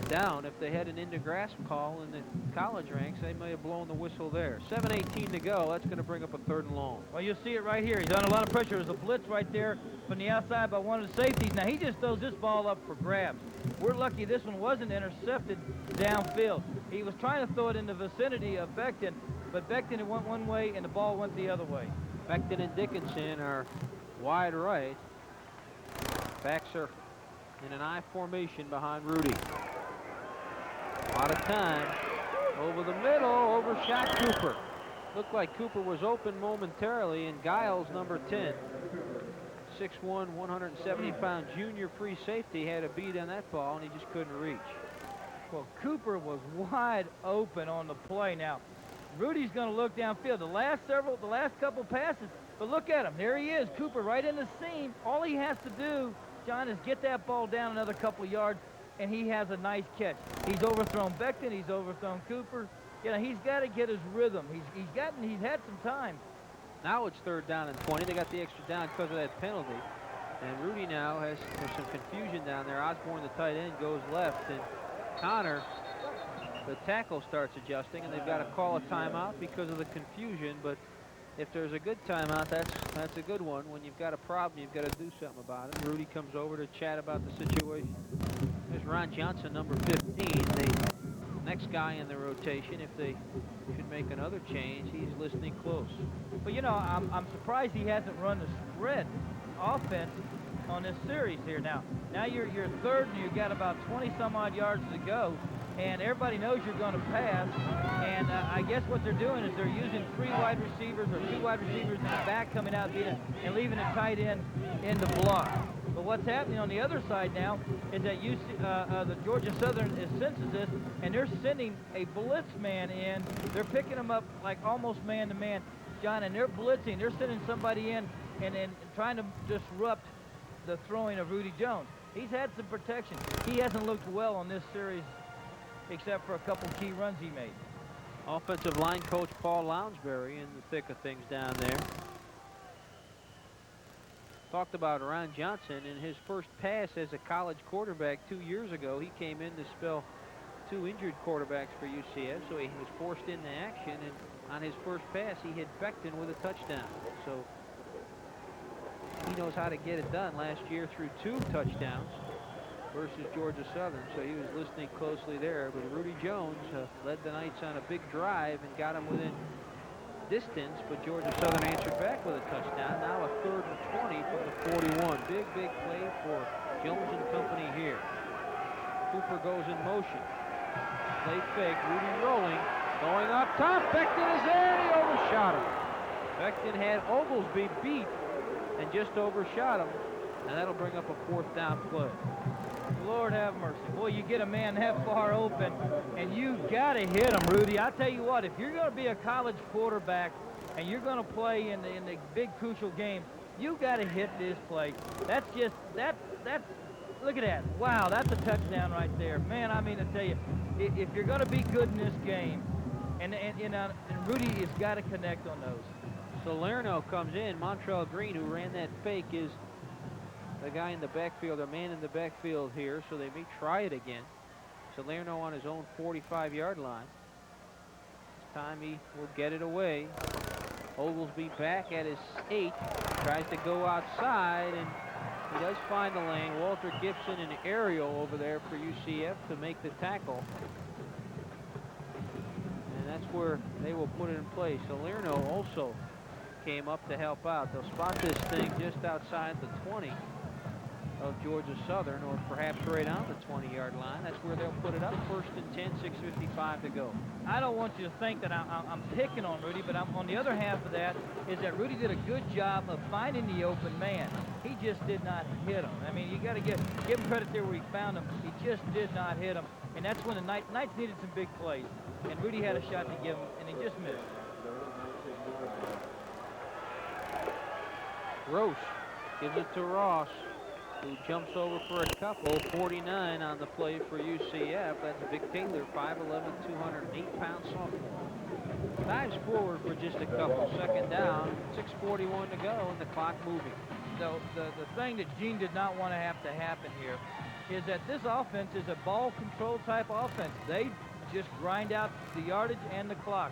down. If they had an into grasp call in the college ranks, they may have blown the whistle there. 7:18 to go. That's going to bring up a 3rd and long. Well, you'll see it right here. He's under a lot of pressure. There's a blitz right there from the outside by one of the safeties. Now he just throws this ball up for grabs. We're lucky this one wasn't intercepted downfield. He was trying to throw it in the vicinity of Beckton, but Beckton went one way and the ball went the other way. Beckton and Dickinson are wide right. Backs are in an I formation behind Rudy. A lot of time. Over the middle, overshot Cooper. Looked like Cooper was open momentarily, and Giles, number 10, 6'1", 170-pound junior free safety, had a beat on that ball, and he just couldn't reach. Well, Cooper was wide open on the play. Now, Rudy's going to look downfield. The last couple passes, but look at him. There he is, Cooper right in the seam. All he has to do, John, is get that ball down another couple of yards, and he has a nice catch. He's overthrown Beckton. He's overthrown Cooper. You know, he's got to get his rhythm. He's had some time. Now it's 3rd down and 20. They got the extra down because of that penalty. And Rudy now there's some confusion down there. Osborne, the tight end, goes left, and Connor, the tackle, starts adjusting, and they've got to call a timeout because of the confusion. But if there's a good timeout, that's a good one. When you've got a problem, you've got to do something about it. Rudy comes over to chat about the situation. There's Ron Johnson, number 15, the next guy in the rotation. If they should make another change, he's listening close. But you know, I'm surprised he hasn't run the spread offense on this series here. Now you're 3rd, and you've got about 20-some-odd yards to go, and everybody knows you're going to pass. And I guess what they're doing is they're using 3 wide receivers or 2 wide receivers in the back coming out and leaving a tight end in the block. But what's happening on the other side now is that the Georgia Southern senses this, and they're sending a blitz man in. They're picking them up like almost man-to-man, John, and they're blitzing. They're sending somebody in and trying to disrupt the throwing of Rudy Jones. He's had some protection. He hasn't looked well on this series except for a couple key runs he made. Offensive line coach Paul Lounsbury in the thick of things down there. Talked about Ron Johnson in his first pass as a college quarterback 2 years ago. He came in to spell 2 injured quarterbacks for UCF, so he was forced into action, and on his first pass he hit Beckton with a touchdown. So he knows how to get it done. Last year threw 2 touchdowns versus Georgia Southern, so he was listening closely there. But Rudy Jones led the Knights on a big drive and got him within distance, but Georgia Southern answered back with a touchdown. Now a 3rd and 20 from the 41. Big play for Jones and company here. Cooper goes in motion. Play fake, Rudy rolling, going up top. Becton is there, he overshot him. Becton had Oglesby beat and just overshot him, and that'll bring up a 4th down play. Lord have mercy. Boy, you get a man that far open, and you got to hit him, Rudy. I tell you what, if you're going to be a college quarterback and you're going to play in the big crucial game, you got to hit this play. That's just, that's, look at that. Wow, that's a touchdown right there. Man, I mean to tell you, if you're going to be good in this game, and Rudy has got to connect on those. Salerno comes in. Montrell Green, who ran that fake, is the guy in the backfield, or man in the backfield here, so they may try it again. Salerno on his own 45-yard line. This time he will get it away. Oglesby back at his 8, tries to go outside, and he does find the lane. Walter Gibson and Ariel over there for UCF to make the tackle. And that's where they will put it in place. Salerno also came up to help out. They'll spot this thing just outside the 20 of Georgia Southern, or perhaps right on the 20-yard line. That's where they'll put it up. 1st and 10, 6:55 to go. I don't want you to think that I'm picking on Rudy, but on the other half of that is that Rudy did a good job of finding the open man. He just did not hit him. I mean, you got to give him credit there where he found him. He just did not hit him, and that's when the Knights needed some big plays, and Rudy had a shot to give him, and he just missed. Roche gives it to Ross, who jumps over for a couple. 49 on the play for UCF. That's Vic Taylor, 5'11", 208-pound sophomore. Dives forward for just a couple. 2nd down, 6:41 to go, and the clock moving. So the thing that Gene did not want to have to happen here is that this offense is a ball control type offense. They just grind out the yardage and the clock.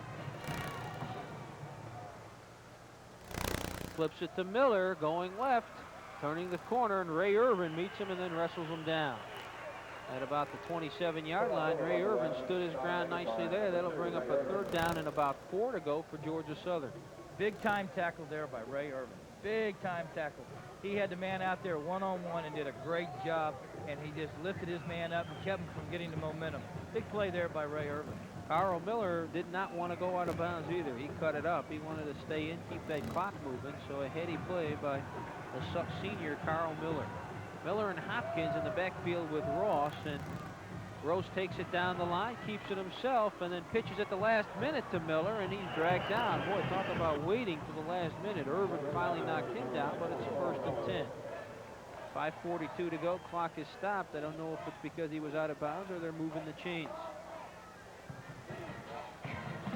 Flips it to Miller, going left, turning the corner, and Ray Irvin meets him and then wrestles him down. At about the 27-yard line, Ray Irvin stood his ground nicely there. That'll bring up a 3rd down and about 4 to go for Georgia Southern. Big time tackle there by Ray Irvin. Big time tackle. He had the man out there one-on-one and did a great job, and he just lifted his man up and kept him from getting the momentum. Big play there by Ray Irvin. Carl Miller did not want to go out of bounds either. He cut it up. He wanted to stay in, keep that clock moving. So a heady play by the senior Carl Miller. Miller and Hopkins in the backfield with Ross, and Ross takes it down the line, keeps it himself, and then pitches at the last minute to Miller, and he's dragged down. Boy, talk about waiting to the last minute. Irvin finally knocked him down, but it's 1st and 10. 5:42 to go. Clock is stopped. I don't know if it's because he was out of bounds or they're moving the chains.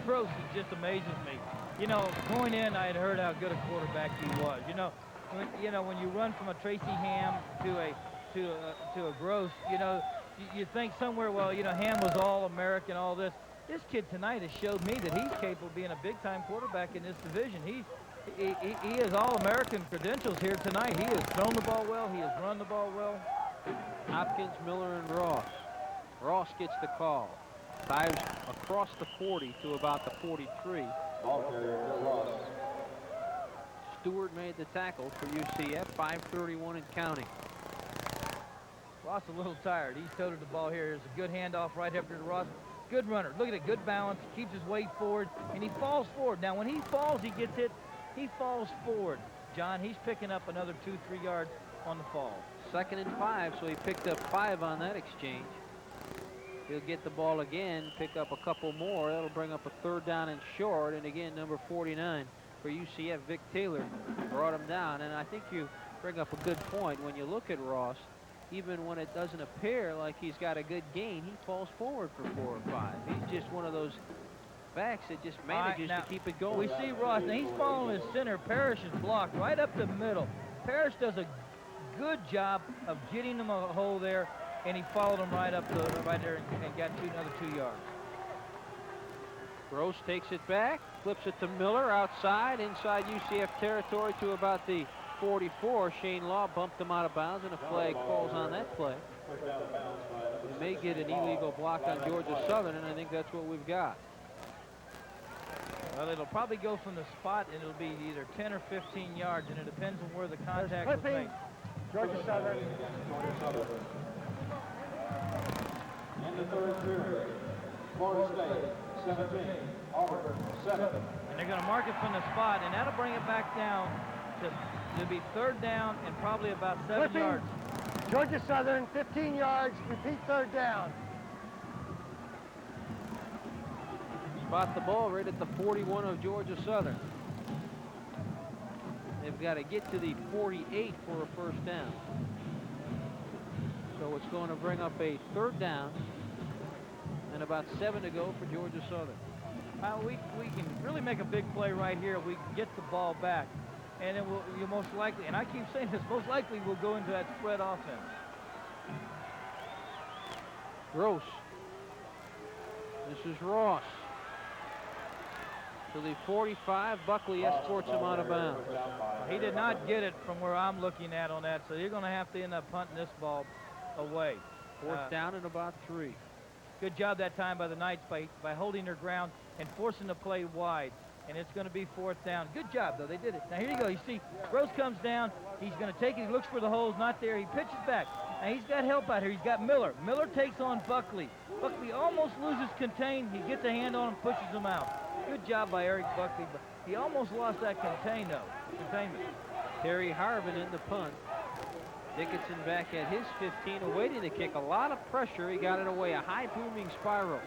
Gross just amazes me. You know, going in, I had heard how good a quarterback he was. When you run from a Tracy Ham to a Gross, you think somewhere, well, Ham was all-American, all this. This kid tonight has showed me that he's capable of being a big-time quarterback in this division. He has all-American credentials here tonight. He has thrown the ball well. He has run the ball well. Hopkins, Miller, and Ross. Ross gets the call. Dives across the 40 to about the 43. Stewart made the tackle for UCF, 5:31 and counting. Ross a little tired. He's toted the ball here. There's a good handoff right after to Ross. Good runner. Look at it. Good balance. Keeps his weight forward, and he falls forward. Now, when he falls, he gets hit. He falls forward. John, he's picking up another 2-3 yards on the fall. 2nd and 5, so he picked up 5 on that exchange. He'll get the ball again, pick up a couple more. That'll bring up a 3rd down and short. And again, number 49 for UCF, Vic Taylor, brought him down. And I think you bring up a good point. When you look at Ross, even when it doesn't appear like he's got a good gain, he falls forward for 4 or 5. He's just one of those backs that just manages to keep it going. We see Ross, and he's following his center. Parrish is blocked right up the middle. Parrish does a good job of getting him a hole there, and he followed him right there and got another 2 yards. Gross takes it back, flips it to Miller outside, inside UCF territory to about the 44. Shane Law bumped him out of bounds, and a flag falls on that play. We may get an illegal block on Georgia Southern, and I think that's what we've got. Well, it'll probably go from the spot, and it'll be either 10 or 15 yards, and it depends on where the contact was made. Georgia Southern. In the third period, Florida State 17, Auburn 7. And they're going to mark it from the spot, and that'll bring it back down to be third down and probably about 7 yards. Georgia Southern, 15 yards, repeat third down. Spot the ball right at the 41 of Georgia Southern. They've got to get to the 48 for a first down. So it's going to bring up a third down and about 7 to go for Georgia Southern. We can really make a big play right here if we can get the ball back. And then you'll most likely, and I keep saying this, most likely we'll go into that spread offense. Gross. This is Ross. To the 45, Buckley escorts him out of bounds. He did not get it from where I'm looking at on that, so you're going to have to end up punting this ball away. Fourth down and about 3. Good job that time by the Knights by holding their ground and forcing the play wide. And it's going to be fourth down. Good job, though. They did it. Now, here you go. You see, Gross comes down. He's going to take it. He looks for the holes. Not there. He pitches back. Now, he's got help out here. He's got Miller. Miller takes on Buckley. Buckley almost loses contain. He gets a hand on him, pushes him out. Good job by Eric Buckley, but he almost lost that containment. Terry Harvin in the punt. Dickinson back at his 15, awaiting the kick. A lot of pressure. He got it away. A high booming spiral.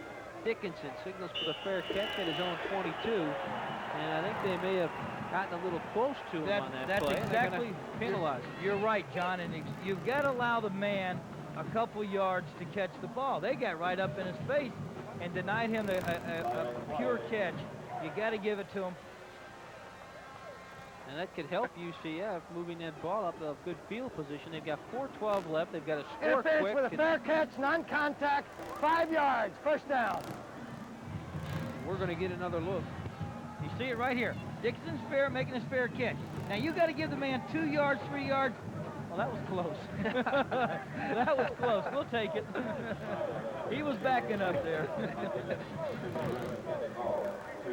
Dickinson signals for the fair catch at his own 22, and I think they may have gotten a little close to him on that play. That's exactly penalized. You're right, John, and you've got to allow the man a couple yards to catch the ball. They got right up in his face and denied him a pure catch. You got to give it to him. And that could help UCF moving that ball up to a good field position. They've got 4:12 left. They've got to score quick. Interference with a fair catch, non-contact, 5 yards, first down. We're going to get another look. You see it right here. Dixon's fair, making his fair catch. Now you got to give the man 2 yards, 3 yards. Well, that was close. That was close. We'll take it. He was backing up there.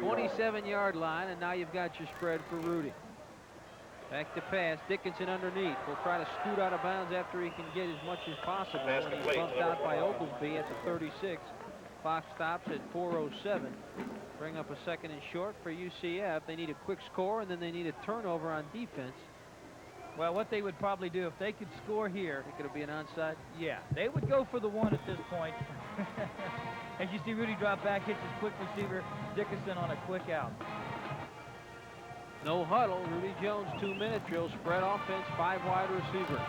27-yard line, and now you've got your spread for Rudy. Back to pass. Dickinson underneath. Will try to scoot out of bounds after he can get as much as possible. And he's bumped out by Oglesby at the 36. Clock stops at 4:07. Bring up a second and short for UCF. They need a quick score, and then they need a turnover on defense. Well, what they would probably do if they could score here. Think it'll be an onside? Yeah, they would go for the one at this point. As you see Rudy drop back, hits his quick receiver, Dickinson on a quick out. No huddle. Rudy Jones 2-minute drill. Spread offense, 5 wide receivers.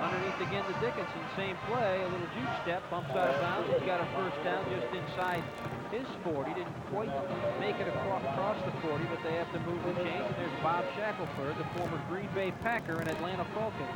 Underneath again to Dickinson. Same play. A little juke step. Bumps out of bounds. He's got a first down just inside his 40. Didn't quite make it across the 40, but they have to move the chains. And there's Bob Shackelford, the former Green Bay Packer and Atlanta Falcon.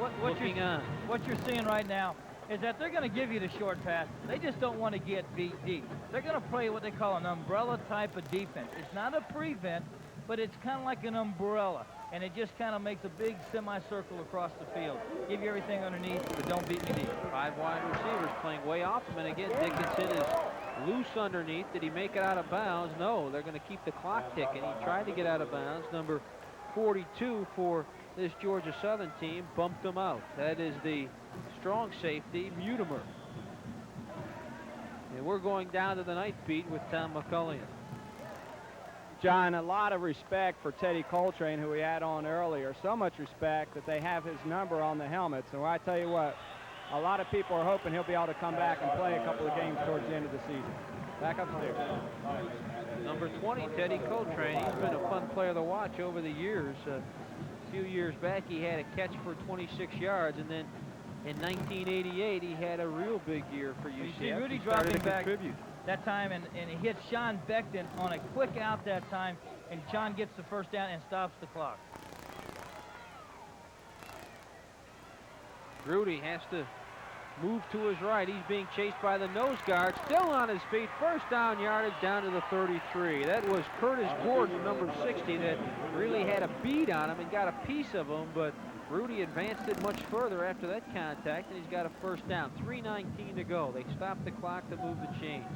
What you're seeing right now is that they're going to give you the short pass. They just don't want to get beat deep. They're going to play what they call an umbrella type of defense. It's not a prevent, but it's kind of like an umbrella, and it just kind of makes a big semicircle across the field. Give you everything underneath, but don't beat me deep. 5 wide receivers playing way off him, and again, Dickinson is loose underneath. Did he make it out of bounds? No, they're going to keep the clock ticking. He tried to get out of bounds. Number 42 for this Georgia Southern team bumped him out. That is the strong safety, Mutimer. And we're going down to the night beat with Tom McCullion. John, a lot of respect for Teddy Coltrane, who we had on earlier. So much respect that they have his number on the helmet. So I tell you what, a lot of people are hoping he'll be able to come back and play a couple of games towards the end of the season. Back upstairs. Number 20, Teddy Coltrane. He's been a fun player to watch over the years. A few years back, he had a catch for 26 yards, and then in 1988, he had a real big year for UCF. You see Rudy dropping back that time, and he hits Sean Beckton on a quick out that time, and Sean gets the first down and stops the clock. Rudy has to move to his right. He's being chased by the nose guard. Still on his feet. First down yardage down to the 33. That was Curtis Gordon, number 60, that really had a bead on him and got a piece of him, but Rudy advanced it much further after that contact, and he's got a first down. 3:19 to go. They stopped the clock to move the chains.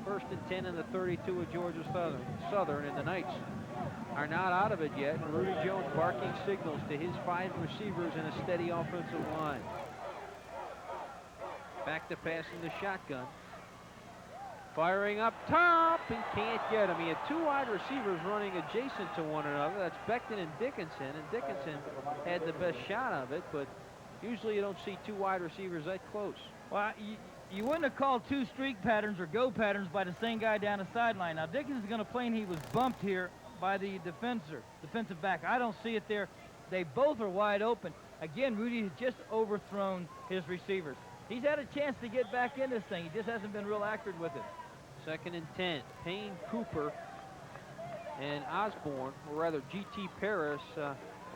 First and 10 in the 32 of Georgia Southern, and the Knights are not out of it yet. Rudy Jones barking signals to his 5 receivers and a steady offensive line. Back to pass in the shotgun. Firing up top and can't get him. He had two wide receivers running adjacent to one another. That's Becton and Dickinson, and Dickinson had the best shot of it, but usually you don't see two wide receivers that close. Well, you wouldn't have called two streak patterns or go patterns by the same guy down the sideline. Now, Dickinson's going to claim he was bumped here by the defensive back. I don't see it there. They both are wide open. Again, Rudy has just overthrown his receivers. He's had a chance to get back in this thing. He just hasn't been real accurate with it. 2nd and 10. Payne, Cooper, and Osborne, or rather G.T. Paris,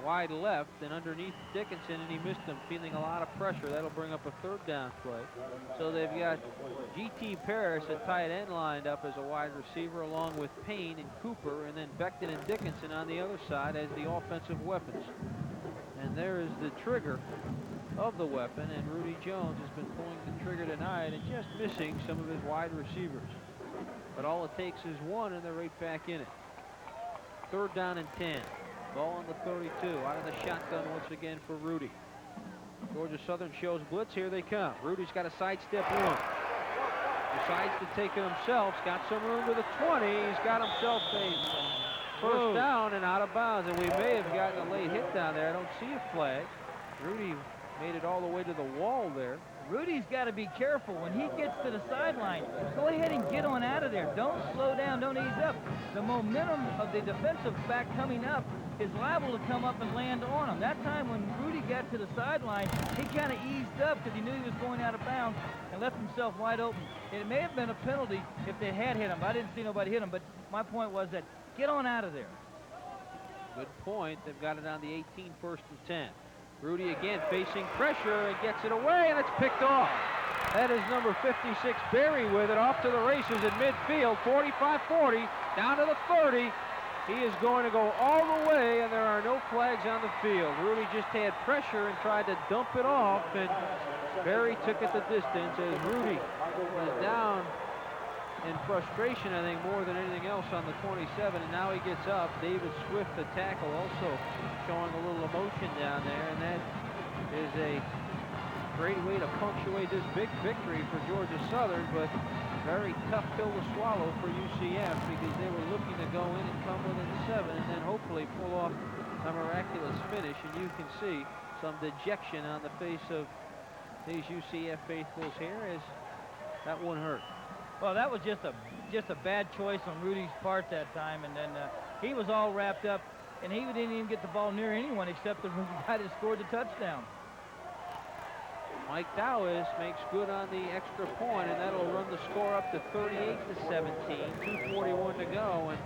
wide left and underneath Dickinson, and he missed him, feeling a lot of pressure. That'll bring up a 3rd down play. So they've got G.T. Paris at tight end lined up as a wide receiver, along with Payne and Cooper, and then Becton and Dickinson on the other side as the offensive weapons. And there is the trigger of the weapon, and Rudy Jones has been pulling the trigger tonight and just missing some of his wide receivers. But all it takes is one, and they're right back in it. 3rd down and 10. Ball on the 32. Out of the shotgun once again for Rudy. Georgia Southern shows blitz. Here they come. Rudy's got a sidestep one. Decides to take it himself. He's got some room to the 20. He's got himself a first down and out of bounds. And we may have gotten a late hit down there. I don't see a flag. Rudy made it all the way to the wall there. Rudy's got to be careful. When he gets to the sideline, go ahead and get on out of there. Don't slow down. Don't ease up. The momentum of the defensive back coming up is liable to come up and land on him. That time when Rudy got to the sideline, he kind of eased up because he knew he was going out of bounds and left himself wide open. It may have been a penalty if they had hit him. I didn't see nobody hit him, but my point was that get on out of there. Good point. They've got it on the 18, 1st and 10. Rudy again facing pressure and gets it away, and it's picked off. That is number 56, Berry, with it off to the races at midfield, 45-40, down to the 30. He is going to go all the way, and there are no flags on the field. Rudy just had pressure and tried to dump it off, and Berry took it the distance as Rudy was down in frustration, I think, more than anything else on the 27, and now he gets up. David Swift, the tackle, also showing a little emotion down there, and that is a great way to punctuate this big victory for Georgia Southern, but very tough pill to swallow for UCF because they were looking to go in and come within 7 and then hopefully pull off a miraculous finish, and you can see some dejection on the face of these UCF faithfuls here as that one hurt. Well, that was just a bad choice on Rudy's part that time, and then he was all wrapped up, and he didn't even get the ball near anyone except the guy that scored the touchdown. Mike Dowis makes good on the extra point, and that'll run the score up to 38-17, 2:41 to go, and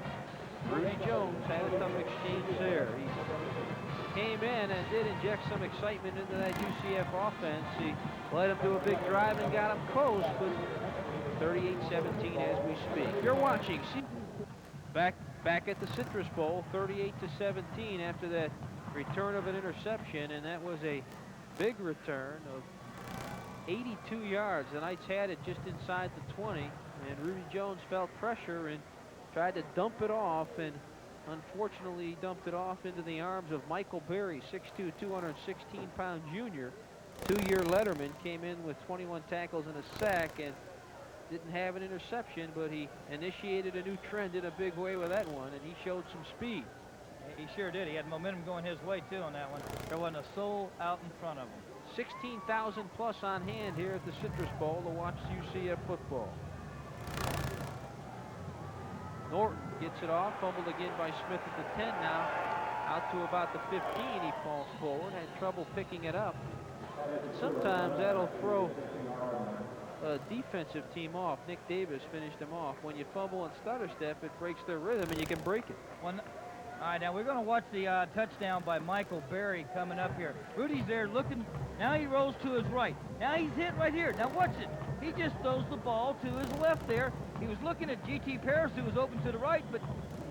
Rudy Jones had a tough exchange there. He came in and did inject some excitement into that UCF offense. He led him to a big drive and got him close, but 38-17 as we speak. You're watching back at the Citrus Bowl, 38-17 after that return of an interception, and that was a big return of 82 yards. The Knights had it just inside the 20, and Rudy Jones felt pressure and tried to dump it off, and unfortunately dumped it off into the arms of Michael Berry, 6'2", 216-pound junior. 2-year letterman, came in with 21 tackles and a sack, and didn't have an interception, but he initiated a new trend in a big way with that one, and he showed some speed. He sure did. He had momentum going his way, too, on that one. There wasn't a soul out in front of him. 16,000 plus on hand here at the Citrus Bowl to watch UCF football. Norton gets it off, fumbled again by Smith at the 10 now. Out to about the 15, he falls forward, had trouble picking it up. And sometimes that'll throw a defensive team off. Nick Davis finished him off. When you fumble and stutter step, it breaks their rhythm, and you can break it. All right, now we're going to watch the touchdown by Michael Berry coming up here. Rudy's there looking. Now he rolls to his right. Now he's hit right here. Now watch it. He just throws the ball to his left there. He was looking at G.T. Paris, who was open to the right, but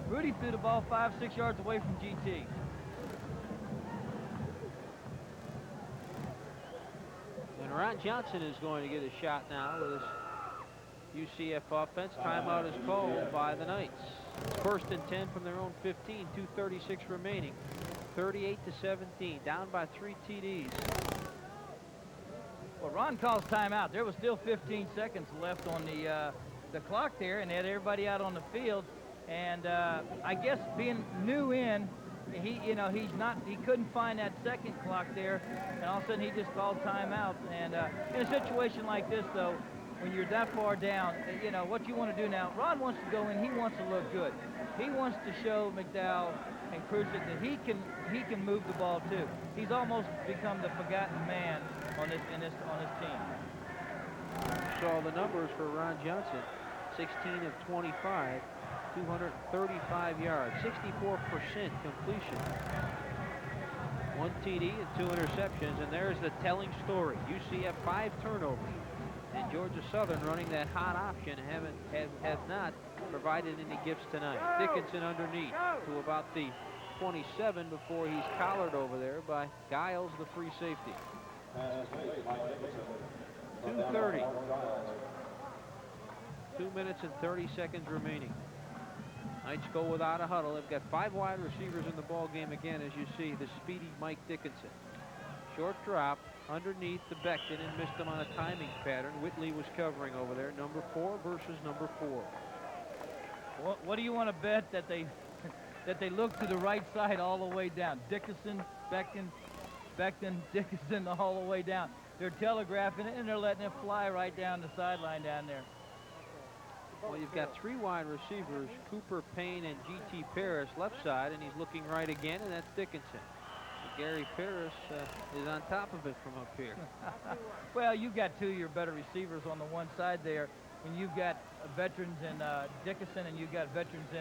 Rudy threw the ball 5-6 yards away from G.T. And Ron Johnson is going to get a shot now with his UCF offense. Timeout is called by the Knights. It's 1st and 10 from their own 15, 2:36 remaining. 38-17, down by 3 TDs. Well, Ron calls timeout. There was still 15 seconds left on the clock there, and they had everybody out on the field. And I guess being new in, he couldn't find that second clock there, and all of a sudden he just called timeout. And in a situation like this, though, when you're that far down, what you want to do now, Ron wants to go in, he wants to look good. He wants to show McDowell and Krusick that he can move the ball too. He's almost become the forgotten man on this team. Saw the numbers for Ron Johnson, 16 of 25, 235 yards, 64% completion. 1 TD and 2 interceptions, and there's the telling story. UCF 5 turnovers, and Georgia Southern running that hot option have not provided any gifts tonight. Dickinson underneath to about the 27 before he's collared over there by Giles, the free safety. 2:30. 2 minutes and 30 seconds remaining. Knights go without a huddle. They've got 5 wide receivers in the ball game again, as you see, the speedy Mike Dickinson. Short drop underneath the Becton and missed him on a timing pattern. Whitley was covering over there. Number 4 versus number 4. What do you want to bet that they look to the right side all the way down? Dickinson, Becton, Dickinson all the way down. They're telegraphing it and they're letting it fly right down the sideline down there. Well, you've got 3 wide receivers, Cooper, Payne, and G.T. Paris left side, and he's looking right again, and that's Dickinson. But Gary Paris is on top of it from up here. Well, you've got 2 of your better receivers on the one side there, and you've got veterans in Dickinson, and you've got veterans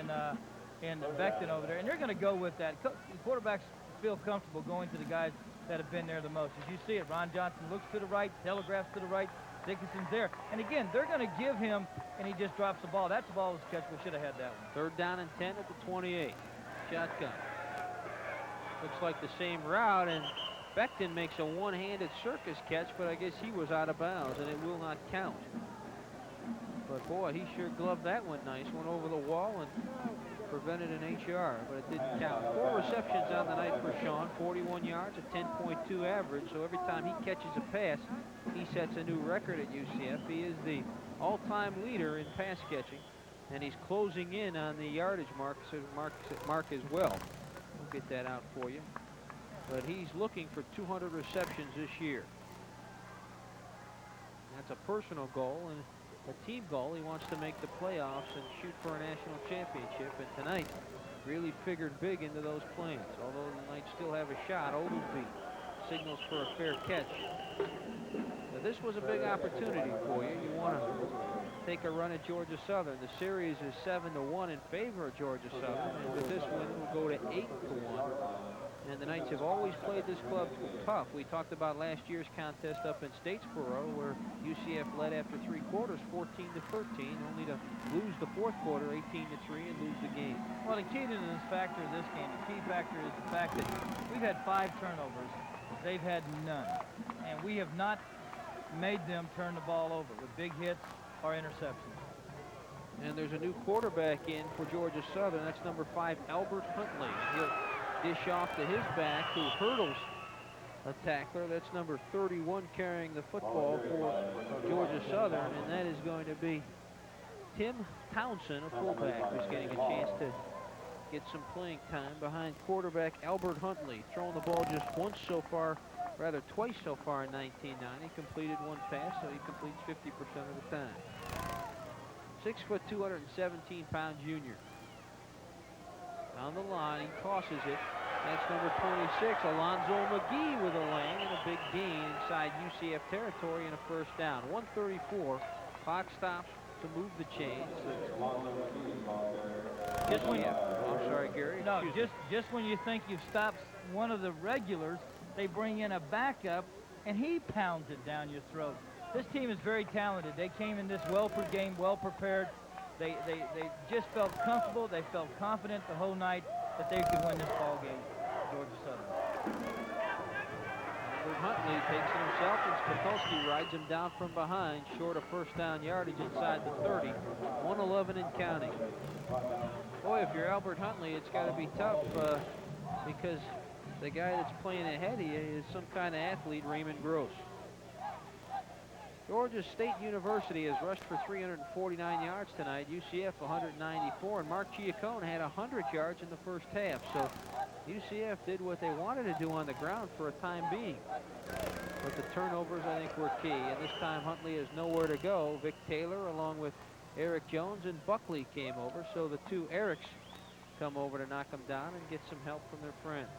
in Becton over there, and they're going to go with that. The quarterbacks feel comfortable going to the guys that have been there the most. As you see it, Ron Johnson looks to the right, telegraphs to the right, Dickinson's there. And again, they're going to give him, and he just drops the ball. That's the ball was catchable. Should have had that one. 3rd down and 10 at the 28. Shotgun. Looks like the same route, and Becton makes a one-handed circus catch, but I guess he was out of bounds, and it will not count. But boy, he sure gloved that one nice. Went over the wall and prevented an HR, but it didn't count. 4 receptions on the night for Sean, 41 yards, a 10.2 average. So every time he catches a pass, he sets a new record at UCF. He is the all-time leader in pass catching, and he's closing in on the yardage mark as well. We'll get that out for you. But he's looking for 200 receptions this year. That's a personal goal and a team goal. He wants to make the playoffs and shoot for a national championship, and tonight really figured big into those plans. Although the Knights still have a shot, Oglesby signals for a fair catch. Now, this was a big opportunity for you. You want to take a run at Georgia Southern. The series is 7-1 in favor of Georgia Southern, and with this win, it will go to 8-1. And the Knights have always played this club tough. We talked about last year's contest up in Statesboro, where UCF led after 3 quarters, 14-13, only to lose the 4th quarter, 18-3, and lose the game. Well, the key to this factor in this game, the key factor is the fact that we've had 5 turnovers. They've had none. And we have not made them turn the ball over with big hits or interceptions. And there's a new quarterback in for Georgia Southern. That's number 5, Albert Huntley. He'll dish off to his back, who hurdles a tackler. That's number 31 carrying the football for Georgia Southern, and that is going to be Tim Townsend, a fullback, who's getting a chance to get some playing time behind quarterback Albert Huntley. Throwing the ball just once so far, rather twice so far in 1990. Completed 1 pass, so he completes 50% of the time. 6 foot, 217-pound junior. On the line, he tosses it. That's number 26, Alonzo McGee, with a lane and a big gain inside UCF territory and a 1st down. 1:34. Clock stops to move the chains. Just when I'm sorry, Gary. No, just when you think you've stopped one of the regulars, they bring in a backup, and he pounds it down your throat. This team is very talented. They came in this game well prepared. They just felt comfortable. They felt confident the whole night that they could win this ball game, Georgia Southern. Albert Huntley takes it himself, and Spitulski rides him down from behind, short of 1st down yardage inside the 30. 1:11 and counting. Boy, if you're Albert Huntley, it's got to be tough because the guy that's playing ahead of you is some kind of athlete, Raymond Gross. Georgia State University has rushed for 349 yards tonight. UCF 194, and Mark Giacone had 100 yards in the first half. So UCF did what they wanted to do on the ground for a time being. But the turnovers, I think, were key. And this time Huntley has nowhere to go. Vic Taylor, along with Eric Jones and Buckley, came over. So the two Erics come over to knock them down and get some help from their friends.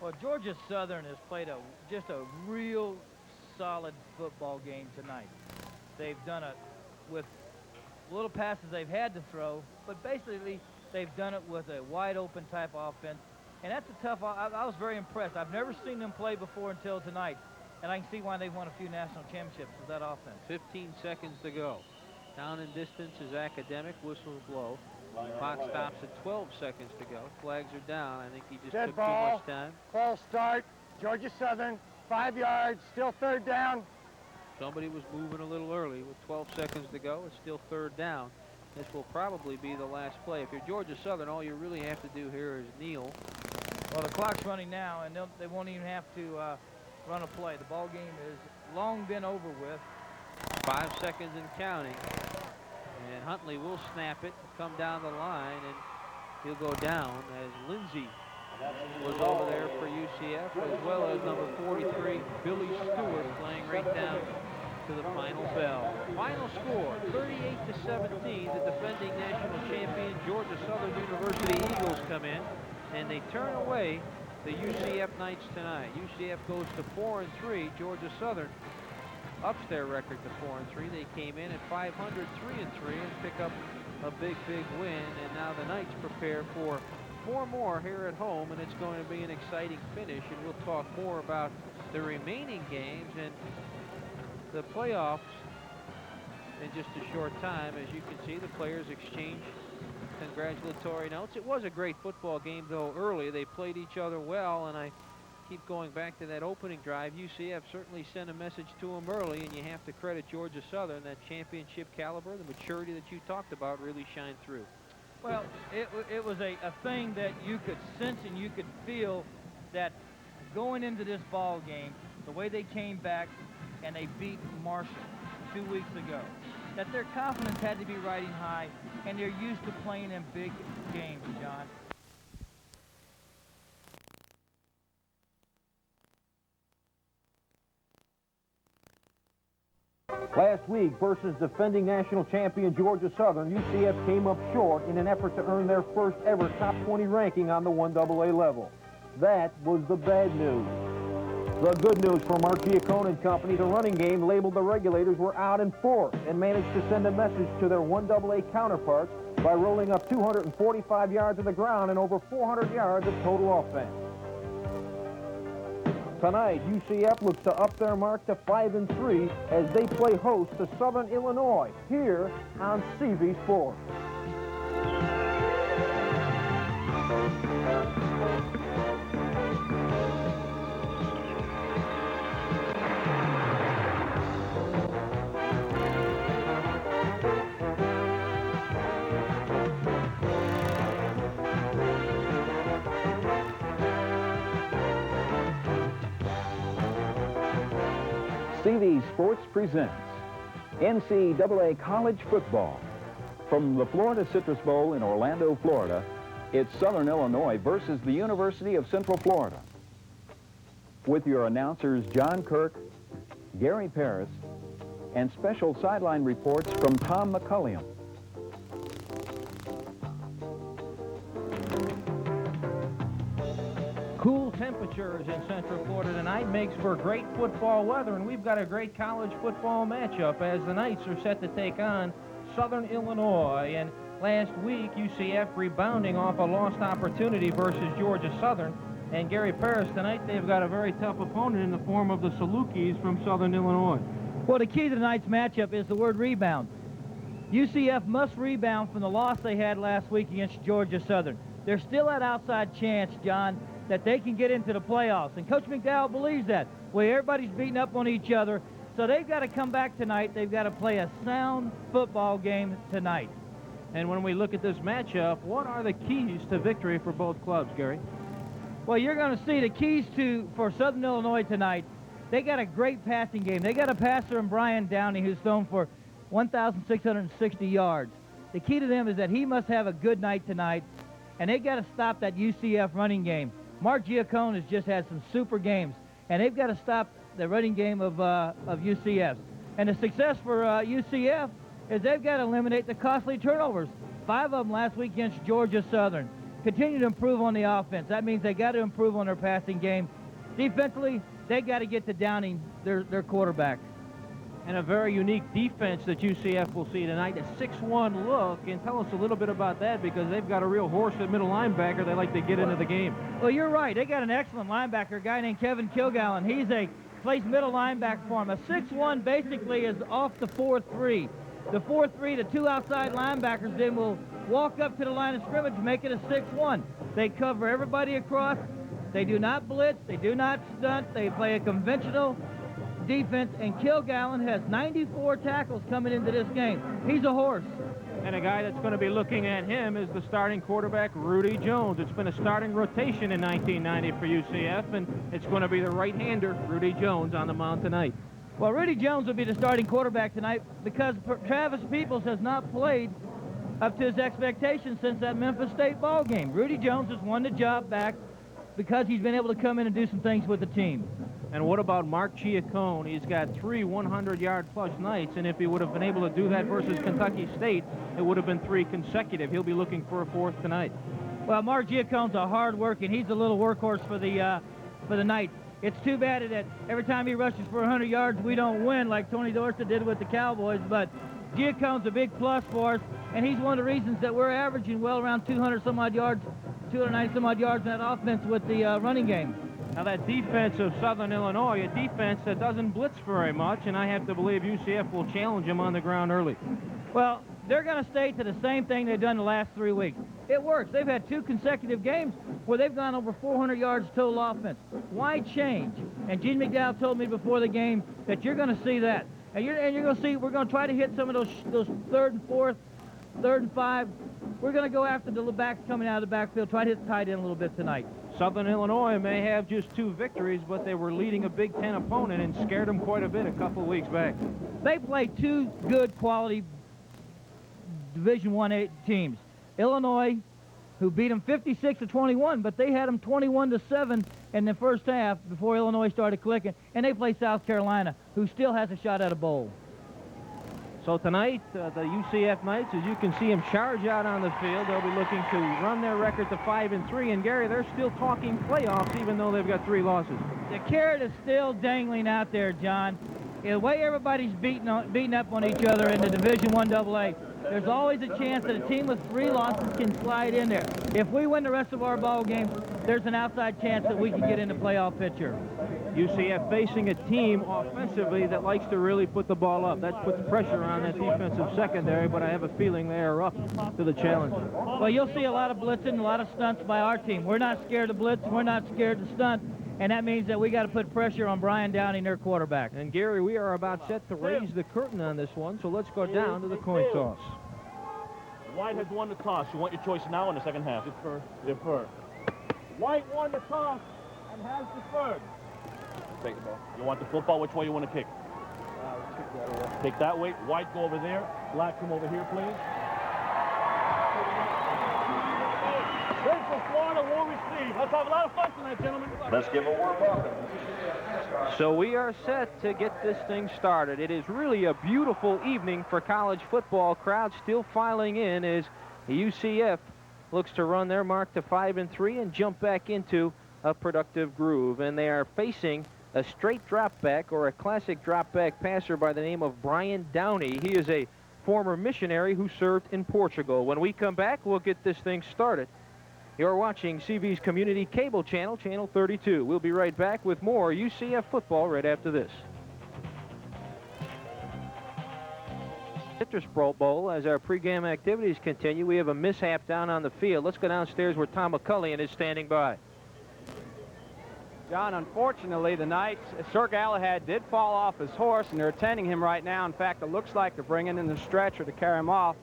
Well, Georgia Southern has played just a real solid football game tonight. They've done it with little passes they've had to throw, but basically they've done it with a wide open type offense. And that's a tough, I was very impressed. I've never seen them play before until tonight, and I can see why they've won a few national championships with that offense. 15 seconds to go. Down in distance is Academic. Whistles blow. Clock stops at 12 seconds to go. Flags are down. I think he just Dead took ball. too much time. False start. Georgia Southern, 5 yards, still third down. Somebody was moving a little early with 12 seconds to go. It's still third down. This will probably be the last play. If you're Georgia Southern, all you really have to do here is kneel. Well, the clock's running now, and they won't even have to run a play. The ball game has long been over with. 5 seconds and counting. And Huntley will snap it, come down the line, and he'll go down as Lindsey was over there for UCF, as well as number 43, Billy Stewart, playing right down to the final bell. Final score, 38-17. The defending national champion Georgia Southern University Eagles come in, and they turn away the UCF Knights tonight. UCF goes to 4-3. Georgia Southern ups their record to 4-3. They came in at 500, 3-3, and pick up a big win. And now the Knights prepare for 4 more here at home, and it's going to be an exciting finish. And we'll talk more about the remaining games and the playoffs in just a short time. As you can see, the players exchange congratulatory notes. It was a great football game, though, early. They played each other well, and I keep going back to that opening drive. UCF certainly sent a message to them early, and you have to credit Georgia Southern. That championship caliber, the maturity that you talked about, really shined through. Well, it was a thing that you could sense and you could feel that going into this ball game, the way they came back and they beat Marshall 2 weeks ago, that their confidence had to be riding high, and they're used to playing in big games, John. Last week, versus defending national champion Georgia Southern, UCF came up short in an effort to earn their first ever top 20 ranking on the 1AA level. That was the bad news. The good news for Mark Giacone and company, the running game labeled the Regulators were out in force and managed to send a message to their 1AA counterparts by rolling up 245 yards of the ground and over 400 yards of total offense. Tonight, UCF looks to up their mark to 5-3 as they play host to Southern Illinois here on CV Sports. CV Sports presents NCAA College Football. From the Florida Citrus Bowl in Orlando, Florida, it's Southern Illinois versus the University of Central Florida. With your announcers John Kirk, Gary Paris, and special sideline reports from Tom McCulliam. Cool temperatures in Central Florida tonight makes for great football weather, and we've got a great college football matchup as the Knights are set to take on Southern Illinois. And last week, UCF rebounding off a lost opportunity versus Georgia Southern. And Gary Paris, tonight they've got a very tough opponent in the form of the Salukis from Southern Illinois. Well, the key to tonight's matchup is the word rebound. UCF must rebound from the loss they had last week against Georgia Southern. There's still that outside chance, John, that they can get into the playoffs. And Coach McDowell believes that. Well, everybody's beating up on each other. So they've got to come back tonight. They've got to play a sound football game tonight. And when we look at this matchup, what are the keys to victory for both clubs, Gary? Well, you're going to see the keys for Southern Illinois tonight They got a great passing game. They got a passer in Brian Downey who's thrown for 1,660 yards. The key to them is that he must have a good night tonight, and they got to stop that UCF running game. Mark Giacone has just had some super games, and they've got to stop the running game of UCF. And the success for UCF is they've got to eliminate the costly turnovers. 5 of them last week against Georgia Southern. Continue to improve on the offense. That means they got to improve on their passing game. Defensively, they got to get to Downing, their quarterback. And a very unique defense that UCF will see tonight, a 6-1 look. And tell us a little bit about that, because they've got a real horse at middle linebacker. They like to get into the game. Well, you're right. They got an excellent linebacker, a guy named Kevin Kilgallen. He's plays middle linebacker for him. A 6-1 basically is off the 4-3. The 4-3, the 2 outside linebackers then will walk up to the line of scrimmage, make it a 6-1. They cover everybody across. They do not blitz. They do not stunt. They play a conventional defense, and Kilgallen has 94 tackles coming into this game. He's a horse. And a guy that's going to be looking at him is the starting quarterback, Rudy Jones. It's been a starting rotation in 1990 for UCF, and it's going to be the right-hander, Rudy Jones, on the mound tonight. Well, Rudy Jones will be the starting quarterback tonight because Travis Peoples has not played up to his expectations since that Memphis State ball game. Rudy Jones has won the job back because he's been able to come in and do some things with the team. And what about Mark Giacone? He's got 3 100-yard-plus nights, and if he would have been able to do that versus Kentucky State, it would have been 3 consecutive. He'll be looking for a 4th tonight. Well, Mark Giacone's a hard worker, and he's a little workhorse for the night. It's too bad that every time he rushes for 100 yards, we don't win like Tony Dorsett did with the Cowboys, but Giacone's a big plus for us, and he's one of the reasons that we're averaging well around 200-some-odd yards, 290-some-odd yards in that offense with the running game. Now that defense of Southern Illinois, a defense that doesn't blitz very much, and I have to believe UCF will challenge them on the ground early. Well, they're going to stay to the same thing they've done the last 3 weeks. It works. They've had 2 consecutive games where they've gone over 400 yards total offense. Why change? And Gene McDowell told me before the game that you're going to see that. And you're going to see we're going to try to hit some of those 3rd and 4th, 3rd and 5. We're going to go after the backs coming out of the backfield, try to hit the tight end a little bit tonight. Southern Illinois may have just 2 victories, but they were leading a Big Ten opponent and scared them quite a bit a couple of weeks back. They played 2 good quality Division I teams. Illinois, who beat them 56-21, but they had them 21-7 in the first half before Illinois started clicking, and they played South Carolina, who still has a shot at a bowl. So tonight, the UCF Knights, as you can see them charge out on the field, they'll be looking to run their record to 5-3. And Gary, they're still talking playoffs, even though they've got 3 losses. The carrot is still dangling out there, John. The way everybody's beating up on each other in the Division I AA, there's always a chance that a team with 3 losses can slide in there. If we win the rest of our ball games, there's an outside chance that we can get in the playoff picture. UCF facing a team offensively that likes to really put the ball up. That puts pressure on that defensive secondary, but I have a feeling they are up to the challenge. Well, you'll see a lot of blitzing, a lot of stunts by our team. We're not scared to blitz, we're not scared to stunt, and that means that we got to put pressure on Brian Downing, their quarterback. And Gary, we are about set to raise the curtain on this one, so let's go down to the coin toss. White has won the toss. You want your choice now in the second half? Defer. White won the toss and has deferred. Take the ball. You want the football? Which way you want to kick? Kick that way. Kick that way. White, go over there. Black, come over here, please. Central Florida will receive. Let's have a lot of fun tonight, gentlemen. Let's give a warm welcome. So we are set to get this thing started. It is really a beautiful evening for college football. Crowd still filing in as UCF looks to run their mark to 5-3 and jump back into a productive groove. And they are facing a straight drop back, or a classic drop back passer by the name of Brian Downey. He is a former missionary who served in Portugal. When we come back, we'll get this thing started. You're watching CV's Community Cable Channel, Channel 32. We'll be right back with more UCF football right after this. Citrus Bowl, as our pregame activities continue, we have a mishap down on the field. Let's go downstairs where Tom McCullion is standing by. John, unfortunately, the Knights, Sir Galahad did fall off his horse, and they're attending him right now. In fact, it looks like they're bringing in the stretcher to carry him off.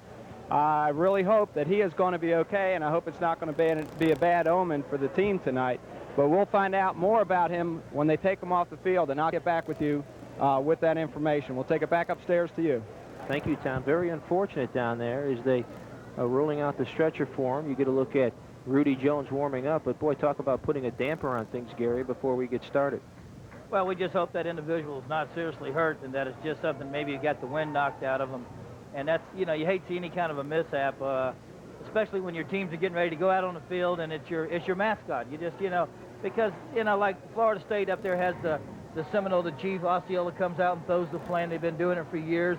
I really hope that he is going to be okay, and I hope it's not going to be a bad omen for the team tonight. But we'll find out more about him when they take him off the field, and I'll get back with you with that information. We'll take it back upstairs to you. Thank you, Tom. Very unfortunate down there as they are rolling out the stretcher for him. You get a look at Rudy Jones warming up, but boy, talk about putting a damper on things, Gary, before we get started. Well, we just hope that individual is not seriously hurt and that it's just something maybe you got the wind knocked out of him. And that's, you know, you hate to see any kind of a mishap, especially when your teams are getting ready to go out on the field and it's your mascot. You just, you know, because, you know, like Florida State up there has the Seminole, the Chief, Osceola comes out and throws the flame. They've been doing it for years.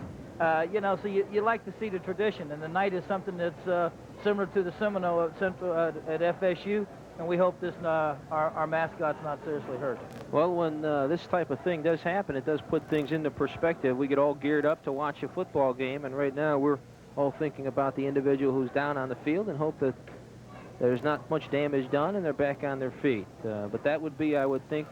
You know, so you like to see the tradition, and the night is something that's similar to the Seminole at FSU, and we hope this our mascot's not seriously hurt. Well, when this type of thing does happen, it does put things into perspective. We get all geared up to watch a football game, and right now we're all thinking about the individual who's down on the field and hope that there's not much damage done and they're back on their feet. But that would be, I would think,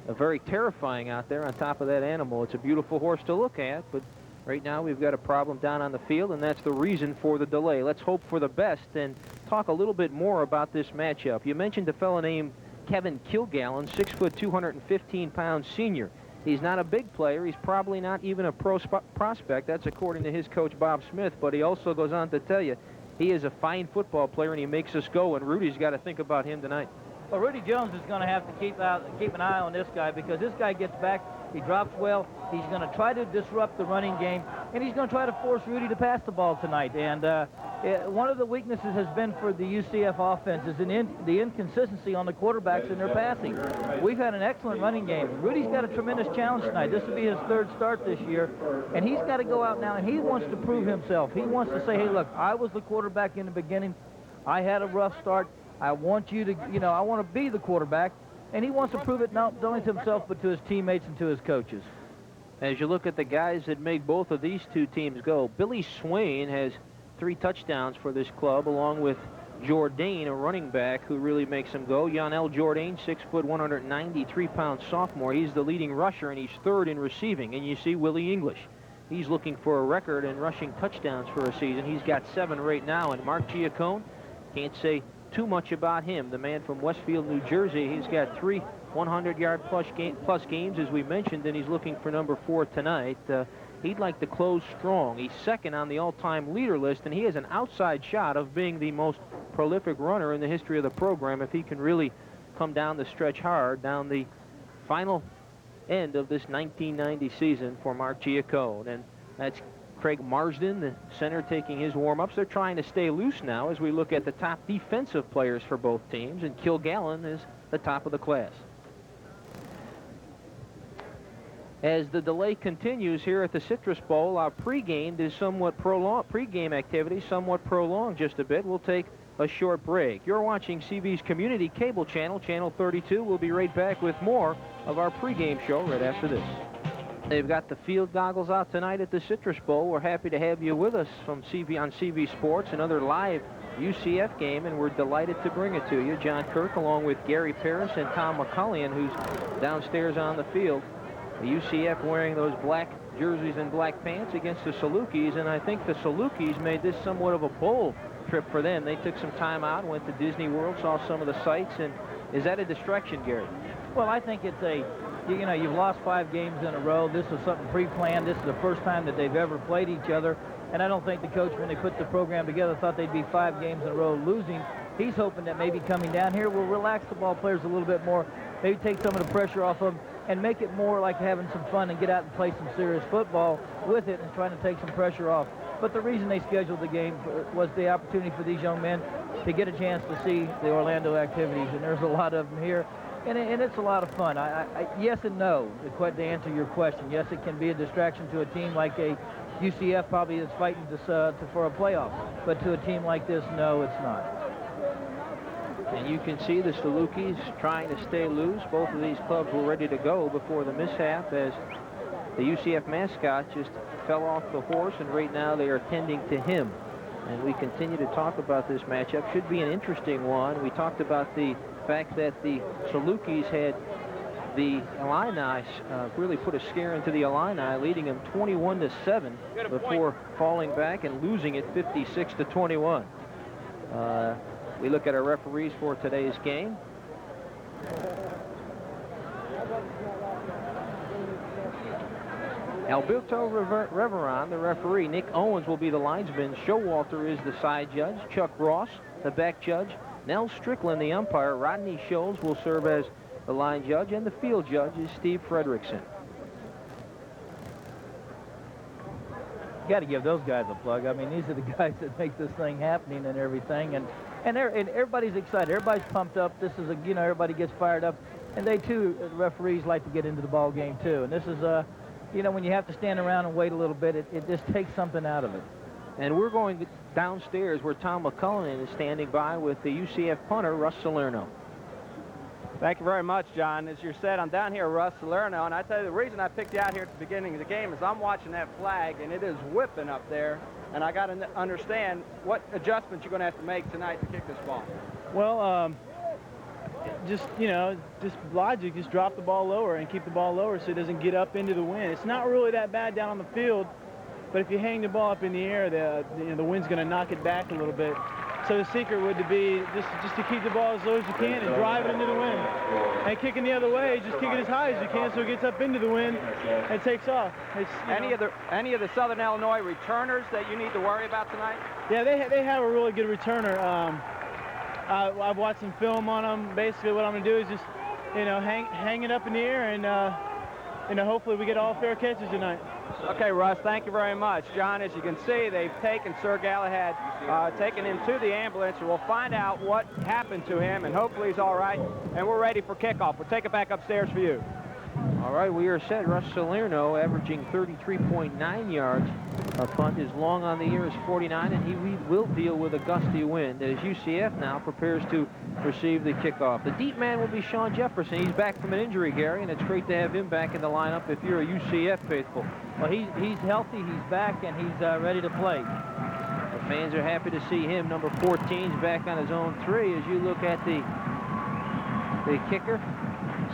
very terrifying out there on top of that animal. It's a beautiful horse to look at, but right now we've got a problem down on the field, and that's the reason for the delay. Let's hope for the best and talk a little bit more about this matchup. You mentioned a fellow named Kevin Kilgallen, 6 foot, 215-pound senior. He's not a big player. He's probably not even a prospect. That's according to his coach, Bob Smith, but he also goes on to tell you he is a fine football player, and he makes us go, and Rudy's got to think about him tonight. Well, Rudy Jones is going to have to keep an eye on this guy because this guy gets back, he drops well, he's going to try to disrupt the running game, and he's going to try to force Rudy to pass the ball tonight. And one of the weaknesses has been for the UCF offense is the inconsistency on the quarterbacks in their passing. We've had an excellent running game. Rudy's got a tremendous challenge tonight. This will be his third start this year, and he's got to go out now, and he wants to prove himself. He wants to say, hey, look, I was the quarterback in the beginning. I had a rough start. I want you to, you know, I want to be the quarterback. And he wants to prove it not only to himself, but to his teammates and to his coaches. As you look at the guys that make both of these two teams go, Billy Swain has 3 touchdowns for this club, along with Jourdain, a running back who really makes them go. Yonel Jourdain, 6 foot, 193-pound sophomore. He's the leading rusher, and he's 3rd in receiving. And you see Willie English. He's looking for a record in rushing touchdowns for a season. He's got 7 right now. And Mark Giacone, can't say too much about him. The man from Westfield, New Jersey, he's got 3 100-yard plus games, as we mentioned, and he's looking for number 4 tonight. He'd like to close strong. He's 2nd on the all-time leader list, and he has an outside shot of being the most prolific runner in the history of the program if he can really come down the stretch hard down the final end of this 1990 season for Mark Giacone. And that's Craig Marsden, the center, taking his warm-ups. They're trying to stay loose now as we look at the top defensive players for both teams, and Kilgallen is the top of the class. As the delay continues here at the Citrus Bowl, our pregame is somewhat prolonged. Pregame activity somewhat prolonged just a bit. We'll take a short break. You're watching CB's Community Cable Channel, Channel 32. We'll be right back with more of our pregame show right after this. They've got the field goggles out tonight at the Citrus Bowl. We're happy to have you with us from CB on CB Sports, another live UCF game, and we're delighted to bring it to you. John Kirk along with Gary Parrish and Tom McCullion, who's downstairs on the field. The UCF wearing those black jerseys and black pants against the Salukis, and I think the Salukis made this somewhat of a bowl trip for them. They took some time out, went to Disney World, saw some of the sights, and is that a distraction, Gary? Well, I think it's you know, you've lost 5 games in a row. This is something pre-planned. This is the first time that they've ever played each other. And I don't think the coach, when they put the program together, thought they'd be 5 games in a row losing. He's hoping that maybe coming down here will relax the ball players a little bit more, maybe take some of the pressure off them, and make it more like having some fun and get out and play some serious football with it and trying to take some pressure off. But the reason they scheduled the game was the opportunity for these young men to get a chance to see the Orlando activities, and there's a lot of them here. And it's a lot of fun. Yes and no, to answer your question. Yes, it can be a distraction to a team like a UCF probably is fighting for a playoff. But to a team like this, no, it's not. And you can see the Salukis trying to stay loose. Both of these clubs were ready to go before the mishap as the UCF mascot just fell off the horse, and right now they are tending to him. And we continue to talk about this matchup. Should be an interesting one. We talked about the fact that the Salukis had the Illini really put a scare into the Illini, leading them 21-7 before falling back and losing it 56-21. We look at our referees for today's game. Alberto Reveron, the referee. Nick Owens will be the linesman. Showalter is the side judge. Chuck Ross, the back judge. Nell Strickland, the umpire. Rodney Scholes will serve as the line judge, and the field judge is Steve Fredrickson. Got to give those guys a plug. I mean, these are the guys that make this thing happening and everything, and everybody's excited. Everybody's pumped up. This is everybody gets fired up, and they too, the referees like to get into the ball game too. And this is when you have to stand around and wait a little bit, it just takes something out of it. And we're going downstairs where Tom McCullen is standing by with the UCF punter, Russ Salerno. Thank you very much, John. As you said, I'm down here, Russ Salerno, and I tell you, the reason I picked you out here at the beginning of the game is I'm watching that flag, and it is whipping up there, and I got to understand what adjustments you're going to have to make tonight to kick this ball. Well, just logic. Just drop the ball lower and keep the ball lower so it doesn't get up into the wind. It's not really that bad down on the field, but if you hang the ball up in the air, the wind's going to knock it back a little bit. So the secret would be just to keep the ball as low as you can and drive it into the wind. And kicking the other way, just kick it as high as you can so it gets up into the wind and takes off. Any of the Southern Illinois returners that you need to worry about tonight? Yeah, they have a really good returner. I've watched some film on them. Basically, what I'm going to do is just hang it up in the air and hopefully we get all fair catches tonight. Okay, Russ, thank you very much. John, as you can see, they've taken Sir Galahad, taken him to the ambulance, and we'll find out what happened to him, and hopefully he's all right, and we're ready for kickoff. We'll take it back upstairs for you. All right, we are set. Russ Salerno averaging 33.9 yards. A punt. His long on the year is 49, and he will deal with a gusty wind as UCF now prepares to receive the kickoff. The deep man will be Sean Jefferson. He's back from an injury, Gary, and it's great to have him back in the lineup if you're a UCF faithful. Well, he's healthy, he's back, and he's ready to play. The fans are happy to see him. Number 14's back on his own 3 as you look at the kicker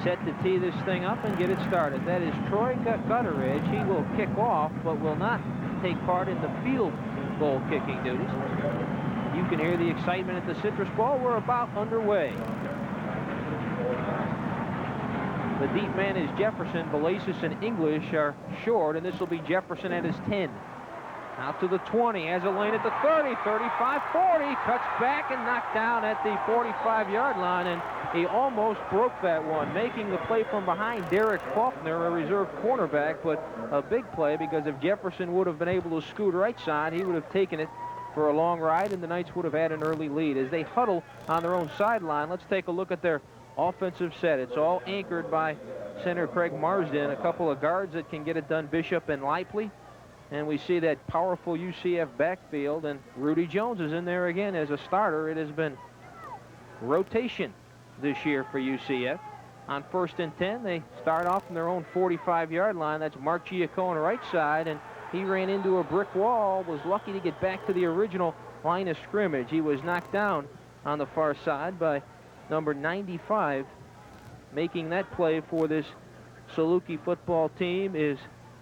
set to tee this thing up and get it started. That is Troy Gutteridge. He will kick off, but will not take part in the field goal kicking duties. You can hear the excitement at the Citrus Bowl. We're about underway. The deep man is Jefferson. Belasis and English are short, and this will be Jefferson at his 10. Out to the 20, has a lane at the 30, 35, 40, cuts back and knocked down at the 45-yard line, and he almost broke that one, making the play from behind Derek Faulkner, a reserve cornerback, but a big play because if Jefferson would have been able to scoot right side, he would have taken it for a long ride, and the Knights would have had an early lead. As they huddle on their own sideline, let's take a look at their offensive set. It's all anchored by center Craig Marsden, a couple of guards that can get it done, Bishop and Lipley. And we see that powerful UCF backfield, and Rudy Jones is in there again as a starter. It has been rotation this year for UCF. On 1st and 10, they start off from their own 45-yard line. That's Mark Giacomo on the right side, and he ran into a brick wall, was lucky to get back to the original line of scrimmage. He was knocked down on the far side by number 95. Making that play for this Saluki football team is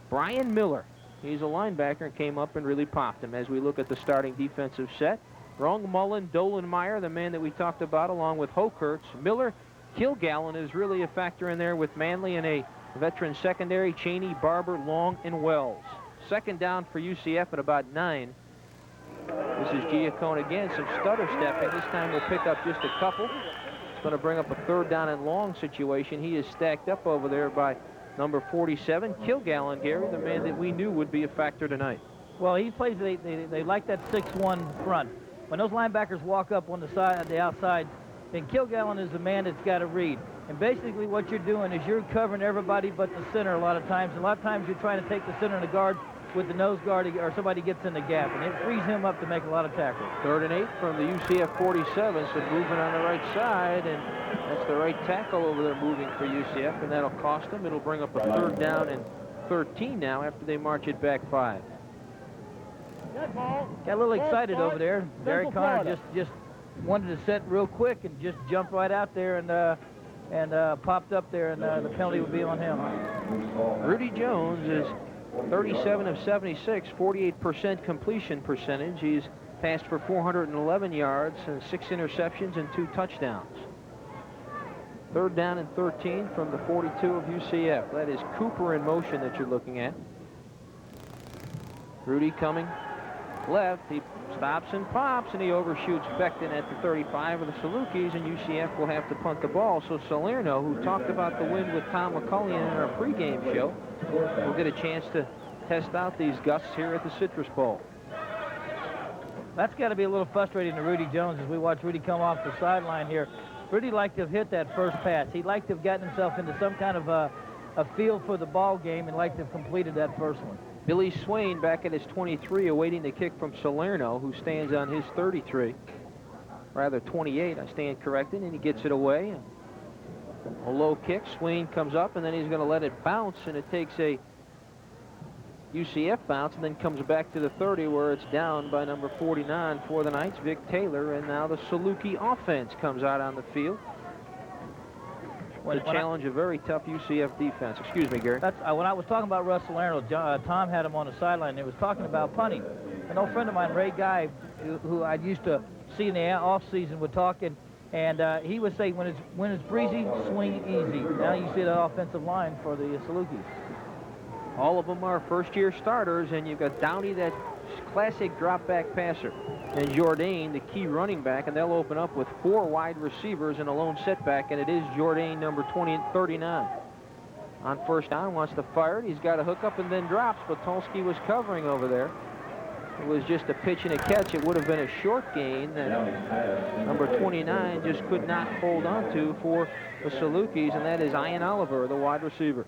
Brian Miller. He's a linebacker and came up and really popped him. As we look at the starting defensive set, Rung, Mullen, Dolenmeyer, the man that we talked about, along with Hokurtz. Miller, Kilgallen is really a factor in there with Manley and a veteran secondary, Cheney, Barber, Long, and Wells. Second down for UCF at about 9. This is Giacone again, some stutter stepping. This time we'll pick up just a couple. It's going to bring up a 3rd down and long situation. He is stacked up over there by number 47, Kilgallen, Gary, the man that we knew would be a factor tonight. Well, he plays, they like that 6-1 front. When those linebackers walk up on the outside, then Kilgallen is the man that's got to read. And basically what you're doing is you're covering everybody but the center a lot of times. And a lot of times you're trying to take the center and the guard with the nose guard, or somebody gets in the gap, and it frees him up to make a lot of tackles. 3rd and 8 from the UCF 47, so moving on the right side, and that's the right tackle over there moving for UCF, and that'll cost them. It'll bring up a 3rd down and 13 now after they march it back 5. Got a little excited over there. Derek Connor just wanted to set real quick and just jump right out there and popped up there, and the penalty would be on him. Rudy Jones is 37 of 76, 48% completion percentage. He's passed for 411 yards and 6 interceptions and 2 touchdowns. 3rd down and 13 from the 42 of UCF. That is Cooper in motion that you're looking at. Rudy coming left. He stops and pops, and he overshoots Becton at the 35 of the Salukis, and UCF will have to punt the ball. So Salerno, who talked about the win with Tom McCullion in our pregame show, will get a chance to test out these gusts here at the Citrus Bowl. That's got to be a little frustrating to Rudy Jones as we watch Rudy come off the sideline here. Rudy liked to have hit that first pass. He'd like to have gotten himself into some kind of a feel for the ball game and like to have completed that first one. Billy Swain back at his 23, awaiting the kick from Salerno, who stands on his 33. Rather 28, I stand corrected, and he gets it away. A low kick. Swain comes up, and then he's going to let it bounce, and it takes a UCF bounce and then comes back to the 30 where it's down by number 49 for the Knights, Vic Taylor, and now the Saluki offense comes out on the field. To challenge a very tough UCF defense. Excuse me, Gary. That's when I was talking about Russ Salerno, Tom had him on the sideline, and he was talking about punting. An old friend of mine, Ray Guy, who I used to see in the off-season, would talk, and he would say, when it's breezy, swing easy. Now you see the offensive line for the Salukis. All of them are first-year starters, and you've got Downey, that classic drop-back passer, and Jourdain, the key running back, and they'll open up with 4 wide receivers and a lone setback, and it is Jourdain, number 39. On first down, wants to fire it. He's got a hookup and then drops, but Tulski was covering over there. It was just a pitch and a catch. It would have been a short gain that number 29 just could not hold on to for the Salukis, and that is Ian Oliver, the wide receiver.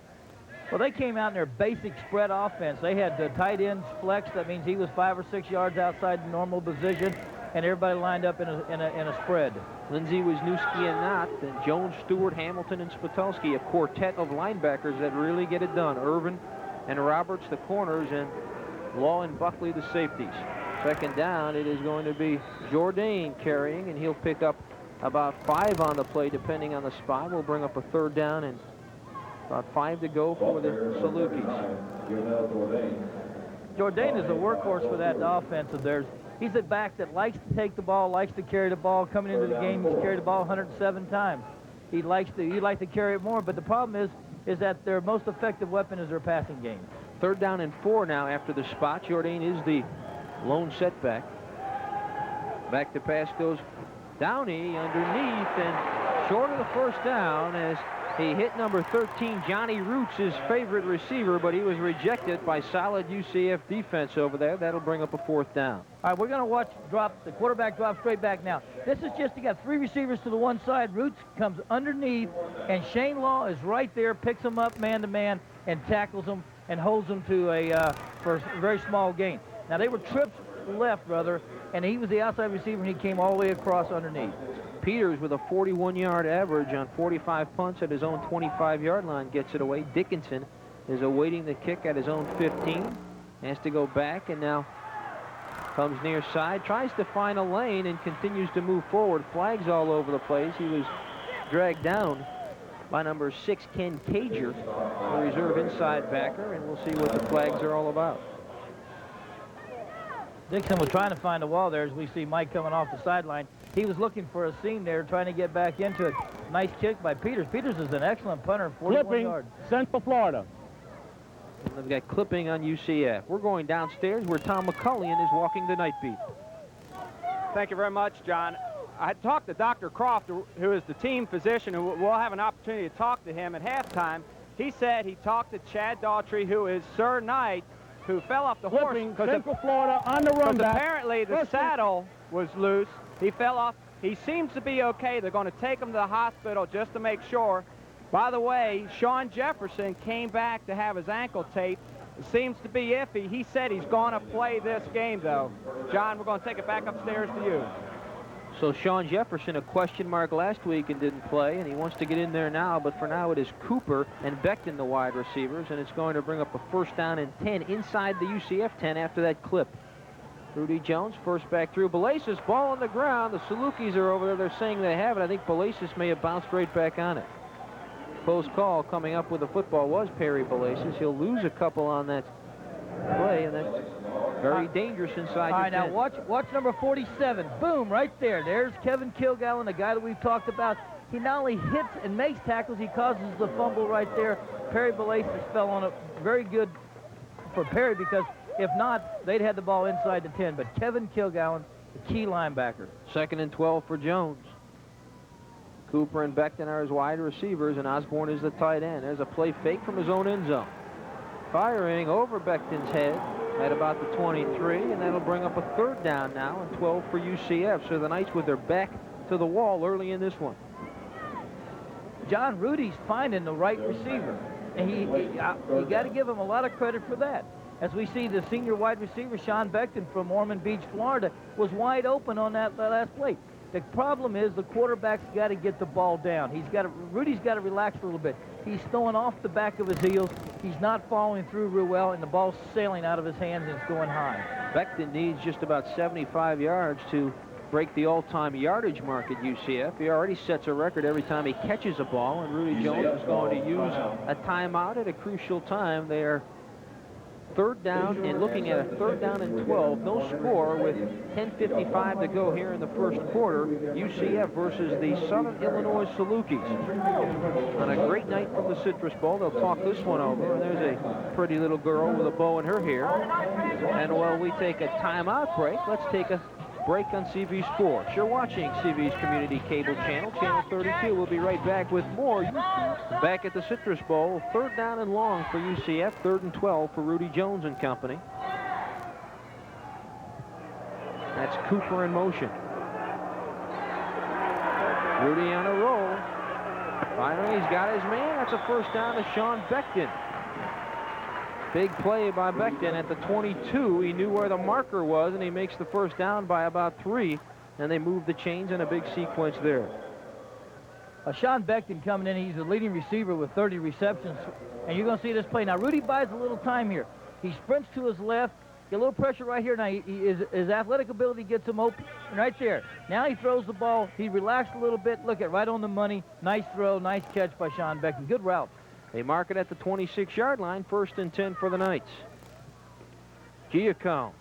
Well, they came out in their basic spread offense. They had the tight ends flex. That means he was 5 or 6 yards outside the normal position, and everybody lined up in a spread. Lindsey, Wisniewski, and Knott, and Jones, Stewart, Hamilton, and Spitulski, a quartet of linebackers that really get it done. Irvin and Roberts, the corners, and Law and Buckley, the safeties. Second down, it is going to be Jourdain carrying, and he'll pick up about 5 on the play, depending on the spot. We'll bring up a 3rd down and about 5 to go for the Salukis. Jourdain is a workhorse for that offense of theirs. He's a back that likes to take the ball, likes to carry the ball. Coming into the game, he's carried the ball 107 times. He'd like to carry it more, but the problem is that their most effective weapon is their passing game. 3rd down and 4 now after the spot. Jourdain is the lone setback. Back to pass goes Downey underneath and short of the first down as he hit number 13, Johnny Roots, his favorite receiver, but he was rejected by solid UCF defense over there. That'll bring up a 4th down. All right, we're going to watch the quarterback drop straight back now. This is just, you got 3 receivers to the one side. Roots comes underneath, and Shane Law is right there, picks him up man-to-man, and tackles him and holds him to for a very small gain. Now, they were trips left, brother, and he was the outside receiver, and he came all the way across underneath. Peters with a 41-yard average on 45 punts at his own 25-yard line gets it away. Dickinson is awaiting the kick at his own 15. Has to go back and now comes near side. Tries to find a lane and continues to move forward. Flags all over the place. He was dragged down by number 6, Ken Cager, the reserve inside backer, and we'll see what the flags are all about. Dixon was trying to find a wall there as we see Mike coming off the sideline. He was looking for a seam there, trying to get back into it. Nice kick by Peters. Peters is an excellent punter, 41 yards. Central Florida. And they've got clipping on UCF. We're going downstairs where Tom McCullion is walking the night beat. Thank you very much, John. I talked to Dr. Croft, who is the team physician, who we'll have an opportunity to talk to him at halftime. He said he talked to Chad Daughtry, who is Sir Knight, who fell off the horse. Central Florida on the run back. Apparently the saddle was loose. He fell off. He seems to be okay. They're going to take him to the hospital just to make sure. By the way, Sean Jefferson came back to have his ankle taped. It seems to be iffy. He said he's going to play this game, though. John, we're going to take it back upstairs to you. So Sean Jefferson, a question mark last week and didn't play, and he wants to get in there now, but for now it is Cooper and Becton, the wide receivers, and it's going to bring up a 1st down and 10 inside the UCF 10 after that clip. Rudy Jones, first back through. Balasis, ball on the ground. The Salukis are over there. They're saying they have it. I think Balasis may have bounced right back on it. Close call coming up with the football was Perry Balasis. He'll lose a couple on that play, and that's very dangerous inside. All right, now watch number 47. Boom, right there. There's Kevin Kilgallen, the guy that we've talked about. he not only hits and makes tackles, he causes the fumble right there. Perry Belasis fell on it. Very good for Perry, because if not, they'd had the ball inside the 10. But Kevin Kilgallen, the key linebacker. 2nd and 12 for Jones. Cooper and Becton are his wide receivers, and Osborne is the tight end. There's a play fake from his own end zone. Firing over Becton's head at about the 23, and that'll bring up a 3rd down now and 12 for UCF. So the Knights with their back to the wall early in this one. John Rudy's finding the right receiver, and you got to give him a lot of credit for that. As we see, the senior wide receiver, Sean Becton from Ormond Beach, Florida, was wide open on that last play. The problem is the quarterback's got to get the ball down. Rudy's got to relax a little bit. He's throwing off the back of his heels. He's not following through real well, and the ball's sailing out of his hands and it's going high. Becton needs just about 75 yards to break the all-time yardage mark at UCF. He already sets a record every time he catches a ball, and Rudy Jones is going to use a timeout at a crucial time. They are 3rd down and looking at a 3rd down and 12. No score with 10:55 to go here in the first quarter. UCF versus the Southern Illinois Salukis. On a great night from the Citrus Bowl, they'll talk this one over. And there's a pretty little girl with a bow in her hair. And while we take a timeout break, let's take a break on CV Sports. You're watching CV's Community Cable Channel, Channel 32. We'll be right back with more. Back at the Citrus Bowl, 3rd down and long for UCF, 3rd and 12 for Rudy Jones and company. That's Cooper in motion. Rudy on a roll. Finally, he's got his man. That's a 1st down to Sean Becton. Big play by Becton at the 22. He knew where the marker was, and he makes the 1st down by about 3. And they move the chains in a big sequence there. Sean Becton coming in, he's the leading receiver with 30 receptions. And you're going to see this play. Now, Rudy buys a little time here. He sprints to his left, get a little pressure right here. Now, his athletic ability gets him open right there. Now he throws the ball. He relaxed a little bit. Look at right on the money. Nice throw, nice catch by Sean Becton. Good route. They mark it at the 26-yard line, 1st and 10 for the Knights. Giacone,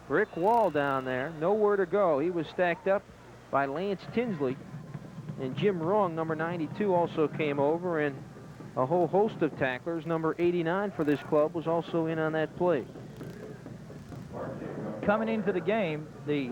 brick wall down there, nowhere to go. He was stacked up by Lance Tinsley, and Jim Wrong, number 92, also came over, and a whole host of tacklers. Number 89 for this club was also in on that play. Coming into the game, the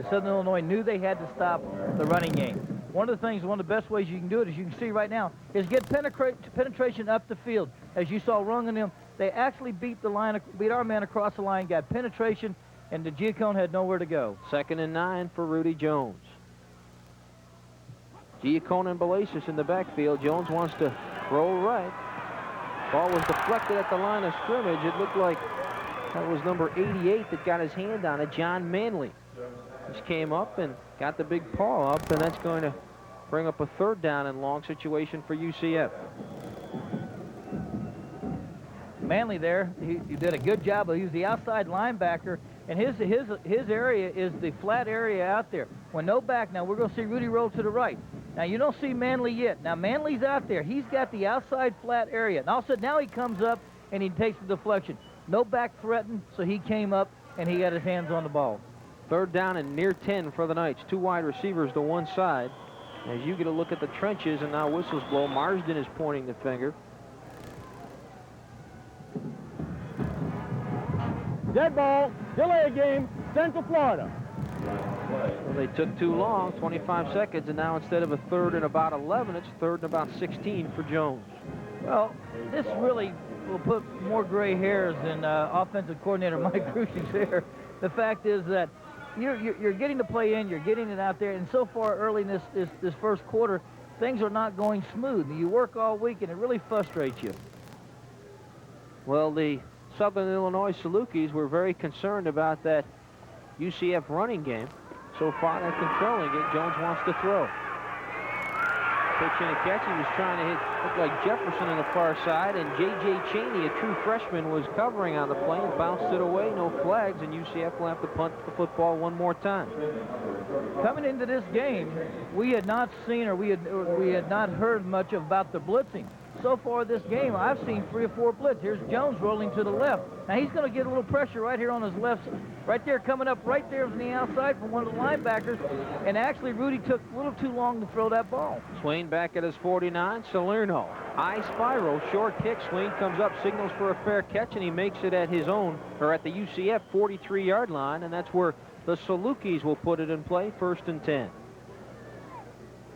Southern Illinois knew they had to stop the running game. One of the things, one of the best ways you can do it, as you can see right now, is get penetration up the field. As you saw Rung and them, they actually beat our man across the line, got penetration, and the Giacone had nowhere to go. 2nd and 9 for Rudy Jones. Giacone and Belasis in the backfield. Jones wants to roll right. Ball was deflected at the line of scrimmage. It looked like that was number 88 that got his hand on it, John Manley. Just came up and got the big paw up, and that's going to bring up a 3rd down and long situation for UCF. Manley there, he did a good job. He was the outside linebacker, and his area is the flat area out there. When no back, now we're going to see Rudy roll to the right. Now you don't see Manley yet. Now Manley's out there. He's got the outside flat area. And all of a sudden now he comes up and he takes the deflection. No back threatened, so he came up and he got his hands on the ball. 3rd down and near 10 for the Knights. 2 wide receivers to one side. As you get a look at the trenches, and now whistles blow. Marsden is pointing the finger. Dead ball, delay game, Central Florida. Well, they took too long, 25 seconds, and now instead of a 3rd and about 11, it's 3rd and about 16 for Jones. Well, this really will put more gray hairs in offensive coordinator Mike Grush's hair. The fact is that you're getting the play in, you're getting it out there, and so far early in this first quarter, things are not going smooth. You work all week, and it really frustrates you. Well, the Southern Illinois Salukis were very concerned about that UCF running game. So far, they're controlling it. Jones wants to throw. Pitch and a catch. He was trying to hit Looked like Jefferson on the far side, and J.J. Cheney, a true freshman, was covering on the play and bounced it away. No flags, and UCF will have to punt the football one more time. Coming into this game, we had not seen or we had not heard much about the blitzing. So far this game, I've seen 3 or 4 blitz. Here's Jones rolling to the left. Now he's going to get a little pressure right here on his left, right there, coming up right there from the outside from one of the linebackers. And actually, Rudy took a little too long to throw that ball. Swain back at his 49. Salerno, high spiral, short kick. Swain comes up, signals for a fair catch, and he makes it at his own, or at the UCF 43-yard line, and that's where the Salukis will put it in play, 1st and 10.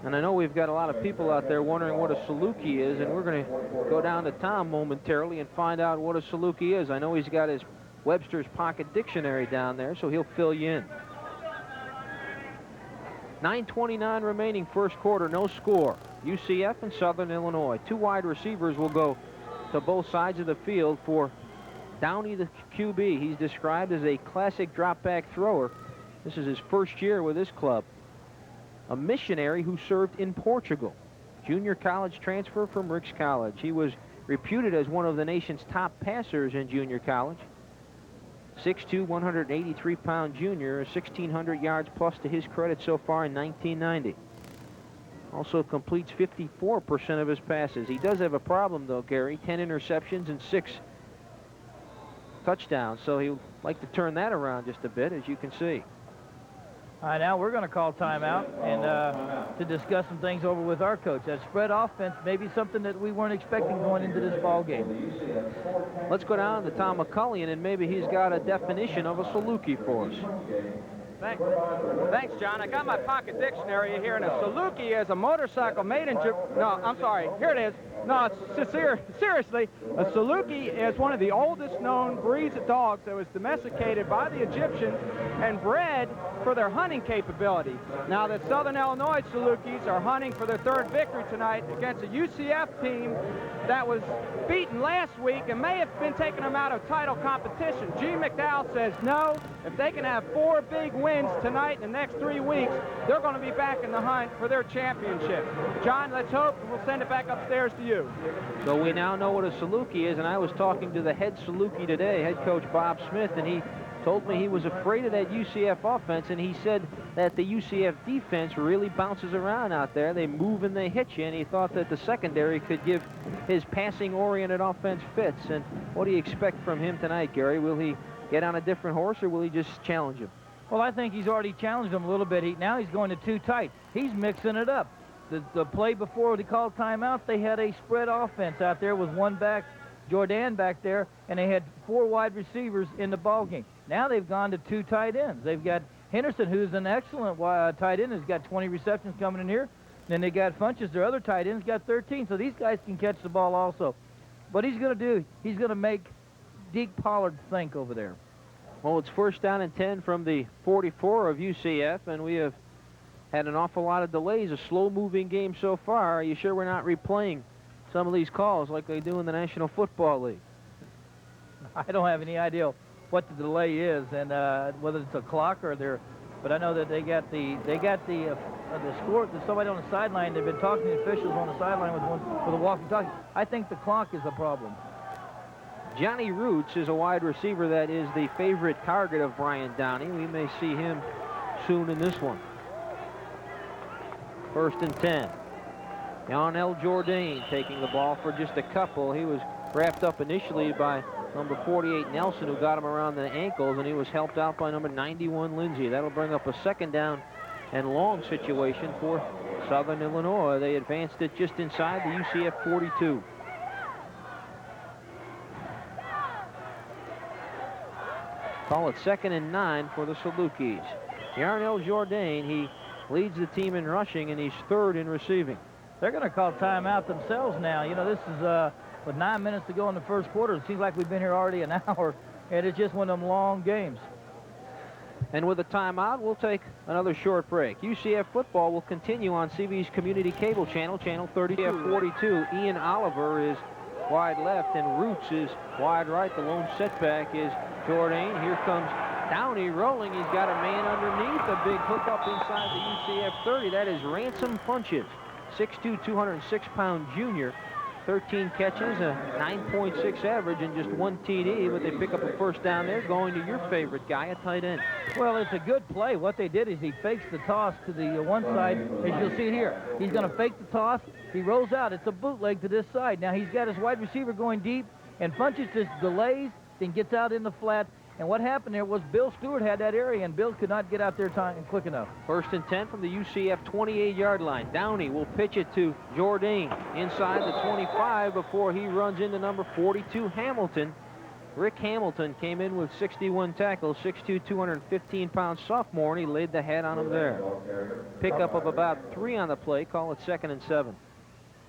And I know we've got a lot of people out there wondering what a Saluki is, and we're going to go down to Tom momentarily and find out what a Saluki is. I know he's got his Webster's Pocket Dictionary down there, so he'll fill you in. 9:29 remaining first quarter, no score. UCF and Southern Illinois. 2 wide receivers will go to both sides of the field for Downey, the QB. He's described as a classic drop-back thrower. This is his first year with this club. A missionary who served in Portugal. Junior college transfer from Ricks College. He was reputed as one of the nation's top passers in junior college. 6'2", 183-pound junior, 1,600 yards plus to his credit so far in 1990. Also completes 54% of his passes. He does have a problem, though, Gary. 10 interceptions and 6 touchdowns, so he'll like to turn that around just a bit, as you can see. All right, now we're going to call timeout and to discuss some things over with our coach. That spread offense may be something that we weren't expecting going into this ball game. Let's go down to Tom McCullion, and maybe he's got a definition of a Saluki for us. Thanks, John. I got my pocket dictionary here, and a Saluki is a motorcycle made in No, I'm sorry. Here it is. No, it's seriously, a Saluki is one of the oldest known breeds of dogs that was domesticated by the Egyptians and bred for their hunting capability. Now, the Southern Illinois Salukis are hunting for their 3rd victory tonight against a UCF team that was beaten last week and may have been taking them out of title competition. G. McDowell says no. If they can have 4 big wins tonight in the next 3 weeks, they're going to be back in the hunt for their championship. John, let's hope, and we'll send it back upstairs to you. So we now know what a Saluki is, and I was talking to the head Saluki today, head coach Bob Smith, and he told me he was afraid of that UCF offense, and he said that the UCF defense really bounces around out there. They move and they hit you, and he thought that the secondary could give his passing-oriented offense fits. And what do you expect from him tonight, Gary? Will he get on a different horse, or will he just challenge him? Well, I think he's already challenged him a little bit. Now he's going to 2 tight. He's mixing it up. The play before they called timeout, they had a spread offense out there with 1 back, Jordan back there, and they had 4 wide receivers in the ball game. Now they've gone to 2 tight ends. They've got Henderson, who's an excellent tight end, has got 20 receptions coming in here. Then they got Funches, their other tight end's got 13, so these guys can catch the ball also. What he's going to do, he's going to make Deke Pollard think over there. Well, it's 1st down and 10 from the 44 of UCF, and we have had an awful lot of delays, a slow-moving game so far. Are you sure we're not replaying some of these calls like they do in the National Football League? I don't have any idea what the delay is, and whether it's a clock or they're. But I know that they got the score. There's somebody on the sideline. They've been talking to the officials on the sideline with a walkie-talkie. I think the clock is a problem. Johnny Roots is a wide receiver that is the favorite target of Brian Downey. We may see him soon in this one. 1st and 10. Yarnell Jourdain taking the ball for just a couple. He was wrapped up initially by number 48 Nelson, who got him around the ankles, and he was helped out by number 91 Lindsay. That'll bring up a 2nd down and long situation for Southern Illinois. They advanced it just inside the UCF 42. Call it 2nd and 9 for the Salukis. Yarnell Jourdain, he leads the team in rushing, and he's 3rd in receiving. They're going to call timeout themselves now. You know, this is with 9 minutes to go in the first quarter. It seems like we've been here already an hour, and it's just one of them long games. And with a timeout, we'll take another short break. UCF football will continue on CB's community cable channel, channel 42. Ian Oliver is wide left, and Roots is wide right. The lone setback is Jourdain. Here comes Downey rolling. He's got a man underneath. A big hookup inside the UCF 30. That is Ransom Funches, 6'2", 206-pound junior. 13 catches, a 9.6 average, and just 1 TD, but they pick up a first down there, going to your favorite guy at tight end. Well, it's a good play. What they did is he fakes the toss to the one side, as you'll see here. He's going to fake the toss. He rolls out. It's a bootleg to this side. Now he's got his wide receiver going deep, and Funches just delays, then gets out in the flat. And what happened there was Bill Stewart had that area, and Bill could not get out there quick enough. First and 10 from the UCF 28-yard line. Downey will pitch it to Jourdain inside the 25 before he runs into number 42, Hamilton. Rick Hamilton came in with 61 tackles, 6'2", 215-pound sophomore, and he laid the hat on him there. Pickup of about 3 on the play. Call it 2nd and 7.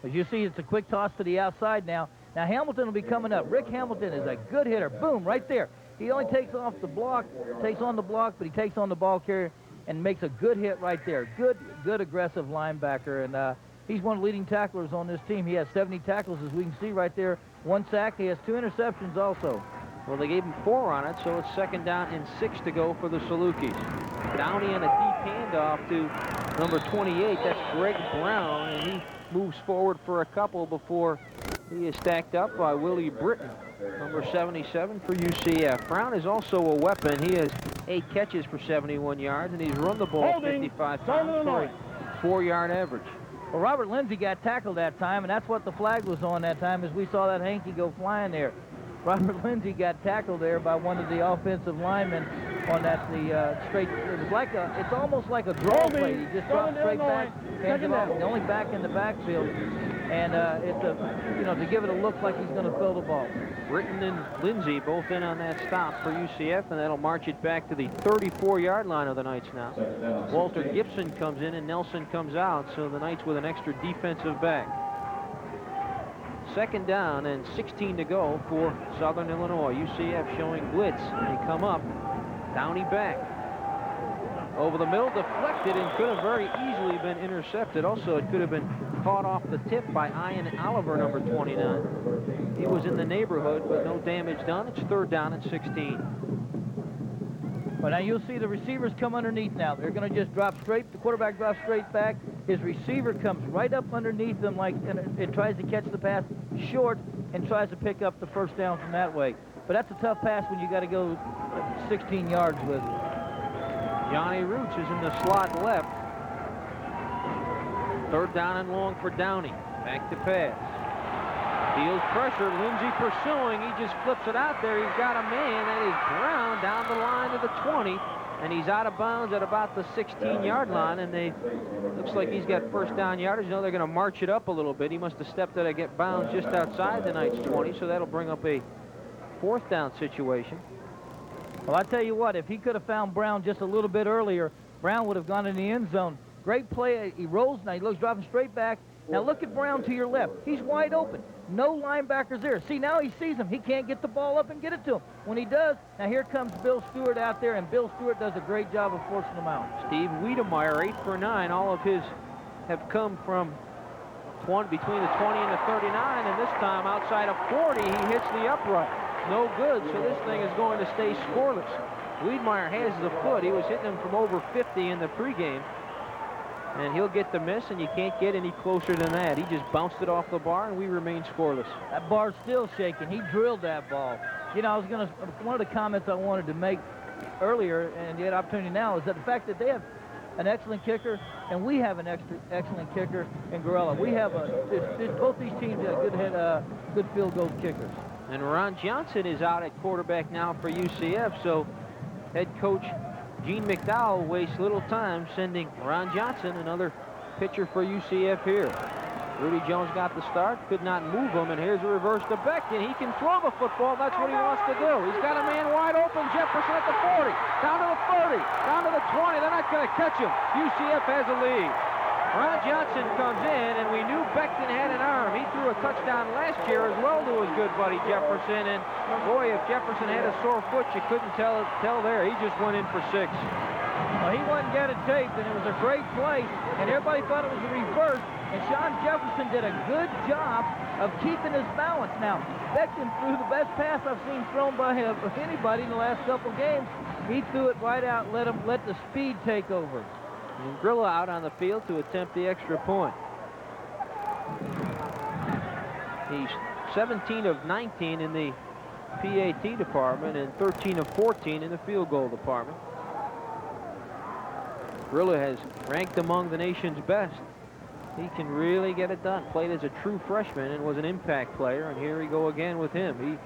As you see, it's a quick toss to the outside now. Now Hamilton will be coming up. Rick Hamilton is a good hitter. Boom, right there. He only takes off the block, takes on the block, but he takes on the ball carrier and makes a good hit right there. Good aggressive linebacker, and he's one of the leading tacklers on this team. He has 70 tackles, as we can see right there. 1 sack. He has 2 interceptions also. Well, they gave him 4 on it, so it's 2nd down and 6 to go for the Salukis. Downey and a deep handoff to number 28. That's Greg Brown, and he moves forward for a couple before he is stacked up by Willie Britton, number 77 for UCF. Brown is also a weapon. He has 8 catches for 71 yards, and he's run the ball 55 times for a 4-yard average. Well, Robert Lindsay got tackled that time, and that's what the flag was on that time, as we saw that hanky go flying there. Robert Lindsay got tackled there by one of the offensive linemen on that straight. It was like it's almost like a draw play. He just drops straight back, hands it off. The only back in the backfield, and it's to give it a look like he's going to fill the ball. Britton and Lindsay both in on that stop for UCF, and that'll march it back to the 34-yard line of the Knights now. Walter Gibson comes in and Nelson comes out, so the Knights with an extra defensive back. 2nd down and 16 to go for Southern Illinois. UCF showing blitz. They come up. Downey back. Over the middle, deflected, and could have very easily been intercepted. Also, it could have been caught off the tip by Ian Oliver, number 29. He was in the neighborhood, but no damage done. It's 3rd down and 16. Well, now you'll see the receivers come underneath now. They're going to just drop straight. The quarterback drops straight back. His receiver comes right up underneath them and it tries to catch the pass short and tries to pick up the first down from that way. But that's a tough pass when you got to go 16 yards with it. Johnny Roots is in the slot left. 3rd down and long for Downey. Back to pass. Feels pressure. Lindsay pursuing. He just flips it out there. He's got a man. That is Brown down the line to the 20. And he's out of bounds at about the 16-yard line. And looks like he's got first down yardage. You know, they're going to march it up a little bit. He must have stepped out to get bounds just outside the Knights' 20. So that'll bring up a 4th down situation. Well, I tell you what, if he could have found Brown just a little bit earlier, Brown would have gone in the end zone. Great play. He rolls now. He looks dropping straight back. Now look at Brown to your left. He's wide open. No linebackers there. See, now he sees him. He can't get the ball up and get it to him. When he does, now here comes Bill Stewart out there, and Bill Stewart does a great job of forcing him out. Steve Wiedemeyer, 8 for 9. All of his have come from between the 20 and the 39, and this time outside of 40, he hits the upright. No good, so this thing is going to stay scoreless. Wiedemeyer has the foot. He was hitting him from over 50 in the pregame. And he'll get the miss, and you can't get any closer than that. He just bounced it off the bar, and we remain scoreless. That bar's still shaking. He drilled that ball. You know, one of the comments I wanted to make earlier, and you had opportunity now, is that the fact that they have an excellent kicker, and we have an excellent kicker in Gorilla. We have both these teams have good field goal kickers. And Ron Johnson is out at quarterback now for UCF, so head coach Gene McDowell wastes little time sending Ron Johnson, another pitcher for UCF here. Rudy Jones got the start, could not move him, and here's a reverse to Beck, and he can throw the football. That's what he wants to do. He's got a man wide open. Jefferson at the 40, down to the 30, down to the 20. They're not going to catch him. UCF has a lead. Ron Johnson comes in, and we knew Beckton had an arm. He threw a touchdown last year as well to his good buddy Jefferson, and boy, if Jefferson had a sore foot, you couldn't tell there. He just went in for 6. Well, he wasn't getting taped, and it was a great play, and everybody thought it was a reverse, and Sean Jefferson did a good job of keeping his balance. Now, Beckton threw the best pass I've seen thrown by anybody in the last couple games. He threw it right out, let the speed take over. And Grilla out on the field to attempt the extra point. He's 17 of 19 in the PAT department and 13 of 14 in the field goal department. Grillo has ranked among the nation's best. He can really get it done. Played as a true freshman and was an impact player, and here we go again with him. He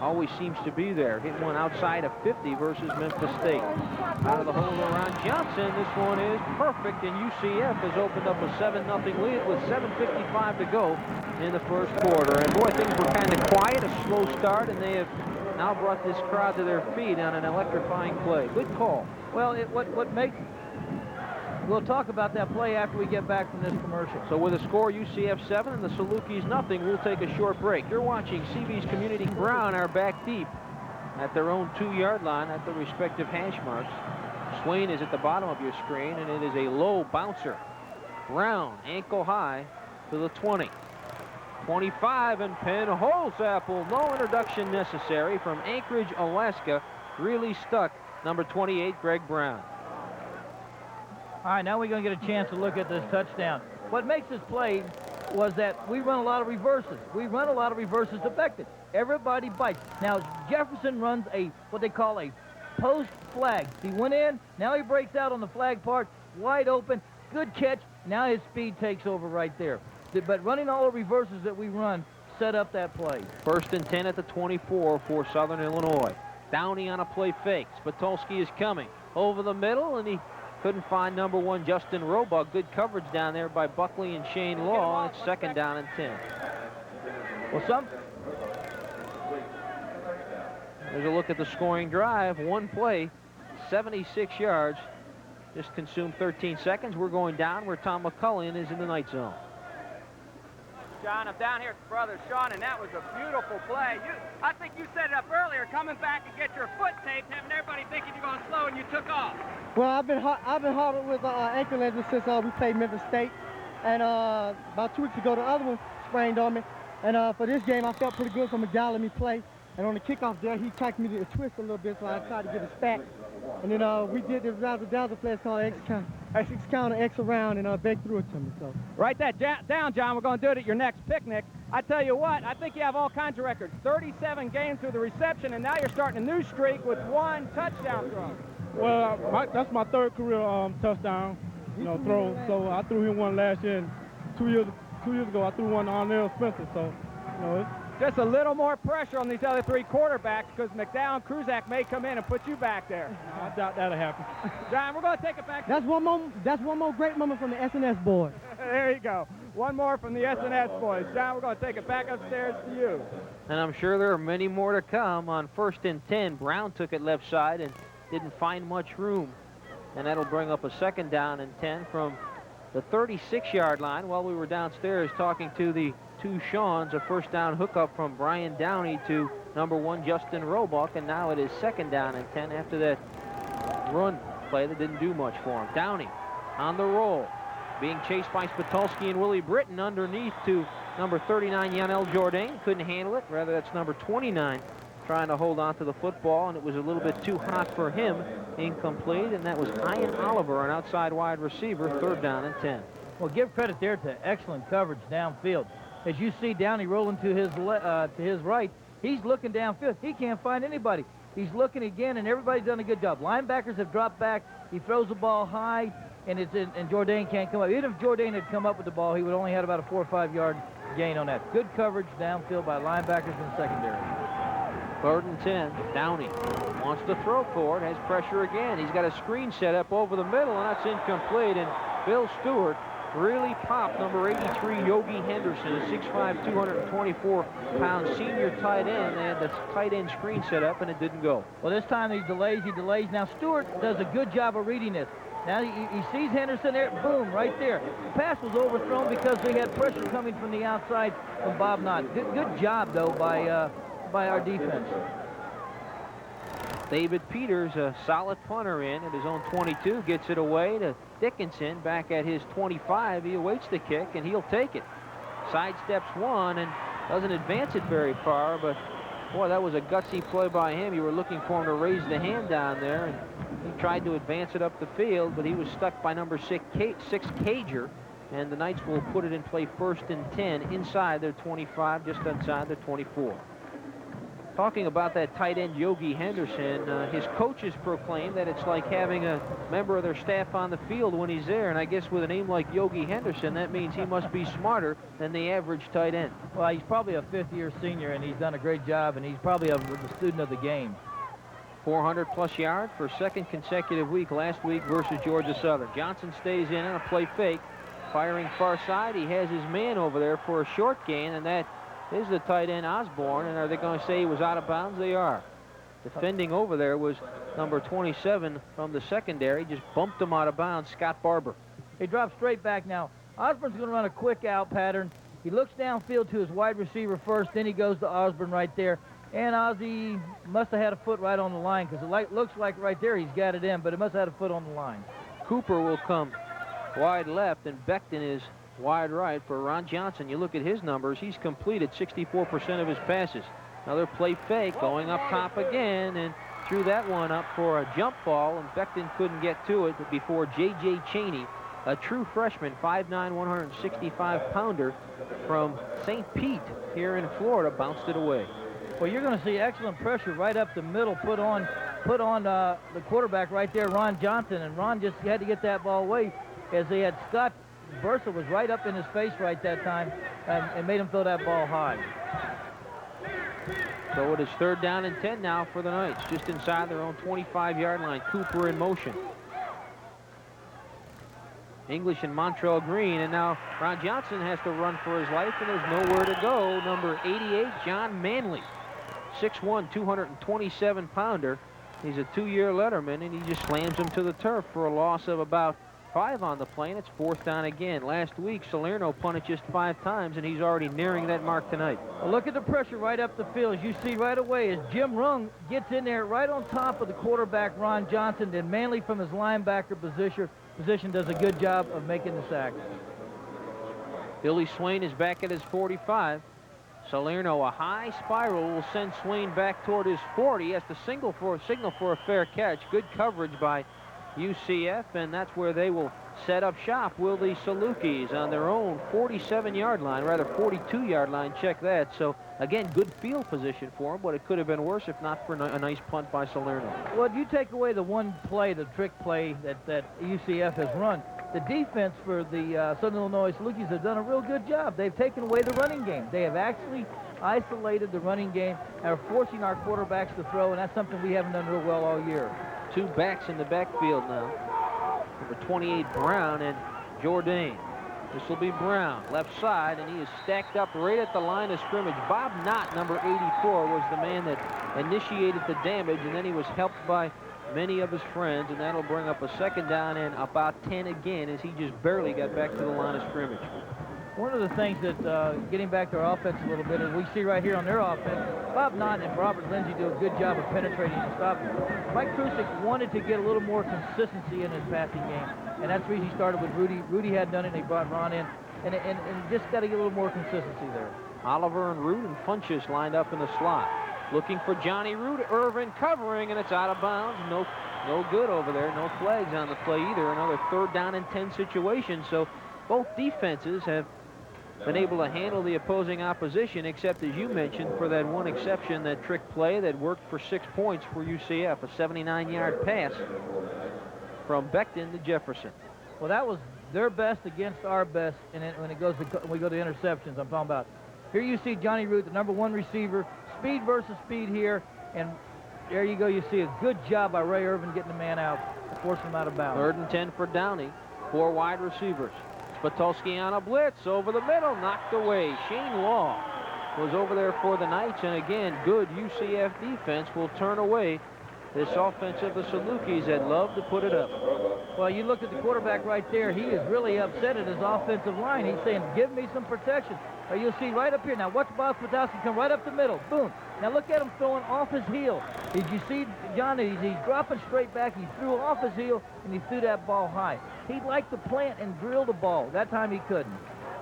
always seems to be there. Hit one outside of 50 versus Memphis State. Out of the hole around Johnson. This one is perfect, and UCF has opened up a 7-0 lead with 7:55 to go in the first quarter. And boy, things were kind of quiet, a slow start, and they have now brought this crowd to their feet on an electrifying play. Good call. Well, what makes... We'll talk about that play after we get back from this commercial. So with a score UCF 7 and the Salukis nothing, we'll take a short break. You're watching CB's Community. Brown are back deep at their own 2-yard line at the respective hash marks. Swain is at the bottom of your screen, and it is a low bouncer. Brown, ankle high to the 20. 25, and Penn Holsapple. No introduction necessary from Anchorage, Alaska. Really stuck number 28, Greg Brown. All right, now we're going to get a chance to look at this touchdown. What makes this play was that we run a lot of reverses. We run a lot of reverses effective. Everybody bites. Now, Jefferson runs what they call a post flag. He went in, now he breaks out on the flag part, wide open, good catch. Now his speed takes over right there. But running all the reverses that we run set up that play. 1st and 10 at the 24 for Southern Illinois. Downey on a play fake. Spitolski is coming over the middle, and he couldn't find number 1 Justin Roebuck. Good coverage down there by Buckley and Shane Law. It's 2nd down and 10. Well, there's a look at the scoring drive. One play, 76 yards. Just consumed 13 seconds. We're going down where Tom McCullen is in the night zone. John, I'm down here with brother Sean, and that was a beautiful play. I think you set it up earlier, coming back and get your foot taped, having everybody thinking you're going slow, and you took off. Well, I've been hard with ankle injury since we played Memphis State, and about 2 weeks ago the other one sprained on me, and for this game I felt pretty good from McDowell let me play, and on the kickoff there he tried me to twist a little bit, so I tried to get a stack, and then we did the razzle-dazzle play called X counter, X around, and Beck threw it to me. So write that down, John. We're going to do it at your next picnic. I tell you what, I think you have all kinds of records. 37 games through the reception, and now you're starting a new streak with 1 touchdown throw. Well, that's my 3rd career touchdown, throw. So I threw him one last year, and 2 years ago I threw one to Arnell Spencer. So, it's just a little more pressure on these other 3 quarterbacks because McDowell and Kruzak may come in and put you back there. I doubt that'll happen. John, we're going to take it back. That's one more great moment from the SNS boys. There you go. One more from the SNS boys. John, we're going to take it back upstairs to you. And I'm sure there are many more to come. On 1st and 10, Brown took it left side and didn't find much room. And that'll bring up a 2nd down and 10 from the 36-yard line. While we were downstairs talking to the 2 Shawns, a 1st down hookup from Brian Downey to number 1 Justin Roebuck, and now it is 2nd down and 10 after that run play that didn't do much for him. Downey on the roll, being chased by Spitolski and Willie Britton underneath to number 39 Yanel Jourdain. Couldn't handle it. Rather, that's number 29 trying to hold on to the football, and it was a little bit too hot for him. Incomplete, and that was Ian Oliver, an outside wide receiver. 3rd down and 10. Well, give credit there to excellent coverage downfield. As you see Downey rolling to his right, he's looking downfield. He can't find anybody. He's looking again, and everybody's done a good job. Linebackers have dropped back. He throws the ball high, and Jourdain can't come up. Even if Jourdain had come up with the ball, he would only had about a 4 or 5 yard gain on that. Good coverage downfield by linebackers in the secondary. 3rd and 10. Downey wants to throw for it. Has pressure again. He's got a screen set up over the middle, and that's incomplete. And Bill Stewart really popped number 83 Yogi Henderson, a 6'5", 224-pound senior tight end. They had the tight end screen set up, and it didn't go. Well, this time he delays. Now Stewart does a good job of reading this. Now he sees Henderson there, boom, right there. The pass was overthrown because they had pressure coming from the outside from Bob Knott. Good job, though, by our defense. David Peters, a solid punter in at his own 22, gets it away to Dickinson back at his 25. He awaits the kick, and he'll take it. Sidesteps one and doesn't advance it very far, but boy, that was a gutsy play by him. You were looking for him to raise the hand down there, and he tried to advance it up the field, but he was stuck by number 6 Cager, and the Knights will put it in play 1st and 10 inside their 25, just outside their 24. Talking about that tight end Yogi Henderson, his coaches proclaim that it's like having a member of their staff on the field when he's there, and I guess with a name like Yogi Henderson, that means he must be smarter than the average tight end. Well, he's probably a 5th-year senior, and he's done a great job, and he's probably the student of the game. 400-plus yards for a second consecutive week last week versus Georgia Southern. Johnson stays in on a play fake, firing far side. He has his man over there for a short gain, and that is the tight end Osborne. And are they going to say he was out of bounds? They are. Defending over there was number 27 from the secondary. Just bumped him out of bounds, Scott Barber. He drops straight back now. Osborne's going to run a quick out pattern. He looks downfield to his wide receiver first, then he goes to Osborne right there. And Ozzie must have had a foot right on the line, because it looks like right there he's got it in, but it must have had a foot on the line. Cooper will come wide left, and Becton is wide right for Ron Johnson. You look at his numbers, he's completed 64% of his passes. Another play fake, going up top again, and threw that one up for a jump ball, and Becton couldn't get to it before J.J. Cheney, a true freshman, 5'9", 165-pounder from St. Pete here in Florida, bounced it away. Well, you're going to see excellent pressure right up the middle put on the quarterback right there, Ron Johnson, and Ron just had to get that ball away as they had Scott Bursa was right up in his face right that time and made him throw that ball high. So it is 3rd down and 10 now for the Knights, just inside their own 25-yard line. Cooper in motion. English and Montrell Green, and now Ron Johnson has to run for his life, and there's nowhere to go. Number 88, John Manley, 6'1", 227-pounder. He's a 2-year letterman, and he just slams him to the turf for a loss of about 5 on the play, and it's 4th down again. Last week, Salerno punted just 5 times, and he's already nearing that mark tonight. Well, look at the pressure right up the field. As you see right away, as Jim Rung gets in there right on top of the quarterback, Ron Johnson, then Manley from his linebacker position does a good job of making the sack. Billy Swain is back at his 45. Salerno, a high spiral, will send Swain back toward his 40. He has to signal for a fair catch. Good coverage by UCF, and that's where they will set up shop. Will the Salukis on their own 47-yard line, rather 42-yard line. Check that. So again, good field position for them, but it could have been worse if not for a nice punt by Salerno. Well, you take away the one play, the trick play that UCF has run, the defense for the Southern Illinois Salukis have done a real good job. They've taken away the running game. They have actually isolated the running game and are forcing our quarterbacks to throw, and that's something we haven't done real well all year. 2 backs in the backfield now. Number 28, Brown, and Jourdain. This will be Brown, left side, and he is stacked up right at the line of scrimmage. Bob Knott, number 84, was the man that initiated the damage, and then he was helped by many of his friends, and that'll bring up a 2nd down and about 10 again as he just barely got back to the line of scrimmage. One of the things that, getting back to our offense a little bit, is we see right here on their offense, Bob Knott and Robert Lindsay do a good job of penetrating and stopping. Mike Krusick wanted to get a little more consistency in his passing game, and that's the reason he started with Rudy. Rudy hadn't done it, and he brought Ron in, and just got to get a little more consistency there. Oliver and Root and Funchess lined up in the slot. Looking for Johnny Root, Irvin covering, and it's out of bounds. No good over there. No flags on the play either. Another 3rd down and 10 situation, so both defenses have been able to handle the opposing opposition, except, as you mentioned, for that one exception, that trick play that worked for 6 points for UCF, a 79-yard pass from Becton to Jefferson. Well, that was their best against our best, and when we go to interceptions, I'm talking about. Here you see Johnny Root, the number 1 receiver, speed versus speed here, and there you go. You see a good job by Ray Irvin getting the man out, forcing him out of bounds. 3rd and 10 for Downey, 4 wide receivers. Spatulski on a blitz, over the middle, knocked away. Shane Law was over there for the Knights, and again, good UCF defense will turn away this offense of the Salukis that love to put it up. Well, you look at the quarterback right there. He is really upset at his offensive line. He's saying, give me some protection. You'll see right up here. Now watch Bob Spatulski come right up the middle. Boom. Now look at him throwing off his heel. Did you see Johnny? He's dropping straight back. He threw off his heel, and he threw that ball high. He'd like to plant and drill the ball. That time he couldn't.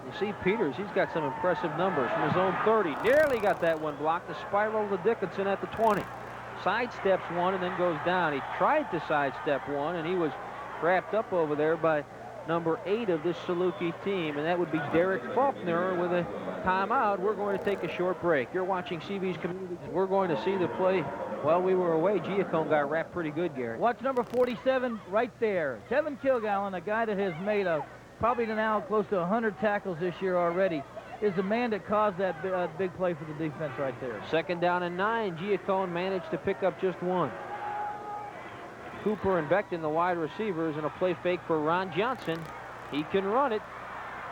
You see Peters, he's got some impressive numbers from his own 30. Nearly got that one blocked. The spiral to Dickinson at the 20. Sidesteps one and then goes down. He tried to sidestep one, and he was wrapped up over there by number 8 of this Saluki team, and that would be Derek Faulkner with a timeout. We're going to take a short break. You're watching CV's Community. We're going to see the play. While we were away, Giacone got wrapped pretty good, Gary. Watch number 47 right there. Kevin Kilgallen, a guy that has made probably now close to 100 tackles this year already, is the man that caused that big play for the defense right there. 2nd down and 9. Giacone managed to pick up just 1. Cooper and Becton, the wide receivers, and a play fake for Ron Johnson. He can run it.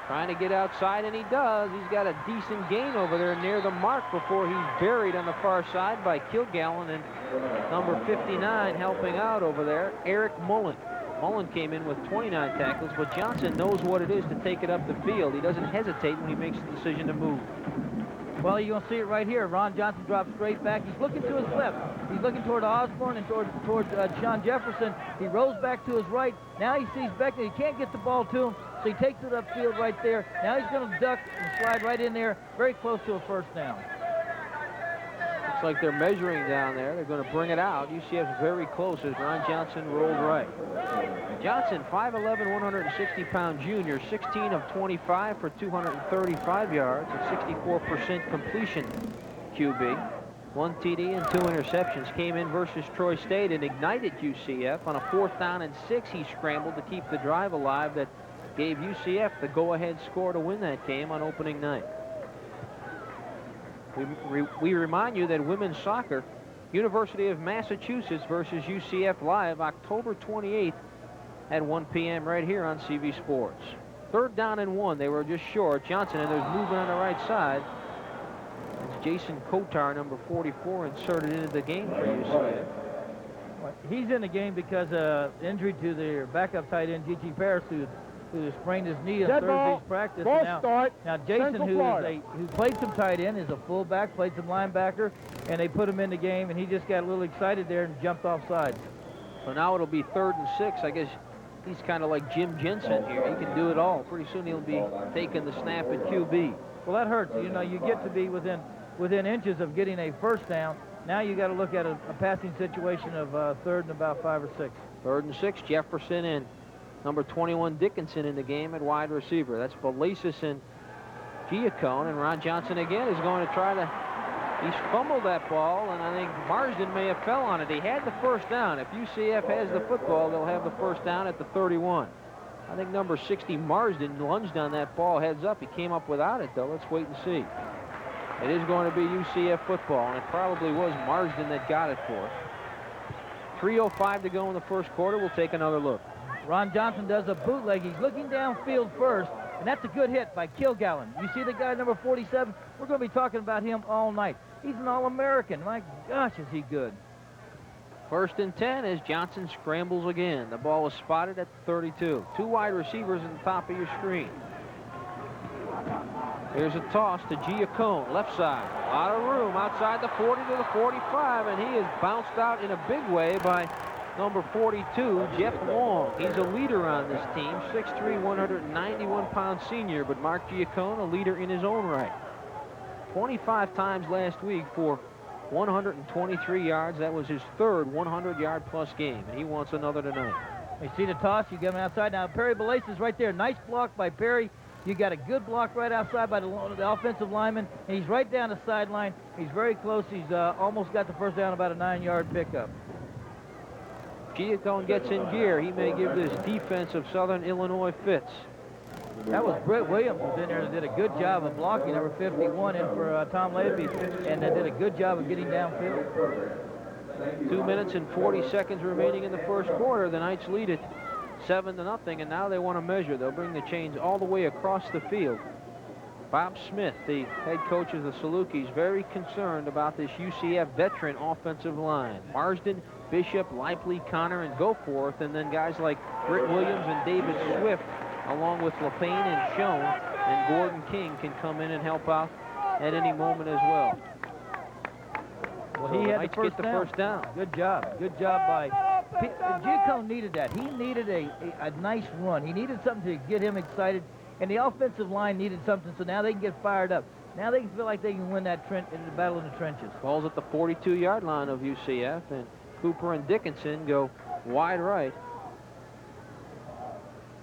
Trying to get outside, and he does. He's got a decent gain over there near the mark before he's buried on the far side by Kilgallen, and number 59 helping out over there, Eric Mullen. Mullen came in with 29 tackles, but Johnson knows what it is to take it up the field. He doesn't hesitate when he makes the decision to move. Well, you're going to see it right here. Ron Johnson drops straight back. He's looking to his left. He's looking toward Osborne and toward Sean Jefferson. He rolls back to his right. Now he sees Beckton. He can't get the ball to him, so he takes it upfield right there. Now he's going to duck and slide right in there, very close to a first down. Looks like they're measuring down there. They're going to bring it out. UCF's very close as Ron Johnson rolled right. Johnson, 5'11", 160-pound junior, 16 of 25 for 235 yards, a 64% completion QB. 1 TD and 2 interceptions. Came in versus Troy State and ignited UCF. On a 4th down and 6, he scrambled to keep the drive alive that gave UCF the go-ahead score to win that game on opening night. We remind you that women's soccer, University of Massachusetts versus UCF live October 28th at 1 p.m. right here on CV Sports. 3rd down and 1. They were just short. Johnson, and there's movement on the right side. It's Jason Kotar, number 44, inserted into the game for UCF. He's in the game because of injury to their backup tight end, G.G. Paris, who sprained his knee in Thursday's practice. Now Jason, who played some tight end, is a fullback, played some linebacker, and they put him in the game, and he just got a little excited there and jumped offside. So now it'll be 3rd and 6. I guess he's kind of like Jim Jensen here. He can do it all. Pretty soon he'll be taking the snap at QB. Well, that hurts. You know, you get to be within inches of getting a first down. Now you got to look at a passing situation of 3rd and about 5 or 6. 3rd and 6. Jefferson and number 21 Dickinson in the game at wide receiver. That's Valasis and Giacone, and Ron Johnson again is going to try to. He's fumbled that ball, and I think Marsden may have fell on it. He had the first down. If UCF has the football, they'll have the first down at the 31. I think number 60 Marsden lunged on that ball heads up. He came up without it, though. Let's wait and see. It is going to be UCF football, and it probably was Marsden that got it for us. 3:05 to go in the first quarter. We'll take another look. Ron Johnson does a bootleg. He's looking downfield first, and that's a good hit by Kilgallen. You see the guy number 47? We're going to be talking about him all night. He's an All-American. My gosh, is he good. 1st and 10 as Johnson scrambles again. The ball is spotted at the 32. 2 wide receivers at the top of your screen. Here's a toss to Giacone, left side. A lot of room outside the 40 to the 45, and he is bounced out in a big way by number 42, Jeff Long. He's a leader on this team, 6'3", 191-pound senior, but Mark Giacone, a leader in his own right. 25 times last week for 123 yards. That was his 3rd 100-yard-plus game, and he wants another tonight. You see the toss, you get him outside. Now, Perry Valasis is right there. Nice block by Perry. You got a good block right outside by the offensive lineman, and he's right down the sideline. He's very close. He's almost got the first down, about a 9-yard pickup. Giacone gets in gear. He may give this defense of Southern Illinois fits. That was Brett Williams was in there and did a good job of blocking, number 51 in for Tom Levy, and did a good job of getting downfield. 2 minutes and 40 seconds remaining in the first quarter. The Knights lead it 7-0, and now they want to measure. They'll bring the chains all the way across the field. Bob Smith, the head coach of the Salukis, very concerned about this UCF veteran offensive line. Marsden, Bishop, Lively, Connor, and Goforth, and then guys like Britt Williams and David Swift, along with LePayne and Schoen, and Gordon King can come in and help out at any moment as well. Well, he had the first down. Good job. Good job by Giacone. Needed that. He needed a nice run. He needed something to get him excited, and the offensive line needed something, so now they can get fired up. Now they can feel like they can win that in the battle in the trenches. Ball's at the 42-yard line of UCF, and Cooper and Dickinson go wide right.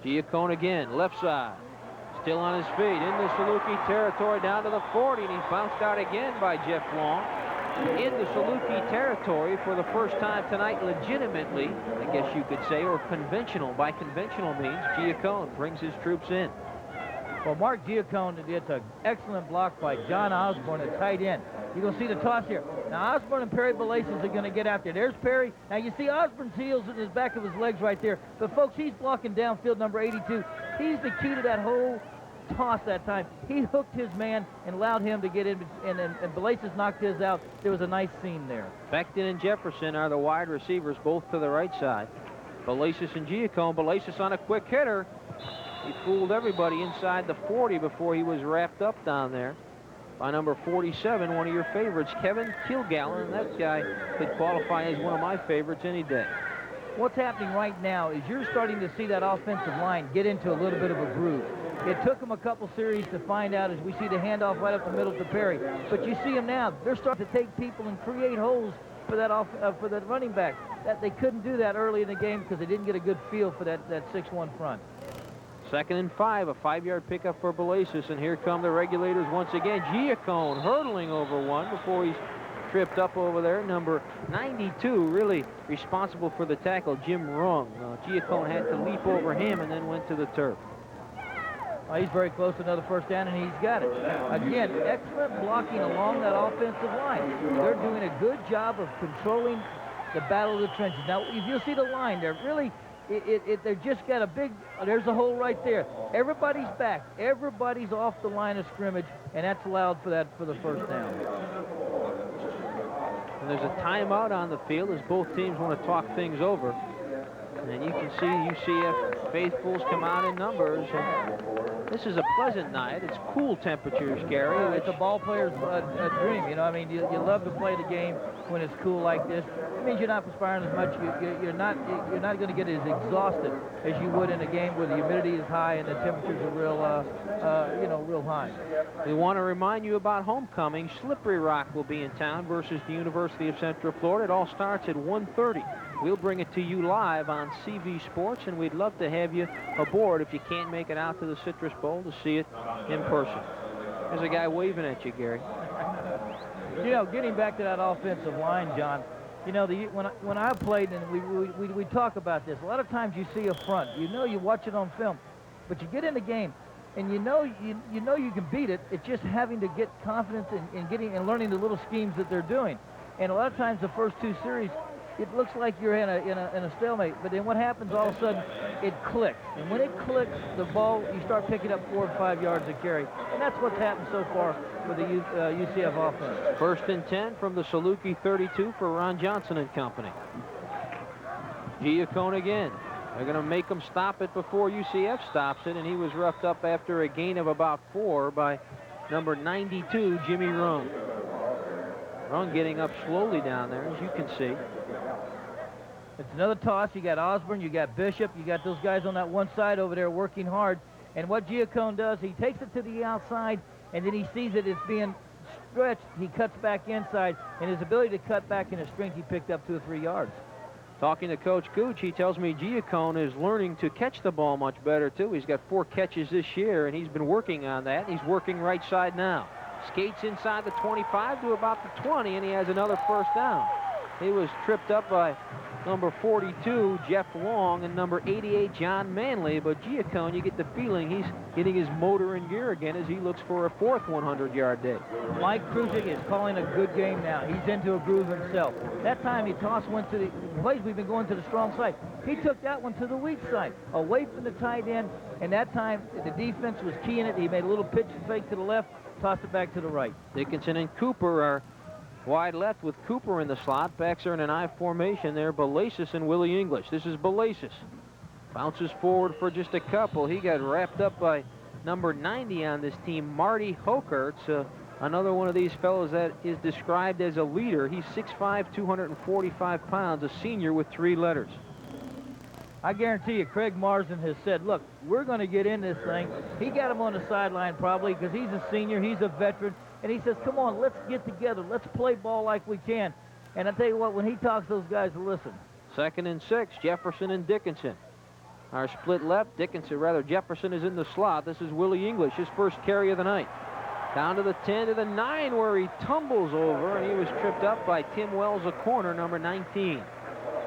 Giacone again, left side. Still on his feet, into Saluki territory, down to the 40, and he's bounced out again by Jeff Long. Into Saluki territory for the first time tonight, legitimately, I guess you could say, or conventional. By conventional means, Giacone brings his troops in. Well, Mark Giacone did an excellent block by John Osborne at tight end. You're going to see the toss here. Now, Osborne and Perry Belasis are going to get after it. There's Perry. Now, you see Osborne's heels in his back of his legs right there. But, folks, he's blocking downfield, number 82. He's the key to that whole toss that time. He hooked his man and allowed him to get in, and Belasis knocked his out. There was a nice seam there. Becton and Jefferson are the wide receivers, both to the right side. Belasis and Giacone. Belasis on a quick hitter. He fooled everybody inside the 40 before he was wrapped up down there by number 47, one of your favorites, Kevin Kilgallen, and that guy could qualify as one of my favorites any day. What's happening right now is you're starting to see that offensive line get into a little bit of a groove. It took them a couple series to find out as we see the handoff right up the middle to Perry. But you see them now. They're starting to take people and create holes for that for that running back. That they couldn't do that early in the game because they didn't get a good feel for that 6-1 front. 2nd and 5, a 5-yard pickup for Belasis, and here come the regulators once again. Giacone hurdling over one before he's tripped up over there. Number 92, really responsible for the tackle, Jim Rung. Giacone had to leap over him and then went to the turf. He's very close to another first down, and he's got it. Again, excellent blocking along that offensive line. They're doing a good job of controlling the battle of the trenches. Now, if you'll see the line, they're really... They've just got a big, there's a hole right there. Everybody's back. Everybody's off the line of scrimmage, and that's allowed for the first down. And there's a timeout on the field as both teams want to talk things over. And you can see UCF faithfuls come out in numbers. And this is a pleasant night. It's cool temperatures, Gary. It's a ball player's dream. You know, I mean, you love to play the game when it's cool like this. It means you're not perspiring as much. You're not going to get as exhausted as you would in a game where the humidity is high and the temperatures are real high. We want to remind you about homecoming. Slippery Rock will be in town versus the University of Central Florida. It all starts at 1:30. We'll bring it to you live on CV Sports, and we'd love to have you aboard if you can't make it out to the Citrus Bowl to see it in person. There's a guy waving at you, Gary. You know, getting back to that offensive line, John, you know, when I played, and we talk about this, a lot of times you see a front. You know, you watch it on film, but you get in the game, and you know you can beat it. It's just having to get confidence in getting and learning the little schemes that they're doing. And a lot of times the first two series, it looks like you're in a stalemate, but then what happens all of a sudden, it clicks. And when it clicks, the ball, you start picking up 4 or 5 yards of carry. And that's what's happened so far with the UCF offense. 1st and 10 from the Saluki 32 for Ron Johnson and company. Giacone again. They're going to make him stop it before UCF stops it, and he was roughed up after a gain of about 4 by number 92, Jimmy Rung. Rung getting up slowly down there, as you can see. It's another toss. You got Osborne, you got Bishop, you got those guys on that one side over there working hard. And what Giacone does, he takes it to the outside, and then he sees that it's being stretched. He cuts back inside, and his ability to cut back in his strength, he picked up 2 or 3 yards. Talking to Coach Gooch, he tells me Giacone is learning to catch the ball much better, too. He's got 4 catches this year, and he's been working on that. He's working right side now. Skates inside the 25 to about the 20, and he has another first down. He was tripped up by number 42, Jeff Long, and number 88, John Manley. But Giacone, you get the feeling he's getting his motor in gear again as he looks for a 4th 100-yard day. Mike Krusik is calling a good game now. He's into a groove himself. That time he went to the place we've been going to the strong side. He took that one to the weak side, away from the tight end, and that time the defense was keying it. He made a little pitch and fake to the left, tossed it back to the right. Dickinson and Cooper are wide left with Cooper in the slot. Backs are in an I formation there. Belasis and Willie English. This is Belasis. Bounces forward for just a couple. He got wrapped up by number 90 on this team, Marty Hokerts. Another one of these fellows that is described as a leader. He's 6'5", 245 pounds, a senior with 3 letters. I guarantee you, Craig Marsden has said, look, we're going to get in this thing. He got him on the sideline probably because he's a senior, he's a veteran, and he says, come on, let's get together. Let's play ball like we can. And I tell you what, when he talks, those guys will listen. 2nd and 6, Jefferson and Dickinson. Our split left, Jefferson is in the slot. This is Willie English, his first carry of the night. Down to the 10 to the 9 where he tumbles over, and he was tripped up by Tim Wells, a corner, number 19.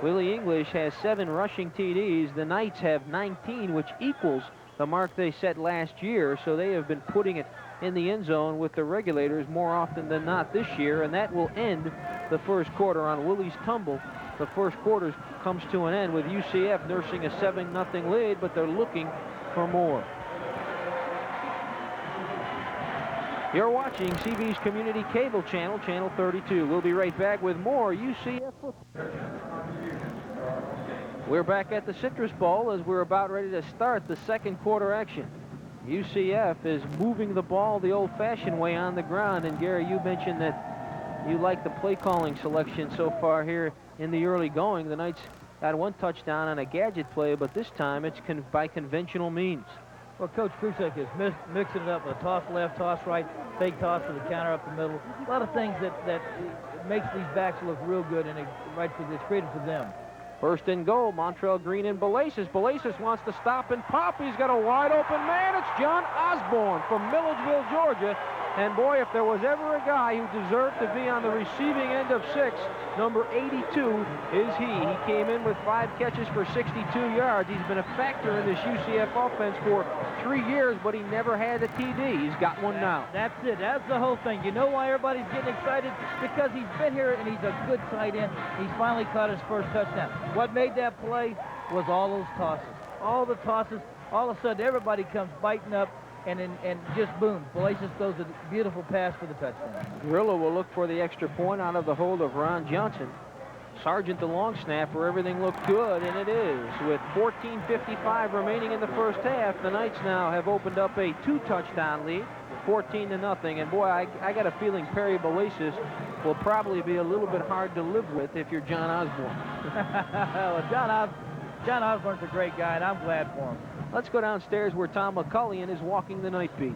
Willie English has 7 rushing TDs. The Knights have 19, which equals the mark they set last year, so they have been putting it in the end zone with the regulators more often than not this year, and that will end the first quarter on Willie's tumble. The first quarter comes to an end with UCF nursing a 7-0 lead, but they're looking for more. You're watching CB's Community Cable Channel, Channel 32. We'll be right back with more UCF football. We're back at the Citrus Bowl as we're about ready to start the second quarter action. UCF is moving the ball the old-fashioned way on the ground, and Gary, you mentioned that you like the play calling selection so far here in the early going. The Knights got 1 touchdown on a gadget play, but this time it's by conventional means. Well, Coach Krusek is mixing it up with a toss left, toss right, fake toss to the counter up the middle. A lot of things that makes these backs look real good, and it's created for them. First and goal, Montrell Green and Belasis. Belasis wants to stop and pop. He's got a wide open man. It's John Osborne from Milledgeville, Georgia. And boy, if there was ever a guy who deserved to be on the receiving end of 6, number 82 is he. He came in with 5 catches for 62 yards. He's been a factor in this UCF offense for 3 years, but he never had a TD. He's got one now. That's it. That's the whole thing. You know why everybody's getting excited? Because he's been here and he's a good tight end. He's finally caught his first touchdown. What made that play was all those tosses. All the tosses. All of a sudden, everybody comes biting up. And just boom, Belasis throws a beautiful pass for the touchdown. Grillo will look for the extra point out of the hold of Ron Johnson. Sargent, the long snapper, everything looked good, and it is. With 14:55 remaining in the first half, the Knights now have opened up a 2-touchdown lead, 14-0. And boy, I got a feeling Perry Belasis will probably be a little bit hard to live with if you're John Osborne. Well, John Osborne's a great guy, and I'm glad for him. Let's go downstairs where Tom McCullion is walking the night beat.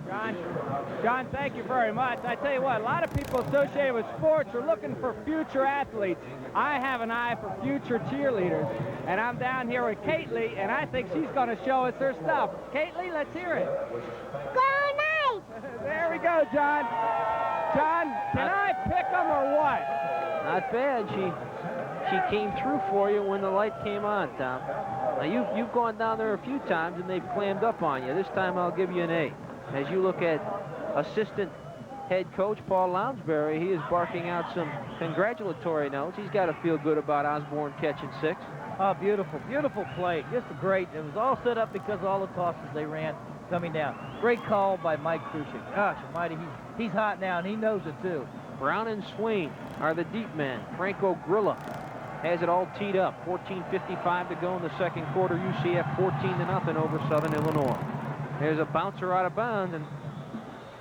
John, thank you very much. I tell you what, a lot of people associated with sports are looking for future athletes. I have an eye for future cheerleaders, and I'm down here with Kately, and I think she's going to show us her stuff. Kately, let's hear it. Go Knights! There we go, John. John, can I pick them or what? Not bad. She came through for you when the light came on, Tom. Now, you've gone down there a few times, and they've clammed up on you. This time, I'll give you an A. As you look at assistant head coach Paul Lounsbury, he is barking out some congratulatory notes. He's got to feel good about Osborne catching 6. Oh, beautiful, beautiful play. Just great. It was all set up because of all the tosses they ran coming down. Great call by Mike Krusek. Gosh almighty, he's hot now, and he knows it, too. Brown and Swain are the deep men. Franco Grilla has it all teed up. 14:55 to go in the second quarter. UCF 14-0 over Southern Illinois. There's a bouncer out of bounds, and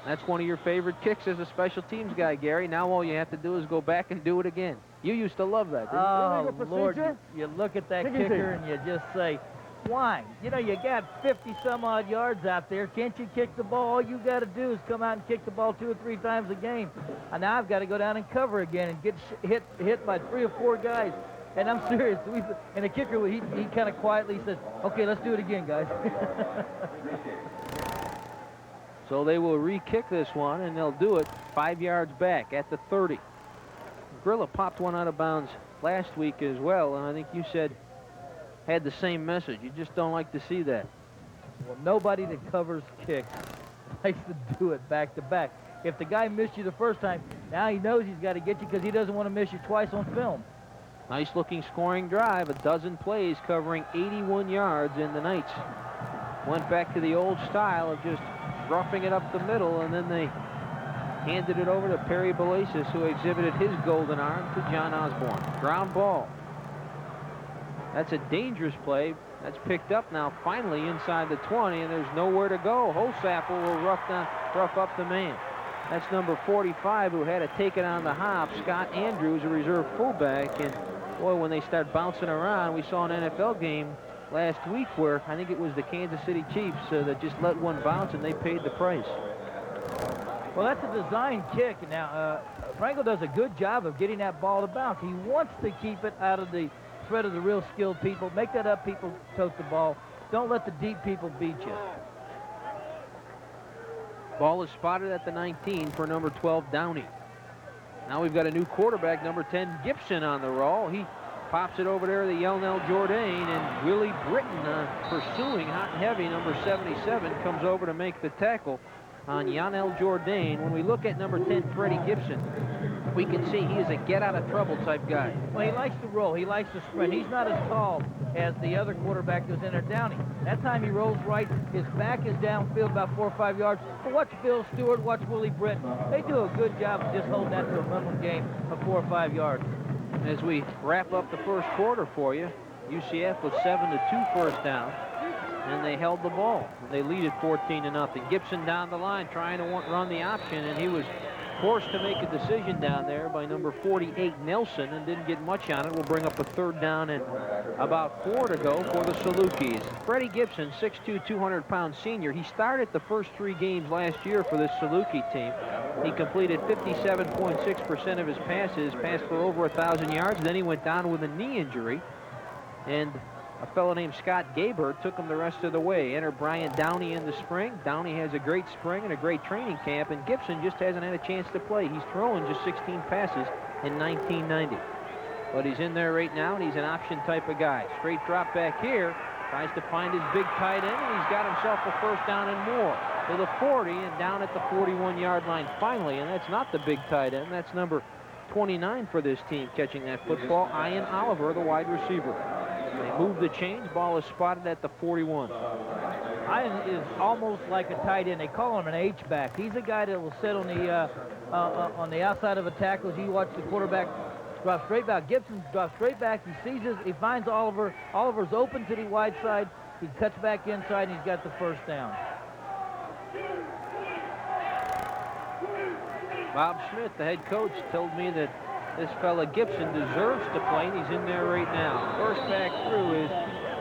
that's one of your favorite kicks as a special teams guy, Gary. Now all you have to do is go back and do it again. You used to love that, didn't you? Oh, Lord, you look at that kicker and you just say, why? You know, you got 50-some-odd yards out there. Can't you kick the ball? All you got to do is come out and kick the ball 2 or 3 times a game. And now I've got to go down and cover again and get hit by 3 or 4 guys. And I'm serious. And the kicker, he kind of quietly says, okay, let's do it again, guys. So they will re-kick this one, and they'll do it 5 yards back at the 30. Grilla popped one out of bounds last week as well, and I think you said had the same message. You just don't like to see that. Well, nobody that covers kicks likes to do it back-to-back. If the guy missed you the first time, now he knows he's got to get you because he doesn't want to miss you twice on film. Nice-looking scoring drive, a dozen plays covering 81 yards, and the Knights went back to the old style of just roughing it up the middle, and then they handed it over to Perry Belasis, who exhibited his golden arm to John Osborne. Ground ball. That's a dangerous play. That's picked up now finally inside the 20, and there's nowhere to go. Holsapple will rough up the man. That's number 45 who had to take it on the hop. Scott Andrews, a reserve fullback, and boy, when they start bouncing around, we saw an NFL game last week where I think it was the Kansas City Chiefs that just let one bounce and they paid the price. Well, that's a design kick. Now, Franco does a good job of getting that ball to bounce. He wants to keep it out of the threat of the real skilled people. Make that up people tote the ball. Don't let the deep people beat you. Ball is spotted at the 19 for number 12, Downey. Now we've got a new quarterback, number 10, Gibson, on the roll. He pops it over there to Yelnell Jourdain, and Willie Britton pursuing hot and heavy. Number 77 comes over to make the tackle on Yelnell Jourdain. When we look at number 10, Freddie Gibson, we can see he is a get-out-of-trouble type guy. Well, he likes to roll. He likes to sprint. He's not as tall as the other quarterback that was in there, Downey. That time he rolls right. His back is downfield about 4 or 5 yards. But watch Bill Stewart, watch Willie Britton. They do a good job of just holding that to a minimum gain of 4 or 5 yards. As we wrap up the first quarter for you, UCF was 7-2 first down, and they held the ball. They lead it 14-0. Gibson down the line trying to run the option, and he was forced to make a decision down there by number 48, Nelson, and didn't get much on it. We'll bring up a third down and about 4 to go for the Salukis. Freddie Gibson, 6'2", 200-pound senior. He started the first 3 games last year for this Saluki team. He completed 57.6% of his passes, passed for over 1,000 yards. Then he went down with a knee injury, and a fellow named Scott Gaber took him the rest of the way. Enter Brian Downey in the spring. Downey has a great spring and a great training camp, and Gibson just hasn't had a chance to play. He's thrown just 16 passes in 1990. But he's in there right now, and he's an option type of guy. Straight drop back here. Tries to find his big tight end, and he's got himself a first down and more. To the 40 and down at the 41-yard line finally, and that's not the big tight end. That's number 29 for this team catching that football. Ian Oliver, the wide receiver. They move the chains. Ball is spotted at the 41. Ian is almost like a tight end. They call him an H-back. He's a guy that will sit on the outside of a tackle as you watch the quarterback drop straight back. Gibson drops straight back. He sees he finds Oliver. Oliver's open to the wide side. He cuts back inside, and he's got the first down. Bob Smith, the head coach, told me that this fella Gibson deserves to play, and he's in there right now. First back through is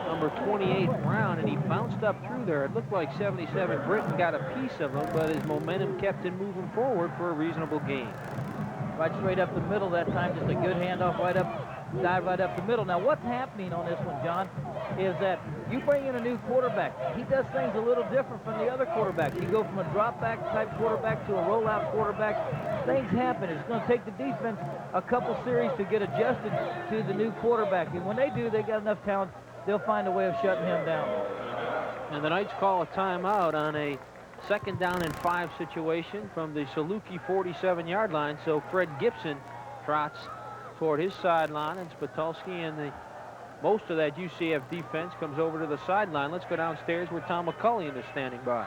number 28, Brown, and he bounced up through there. It looked like 77 Britton got a piece of him, but his momentum kept him moving forward for a reasonable gain. Right straight up the middle that time, just a good handoff dive right up the middle. Now, what's happening on this one, John, is that you bring in a new quarterback. He does things a little different from the other quarterbacks. You go from a drop-back type quarterback to a rollout quarterback. Things happen. It's going to take the defense a couple series to get adjusted to the new quarterback. And when they do, they got enough talent, they'll find a way of shutting him down. And the Knights call a timeout on a 2nd down and 5 situation from the Saluki 47-yard line. So Fred Gibson trots toward his sideline, and Spitulski and most of that UCF defense comes over to the sideline. Let's go downstairs where Tom McCullion is standing by.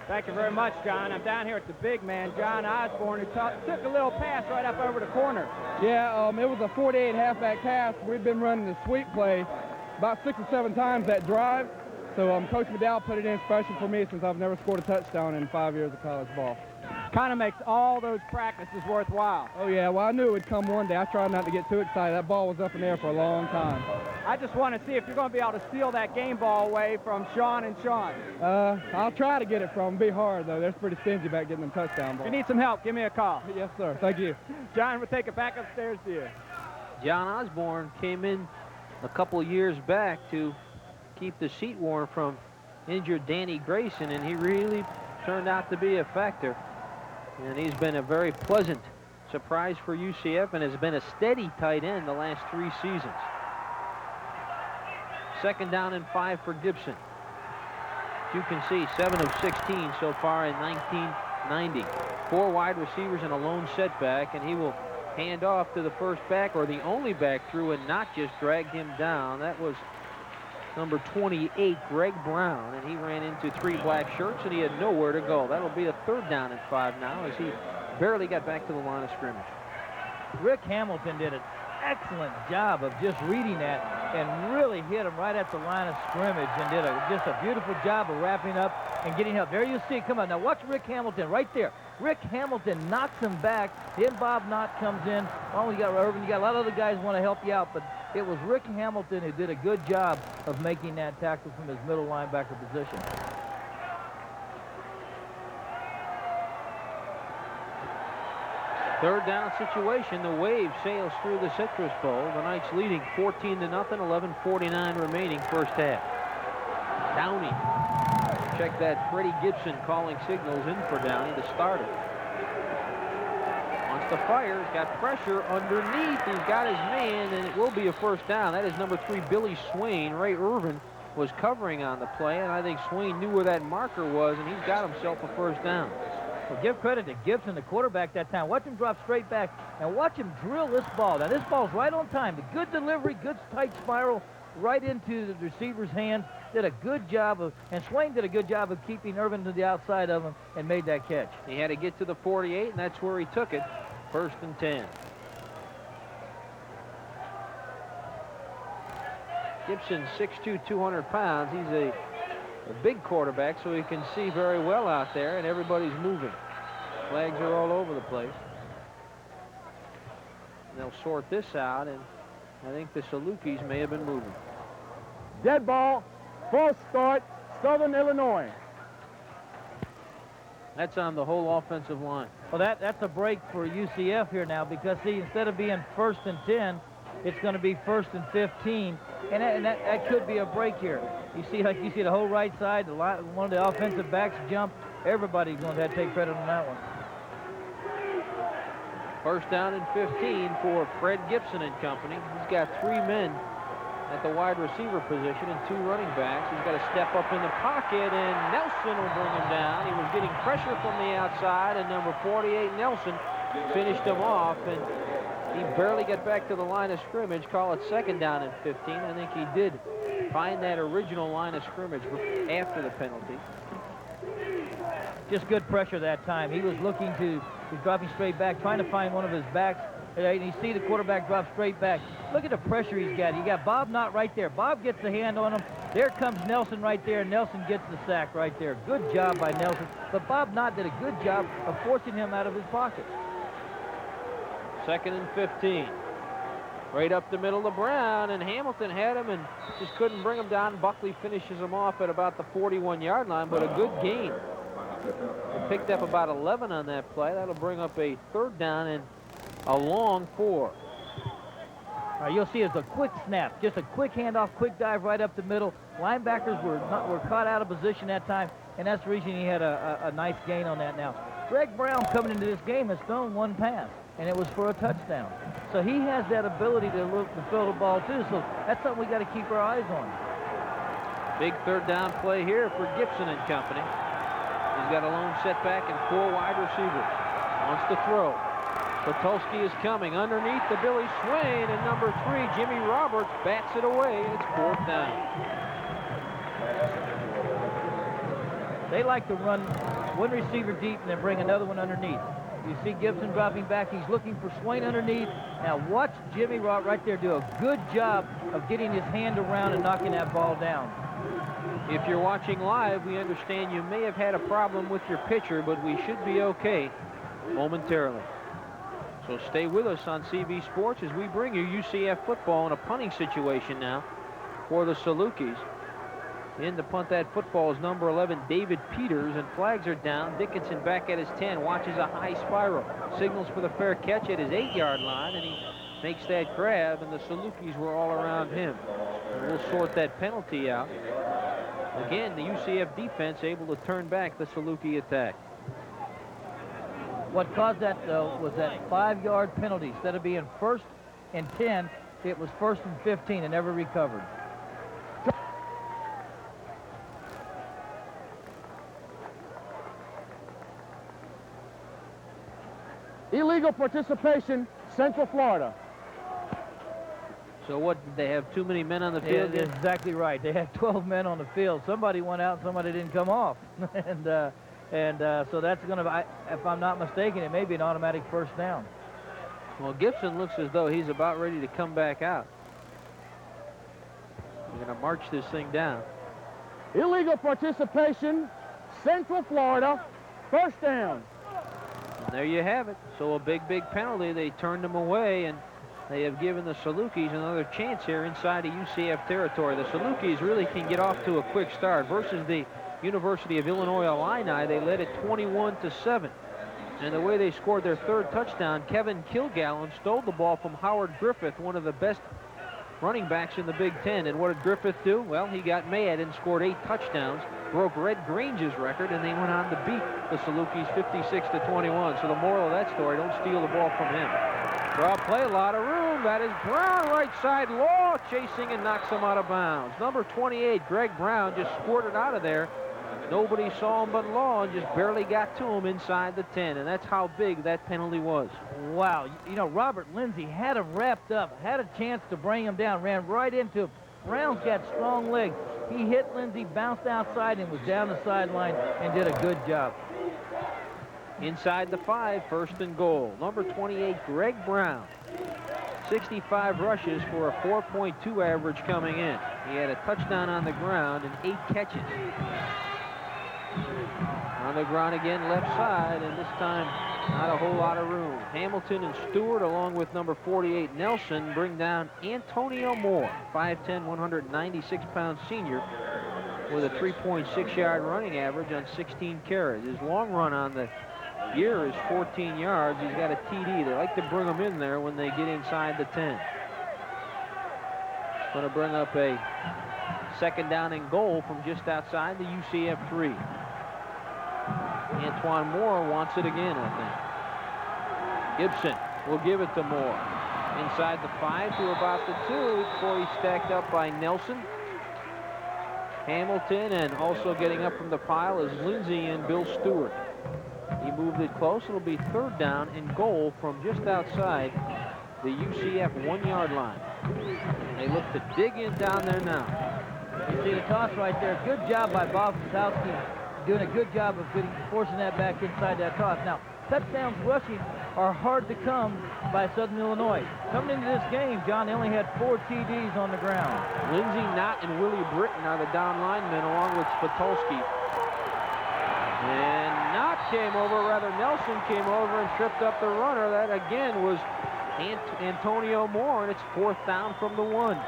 Thank you very much, John. I'm down here at the big man, John Osborne, who took a little pass right up over the corner. Yeah, it was a 48 halfback pass. We've been running the sweep play about 6 or 7 times that drive. So Coach McDowell put it in special for me since I've never scored a touchdown in 5 years of college ball. Kind of makes all those practices worthwhile. Oh, yeah. Well, I knew it would come one day. I tried not to get too excited. That ball was up in the air for a long time. I just want to see if you're going to be able to steal that game ball away from Sean and Sean. I'll try to get it from them. Be hard, though. They're pretty stingy about getting them touchdown balls. If you need some help, give me a call. Yes, sir. Thank you. John, we'll take it back upstairs to you. John Osborne came in a couple years back to keep the seat warm from injured Danny Grayson, and he really turned out to be a factor. And he's been a very pleasant surprise for UCF and has been a steady tight end the last 3 seasons. 2nd down and 5 for Gibson. As you can see, 7 of 16 so far in 1990. 4 wide receivers and a lone setback, and he will hand off to the first back, or the only back through, and not just dragged him down. That was number 28, Greg Brown, and he ran into 3 black shirts, and he had nowhere to go. That'll be a 3rd down and 5 now, as he barely got back to the line of scrimmage. Rick Hamilton did an excellent job of just reading that and really hit him right at the line of scrimmage, and did just a beautiful job of wrapping up and getting help. There you see, come on, now watch Rick Hamilton right there. Rick Hamilton knocks him back, then Bob Knott comes in. Oh, you got Irvin, you got a lot of other guys want to help you out, but it was Rick Hamilton who did a good job of making that tackle from his middle linebacker position. Third down situation. The wave sails through the Citrus Bowl. The Knights leading 14-0, 11:49 remaining first half. Downey. Check that. Freddie Gibson calling signals in for Downey, the starter. Wants to fire. He's got pressure underneath. He's got his man, and it will be a first down. That is number 3, Billy Swain. Ray Irvin was covering on the play, and I think Swain knew where that marker was, and he's got himself a first down. Well, give credit to Gibson, the quarterback that time. Watch him drop straight back, and watch him drill this ball. Now, this ball's right on time. The good delivery, good tight spiral, right into the receiver's hands. Did a good job of, and Swain did a good job of keeping Irvin to the outside of him and made that catch. He had to get to the 48, and that's where he took it. First and 10. Gibson, 6'2", 200 pounds. He's a big quarterback, so he can see very well out there, and everybody's moving. Flags are all over the place. And they'll sort this out, and I think the Salukis may have been moving. Dead ball, false start, Southern Illinois. That's on the whole offensive line. Well, that's a break for UCF here now, because, see, instead of being 1st and 10, it's going to be 1st and 15, and that could be a break here. You see the whole right side, one of the offensive backs jump. Everybody's going to have to take credit on that one. First down and 15 for Fred Gibson and company. He's got 3 men at the wide receiver position and 2 running backs. He's got to step up in the pocket, and Nelson will bring him down. He was getting pressure from the outside, and number 48, Nelson, finished him off, and he barely got back to the line of scrimmage. Call it second down and 15. I think he did find that original line of scrimmage after the penalty. Just good pressure that time. He was he's dropping straight back, trying to find one of his backs. And you see the quarterback drop straight back. Look at the pressure he's got. You got Bob Knott right there. Bob gets the hand on him. There comes Nelson right there. Nelson gets the sack right there. Good job by Nelson. But Bob Knott did a good job of forcing him out of his pocket. Second and 15. Right up the middle to Brown, and Hamilton had him and just couldn't bring him down. Buckley finishes him off at about the 41-yard line, but a good gain. He picked up about 11 on that play. That'll bring up a third down and a long 4. You'll see it's a quick snap, just a quick handoff, quick dive right up the middle. Linebackers were caught out of position that time, and that's the reason he had a nice gain on that. Now, Greg Brown coming into this game has thrown 1 pass, and it was for a touchdown. So he has that ability to throw the ball too. So that's something we got to keep our eyes on. Big third down play here for Gibson and company. He's got a lone setback and 4 wide receivers. Wants to throw. Patulski is coming underneath the Billy Swain, and number 3, Jimmy Roberts, bats it away, and it's 4th down. They like to run one receiver deep and then bring another one underneath. You see Gibson dropping back. He's looking for Swain underneath. Now watch Jimmy Roberts right there do a good job of getting his hand around and knocking that ball down. If you're watching live, we understand you may have had a problem with your pitcher, but we should be okay momentarily. So stay with us on CB Sports as we bring you UCF football in a punting situation now for the Salukis. In to punt that football is number 11, David Peters, and flags are down. Dickinson back at his 10, watches a high spiral. Signals for the fair catch at his 8-yard line, and he makes that grab, and the Salukis were all around him. And we'll sort that penalty out. Again, the UCF defense able to turn back the Saluki attack. What caused that, though, was that 5-yard penalty. Instead of being 1st and 10, it was 1st and 15 and never recovered. Illegal participation, Central Florida. So what, did they have too many men on the field? Yeah, that's exactly right. They had 12 men on the field. Somebody went out and somebody didn't come off. So that's going to, if I'm not mistaken, it may be an automatic first down. Well, Gibson looks as though he's about ready to come back out. We're going to march this thing down. Illegal participation, Central Florida, first down. And there you have it. So a big penalty. They turned them away, and they have given the Salukis another chance here inside of UCF territory. The Salukis really can get off to a quick start versus the University of Illinois Illini. They led at 21-7. And the way they scored their third touchdown, Kevin Kilgallen stole the ball from Howard Griffith, one of the best running backs in the Big Ten. And what did Griffith do? Well, he got mad and scored 8 touchdowns, broke Red Grange's record, and they went on to beat the Salukis 56-21. So the moral of that story, don't steal the ball from him. Draw play, a lot of room. That is Brown, right side. Law chasing and knocks him out of bounds. Number 28, Greg Brown, just squirted out of there. Nobody saw him but Law and just barely got to him inside the 10, and that's how big that penalty was. Wow, you know, Robert Lindsay had him wrapped up, had a chance to bring him down, ran right into him. Brown's got strong legs. He hit Lindsay, bounced outside, and was down the sideline and did a good job. Inside the 5, first and goal. Number 28, Greg Brown. 65 rushes for a 4.2 average coming in. He had a touchdown on the ground and 8 catches. On the ground again, left side, and this time not a whole lot of room. Hamilton and Stewart, along with number 48, Nelson, bring down Antonio Moore, 5'10", 196-pound senior, with a 3.6-yard running average on 16 carries. His long run on the year is 14 yards. He's got a TD. They like to bring him in there when they get inside the 10. Going to bring up a second down and goal from just outside the UCF 3. Antoine Moore wants it again, I think. Gibson will give it to Moore. Inside the 5 to about the 2 before he's stacked up by Nelson. Hamilton, and also getting up from the pile is Lindsay and Bill Stewart. He moved it close. It'll be third down and goal from just outside the UCF 1-yard line. They look to dig in down there now. You see the toss right there. Good job by Bob Kosowski, doing a good job of forcing that back inside that toss. Now, touchdowns rushing are hard to come by Southern Illinois. Coming into this game, John, they only had 4 TDs on the ground. Lindsey Knott and Willie Britton are the down linemen, along with Spatulski. And Knott came over, rather Nelson came over and tripped up the runner. That again was Antonio Moore, and it's 4th down from the 1.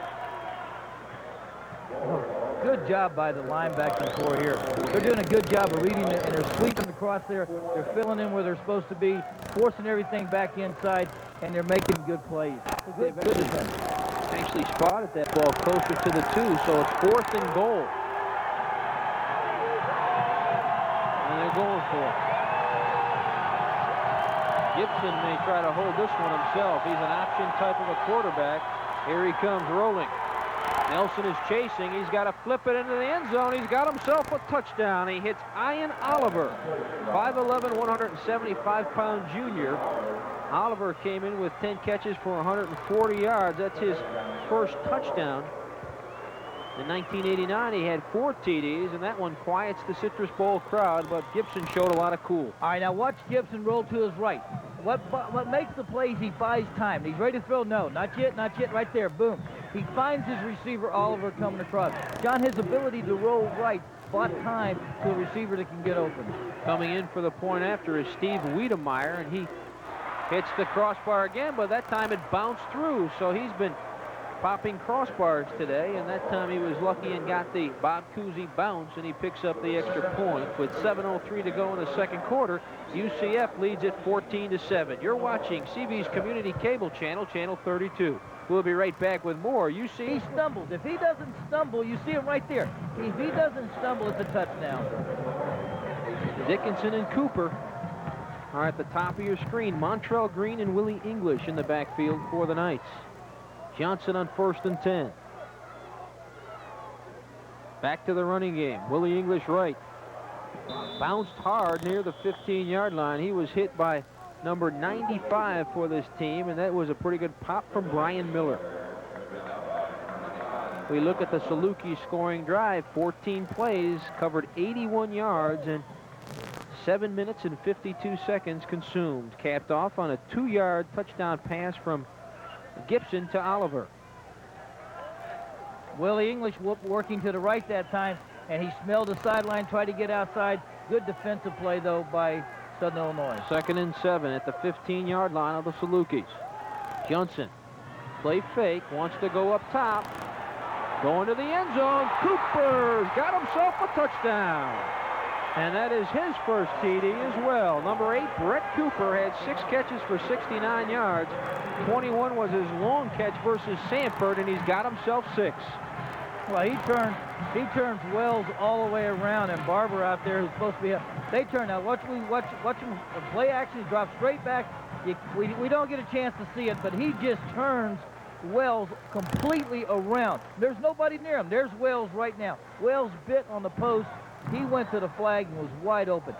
Good job by the linebacking core here. They're doing a good job of reading it, and they're sweeping across there. They're filling in where they're supposed to be, forcing everything back inside, and they're making good plays. Good defense. Actually spotted that ball closer to the 2, so it's 4th and goal. And they're going for it. Gibson may try to hold this one himself. He's an option type of a quarterback. Here he comes rolling. Nelson is chasing. He's got to flip it into the end zone. He's got himself a touchdown. He hits Ian Oliver, 5'11", 175-pound junior. Oliver came in with 10 catches for 140 yards. That's his first touchdown. In 1989, he had 4 TDs, and that one quiets the Citrus Bowl crowd, but Gibson showed a lot of cool. All right, now watch Gibson roll to his right. What makes the plays, he buys time. He's ready to throw. No, not yet, right there. Boom. He finds his receiver, Oliver, coming across. John, his ability to roll right bought time to a receiver that can get open. Coming in for the point after is Steve Wiedemeyer, and he hits the crossbar again, but that time it bounced through, so he's been popping crossbars today, and that time he was lucky and got the Bob Cousy bounce, and he picks up the extra point. With 7:03 to go in the second quarter, UCF leads it 14-7. You're watching CB's Community Cable Channel, Channel 32. We'll be right back with more. He stumbles. If he doesn't stumble, you see him right there. If he doesn't stumble, it's a touchdown. Dickinson and Cooper are at the top of your screen. Montrell Green and Willie English in the backfield for the Knights. Johnson on 1st and 10. Back to the running game. Willie English right. Bounced hard near the 15-yard line. He was hit by number 95 for this team, and that was a pretty good pop from Brian Miller. We look at the Saluki scoring drive. 14 plays, covered 81 yards, and 7 minutes and 52 seconds consumed. Capped off on a 2-yard touchdown pass from Gibson to Oliver. Willie English working to the right that time, and he smelled the sideline, tried to get outside. Good defensive play, though, by Southern Illinois. 2nd and 7 at the 15-yard line of the Salukis. Johnson, play fake, wants to go up top. Going to the end zone. Cooper's got himself a touchdown. And that is his first TD as well. Number 8, Brett Cooper, had 6 catches for 69 yards. 21 was his long catch versus Sanford, and he's got himself 6. Well, he turns Wells all the way around, and Barber out there, who's supposed to be they turn. Now watch him play action, drop straight back. We don't get a chance to see it, but he just turns Wells completely around. There's nobody near him. There's Wells right now. Wells bit on the post. He went to the flag and was wide open.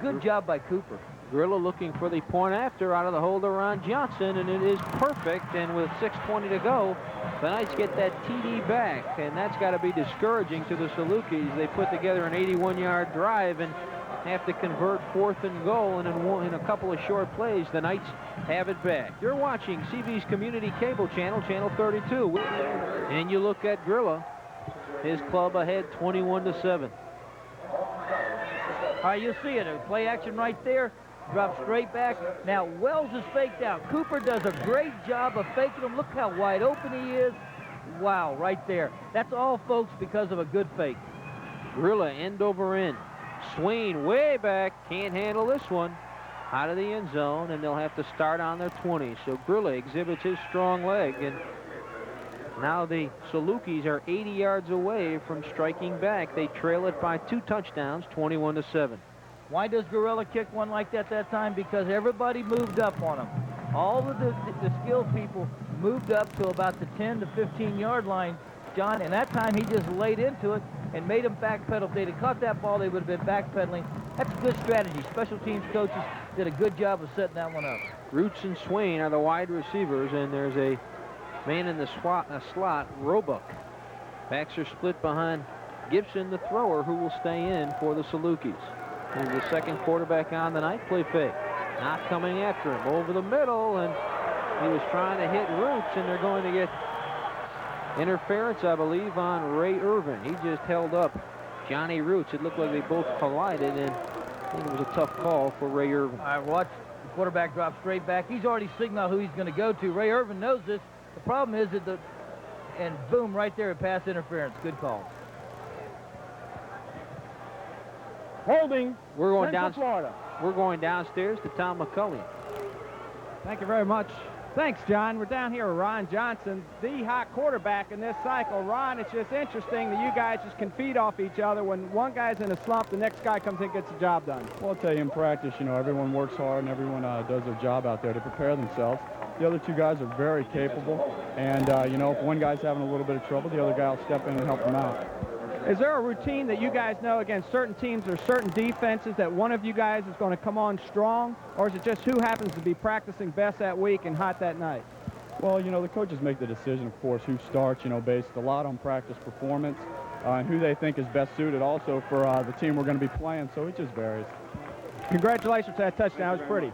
Good job by Cooper. Gorilla looking for the point after out of the holder on Johnson, and it is perfect. And with 6:20 to go, the Knights get that TD back, and that's got to be discouraging to the Salukis. They put together an 81-yard drive and have to convert 4th and goal, and in a couple of short plays, the Knights have it back. You're watching CV's community cable channel, channel 32, and you look at Gorilla, his club ahead 21-7. All right, you'll see it. Play action right there. Drop straight back. Now, Wells is faked out. Cooper does a great job of faking him. Look how wide open he is. Wow, right there. That's all, folks, because of a good fake. Gorilla end over end. Swain way back. Can't handle this one. Out of the end zone, and they'll have to start on their 20. So Gorilla exhibits his strong leg, and now the Salukis are 80 yards away from striking back. They trail it by 2 touchdowns, 21-7. Why does Gorilla kick one like that time? Because everybody moved up on him. All of the skilled people moved up to about the 10 to 15-yard line, John, and that time he just laid into it and made them backpedal. If they'd have caught that ball, they would have been backpedaling. That's a good strategy. Special teams coaches did a good job of setting that one up. Roots and Swain are the wide receivers, and there's a man in the slot, Roebuck. Backs are split behind Gibson, the thrower, who will stay in for the Salukis. He's the second quarterback on the night. Play fake. Not coming after him. Over the middle, and he was trying to hit Roots, and they're going to get interference, I believe, on Ray Irvin. He just held up Johnny Roots. It looked like they both collided, and I think it was a tough call for Ray Irvin. All right, watch the quarterback drop straight back. He's already signaled who he's going to go to. Ray Irvin knows this. The problem is that and boom, right there, pass interference. Good call. Holding. We're going down. Florida. We're going downstairs to Tom McCulley. Thank you very much. Thanks, John. We're down here with Ron Johnson, the hot quarterback in this cycle. Ron, it's just interesting that you guys just can feed off each other. When one guy's in a slump, the next guy comes in and gets the job done. Well, I'll tell you, in practice, you know, everyone works hard and everyone does their job out there to prepare themselves. The other 2 guys are very capable, and, you know, if one guy's having a little bit of trouble, the other guy will step in and help him out. Is there a routine that you guys know against certain teams or certain defenses that one of you guys is going to come on strong, or is it just who happens to be practicing best that week and hot that night? Well, you know, the coaches make the decision, of course, who starts, you know, based a lot on practice performance and who they think is best suited also for the team we're going to be playing, so it just varies. Congratulations to that touchdown. It was pretty.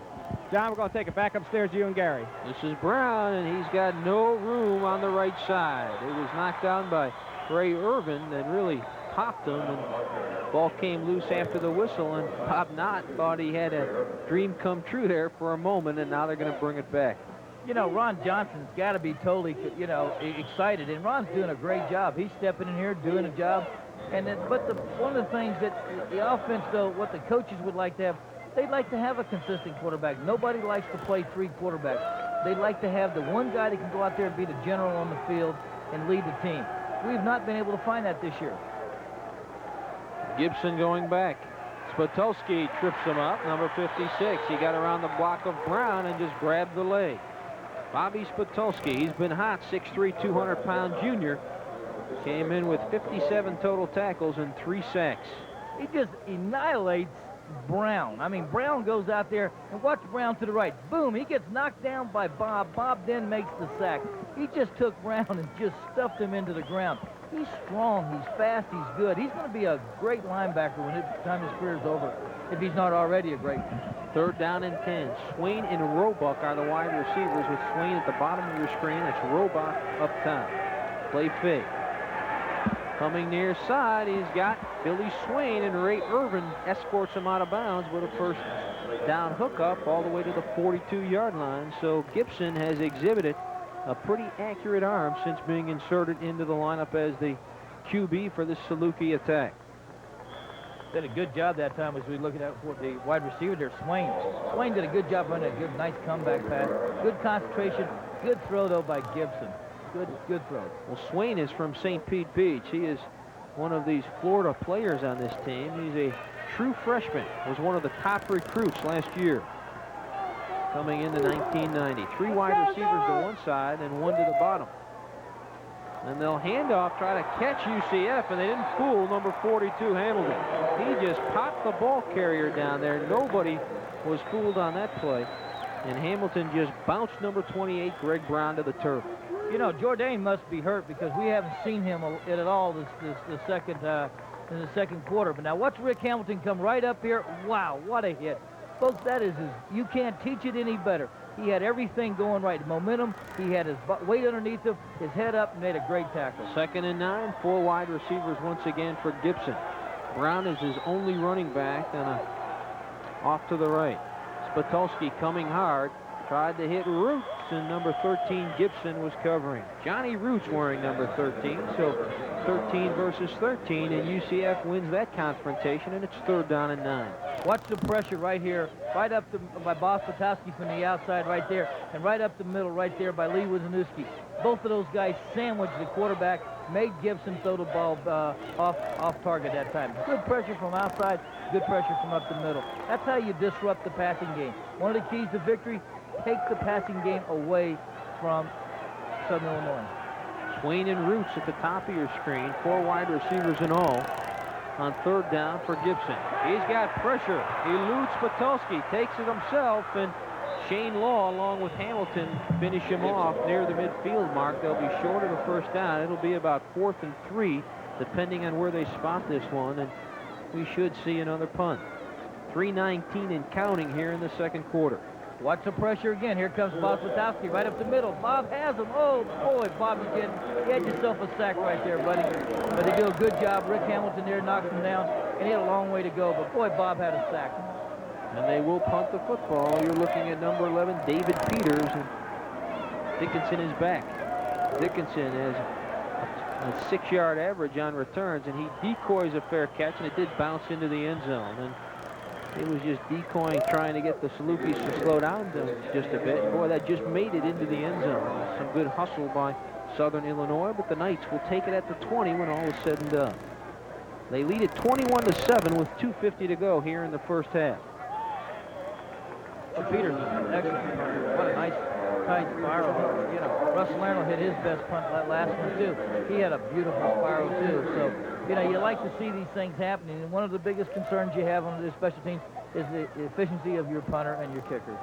John, we're going to take it back upstairs to you and Gary. This is Brown, and he's got no room on the right side. It was knocked down by Ray Irvin that really popped him, and ball came loose after the whistle, and Bob Knott thought he had a dream come true there for a moment, and now they're going to bring it back. You know, Ron Johnson's got to be totally, you know, excited, and Ron's doing a great job. He's stepping in here, doing a job. And then, but one of the things that the offense, though, what the coaches would like to have, they'd like to have a consistent quarterback. Nobody likes to play 3 quarterbacks. They'd like to have the one guy that can go out there and be the general on the field and lead the team. We've not been able to find that this year. Gibson going back. Spitulski trips him up, number 56. He got around the block of Brown and just grabbed the leg. Bobby Spitulski, he's been hot, 6'3", 200-pound junior. Came in with 57 total tackles and 3 sacks. He just annihilates Brown. I mean, Brown goes out there, and watch Brown to the right. Boom, he gets knocked down by Bob. Bob then makes the sack. He just took Brown and just stuffed him into the ground. He's strong, he's fast, he's good. He's going to be a great linebacker when the time his career is over, if he's not already a great one. 3rd down and 10. Swain and Roebuck are the wide receivers, with Swain at the bottom of your screen. That's Roebuck up top. Play fake. Coming near side, he's got Billy Swain, and Ray Irvin escorts him out of bounds with a first down hookup all the way to the 42-yard line. So Gibson has exhibited a pretty accurate arm since being inserted into the lineup as the QB for this Saluki attack. Did a good job that time as we look at that for the wide receiver there, Swain. Swain did a good job running a good, nice comeback pass. Good concentration. Good throw, though, by Gibson. Good throw. Well, Swain is from St. Pete Beach. He is one of these Florida players on this team. He's a true freshman. Was one of the top recruits last year. Coming into 1990. 3 wide receivers to one side and 1 to the bottom. And they'll hand off, try to catch UCF, and they didn't fool number 42, Hamilton. He just popped the ball carrier down there. Nobody was fooled on that play. And Hamilton just bounced number 28, Greg Brown, to the turf. You know, Jourdain must be hurt because we haven't seen him at all in the second quarter. But now watch Rick Hamilton come right up here. Wow, what a hit. Folks, that is you can't teach it any better. He had everything going right. Momentum, he had his weight underneath him, his head up, and made a great tackle. 2nd and 9, 4 wide receivers once again for Gibson. Brown is his only running back, and off to the right. Spitulski coming hard, tried to hit Roots, and number 13, Gibson, was covering. Johnny Roots wearing number 13, so 13 versus 13, and UCF wins that confrontation, and it's 3rd down and 9. Watch the pressure right here, right up by Bob Spitulski from the outside right there, and right up the middle right there by Lee Wisniewski. Both of those guys sandwiched the quarterback, made Gibson throw the ball off target that time. Good pressure from outside, good pressure from up the middle. That's how you disrupt the passing game. One of the keys to victory, take the passing game away from Southern Illinois. Swain and Roots at the top of your screen, 4 wide receivers in all. On 3rd down for Gibson. He's got pressure. He eludes Spitulski, takes it himself, and Shane Law, along with Hamilton, finish him off near the midfield mark. They'll be short of a 1st down. It'll be about 4th and 3, depending on where they spot this one, and we should see another punt. 3:19 and counting here in the 2nd quarter. Watch the pressure again. Here comes Bob Spitulski right up the middle. Bob has him. Oh, boy, Bob, you had yourself a sack right there, buddy. But they do a good job. Rick Hamilton there knocks him down, and he had a long way to go. But, boy, Bob had a sack. And they will punt the football. You're looking at number 11, David Peters, and Dickinson is back. Dickinson has a 6-yard average on returns, and he decoys a fair catch, and it did bounce into the end zone. And it was just decoying, trying to get the Salukis to slow down just a bit. Boy, that just made it into the end zone. Some good hustle by Southern Illinois, but the Knights will take it at the 20 when all is said and done. They lead it 21-7 with 2:50 to go here in the 1st half. Peters, excellent. What a nice tight spiral. You know, Russell Arnold hit his best punt last one too. He had a beautiful spiral too. So, you know, you like to see these things happening. And one of the biggest concerns you have on the special teams is the efficiency of your punter and your kickers.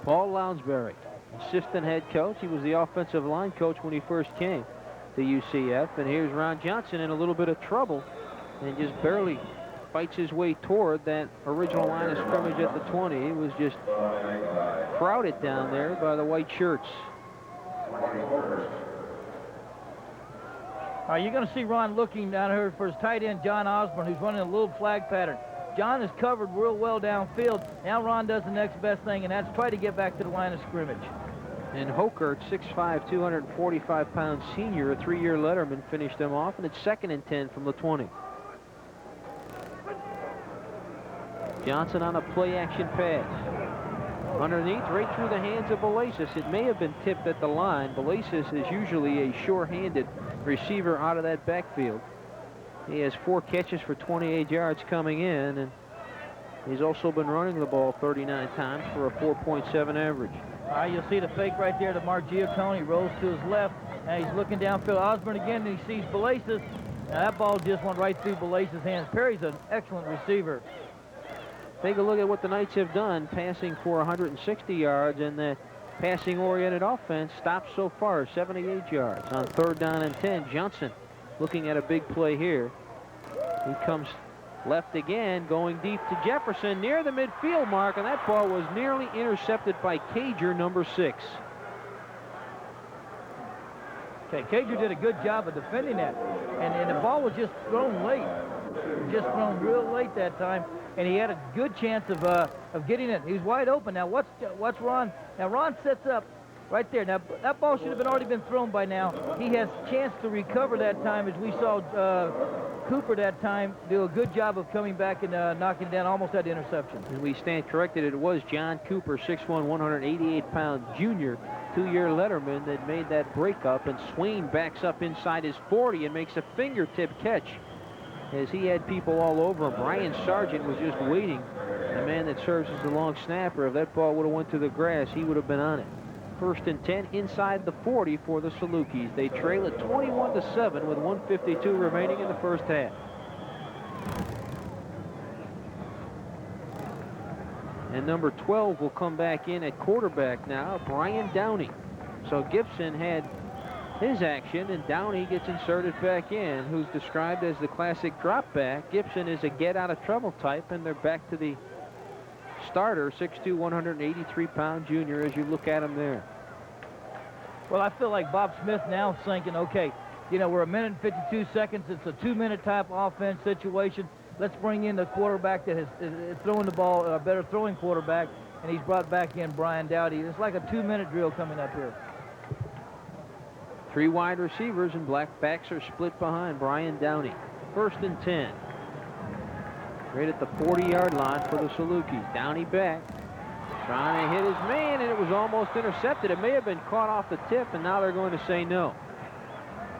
Paul Lounsbury, assistant head coach. He was the offensive line coach when he first came to UCF. And here's Ron Johnson in a little bit of trouble and just barely fights his way toward that original line of scrimmage at the 20. He was just crowded down there by the white shirts. You're going to see Ron looking down here for his tight end, John Osborne, who's running a little flag pattern. John is covered real well downfield. Now Ron does the next best thing, and that's try to get back to the line of scrimmage. And Hokert, 6'5", 245-pound senior, a 3-year letterman, finished them off, and it's 2nd and 10 from the 20. Johnson on a play-action pass. Underneath, right through the hands of Belasis. It may have been tipped at the line. Belasis is usually a sure-handed receiver out of that backfield. He has 4 catches for 28 yards coming in, and he's also been running the ball 39 times for a 4.7 average. You'll see the fake right there to Mark Giaccone. Rolls to his left, and he's looking downfield. Osborne again, and he sees Belasis. Now that ball just went right through Belasis' hands. Perry's an excellent receiver. Take a look at what the Knights have done, passing for 160 yards, and the passing-oriented offense stopped so far, 78 yards. On 3rd down and 10, Johnson looking at a big play here. He comes left again, going deep to Jefferson near the midfield mark, and that ball was nearly intercepted by Cager, number 6. Okay, Cager did a good job of defending that, and the ball was just thrown late. Just thrown real late that time, and he had a good chance of getting it. He was wide open. Now what's Ron? Now Ron sets up right there. Now that ball should have already been thrown by now. He has a chance to recover that time, as we saw Cooper that time do a good job of coming back and knocking down almost that interception. And we stand corrected. It was John Cooper, 6'1", 188-pound junior, 2-year letterman that made that breakup. And Swain backs up inside his 40 and makes a fingertip catch as he had people all over him. Brian Sargent was just waiting. The man that serves as the long snapper, if that ball would have went to the grass, he would have been on it. 1st and 10 inside the 40 for the Salukis. They trail it 21-7 with 1:52 remaining in the first half. And number 12 will come back in at quarterback now, Brian Downey. So Gibson had his action, and Downey gets inserted back in, who's described as the classic drop back. Gibson is a get-out-of-trouble type, and they're back to the starter, 6'2", 183-pound junior, as you look at him there. Well, I feel like Bob Smith now thinking, okay, you know, we're 1 minute and 52 seconds. It's a 2-minute type offense situation. Let's bring in the quarterback that is throwing the ball, a better throwing quarterback, and he's brought back in Brian Dowdy. It's like a 2-minute drill coming up here. 3 wide receivers, and black backs are split behind Brian Downey. 1st and 10. Right at the 40-yard line for the Salukis. Downey back, trying to hit his man, and it was almost intercepted. It may have been caught off the tip, and now they're going to say no.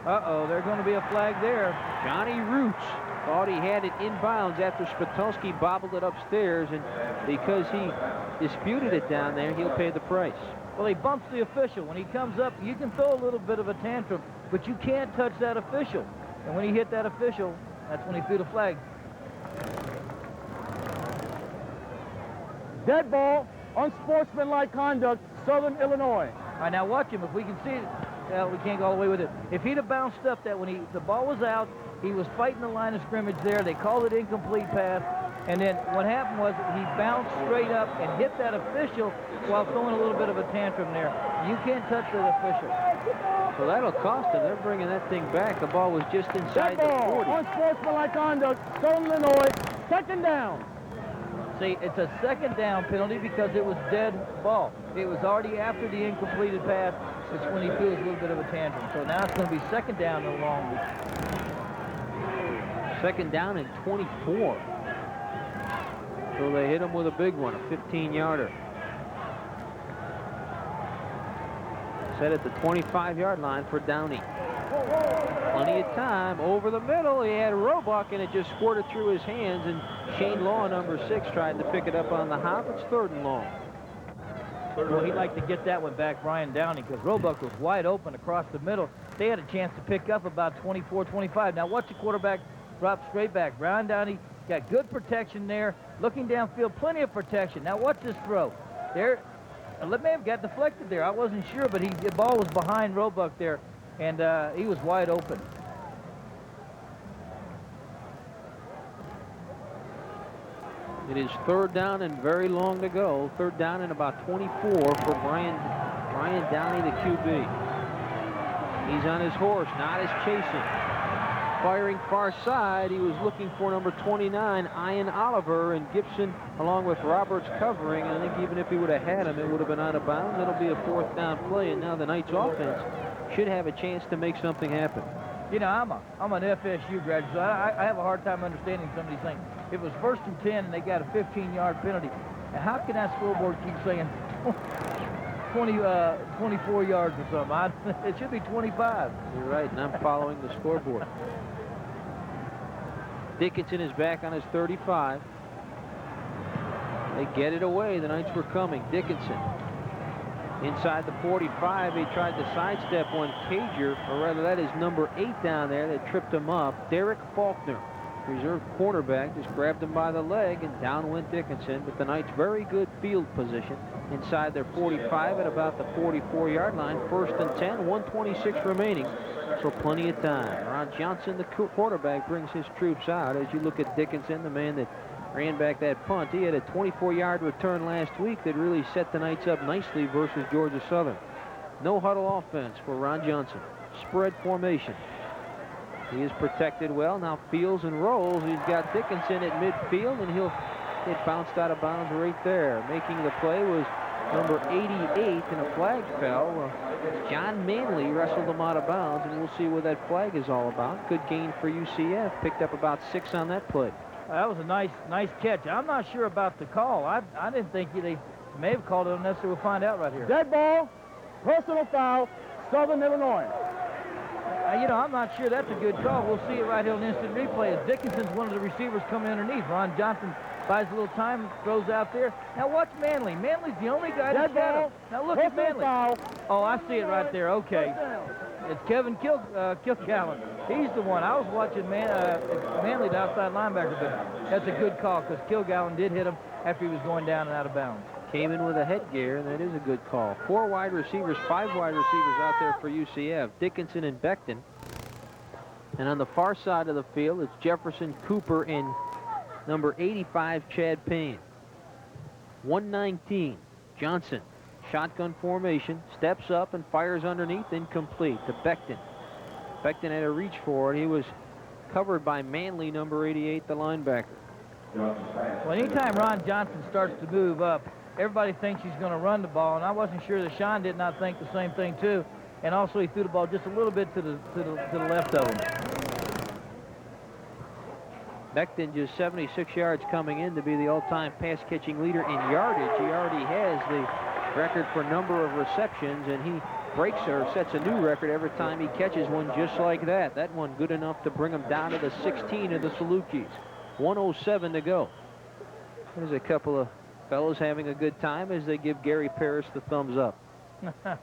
Uh-oh, there's going to be a flag there. Johnny Roots thought he had it inbounds after Spitulski bobbled it upstairs, and because he disputed it down there, he'll pay the price. Well, he bumps the official. When he comes up, you can throw a little bit of a tantrum, but you can't touch that official. And when he hit that official, that's when he threw the flag. Dead ball, unsportsmanlike conduct, Southern Illinois. All right, now watch him. If we can see it, well, we can't go all the way with it. If he'd have bounced up that when the ball was out, he was fighting the line of scrimmage there. They called it incomplete pass. And then what happened was he bounced straight up and hit that official while throwing a little bit of a tantrum there. You can't touch that official. So that'll cost them. They're bringing that thing back. The ball was just inside the 40. Unsportsmanlike conduct, Southern Illinois, 2nd down. See, it's a 2nd down penalty because it was dead ball. It was already after the incompleted pass. It's when he feels a little bit of a tantrum. So now it's going to be 2nd down no longer. 2nd down and 24. So they hit him with a big one, a 15-yarder. Set at the 25-yard line for Downey. Plenty of time over the middle. He had Roebuck, and it just squirted through his hands, and Shane Law, number 6, tried to pick it up on the hop. It's 3rd and long. Well, he'd like to get that one back, Brian Downey, because Roebuck was wide open across the middle. They had a chance to pick up about 24, 25. Now watch the quarterback drop straight back. Brian Downey got good protection there, looking downfield, plenty of protection. Now watch this throw. There, it may have got deflected there. I wasn't sure, but the ball was behind Roebuck there, and he was wide open. It is 3rd down and very long to go. 3rd down and about 24 for Brian Downey, the QB. He's on his horse, not as chasing. Firing far side, he was looking for number 29, Ian Oliver, and Gibson, along with Roberts, covering. And I think even if he would have had him, it would have been out of bounds. It'll be a 4th down play, and now the Knights offense should have a chance to make something happen. You know, I'm an FSU graduate, so I have a hard time understanding some of these things. It was 1st and 10, and they got a 15-yard penalty. And how can that scoreboard keep saying 24 yards or something? It should be 25. You're right, and I'm following the scoreboard. Dickinson is back on his 35. They get it away. The Knights were coming. Dickinson inside the 45. He tried to sidestep one Cager, or rather that is number 8 down there that tripped him up. Derek Faulkner, reserve quarterback, just grabbed him by the leg, and down went Dickinson. But the Knights very good field position inside their 45 at about the 44-yard line. 1st and 10, 1:26 remaining. So plenty of time. Ron Johnson, the quarterback, brings his troops out. As you look at Dickinson, the man that ran back that punt, he had a 24-yard return last week that really set the Knights up nicely versus Georgia Southern. No huddle offense for Ron Johnson. Spread formation. He is protected well. Now Fields and rolls. He's got Dickinson at midfield, and he'll get bounced out of bounds right there. Making the play was number 88, and a flag fell. John Manley wrestled him out of bounds, and we'll see what that flag is all about. Good gain for UCF. Picked up about 6 on that play. That was a nice catch. I'm not sure about the call. I didn't think they may have called it unnecessary. We'll find out right here. Dead ball, personal foul, Southern Illinois. You know, I'm not sure that's a good call. We'll see it right here on instant replay as Dickinson's one of the receivers coming underneath. Ron Johnson buys a little time, throws out there. Now watch Manley. Manley's the only guy that's got him. Now look at Manley. Oh, I see it right there. Okay. It's Kevin Kilgallen. He's the one. I was watching Manley, the outside linebacker, but that's a good call because Kilgallen did hit him after he was going down and out of bounds. Came in with a headgear, and that is a good call. 4 wide receivers, 5 wide receivers out there for UCF. Dickinson and Becton. And on the far side of the field, it's Jefferson, Cooper, and number 85, Chad Payne. 119, Johnson. Shotgun formation, steps up and fires underneath, incomplete to Becton. Becton had to reach for it. He was covered by Manley, number 88, the linebacker. Well, anytime Ron Johnson starts to move up, everybody thinks he's going to run the ball, and I wasn't sure that Sean did not think the same thing too. And also, he threw the ball just a little bit to the left of him. Becton just 76 yards coming in to be the all-time pass-catching leader in yardage. He already has the record for number of receptions, and he breaks or sets a new record every time he catches one just like that. That one good enough to bring him down to the 16 of the Salukis. 1:07 to go. There's a couple of fellows having a good time as they give Gary Parrish the thumbs up.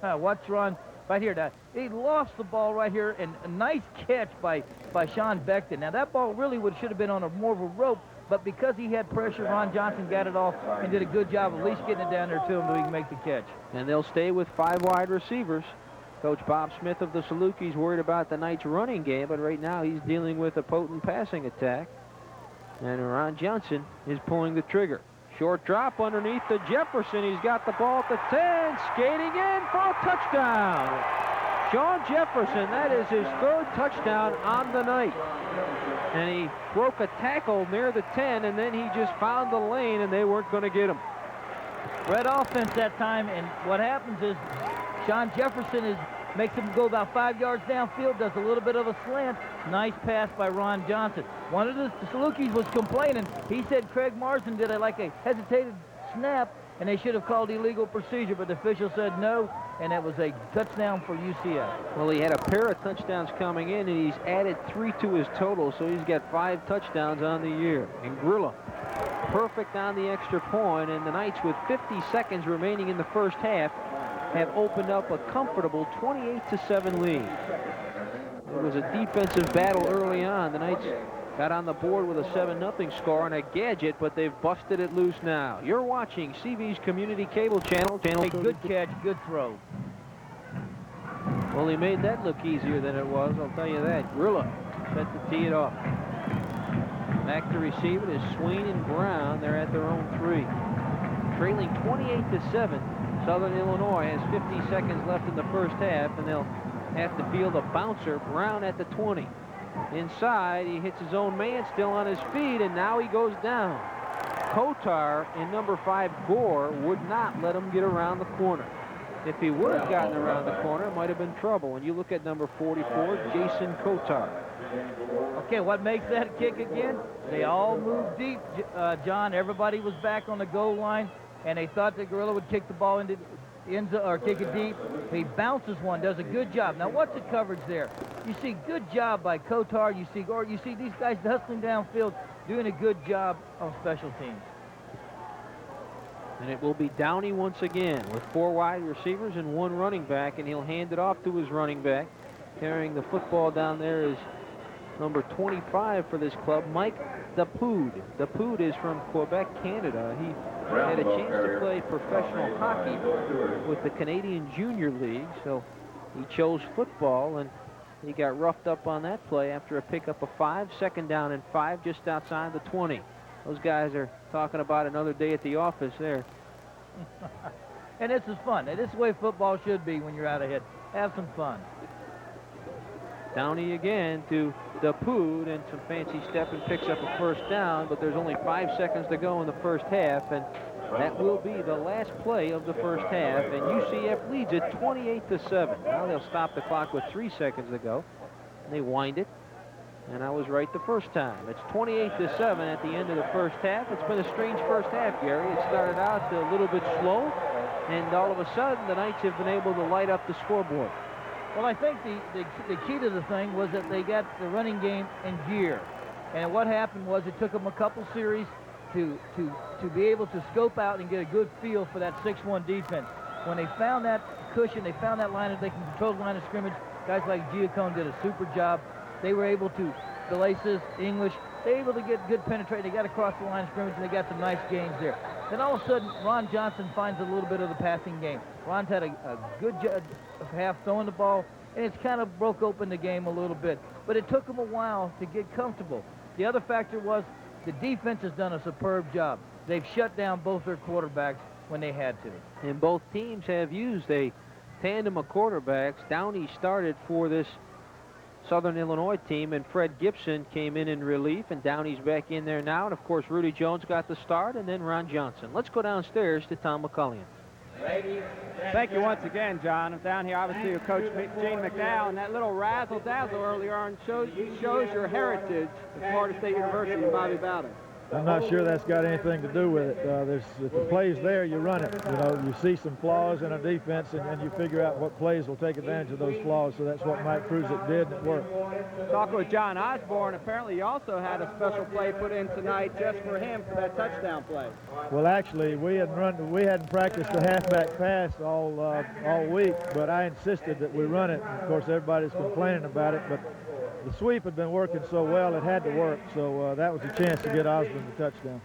Watch Ron right here. Now, he lost the ball right here, and a nice catch by Sean Becton. Now, that ball really should have been on more of a rope, but because he had pressure, Ron Johnson got it off and did a good job of at least getting it down there to him so he can make the catch. And they'll stay with 5 wide receivers. Coach Bob Smith of the Salukis worried about the Knights' running game, but right now he's dealing with a potent passing attack. And Ron Johnson is pulling the trigger. Short drop underneath to Jefferson. He's got the ball at the 10, skating in for a touchdown. Sean Jefferson, that is his 3rd touchdown on the night. And he broke a tackle near the 10, and then he just found the lane, and they weren't going to get him. Red offense that time, and what happens is Sean Jefferson makes him go about 5 yards downfield, does a little bit of a slant. Nice pass by Ron Johnson. One of the Salukis was complaining. He said Craig Marsden did a hesitated snap, and they should have called illegal procedure, but the official said no, and that was a touchdown for UCF. Well, he had a pair of touchdowns coming in, and he's added 3 to his total, so he's got 5 touchdowns on the year. And Grilla, perfect on the extra point, and the Knights, with 50 seconds remaining in the first half, have opened up a comfortable 28-7 lead. It was a defensive battle early on. The Knights got on the board with a 7-0 score on a gadget, but they've busted it loose now. You're watching CV's Community Cable Channel. Good catch, good throw. Well, he made that look easier than it was, I'll tell you that. Grilla set to tee it off. Back to receive it is Swain and Brown. They're at their own 3. Trailing 28-7. Southern Illinois has 50 seconds left in the first half, and they'll have to field a bouncer. Brown at the 20. Inside, he hits his own man, still on his feet, and now he goes down. Kotar and number 5, Gore, would not let him get around the corner. If he would have gotten around the corner, it might have been trouble. And you look at number 44, Jason Kotar. Okay, what makes that kick again? They all moved deep, John. Everybody was back on the goal line, and they thought the Gorilla would kick the ball into the end zone or kick it deep. He bounces one, does a good job. Now, what's the coverage there? You see good job by Kotar. You see Gore. You see these guys hustling downfield, doing a good job on special teams. And it will be Downey once again with 4 wide receivers and 1 running back, and he'll hand it off to his running back. Carrying the football down there is number 25 for this club, Mike Dapoud. Dapoud is from Quebec, Canada. He had a chance to play professional hockey with the Canadian Junior League, so he chose football, and he got roughed up on that play after a pickup of 5, 2nd down and 5 just outside the 20. Those guys are talking about another day at the office there. And this is fun. This is the way football should be when you're out ahead. Have some fun. Downey again to Dapoud, and some fancy step and picks up a 1st down, but there's only 5 seconds to go in the first half, and That will be the last play of the first half, and UCF leads it 28-7. Now they'll stop the clock with 3 seconds to go. And they wind it, and I was right the first time. It's 28-7 at the end of the first half. It's been a strange first half, Gary. It started out a little bit slow, and all of a sudden the Knights have been able to light up the scoreboard. Well, I think the key to the thing was that they got the running game in gear. And what happened was it took them a couple series to be able to scope out and get a good feel for that 6-1 defense. When they found that cushion, they found that line that they can control the line of scrimmage, guys like Giacone did a super job. They were able to, DeLaces, English, they were able to get good penetration. They got across the line of scrimmage, and they got some nice gains there. Then all of a sudden, Ron Johnson finds a little bit of the passing game. Ron's had a good half throwing the ball, and it's kind of broke open the game a little bit. But it took them a while to get comfortable. The other factor was the defense has done a superb job. They've shut down both their quarterbacks when they had to. And both teams have used a tandem of quarterbacks. Downey started for this Southern Illinois team, and Fred Gibson came in relief, and Downey's back in there now. And, of course, Rudy Jones got the start, and then Ron Johnson. Let's go downstairs to Tom McCullion. Thank you once again, John. I'm down here, obviously, with Coach Gene McDowell, and that little razzle-dazzle earlier on shows your heritage at Florida State University and Bobby Bowden. I'm not sure that's got anything to do with it. If the play's there, you run it. You know, you see some flaws in a defense, and you figure out what plays will take advantage of those flaws. So that's what Mike Kruzik did, and it worked. Talking with John Osborne, apparently you also had a special play put in tonight just for him for that touchdown play. Well, actually, we hadn't practiced the halfback pass all week, but I insisted that we run it. And of course, everybody's complaining about it, but the sweep had been working so well, it had to work. So that was a chance to get Osborne the touchdown.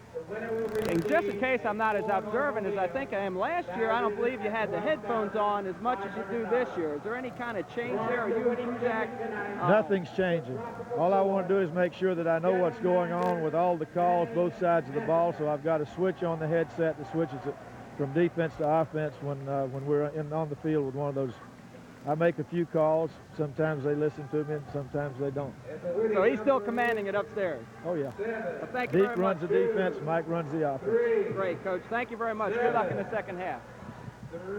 And just in case I'm not as observant as I think I am, last year I don't believe you had the headphones on as much as you do this year. Is there any kind of change there? Are you and Kruzik? Nothing's changing. All I want to do is make sure that I know what's going on with all the calls, both sides of the ball. So I've got a switch on the headset that switches it from defense to offense when we're on the field with one of those. I make a few calls. Sometimes they listen to me, and sometimes they don't. So he's still commanding it upstairs. Oh, yeah. Well, thank you very much. Runs the defense, Mike runs the offense. Great, Coach. Thank you very much. Good luck in the second half.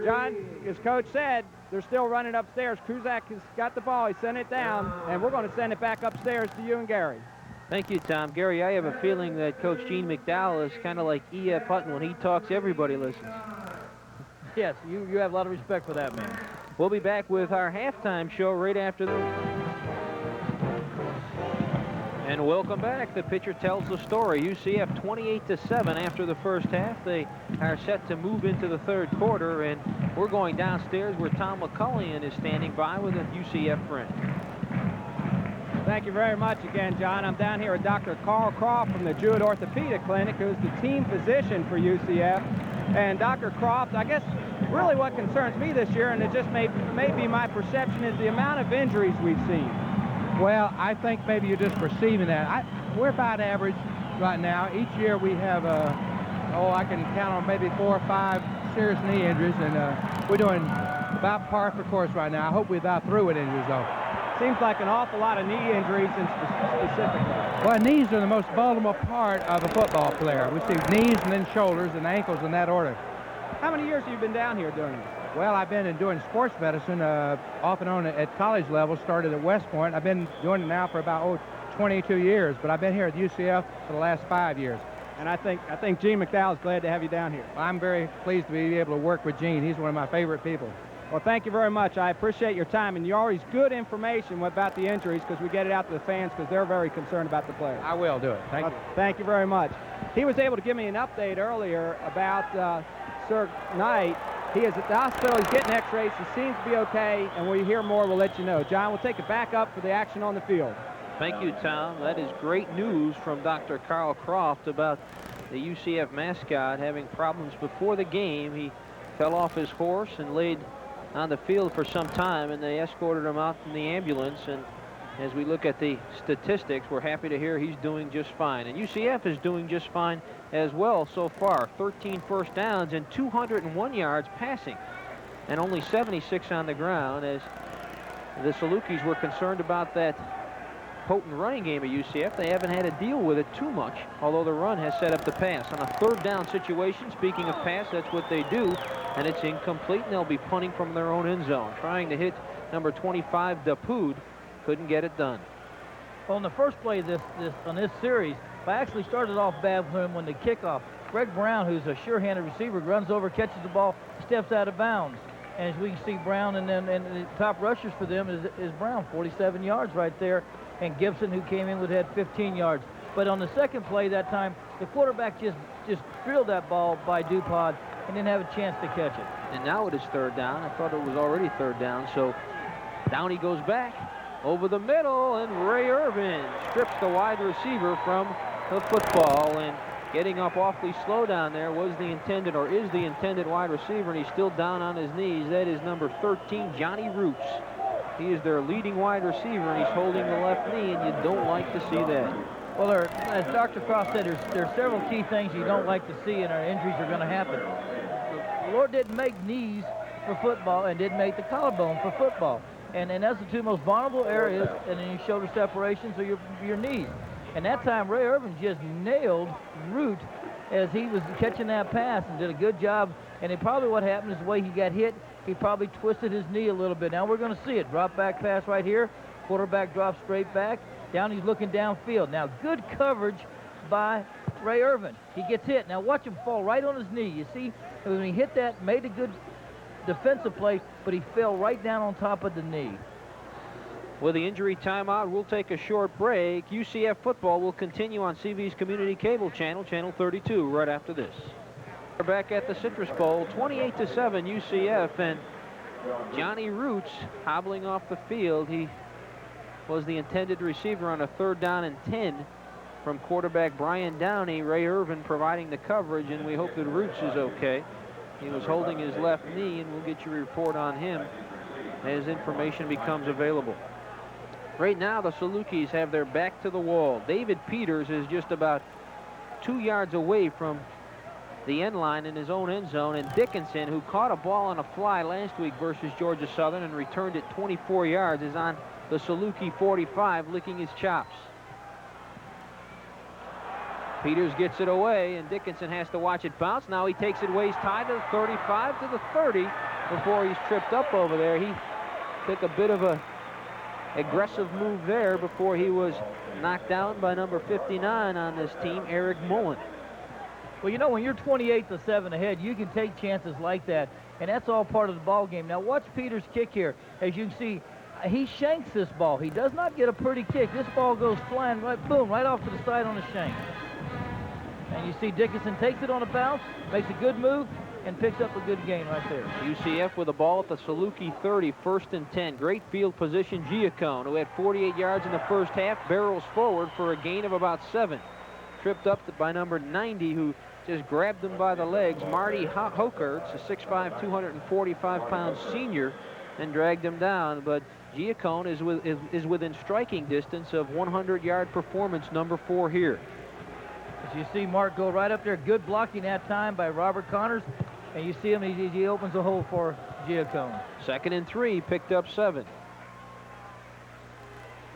John, as Coach said, they're still running upstairs. Kruzik has got the ball. He sent it down, and we're going to send it back upstairs to you and Gary. Thank you, Tom. Gary, I have a feeling that Coach Gene McDowell is kind of like E.F. Hutton. When he talks, everybody listens. Yes, you have a lot of respect for that man. We'll be back with our halftime show right after this. And welcome back. The pitcher tells the story. UCF 28-7 after the first half. They are set to move into the third quarter, and we're going downstairs where Tom McCullion is standing by with a UCF friend. Thank you very much again, John. I'm down here with Dr. Carl Croft from the Jewett Orthopedic Clinic, who's the team physician for UCF. And Dr. Croft, I guess really what concerns me this year, and it just may be my perception, is the amount of injuries we've seen. Well, I think maybe you're just perceiving that. We're about average right now. Each year we have, I can count on maybe 4 or 5 serious knee injuries, and we're doing about par for course right now. I hope we're about through with injuries, though. Seems like an awful lot of knee injuries specifically. Well, knees are the most vulnerable part of a football player. We see knees and then shoulders and ankles in that order. How many years have you been down here doing this? Well, I've been doing sports medicine off and on at college level, started at West Point. I've been doing it now for about 22 years, but I've been here at UCF for the last 5 years. And I think Gene McDowell is glad to have you down here. I'm very pleased to be able to work with Gene. He's one of my favorite people. Well, thank you very much. I appreciate your time, and you're always good information about the injuries because we get it out to the fans because they're very concerned about the players. I will do it. Thank you. Thank you very much. He was able to give me an update earlier about Sir Knight. He is at the hospital. He's getting x-rays. He seems to be okay, and when you hear more, we'll let you know. John, we'll take it back up for the action on the field. Thank you, Tom. That is great news from Dr. Carl Croft about the UCF mascot having problems before the game. He fell off his horse and laid on the field for some time, and they escorted him out in the ambulance. And as we look at the statistics, we're happy to hear he's doing just fine. And UCF is doing just fine as well so far. 13 first downs and 201 yards passing, and only 76 on the ground, as the Salukis were concerned about that potent running game at UCF. They haven't had to deal with it too much, although the run has set up the pass. On a third down situation, speaking of pass, that's what they do, and it's incomplete, and they'll be punting from their own end zone. Trying to hit number 25, Dapoud, couldn't get it done. Well, in the first play on this series, I actually started off bad for him when the kickoff. Greg Brown, who's a sure-handed receiver, runs over, catches the ball, steps out of bounds. And as we can see, Brown and the top rushers for them is Brown, 47 yards right there, and Gibson, who came in, had 15 yards. But on the second play that time, the quarterback just drilled that ball by DuPont and didn't have a chance to catch it. And now it is third down. I thought it was already third down. So Downey goes back over the middle, and Ray Irvin strips the wide receiver from the football. And getting up awfully slow down there was the intended, or is the intended, wide receiver, and he's still down on his knees. That is number 13, Johnny Roots. He is their leading wide receiver, and he's holding the left knee, and you don't like to see that. Well, as Dr. Cross said, there's several key things you don't like to see, and our injuries are going to happen. The Lord didn't make knees for football and didn't make the collarbone for football. And that's the two most vulnerable areas, and then your shoulder separations or your knees. And that time, Ray Irvin just nailed Root as he was catching that pass and did a good job. And probably what happened is the way he got hit, he probably twisted his knee a little bit. Now we're going to see it. Drop back pass right here. Quarterback drops straight back. Down, he's looking downfield. Now, good coverage by Ray Irvin. He gets hit. Now watch him fall right on his knee. You see, when he hit that, made a good defensive play, but he fell right down on top of the knee. With the injury timeout, we'll take a short break. UCF football will continue on CV's Community Cable Channel, Channel 32, right after this. We're back at the Citrus Bowl, 28-7 UCF, and Johnny Roots hobbling off the field. He was the intended receiver on a 3rd down and 10 from quarterback Brian Downey. Ray Irvin providing the coverage, and we hope that Roots is okay. He was holding his left knee, and we'll get you a report on him as information becomes available. Right now, the Salukis have their back to the wall. David Peters is just about 2 yards away from the end line in his own end zone, and Dickinson, who caught a ball on a fly last week versus Georgia Southern and returned it 24 yards, is on the Saluki 45, licking his chops. Peters gets it away, and Dickinson has to watch it bounce. Now he takes it waist high to the 35, to the 30, before he's tripped up over there. He took a bit of a aggressive move there before he was knocked down by number 59 on this team, Eric Mullen. Well, you know, when you're 28-7 ahead, you can take chances like that, and that's all part of the ball game. Now watch Peters kick here. As you can see, he shanks this ball. He does not get a pretty kick. This ball goes flying right, boom, right off to the side on the shank. And you see Dickinson takes it on a bounce, makes a good move, and picks up a good gain right there. UCF with the ball at the Saluki 30, 1st and 10. Great field position. Giacone, who had 48 yards in the first half, barrels forward for a gain of about 7. Tripped up by number 90, who just grabbed him by the legs. Marty Hokerts, a 6'5", 245-pound senior, and dragged him down. But Giacone is within striking distance of 100-yard performance number 4 here. As you see Mark go right up there, good blocking that time by Robert Connors, and you see him, he opens a hole for Giacone. 2nd and 3, picked up 7.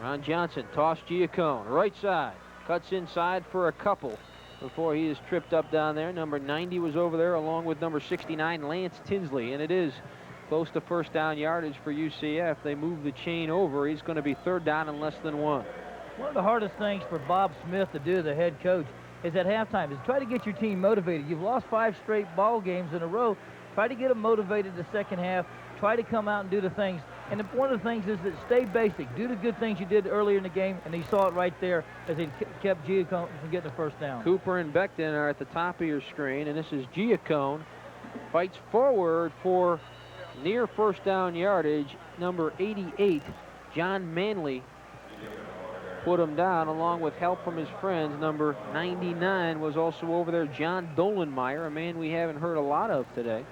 Ron Johnson tossed Giacone, right side, cuts inside for a couple before he is tripped up down there. Number 90 was over there along with number 69, Lance Tinsley, and it is close to 1st down yardage for UCF. They move the chain over. He's going to be 3rd down and less than 1. One of the hardest things for Bob Smith to do, the head coach, is at halftime, is try to get your team motivated. You've lost 5 straight ball games in a row. Try to get them motivated the second half. Try to come out and do the things. And one of the things is that stay basic. Do the good things you did earlier in the game, and you saw it right there as they kept Giacone from getting the 1st down. Cooper and Becton are at the top of your screen, and this is Giacone. Fights forward for near 1st down yardage. Number 88, John Manley, put him down along with help from his friends. Number 99 was also over there, John Dolenmeyer, a man we haven't heard a lot of today.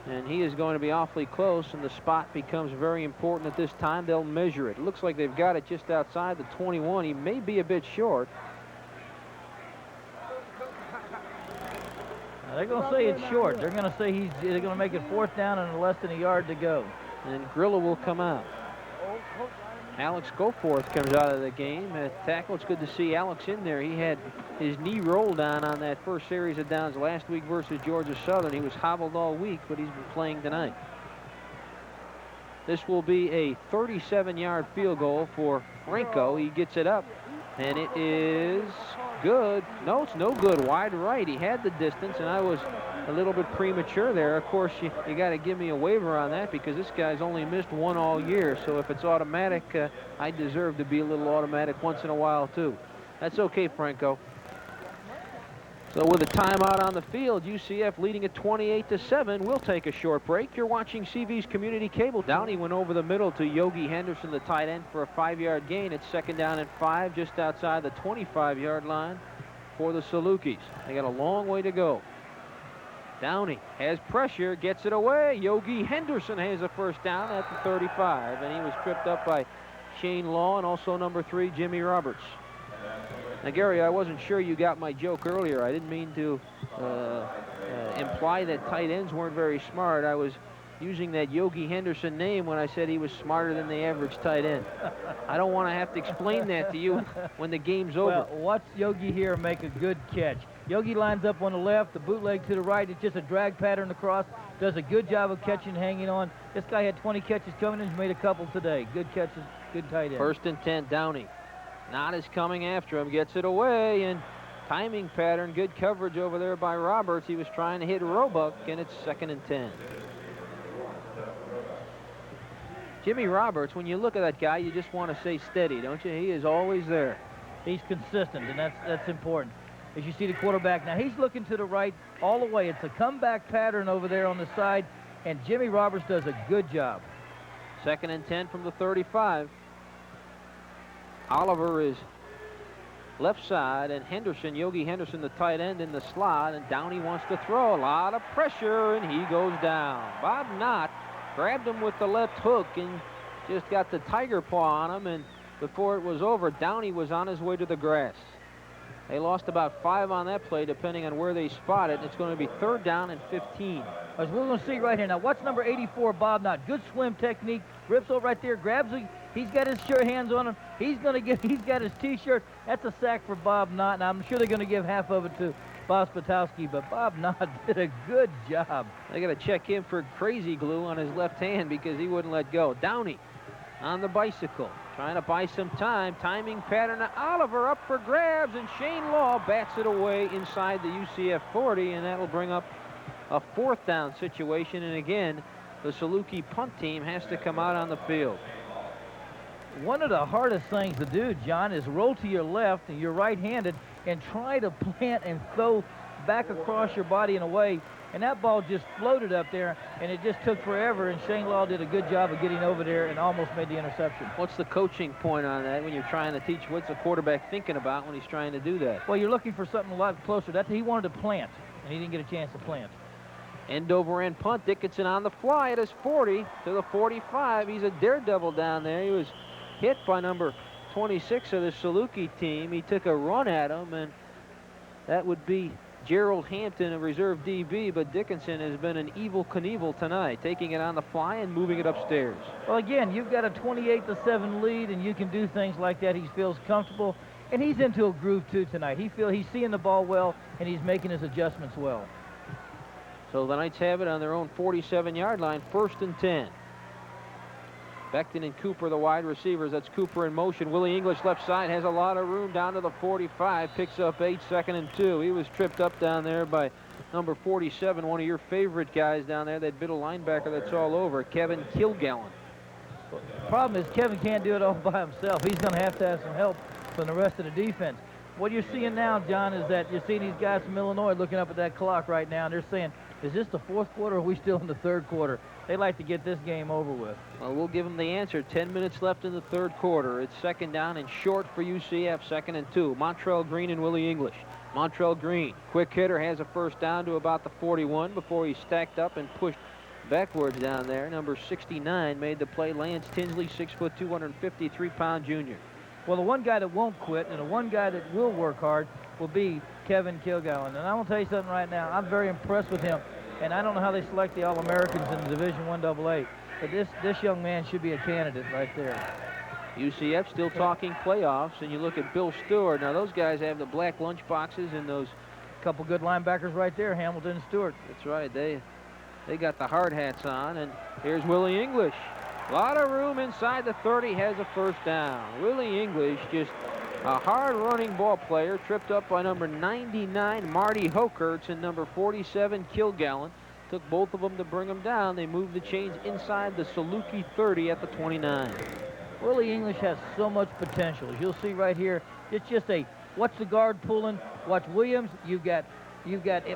And he is going to be awfully close, and the spot becomes very important at this time. They'll measure it. It looks like they've got it just outside the 21. He may be a bit short. Now, they're going to say it's short. They're going to say they're going to make it 4th down and less than a yard to go. And Grillo will come out. Alex Goforth comes out of the game at tackle. It's good to see Alex in there. He had his knee rolled on that first series of downs last week versus Georgia Southern. He was hobbled all week, but he's been playing tonight. This will be a 37-yard field goal for Franco. He gets it up, and it is good. No, it's no good. Wide right. He had the distance, and I was a little bit premature there. Of course, you got to give me a waiver on that because this guy's only missed one all year. So if it's automatic, I deserve to be a little automatic once in a while, too. That's okay, Franco. So with a timeout on the field, UCF leading at 28-7. We'll take a short break. You're watching CV's Community Cable. Downey went over the middle to Yogi Henderson, the tight end, for a 5-yard gain. It's 2nd down and 5, just outside the 25-yard line for the Salukis. They got a long way to go. Downey has pressure, gets it away. Yogi Henderson has a first down at the 35, and he was tripped up by Shane Law and also number 3, Jimmy Roberts. Now, Gary, I wasn't sure you got my joke earlier. I didn't mean to imply that tight ends weren't very smart. I was using that Yogi Henderson name when I said he was smarter than the average tight end. I don't want to have to explain that to you when the game's over. Well, watch Yogi here make a good catch. Yogi lines up on the left, the bootleg to the right. It's just a drag pattern across. Does a good job of catching, hanging on. This guy had 20 catches coming in. He's made a couple today. Good catches, good tight end. 1st and 10, Downey. Knott is coming after him, gets it away, and timing pattern, good coverage over there by Roberts. He was trying to hit Roebuck, and it's 2nd and 10. Jimmy Roberts, when you look at that guy, you just want to say steady, don't you? He is always there. He's consistent, and that's important. As you see the quarterback, now he's looking to the right all the way. It's a comeback pattern over there on the side, and Jimmy Roberts does a good job. 2nd and 10 from the 35. Oliver is left side, and Henderson, Yogi Henderson, the tight end, in the slot, and Downey wants to throw. A lot of pressure, and he goes down. Bob Knott grabbed him with the left hook and just got the tiger paw on him, and before it was over, Downey was on his way to the grass. They lost about 5 on that play, depending on where they spot it. It's going to be 3rd down and 15. As we're going to see right here. Now, watch number 84, Bob Knott. Good swim technique. Rips over right there, grabs it. He's got his shirt hands on him. He's got his T-shirt. That's a sack for Bob Knott, and I'm sure they're going to give half of it to Bob Spatowski, but Bob Knott did a good job. They got to check him for crazy glue on his left hand because he wouldn't let go. Downey on the bicycle, trying to buy some time. Timing pattern. Oliver up for grabs, and Shane Law bats it away inside the UCF 40, and that'll bring up a 4th down situation. And again, the Saluki punt team has to come out on the field. One of the hardest things to do, John, is roll to your left and you're right-handed and try to plant and throw back across your body in a way. And that ball just floated up there, and it just took forever, and Shane Law did a good job of getting over there and almost made the interception. What's the coaching point on that when you're trying to teach? What's the quarterback thinking about when he's trying to do that? Well, you're looking for something a lot closer. He wanted to plant, and he didn't get a chance to plant. End over end punt. Dickinson on the fly at his 40 to the 45. He's a daredevil down there. He was hit by number 26 of the Saluki team. He took a run at him, and that would be Gerald Hampton, a reserve DB, but Dickinson has been an evil Knievel tonight, taking it on the fly and moving it upstairs. Well, again, you've got a 28-7 lead, and you can do things like that. He feels comfortable, and he's into a groove, too, tonight. He's seeing the ball well, and he's making his adjustments well. So the Knights have it on their own 47-yard line, 1st and 10. Becton and Cooper, the wide receivers. That's Cooper in motion. Willie English, left side, has a lot of room down to the 45. Picks up 8, 2nd and 2. He was tripped up down there by number 47, one of your favorite guys down there, that middle linebacker that's all over, Kevin Kilgallen. The problem is Kevin can't do it all by himself. He's going to have some help from the rest of the defense. What you're seeing now, John, is that you're seeing these guys from Illinois looking up at that clock right now, and they're saying, is this the 4th quarter, or are we still in the 3rd quarter? They like to get this game over with. Well, we'll give them the answer. 10 minutes left in the 3rd quarter. It's 2nd down and short for UCF, 2nd and 2. Montrell Green and Willie English. Montrell Green, quick hitter, has a first down to about the 41 before he stacked up and pushed backwards down there. Number 69 made the play. Lance Tinsley, 6', 253-pound junior. Well, the one guy that won't quit and the one guy that will work hard will be Kevin Kilgallen. And I'm going to tell you something right now. I'm very impressed with him. And I don't know how they select the All-Americans in the Division I AA. But this young man should be a candidate right there. UCF still talking playoffs, and you look at Bill Stewart. Now, those guys have the black lunch boxes and those... Couple good linebackers right there, Hamilton and Stewart. That's right. They got the hard hats on, and here's Willie English. A lot of room inside the 30, has a first down. Willie English, just a hard-running ball player, tripped up by number 99, Marty Hokerts, and number 47, Kilgallen. Took both of them to bring them down. They moved the chains inside the Saluki 30 at the 29. Willie English has so much potential. As you'll see right here, it's just a watch the guard pulling, watch Williams, you've got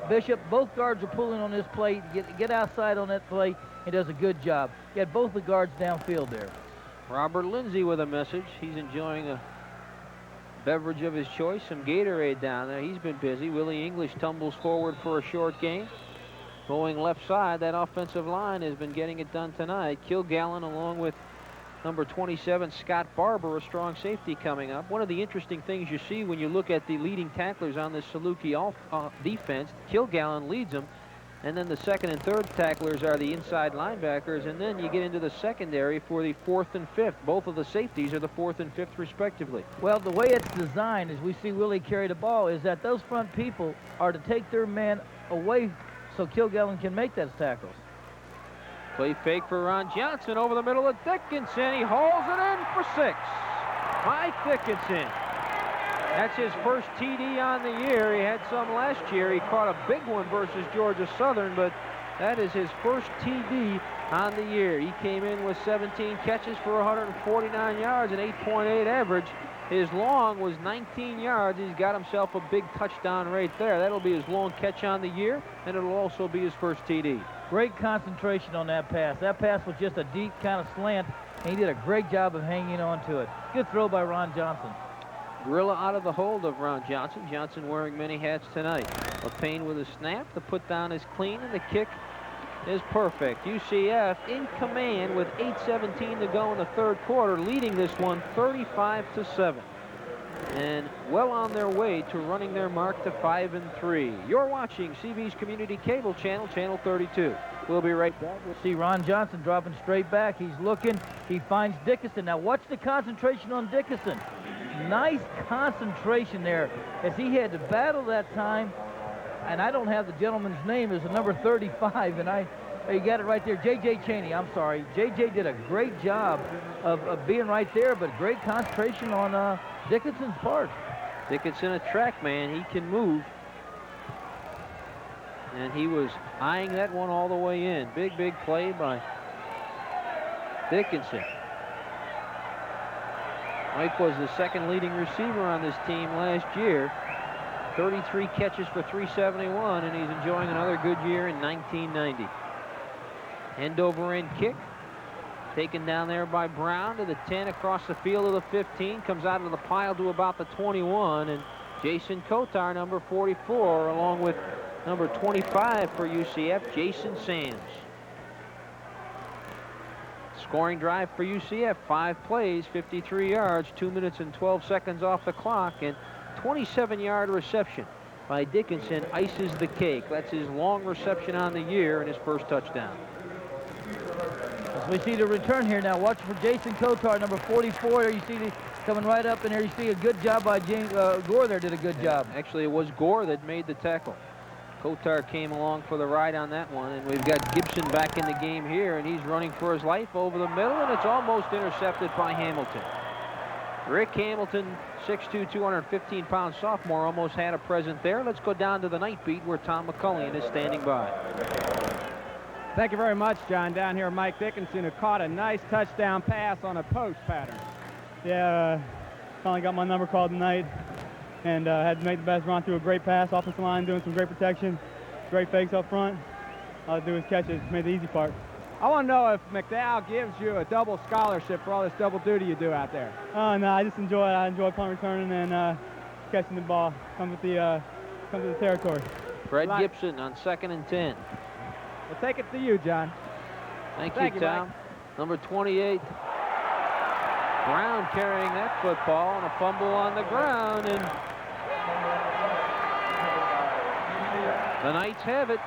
Bishop. Both guards are pulling on this play. Get outside on that play. He does a good job. You had both the guards downfield there. Robert Lindsay with a message. He's enjoying a beverage of his choice, some Gatorade down there. He's been busy. Willie English tumbles forward for a short gain. Going left side, that offensive line has been getting it done tonight. Kilgallen along with number 27, Scott Barber, a strong safety coming up. One of the interesting things you see when you look at the leading tacklers on this Saluki defense, Kilgallen leads them, and then the second and third tacklers are the inside linebackers, and then you get into the secondary for the fourth and fifth. Both of the safeties are the fourth and fifth, respectively. Well, the way it's designed, as we see Willie carry the ball, is that those front people are to take their man away so Kilgallen can make those tackles. Play fake for Ron Johnson over the middle of Dickinson. He hauls it in for 6. Mike Dickinson. That's his first TD on the year. He had some last year. He caught a big one versus Georgia Southern, but that is his first TD on the year. He came in with 17 catches for 149 yards and 8.8 average. His long was 19 yards. He's got himself a big touchdown right there. That'll be his long catch on the year, and it'll also be his first TD. Great concentration on that pass. That pass was just a deep kind of slant, and he did a great job of hanging on to it. Good throw by Ron Johnson. Gorilla out of the hold of Ron Johnson. Johnson wearing many hats tonight. LePayne with a snap. The put down is clean, and the kick is perfect. UCF in command with 8:17 to go in the third quarter, leading this one 35-7. And well on their way to running their mark to 5-3. You're watching CB's Community Cable Channel, Channel 32. We'll be right back. We'll see Ron Johnson dropping straight back. He's looking. He finds Dickinson. Now watch the concentration on Dickinson. Nice concentration there as he had to battle that time. And I don't have the gentleman's name. It's the number 35, and you got it right there. J.J. Chaney, I'm sorry. J.J. did a great job of being right there, but great concentration on Dickinson's part. Dickinson, a track man. He can move. And he was eyeing that one all the way in. Big play by Dickinson. Mike was the second leading receiver on this team last year. 33 catches for 371, and he's enjoying another good year in 1990. End over end kick. Taken down there by Brown to the 10, across the field to the 15. Comes out of the pile to about the 21. And Jason Kotar, number 44, along with number 25 for UCF, Jason Sams. Scoring drive for UCF, 5 plays, 53 yards, 2 minutes and 12 seconds off the clock, and 27-yard reception by Dickinson ices the cake. That's his long reception on the year and his first touchdown. As we see the return here now, watch for Jason Kotar, number 44. There you see coming right up in there. You see a good job by James Gore there, did a good job. Actually, it was Gore that made the tackle. Kotar came along for the ride on that one, and we've got Gibson back in the game here, and he's running for his life over the middle, and it's almost intercepted by Hamilton. Rick Hamilton, 6'2", 215-pound sophomore, almost had a present there. Let's go down to the night beat where Tom McCullion is standing by. Thank you very much, John. Down here, Mike Dickinson, who caught a nice touchdown pass on a post pattern. Yeah, finally got my number called tonight, and had to make the best run through a great pass. Offensive line doing some great protection, great fakes up front. All I do is catch it. Made the easy part. I want to know if McDowell gives you a double scholarship for all this double duty you do out there. Oh, no, I just enjoy it. I enjoy punt returning and catching the ball. Comes with the territory. Fred Gibson on 2nd and 10. We'll take it to you, John. Thank you, Tom. Mike. Number 28, Brown carrying that football, and a fumble on the ground, and the Knights have it.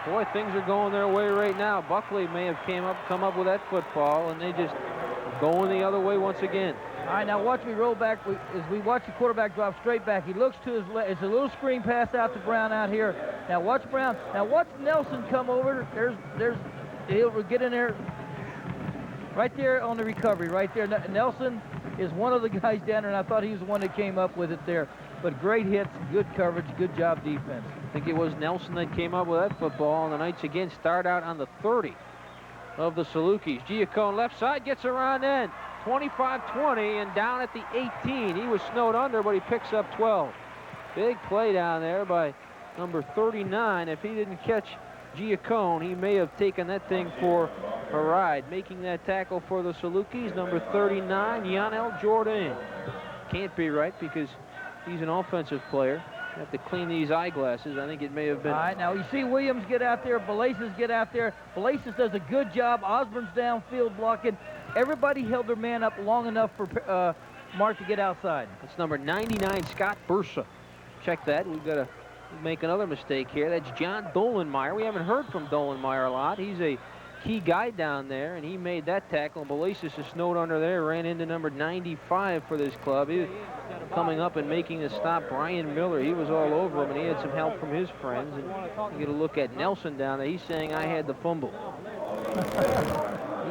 Boy, things are going their way right now. Buckley may have come up with that football, and they just going the other way once again. All right, now watch me roll back. As we watch the quarterback drop straight back, he looks to his left. It's a little screen pass out to Brown out here. Now watch Brown. Now watch Nelson come over. He'll get in there. Right there on the recovery, right there. Nelson is one of the guys down there, and I thought he was the one that came up with it there. But great hits, good coverage, good job defense. I think it was Nelson that came up with that football, and the Knights again start out on the 30 of the Salukis. Giacone left side, gets around in. 25-20 and down at the 18. He was snowed under, but he picks up 12. Big play down there by number 39. If he didn't catch Giacone, he may have taken that thing for a ride. Making that tackle for the Salukis, number 39, Yanel Jordan. Can't be right because he's an offensive player. Have to clean these eyeglasses. I think it may have been. All right, now you see Williams get out there, Belasis get out there. Belasis does a good job. Osborne's downfield blocking. Everybody held their man up long enough for Mark to get outside. That's number 99, Scott Bursa. Check that. We've got to make another mistake here. That's John Dolenmeyer. We haven't heard from Dolenmeyer a lot. He's a key guy down there, and he made that tackle. Belasis is snowed under there, ran into number 95 for this club. He was coming up and making the stop. Brian Miller, he was all over him, and he had some help from his friends. And you get a look at Nelson down there. He's saying, I had the fumble.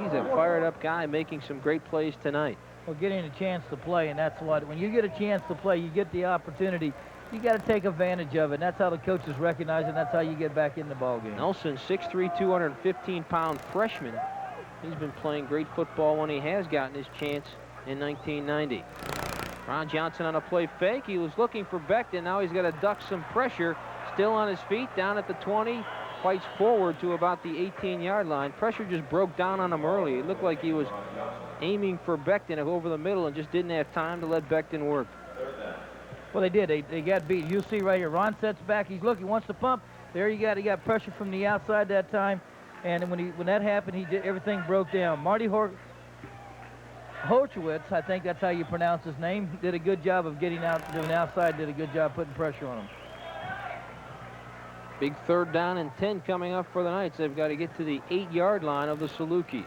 He's a fired-up guy making some great plays tonight. Well, getting a chance to play, and that's what, when you get a chance to play, you get the opportunity. You got to take advantage of it, and that's how the coaches recognize it, and that's how you get back in the ballgame. Nelson, 6'3", 215-pound freshman. He's been playing great football when he has gotten his chance in 1990. Ron Johnson on a play fake. He was looking for Becton. Now he's got to duck some pressure. Still on his feet, down at the 20. Fights forward to about the 18-yard line. Pressure just broke down on him early. It looked like he was aiming for Becton over the middle and just didn't have time to let Becton work. Well, they did. They got beat. You'll see right here. Ron sets back. He's looking. Wants to pump. There he got pressure from the outside that time. And when that happened, everything broke down. Marty Horchowitz, I think that's how you pronounce his name, did a good job of getting out to the outside. Did a good job putting pressure on him. Big 3rd down and 10 coming up for the Knights. They've got to get to the 8-yard line of the Salukis.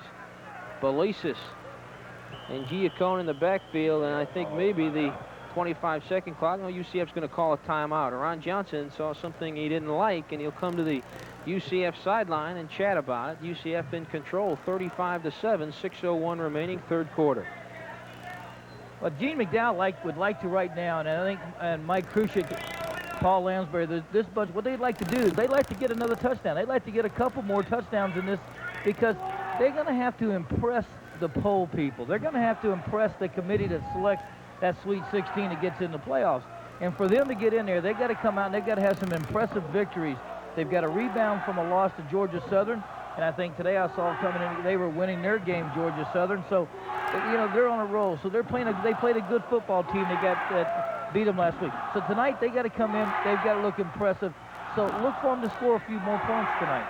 Belasis and Giacone in the backfield, and I think maybe the 25-second clock. No, UCF's going to call a timeout. Ron Johnson saw something he didn't like, and he'll come to the UCF sideline and chat about it. UCF in control, 35-7, 6:01 remaining, 3rd quarter. Well, Gene McDowell would like to right now, and I think Mike Krushik, Paul Lansbury, this bunch, what they'd like to do is they'd like to get another touchdown. They'd like to get a couple more touchdowns in this because they're going to have to impress the poll people. They're going to have to impress the committee that selects that Sweet 16 that gets in the playoffs. And for them to get in there, they've got to come out and they've got to have some impressive victories. They've got a rebound from a loss to Georgia Southern. And I think today I saw coming in, they were winning their game, Georgia Southern. So, you know, they're on a roll. So they played a good football team that beat them last week. So tonight they got to come in. They've got to look impressive. So look for them to score a few more points tonight.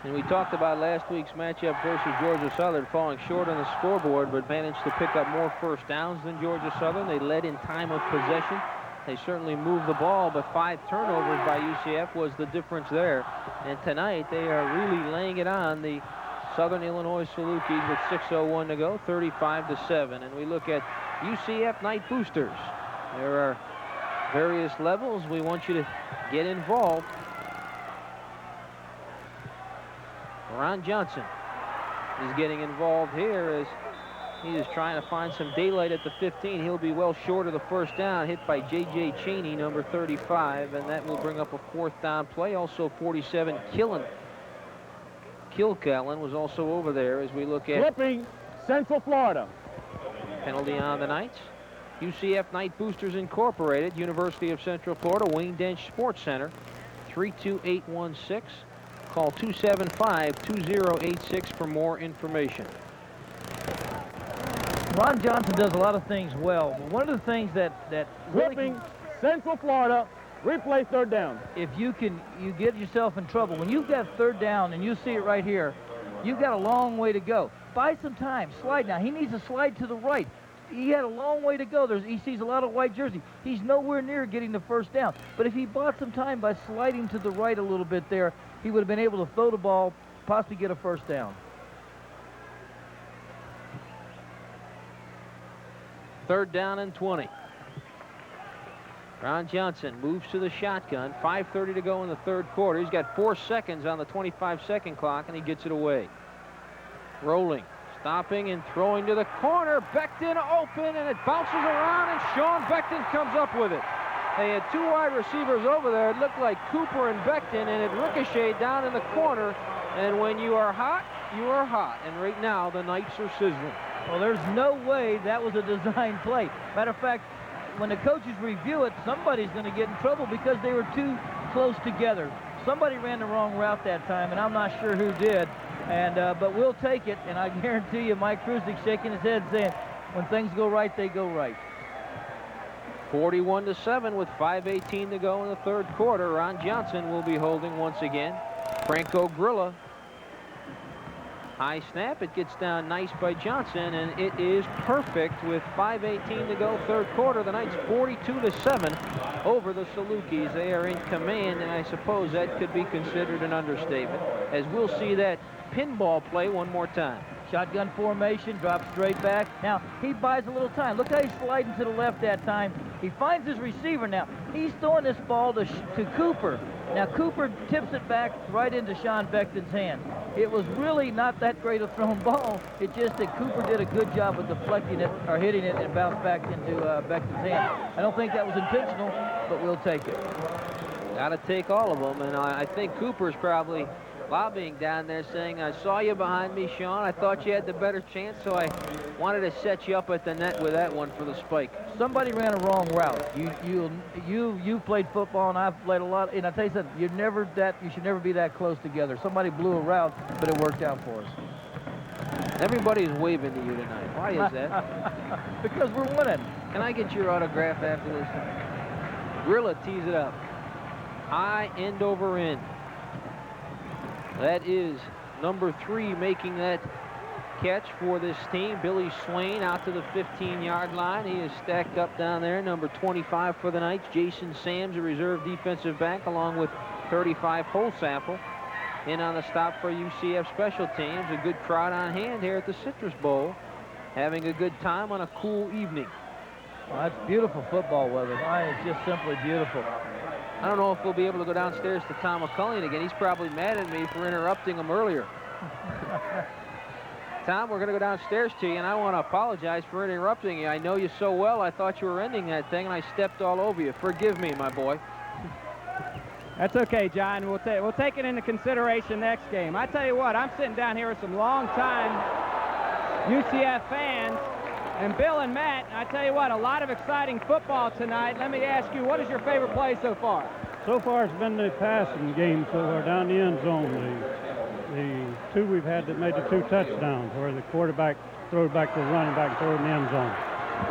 And we talked about last week's matchup versus Georgia Southern falling short on the scoreboard, but managed to pick up more first downs than Georgia Southern. They led in time of possession. They certainly moved the ball, but 5 turnovers by UCF was the difference there. And tonight they are really laying it on the Southern Illinois Salukis with 6:01 to go, 35-7. And we look at UCF Night Boosters. There are various levels. We want you to get involved. Ron Johnson is getting involved here as he is trying to find some daylight at the 15. He'll be well short of the first down, hit by J.J. Cheney, number 35, and that will bring up a 4th down play. Also 47, Kilcullen was also over there as we look at Flipping Central Florida. Penalty on the Knights. UCF Night Boosters Incorporated, University of Central Florida, Wayne Dench Sports Center, 32816. Call 275-2086 for more information. Ron Johnson does a lot of things well, but one of the things that Flipping Central Florida, replay 3rd down. If you get yourself in trouble. When you've got 3rd down and you see it right here, you've got a long way to go. Buy some time, slide now. He needs to slide to the right. He had a long way to go. He sees a lot of white jersey. He's nowhere near getting the first down. But if he bought some time by sliding to the right a little bit there, he would have been able to throw the ball, possibly get a first down. 3rd down and 20. Ron Johnson moves to the shotgun. 5:30 to go in the 3rd quarter. He's got 4 seconds on the 25-second clock, and he gets it away. Rolling, stopping, and throwing to the corner. Becton open, and it bounces around, and Sean Becton comes up with it. They had 2 wide receivers over there. It looked like Cooper and Becton, and it ricocheted down in the corner. And when you are hot, you are hot. And right now, the Knights are sizzling. Well, there's no way that was a design play. Matter of fact, when the coaches review it, somebody's going to get in trouble because they were too close together. Somebody ran the wrong route that time, and I'm not sure who did. And but we'll take it, and I guarantee you Mike Krusnick shaking his head saying, when things go right, they go right. 41-7 with 5:18 to go in the 3rd quarter. Ron Johnson will be holding once again. Franco Grilla. High snap. It gets down nice by Johnson, and it is perfect with 5:18 to go 3rd quarter. The Knights 42-7 over the Salukis. They are in command, and I suppose that could be considered an understatement, as we'll see that pinball play one more time. Shotgun formation, drops straight back. Now, he buys a little time. Look how he's sliding to the left that time. He finds his receiver now. He's throwing this ball to Cooper. Now, Cooper tips it back right into Sean Becton's hand. It was really not that great a thrown ball. It's just that Cooper did a good job of deflecting it or hitting it and bounced back into Becton's hand. I don't think that was intentional, but we'll take it. Got to take all of them, and I think Cooper's probably lobbying down there saying, I saw you behind me, Sean. I thought you had the better chance, so I wanted to set you up at the net with that one for the spike. Somebody ran a wrong route. You played football, and I've played a lot. And I tell you something, you should never be that close together. Somebody blew a route, but it worked out for us. Everybody's waving to you tonight. Why is that? Because we're winning. Can I get your autograph after this? Grilla tees it up. High end over end. That is number 3 making that catch for this team. Billy Swain out to the 15-yard line. He is stacked up down there. Number 25 for the Knights, Jason Sams, a reserve defensive back, along with 35 Holsapple. In on the stop for UCF special teams. A good crowd on hand here at the Citrus Bowl, having a good time on a cool evening. Well, that's beautiful football weather. It's just simply beautiful. I don't know if we'll be able to go downstairs to Tom McCullion again. He's probably mad at me for interrupting him earlier. Tom, we're going to go downstairs to you, and I want to apologize for interrupting you. I know you so well. I thought you were ending that thing, and I stepped all over you. Forgive me, my boy. That's okay, John. We'll take it into consideration next game. I tell you what, I'm sitting down here with some long-time UCF fans. And Bill and Matt, I tell you what, a lot of exciting football tonight. Let me ask you, what is your favorite play so far? So far, it's been the passing game so far down the end zone. The 2 we've had that made the 2 touchdowns, where the quarterback throws back to the running back and throws in the end zone.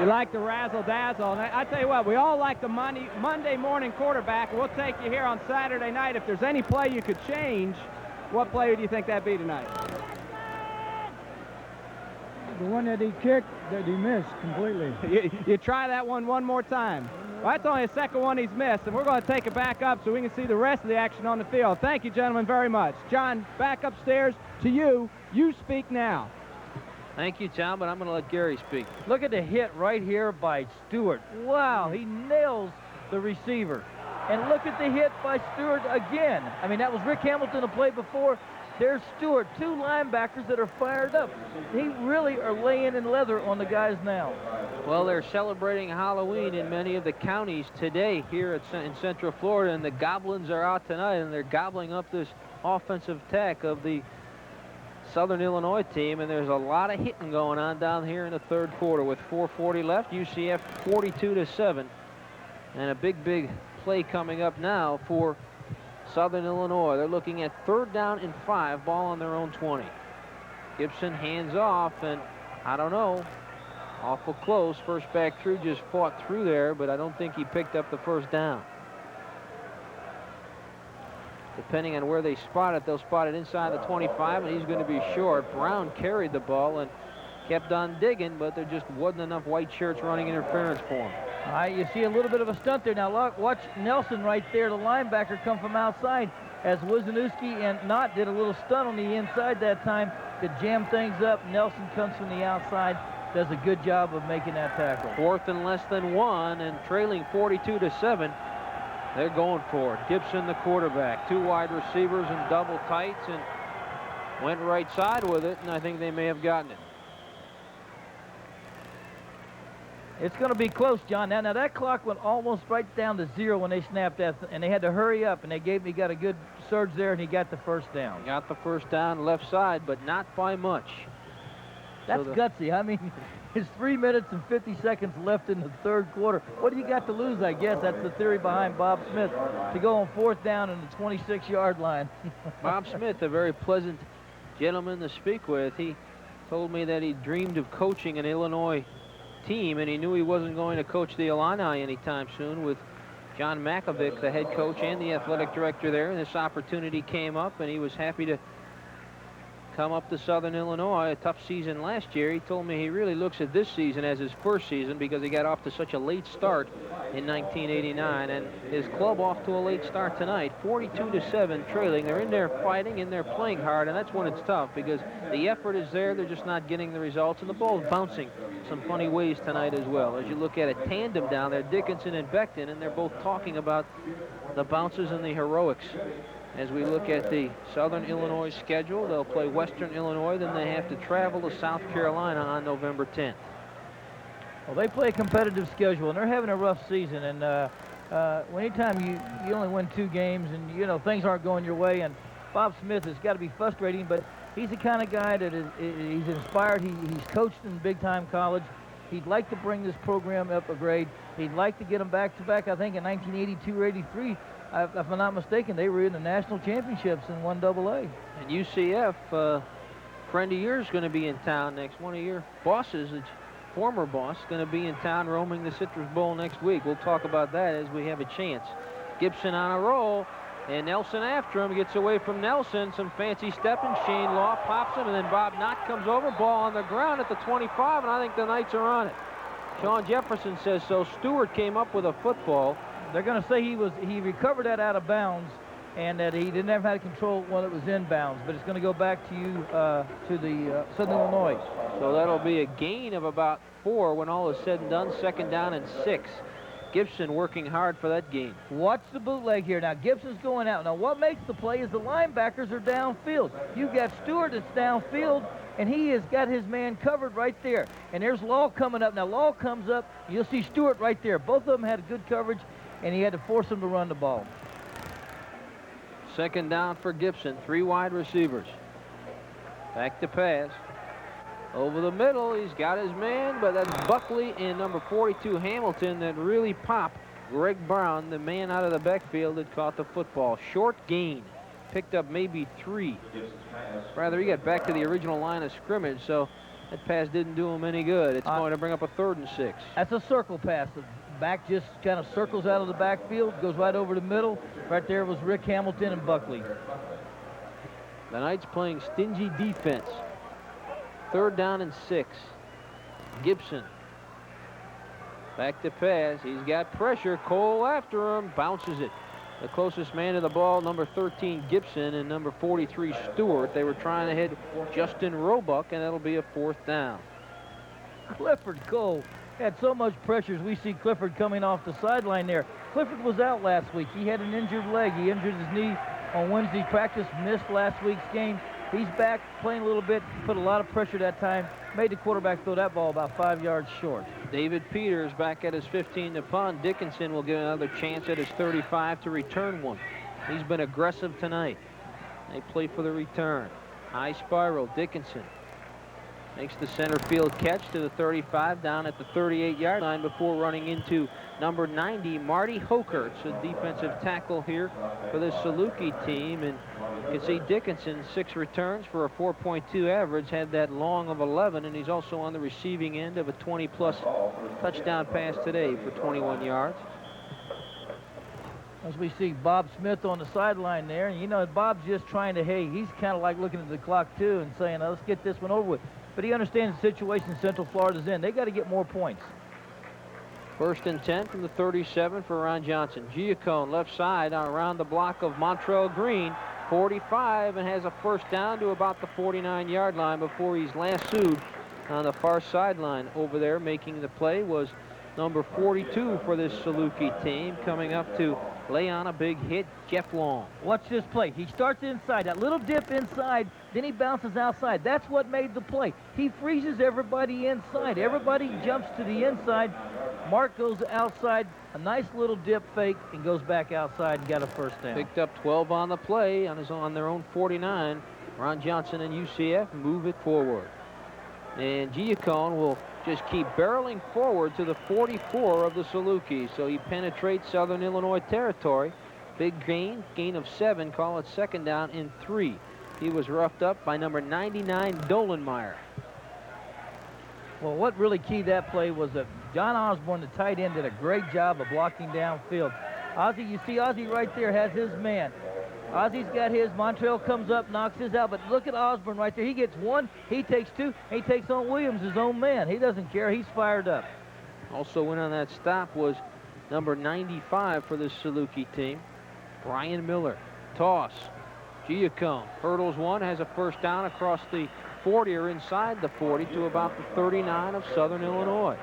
You like the razzle-dazzle. And I tell you what, we all like the Monday morning quarterback. We'll take you here on Saturday night. If there's any play you could change, what play do you think that'd be tonight? The one that he kicked that he missed completely. You try that one more time. Well, that's only the second one he's missed, and we're going to take it back up so we can see the rest of the action on the field. Thank you, gentlemen, very much. John, back upstairs to you. You speak now. Thank you, Tom, but I'm going to let Gary speak. Look at the hit right here by Stewart. Wow, he nails the receiver. And look at the hit by Stewart again. I mean, that was Rick Hamilton, the play before. There's Stewart, 2 linebackers that are fired up. He really are laying in leather on the guys now. Well, they're celebrating Halloween in many of the counties today here in Central Florida, and the Goblins are out tonight, and they're gobbling up this offensive attack of the Southern Illinois team, and there's a lot of hitting going on down here in the 3rd quarter with 4:40 left. UCF 42-7, and a big play coming up now for Southern Illinois. They're looking at 3rd down and 5, ball on their own 20. Gibson hands off, and I don't know, awful close. First back through just fought through there, but I don't think he picked up the 1st down. Depending on where they spot it, they'll spot it inside the 25, and he's going to be short. Brown carried the ball and kept on digging, but there just wasn't enough white shirts running interference for him. All right, you see a little bit of a stunt there. Now, watch Nelson right there, the linebacker, come from outside as Wisniewski and Knott did a little stunt on the inside that time to jam things up. Nelson comes from the outside does a good job of making that tackle. 4th and less than 1, and trailing 42-7. They're going for it. Gibson, the quarterback, 2 wide receivers and double tights, and went right side with it, and I think they may have gotten it. It's going to be close, John. Now that clock went almost right down to 0 when they snapped that, and they had to hurry up, and he got a good surge there, and he got the first down. Got the first down left side, but not by much. That's gutsy. I mean, it's 3 minutes and 50 seconds left in the 3rd quarter. What do you got to lose, I guess? That's the theory behind Bob Smith, to go on 4th down in the 26-yard line. Bob Smith, a very pleasant gentleman to speak with. He told me that he dreamed of coaching an Illinois team, and he knew he wasn't going to coach the Illini anytime soon with John Makovic, the head coach and the athletic director there, and this opportunity came up, and he was happy to come up to Southern Illinois. A tough season last year. He told me he really looks at this season as his first season because he got off to such a late start in 1989, and his club off to a late start tonight, 42-7 trailing. They're in there fighting and they're playing hard, and that's when it's tough because the effort is there, they're just not getting the results, and the ball's bouncing some funny ways tonight as well. As you look at a tandem down there, Dickinson and Becton, and they're both talking about the bounces and the heroics. As we look at the Southern Illinois schedule, they'll play Western Illinois, then they have to travel to South Carolina on November 10th. Well, they play a competitive schedule, and they're having a rough season. And anytime you only win 2 games, and you know things aren't going your way, and Bob Smith has got to be frustrating, but he's the kind of guy that he's inspired. He's coached in big-time college. He'd like to bring this program up a grade. He'd like to get them back-to-back. I think in 1982 or 83. If I'm not mistaken, they were in the national championships in 1AA. And UCF, a friend of yours, going to be in town next. One of your bosses, a former boss, going to be in town roaming the Citrus Bowl next week. We'll talk about that as we have a chance. Gibson on a roll, and Nelson after him. Gets away from Nelson. Some fancy stepping. Shane Law pops him, and then Bob Knott comes over. Ball on the ground at the 25, and I think the Knights are on it. Sean Jefferson says so. Stewart came up with a football. They're going to say he recovered that out of bounds, and that he didn't have how to control it when it was in bounds. But it's going to go back to you to the Southern Illinois. So that'll be a gain of about 4 when all is said and done. 2nd down and 6. Gibson working hard for that gain. Watch the bootleg here. Now Gibson's going out. Now what makes the play is the linebackers are downfield. You've got Stewart that's downfield, and he has got his man covered right there. And there's Law coming up. Now Law comes up. You'll see Stewart right there. Both of them had good coverage, and he had to force him to run the ball. 2nd down for Gibson. 3 wide receivers. Back to pass. Over the middle, he's got his man, but that's Buckley and number 42 Hamilton that really pop. Greg Brown, the man out of the backfield, that caught the football. Short gain. Picked up maybe 3. Rather, he got back to the original line of scrimmage, so that pass didn't do him any good. It's going to bring up a 3rd and 6. That's a circle pass. The back just kind of circles out of the backfield, goes right over the middle. Right there was Rick Hamilton and Buckley. The Knights playing stingy defense. 3rd down and 6. Gibson. Back to pass. He's got pressure. Cole after him. Bounces it. The closest man to the ball, number 13 Gibson and number 43 Stewart. They were trying to hit Justin Roebuck, and that'll be a 4th down. Clifford Cole had so much pressure as we see Clifford coming off the sideline there. Clifford was out last week. He had an injured leg. He injured his knee on Wednesday practice, missed last week's game. He's back playing a little bit, put a lot of pressure that time, made the quarterback throw that ball about 5 yards short. David Peters back at his 15 to punt. Dickinson will get another chance at his 35 to return one. He's been aggressive tonight. They play for the return. High spiral. Dickinson makes the center field catch to the 35 down at the 38-yard line before running into number 90, Marty Hokerts, a defensive tackle here for this Saluki team. And you can see Dickinson, 6 returns for a 4.2 average, had that long of 11, and he's also on the receiving end of a 20-plus touchdown pass today for 21 yards. As we see Bob Smith on the sideline there, and you know, Bob's just trying to, hey, he's kind of like looking at the clock too and saying, let's get this one over with. But he understands the situation Central Florida's in. They got to get more points. 1st and 10 from the 37 for Ron Johnson. Giacone left side around the block of Montrell Green. 45, and has a 1st down to about the 49-yard line before he's lassoed on the far sideline over there. Making the play was number 42 for this Saluki team, coming up to lay on a big hit, Jeff Long. Watch this play. He starts inside, that little dip inside, then he bounces outside. That's what made the play. He freezes everybody inside. Everybody jumps to the inside. Mark goes outside, a nice little dip fake, and goes back outside and got a first down. Picked up 12 on the play on their own 49. Ron Johnson and UCF move it forward. And Giacone will just keep barreling forward to the 44 of the Saluki. So he penetrates Southern Illinois territory. Big gain of 7. Call it second down and 3. He was roughed up by number 99, Dolenmeyer. Well, what really keyed that play was that John Osborne, the tight end, did a great job of blocking downfield. Ozzie, you see Ozzie right there has his man. Ozzie's got his. Montrell comes up, knocks his out. But look at Osborne right there. He gets 1, he takes 2, he takes on Williams, his own man. He doesn't care. He's fired up. Also in on that stop was number 95 for this Saluki team, Brian Miller. Toss. Giacone hurdles 1, has a first down across the 40 or inside the 40 to about the 39 of Southern Illinois.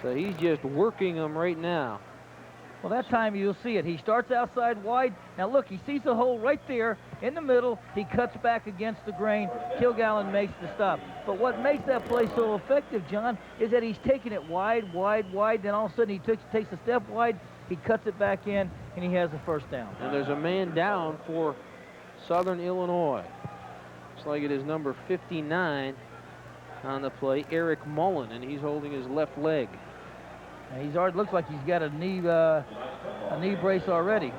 So he's just working them right now. Well, that time you'll see it. He starts outside wide. Now look, he sees the hole right there in the middle. He cuts back against the grain. Kilgallen makes the stop. But what makes that play so effective, John, is that he's taking it wide, wide, wide. Then all of a sudden he takes a step wide. He cuts it back in, and he has a first down. And there's a man down for Southern Illinois. Looks like it is number 59 on the play, Eric Mullen, and he's holding his left leg. And he's already looks like he's got a knee brace already.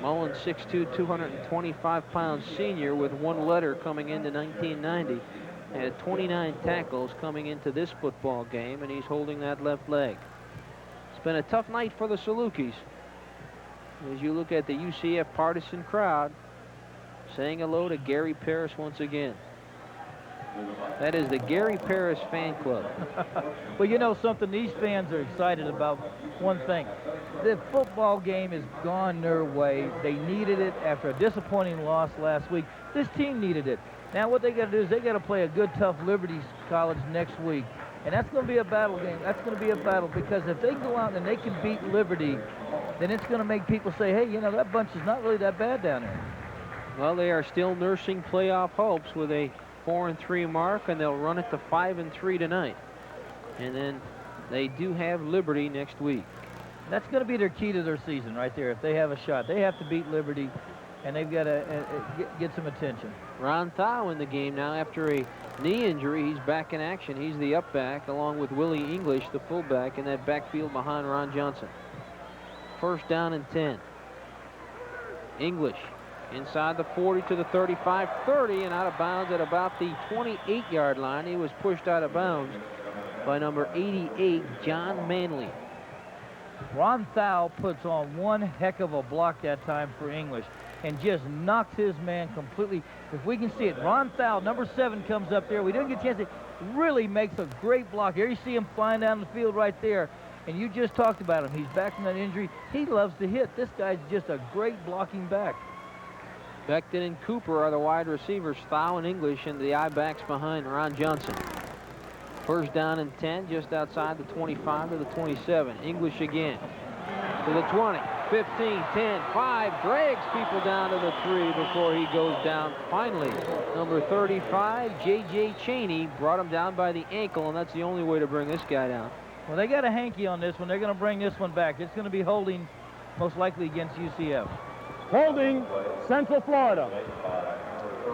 Mullen, 6'2", 225-pound senior with 1 letter coming into 1990. Had 29 tackles coming into this football game, and he's holding that left leg. It's been a tough night for the Salukis. As you look at the UCF partisan crowd, saying hello to Gary Paris once again. That is the Gary Paris fan club. Well, you know something, these fans are excited about one thing. The football game has gone their way. They needed it after a disappointing loss last week. This team needed it. Now what they got to do is they got to play a good, tough Liberty College next week. And that's going to be a battle game. That's going to be a battle because if they go out and they can beat Liberty, then it's going to make people say, hey, you know, that bunch is not really that bad down there. Well, they are still nursing playoff hopes with a 4-3 mark, and they'll run it to 5-3 tonight. And then they do have Liberty next week. That's going to be their key to their season right there. If they have a shot, they have to beat Liberty, and they've got to get some attention. Ron Thau in the game now after a knee injury. He's back in action. He's the up back along with Willie English, the fullback, in that backfield behind Ron Johnson. First down and 10. English inside the 40 to the 35, 30, and out of bounds at about the 28-yard line. He was pushed out of bounds by number 88, John Manley. Ron Thau puts on one heck of a block that time for English and just knocks his man completely. If we can see it, Ron Thau, number 7, comes up there. We didn't get a chance to really makes a great block. Here you see him flying down the field right there. And you just talked about him. He's back from that injury. He loves to hit. This guy's just a great blocking back. Becton and Cooper are the wide receivers. Thau and English and the I-backs behind Ron Johnson. First down and 10, just outside the 25 to the 27. English again to the 20, 15, 10, 5. Drags people down to the 3 before he goes down. Finally, number 35, J.J. Cheney, brought him down by the ankle, and that's the only way to bring this guy down. Well, they got a hanky on this one. They're going to bring this one back. It's going to be holding, most likely against UCF. Holding, Central Florida.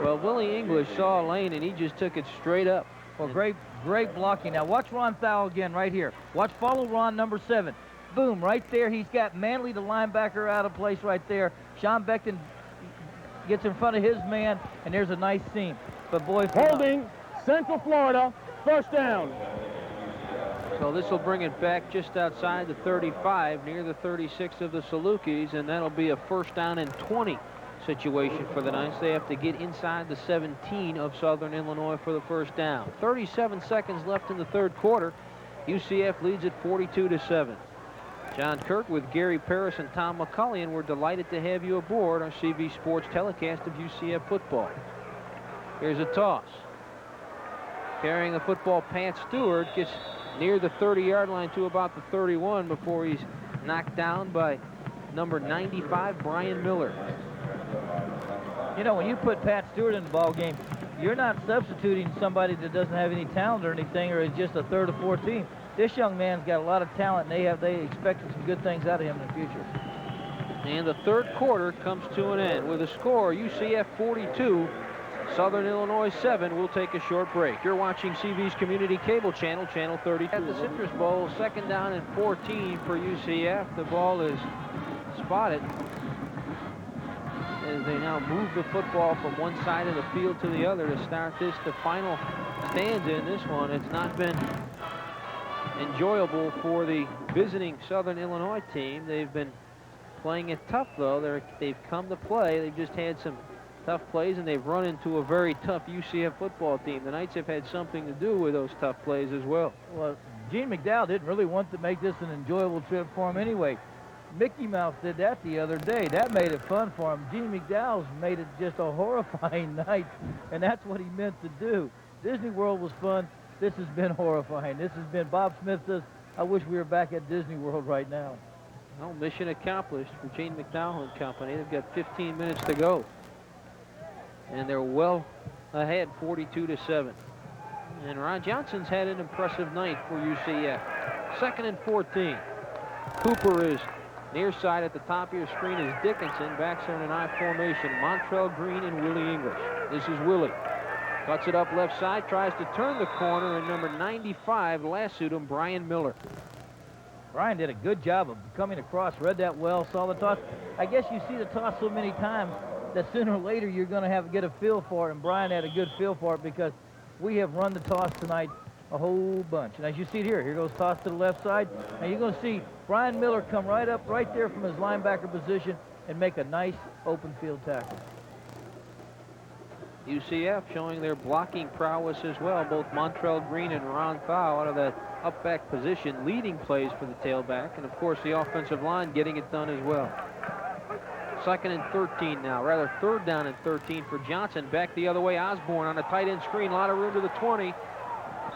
Well, Willie English saw a lane, and he just took it straight up. Well, great blocking. Now, watch Ron Thau again right here. Watch, follow Ron, number 7. Boom, right there. He's got Manley, the linebacker, out of place right there. Sean Becton gets in front of his man, and there's a nice seam. But, boy, holding, Central Florida, first down. So this will bring it back just outside the 35, near the 36 of the Salukis, and that'll be a first down and 20 situation for the Knights. They have to get inside the 17 of Southern Illinois for the first down. 37 seconds left in the third quarter. UCF leads at 42-7. John Kirk with Gary Paris and Tom McCulley, and we're delighted to have you aboard our CV Sports telecast of UCF football. Here's a toss. carrying the football. Pat Stewart gets near the 30-yard line to about the 31 before he's knocked down by number 95, Brian Miller. You know, when you put Pat Stewart in the ball game, you're not substituting somebody that doesn't have any talent or anything, or is just a third or fourth team. This young man's got a lot of talent, and they expected some good things out of him in the future. And the third quarter comes to an end with a score, UCF 42, Southern Illinois 7. We'll take a short break. You're watching CV's Community Cable Channel, Channel 32. At the Citrus Bowl, 2nd down and 14 for UCF. The ball is spotted as they now move the football from one side of the field to the other to start this. The final stanza in this one. It's not been enjoyable for the visiting Southern Illinois team. They've been playing it tough, though. They've come to play. They've just had some tough plays, and they've run into a very tough UCF football team. The Knights have had something to do with those tough plays as well. Well, Gene McDowell didn't really want to make this an enjoyable trip for him anyway. Mickey Mouse did that the other day. That made it fun for him. Gene McDowell's made it just a horrifying night, and that's what he meant to do. Disney World was fun. This has been horrifying. This has been, Bob Smith says, I wish we were back at Disney World right now. Well, mission accomplished for Gene McDowell and company. They've got 15 minutes to go. And they're well ahead, 42-7. And Ron Johnson's had an impressive night for UCF. 2nd and 14. Cooper is near side. At the top of your screen is Dickinson. Backs are in an I formation. Montrell Green and Willie English. This is Willie. Cuts it up left side. Tries to turn the corner. And number 95 lassoed him, Brian Miller. Brian did a good job of coming across. Read that well. Saw the toss. I guess you see the toss so many times that sooner or later you're going to get a feel for it. And Brian had a good feel for it because we have run the toss tonight a whole bunch. And as you see it here goes toss to the left side. Now you're going to see Brian Miller come right up right there from his linebacker position and make a nice open field tackle. UCF showing their blocking prowess as well. Both Montrell Green and Ron Thau out of that up back position leading plays for the tailback. And of course the offensive line getting it done as well. 2nd and 13 now, rather 3rd down and 13 for Johnson. Back the other way, Osborne on a tight end screen. A lot of room to the 20.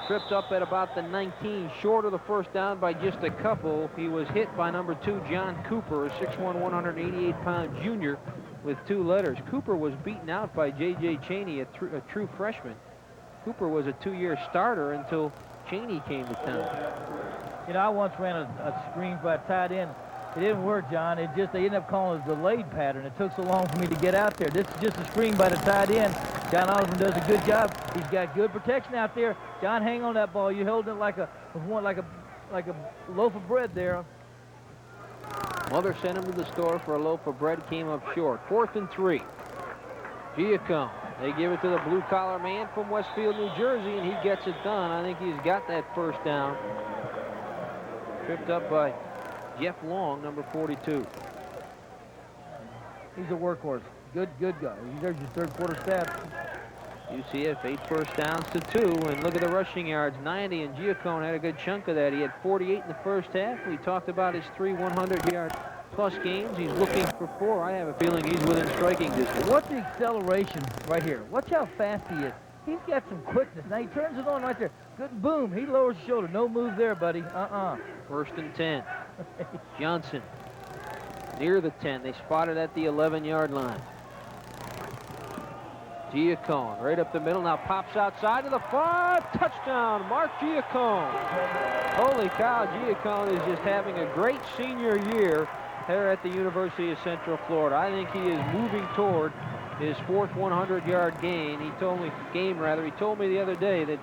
Tripped up at about the 19, short of the first down by just a couple. He was hit by number 2, John Cooper, a 6'1", 188-pound junior with 2 letters. Cooper was beaten out by J.J. Chaney, a true freshman. Cooper was a 2-year starter until Chaney came to town. You know, I once ran a screen by a tight end. It didn't work, John. They ended up calling it a delayed pattern. It took so long for me to get out there. This is just a screen by the tight end. John Osborne does a good job. He's got good protection out there. John, hang on that ball. You're holding it like a loaf of bread there. Mother sent him to the store for a loaf of bread. Came up short. 4th and 3. Giacomo. They give it to the blue-collar man from Westfield, New Jersey, and he gets it done. I think he's got that first down. Tripped up by Jeff Long, number 42. He's a workhorse. Good guy. There's your third quarter stats. UCF 8 first downs to 2, and look at the rushing yards, 90, and Giacomo had a good chunk of that. He had 48 in the first half. We talked about his 3 100-yard plus games. He's looking for 4. I have a feeling he's within striking distance. What's the acceleration right here? Watch how fast he is. He's got some quickness. Now he turns it on right there. Good boom. He lowers his shoulder. No move there, buddy. 1st and 10. Johnson near the 10. They spotted at the 11-yard line. Giacomo right up the middle. Now pops outside to the 5. Touchdown, Mark Giacomo. Holy cow, Giacomo is just having a great senior year here at the University of Central Florida. I think he is moving toward his 4th 100-yard gain. He told me the other day that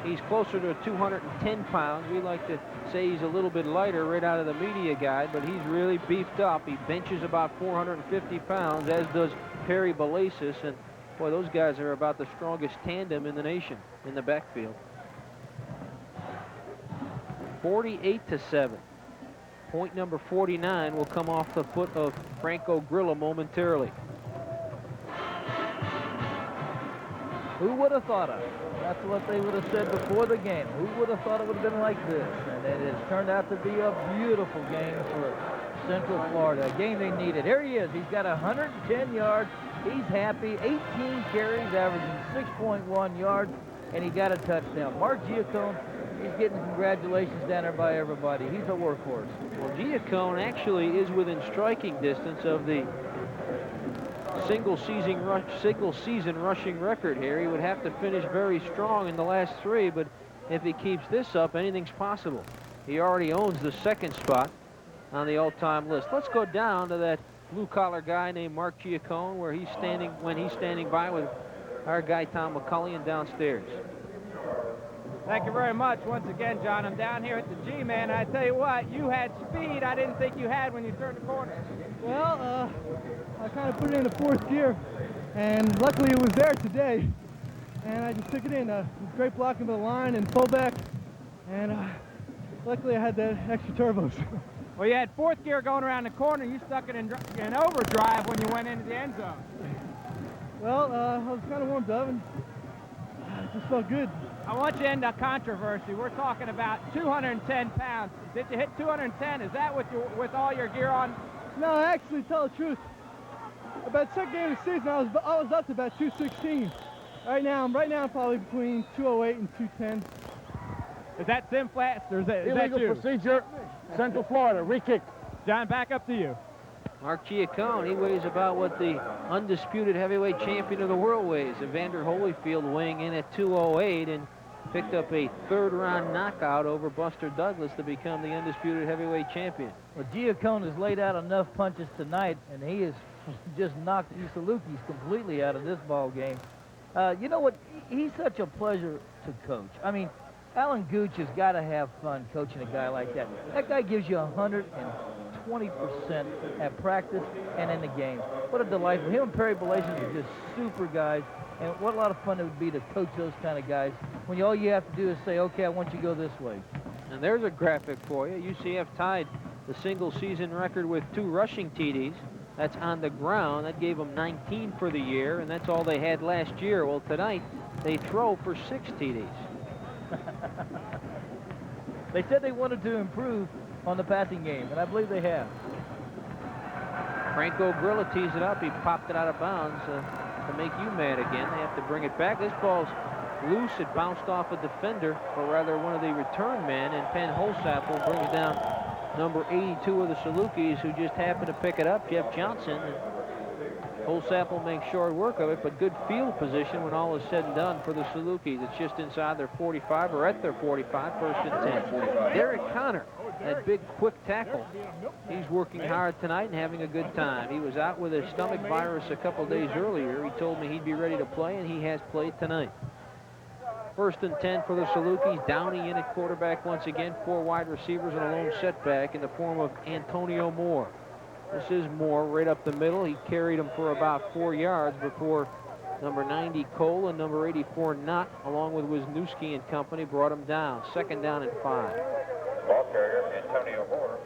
he's closer to 210 pounds. We like to say he's a little bit lighter right out of the media guide, but he's really beefed up. He benches about 450 pounds, as does Perry Balasis, and boy, those guys are about the strongest tandem in the nation in the backfield. 48-7. Point number 49 will come off the foot of Franco Grillo momentarily. Who would have thought of it? That's what they would have said before the game. Who would have thought it would have been like this? And it has turned out to be a beautiful game for Central Florida, a game they needed. Here he is. He's got 110 yards. He's happy. 18 carries, averaging 6.1 yards. and he got a touchdown. Mark Giacone, he's getting congratulations down there by everybody. He's a workhorse. Well, Giacone actually is within striking distance of the single season rushing record here. He would have to finish very strong in the last 3, but if he keeps this up, anything's possible. He already owns the 2nd spot on the all-time list. Let's go down to that blue-collar guy named Mark Giacone, where he's standing when he's standing by with our guy Tom McCullion downstairs. Thank you very much once again, John. I'm down here at the G-Man, and I tell you what, you had speed I didn't think you had when you turned the corner. Well, I kind of put it in the 4th gear, and luckily it was there today. And I just took it in. Great blocking of the line and fullback, and luckily I had that extra turbos. Well, you had 4th gear going around the corner, and you stuck it in overdrive when you went into the end zone. Well, I was kind of warmed up, and it just felt good. I want you to end a controversy. We're talking about 210 pounds. Did you hit 210? Is that with all your gear on? No, actually, tell the truth. About the 2nd game of the season, I was up to about 216. Right now, I'm probably between 208 and 210. Is that Sim Flats, or is that Illegal you? procedure, Central Florida, re-kick. John, back up to you. Mark Giacone, he weighs about what the undisputed heavyweight champion of the world weighs. Evander Holyfield weighing in at 208 and picked up a 3rd-round knockout over Buster Douglas to become the undisputed heavyweight champion. Well, Giacone has laid out enough punches tonight, and he has just knocked these Salukis completely out of this ball game. You know what? He's such a pleasure to coach. I mean, Alan Gooch has got to have fun coaching a guy like that. That guy gives you 120% at practice and in the game. What a delight. Him and Perry Belations are just super guys, and what a lot of fun it would be to coach those kind of guys when all you have to do is say, okay, I want you to go this way. And there's a graphic for you. UCF tied the single season record with 2 rushing TDs. That's on the ground. That gave them 19 for the year, and that's all they had last year. Well, tonight they throw for 6 TDs. They said they wanted to improve on the passing game, and I believe they have. Franco Grilla tees it up. He popped it out of bounds to make you mad again. They have to bring it back. This ball's loose. It bounced off a defender, or rather one of the return men, and Penn Holsapple brings down number 82 of the Salukis, who just happened to pick it up, Jeff Johnson. And Holsapple makes short work of it, but good field position when all is said and done for the Salukis. It's just inside their 45, or at their 45, 1st and 10. Derek Connor, that big, quick tackle. He's working hard tonight and having a good time. He was out with a stomach virus a couple days earlier. He told me he'd be ready to play, and he has played tonight. 1st and 10 for the Salukis. Downey in at quarterback once again. 4 wide receivers and a lone setback in the form of Antonio Moore. This is Moore right up the middle. He carried him for about 4 yards before number 90 Cole and number 84 Knott, along with Wisniewski and company, brought him down. 2nd down and 5. Ball carrier, Antonio Moore.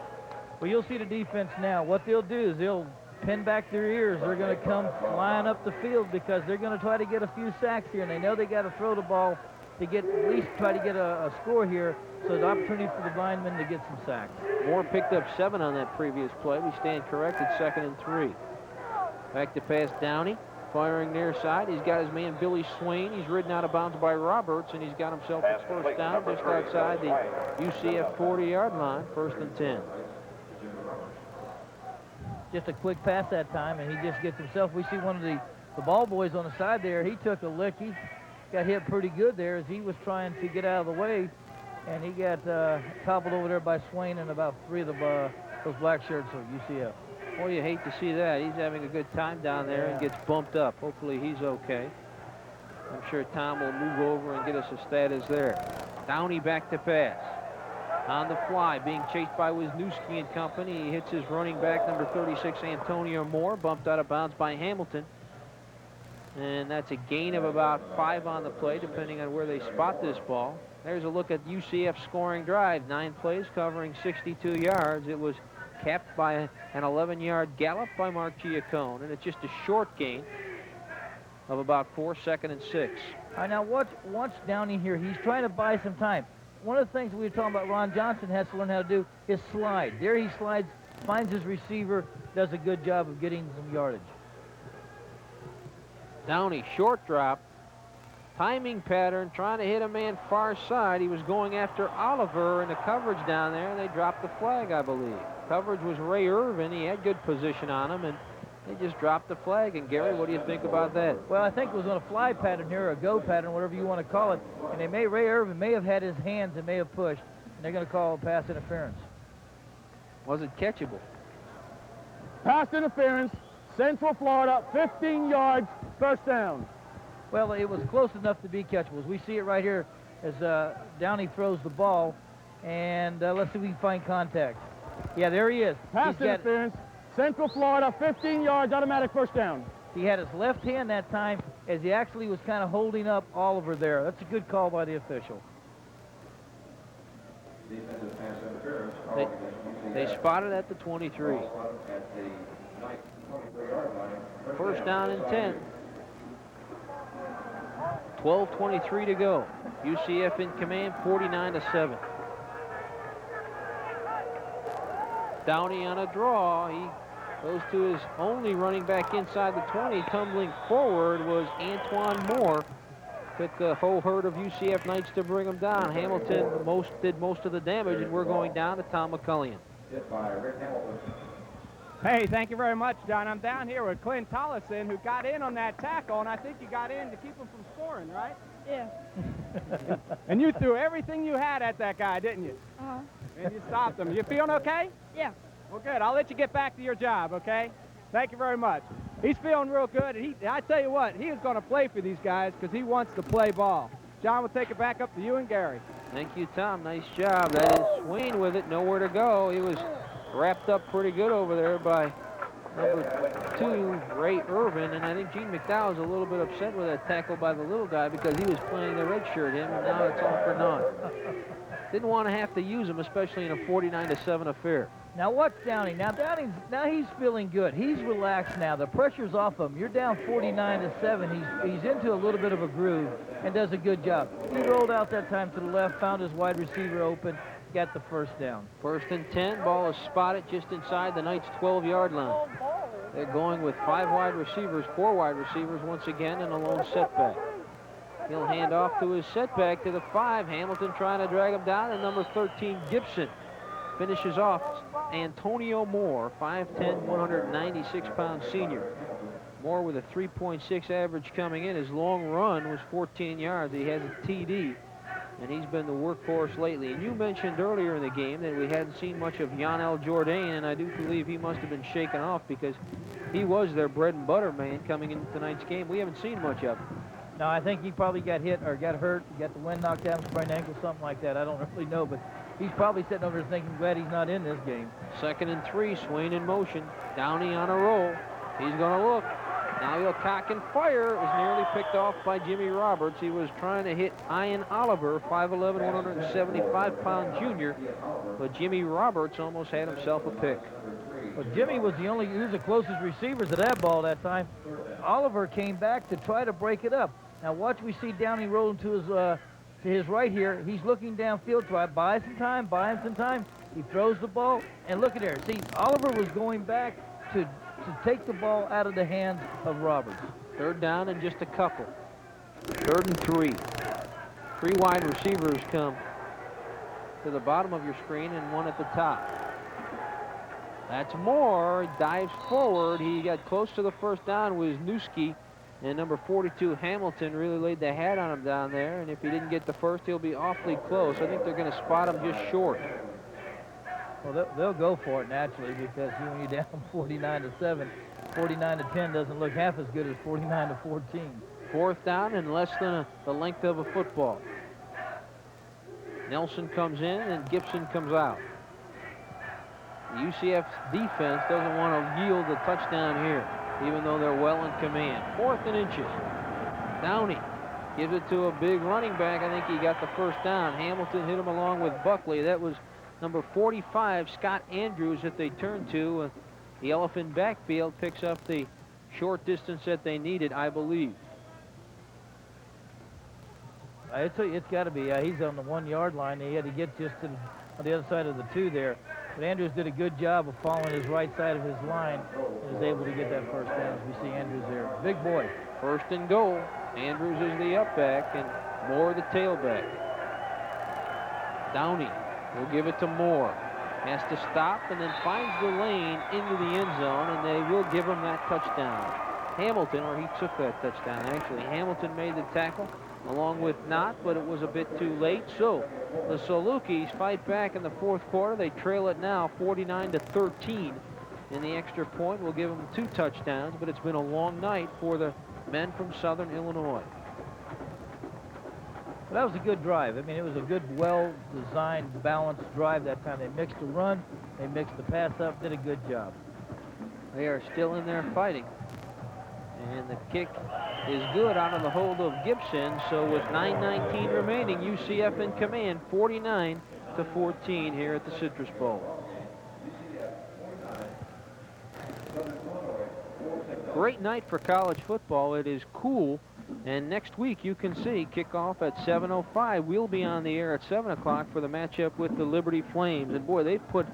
Well, you'll see the defense now. What they'll do is they'll pin back their ears. They're going to come flying up the field because they're going to try to get a few sacks here, and they know they got to throw the ball to get at least try to get a score here, so the opportunity for the linemen to get some sacks. Moore picked up 7 on that previous play. We stand corrected, 2nd and 3. Back to pass Downey, firing near side. He's got his man Billy Swain. He's ridden out of bounds by Roberts, and he's got himself his 1st down just outside the UCF 40-yard line, 1st and 10. Just a quick pass that time, and he just gets himself. We see one of the ball boys on the side there. He took a lick. He got hit pretty good there as he was trying to get out of the way, and he got toppled over there by Swain and about 3 of those black shirts of UCF. Boy, you hate to see that. He's having a good time down there and gets bumped up. Hopefully he's okay. I'm sure Tom will move over and get us a status there. Downey back to pass. On the fly, being chased by Wisniewski and company. He hits his running back, number 36, Antonio Moore, bumped out of bounds by Hamilton. And that's a gain of about 5 on the play, depending on where they spot this ball. There's a look at UCF's scoring drive. 9 plays covering 62 yards. It was capped by an 11-yard gallop by Mark Giacone, and it's just a short gain of about 4, 2nd and 6. All right, now watch Downey here. He's trying to buy some time. One of the things we were talking about Ron Johnson has to learn how to do is slide. There he slides, finds his receiver, does a good job of getting some yardage. Downey, short drop, timing pattern, trying to hit a man far side. He was going after Oliver in the coverage down there, and they dropped the flag, I believe. Coverage was Ray Irvin. He had good position on him, and they just dropped the flag. And Gary, what do you think about that? Well, I think it was on a fly pattern here, or a go pattern, whatever you want to call it. And Ray Irvin may have had his hands and may have pushed, and they're going to call pass interference. Was it catchable? Pass interference, Central Florida, 15 yards, first down. Well, it was close enough to be catchable. As we see it right here as Downey throws the ball, and let's see if we can find contact. Yeah, there he is. Pass interference, Central Florida, 15 yards, automatic first down. He had his left hand that time as he actually was kind of holding up Oliver there. That's a good call by the official. They spotted at the 23. First down and 10. 12:23 to go. UCF in command, 49-7. Downey on a draw. He goes to his only running back inside the 20. Tumbling forward was Antoine Moore. Took the whole herd of UCF Knights to bring him down. Hamilton did most of the damage, and we're going down to Tom McCullion. Hey, thank you very much, John. I'm down here with Clint Tollison, who got in on that tackle, and I think you got in to keep him from scoring, right? Yeah. And you threw everything you had at that guy, didn't you? Uh-huh. And you stopped him. You feeling okay? Yeah. Well, good. I'll let you get back to your job, okay? Thank you very much. He's feeling real good, and I tell you what, he is going to play for these guys because he wants to play ball. John, we'll take it back up to you and Gary. Thank you, Tom. Nice job. That is Swain with it. Nowhere to go. He was wrapped up pretty good over there by number 2, Ray Irvin, and I think Gene McDowell's a little bit upset with that tackle by the little guy because he was playing the red shirt him, and now it's all for naught. Didn't want to have to use him, especially in a 49-7 affair. Now watch Downey. Now he's feeling good. He's relaxed now. The pressure's off him. You're down 49-7. He's into a little bit of a groove and does a good job. He rolled out that time to the left, found his wide receiver open, got the first down. First and 10. Ball is spotted just inside the Knights' 12-yard line. They're going with 4 wide receivers once again, and a lone setback. He'll hand off to his setback to the 5. Hamilton trying to drag him down, and number 13, Gibson, finishes off Antonio Moore, 5'10", 196-pound senior. Moore with a 3.6 average coming in. His long run was 14 yards. He has a TD, and he's been the workhorse lately. And you mentioned earlier in the game that we hadn't seen much of Yanel Jourdain, and I do believe he must have been shaken off because he was their bread and butter man coming into tonight's game. We haven't seen much of him. No, I think he probably got hit or got hurt, got the wind knocked out, sprained ankle, something like that. I don't really know, but he's probably sitting over there thinking, glad he's not in this game. 2nd and 3, Swain in motion. Downey on a roll. He's going to look. Now he'll cock and fire. It was nearly picked off by Jimmy Roberts. He was trying to hit Ian Oliver, 5'11", 175-pound junior, but Jimmy Roberts almost had himself a pick. But Jimmy was he was the closest receiver to that ball that time. Oliver came back to try to break it up. Now watch, we see Downey rolling to his right here. He's looking downfield, try to buy him some time. He throws the ball, and look at there. See, Oliver was going back to take the ball out of the hands of Roberts. 3rd down and just a couple. 3rd and 3. 3 wide receivers come to the bottom of your screen and 1 at the top. That's Moore. Dives forward. He got close to the first down with Newski. And number 42, Hamilton, really laid the hat on him down there. And if he didn't get the first, he'll be awfully close. I think they're going to spot him just short. Well, they'll go for it naturally because when you're down 49-7, 49-10 doesn't look half as good as 49-14. 4th down and less than the length of a football. Nelson comes in and Gibson comes out. The UCF's defense doesn't want to yield a touchdown here, even though they're well in command. 4th and inches. Downey gives it to a big running back. I think he got the first down. Hamilton hit him along with Buckley. That was number 45, Scott Andrews, that they turned to. The elephant backfield picks up the short distance that they needed, I believe. It's got to be. He's on the 1-yard line. He had to get just on the other side of the 2 there. But Andrews did a good job of following his right side of his line and was able to get that first down as we see Andrews there. Big boy. 1st and goal. Andrews is the up back and Moore the tailback. Downey will give it to Moore. Has to stop and then finds the lane into the end zone, and they will give him that touchdown. Hamilton, or he took that touchdown actually. Hamilton made the tackle along with Knott, but it was a bit too late. So the Salukis fight back in the fourth quarter. They trail it now 49-13. And the extra point will give them 2 touchdowns, but it's been a long night for the men from Southern Illinois. Well, that was a good drive. I mean, it was a good, well-designed, balanced drive that time. They mixed the run, they mixed the pass up, did a good job. They are still in there fighting. And the kick is good out of the hold of Gibson. So with 9:19 remaining, UCF in command, 49-14 here at the Citrus Bowl. Great night for college football. It is cool. And next week, you can see kickoff at 7:05. We'll be on the air at 7 o'clock for the matchup with the Liberty Flames. And boy, they've put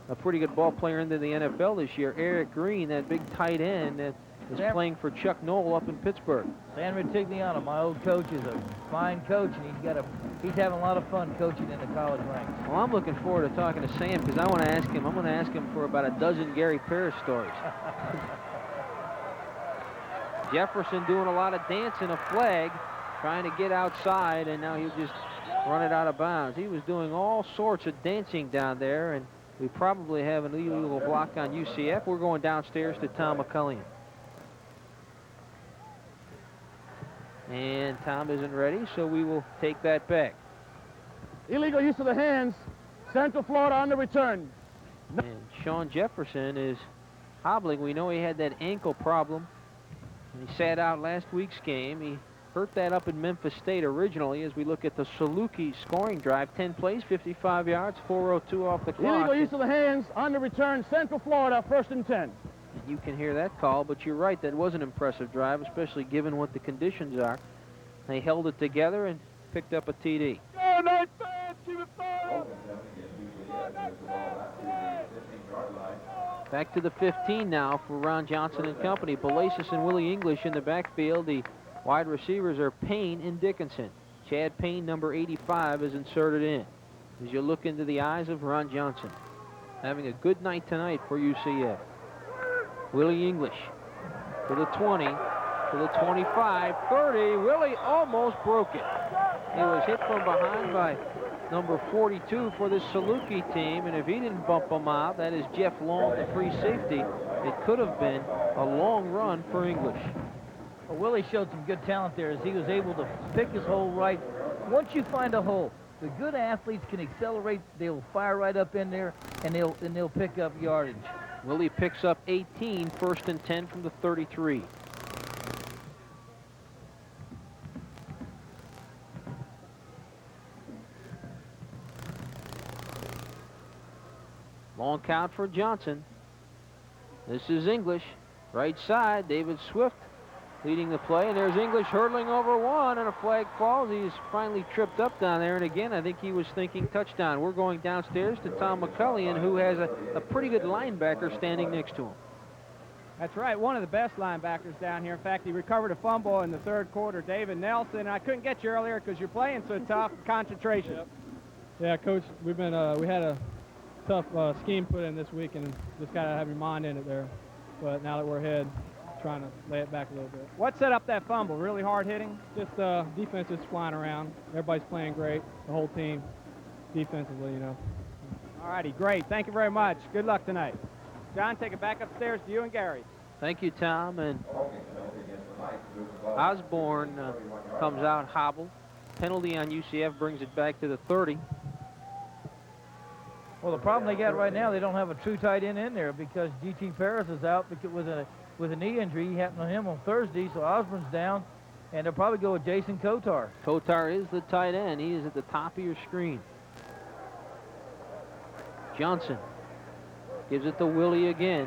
a pretty good ball player into the NFL this year. Eric Green, that big tight end that is playing for Chuck Noll up in Pittsburgh. San Ritigliano, my old coach, is a fine coach, and he's having a lot of fun coaching in the college ranks. Well, I'm looking forward to talking to Sam because I want to ask him. I'm going to ask him for about a dozen Gary Parrish stories. Jefferson doing a lot of dancing, a flag, trying to get outside, and now he'll just run it out of bounds. He was doing all sorts of dancing down there, and we probably have an illegal block on UCF. We're going downstairs to Tom McCullion. And Tom isn't ready, so we will take that back. Illegal use of the hands. Central Florida on the return. And Sean Jefferson is hobbling. We know he had that ankle problem. He sat out last week's game. He hurt that up in Memphis State originally. As we look at the Saluki scoring drive, 10 plays, 55 yards, 4:02 off the clock. Illegal use of the hands on the return. Central Florida, 1st and 10. You can hear that call, but you're right. That was an impressive drive, especially given what the conditions are. They held it together and picked up a TD. Back to the 15 now for Ron Johnson and company. Belasis and Willie English in the backfield. The wide receivers are Payne and Dickinson. Chad Payne, number 85, is inserted in. As you look into the eyes of Ron Johnson. Having a good night tonight for UCF. Willie English to the 20, to the 25, 30. Willie almost broke it. He was hit from behind by number 42 for the Saluki team, and if he didn't bump him out, that is Jeff Long, the free safety, it could have been a long run for English. Well, Willie showed some good talent there as he was able to pick his hole right. Once you find a hole, the good athletes can accelerate. They'll fire right up in there, and they'll pick up yardage. Willie picks up 18, 1st and 10 from the 33. Long count for Johnson. This is English. Right side, David Swift leading the play, and there's English hurdling over one, and a flag falls. He's finally tripped up down there, and again, I think he was thinking touchdown. We're going downstairs to Tom McCullion, who has a pretty good linebacker standing next to him. That's right, one of the best linebackers down here. In fact, he recovered a fumble in the 3rd quarter, David Nelson. I couldn't get you earlier because you're playing so tough, concentration. Yep. Yeah, Coach, we had a tough scheme put in this week, and just got to have your mind in it there. But now that we're ahead, trying to lay it back a little bit. What set up that fumble? Really hard hitting? Just defense is flying around. Everybody's playing great, the whole team, defensively, you know. All righty, great. Thank you very much. Good luck tonight. John, take it back upstairs to you and Gary. Thank you, Tom. And Osborne comes out hobbled. Penalty on UCF brings it back to the 30. Well, the problem they got right now, they don't have a true tight end in there because G.T. Paris is out because with a knee injury. He happened to him on Thursday, so Osborne's down, and they'll probably go with Jason Kotar. Kotar is the tight end. He is at the top of your screen. Johnson gives it to Willie again.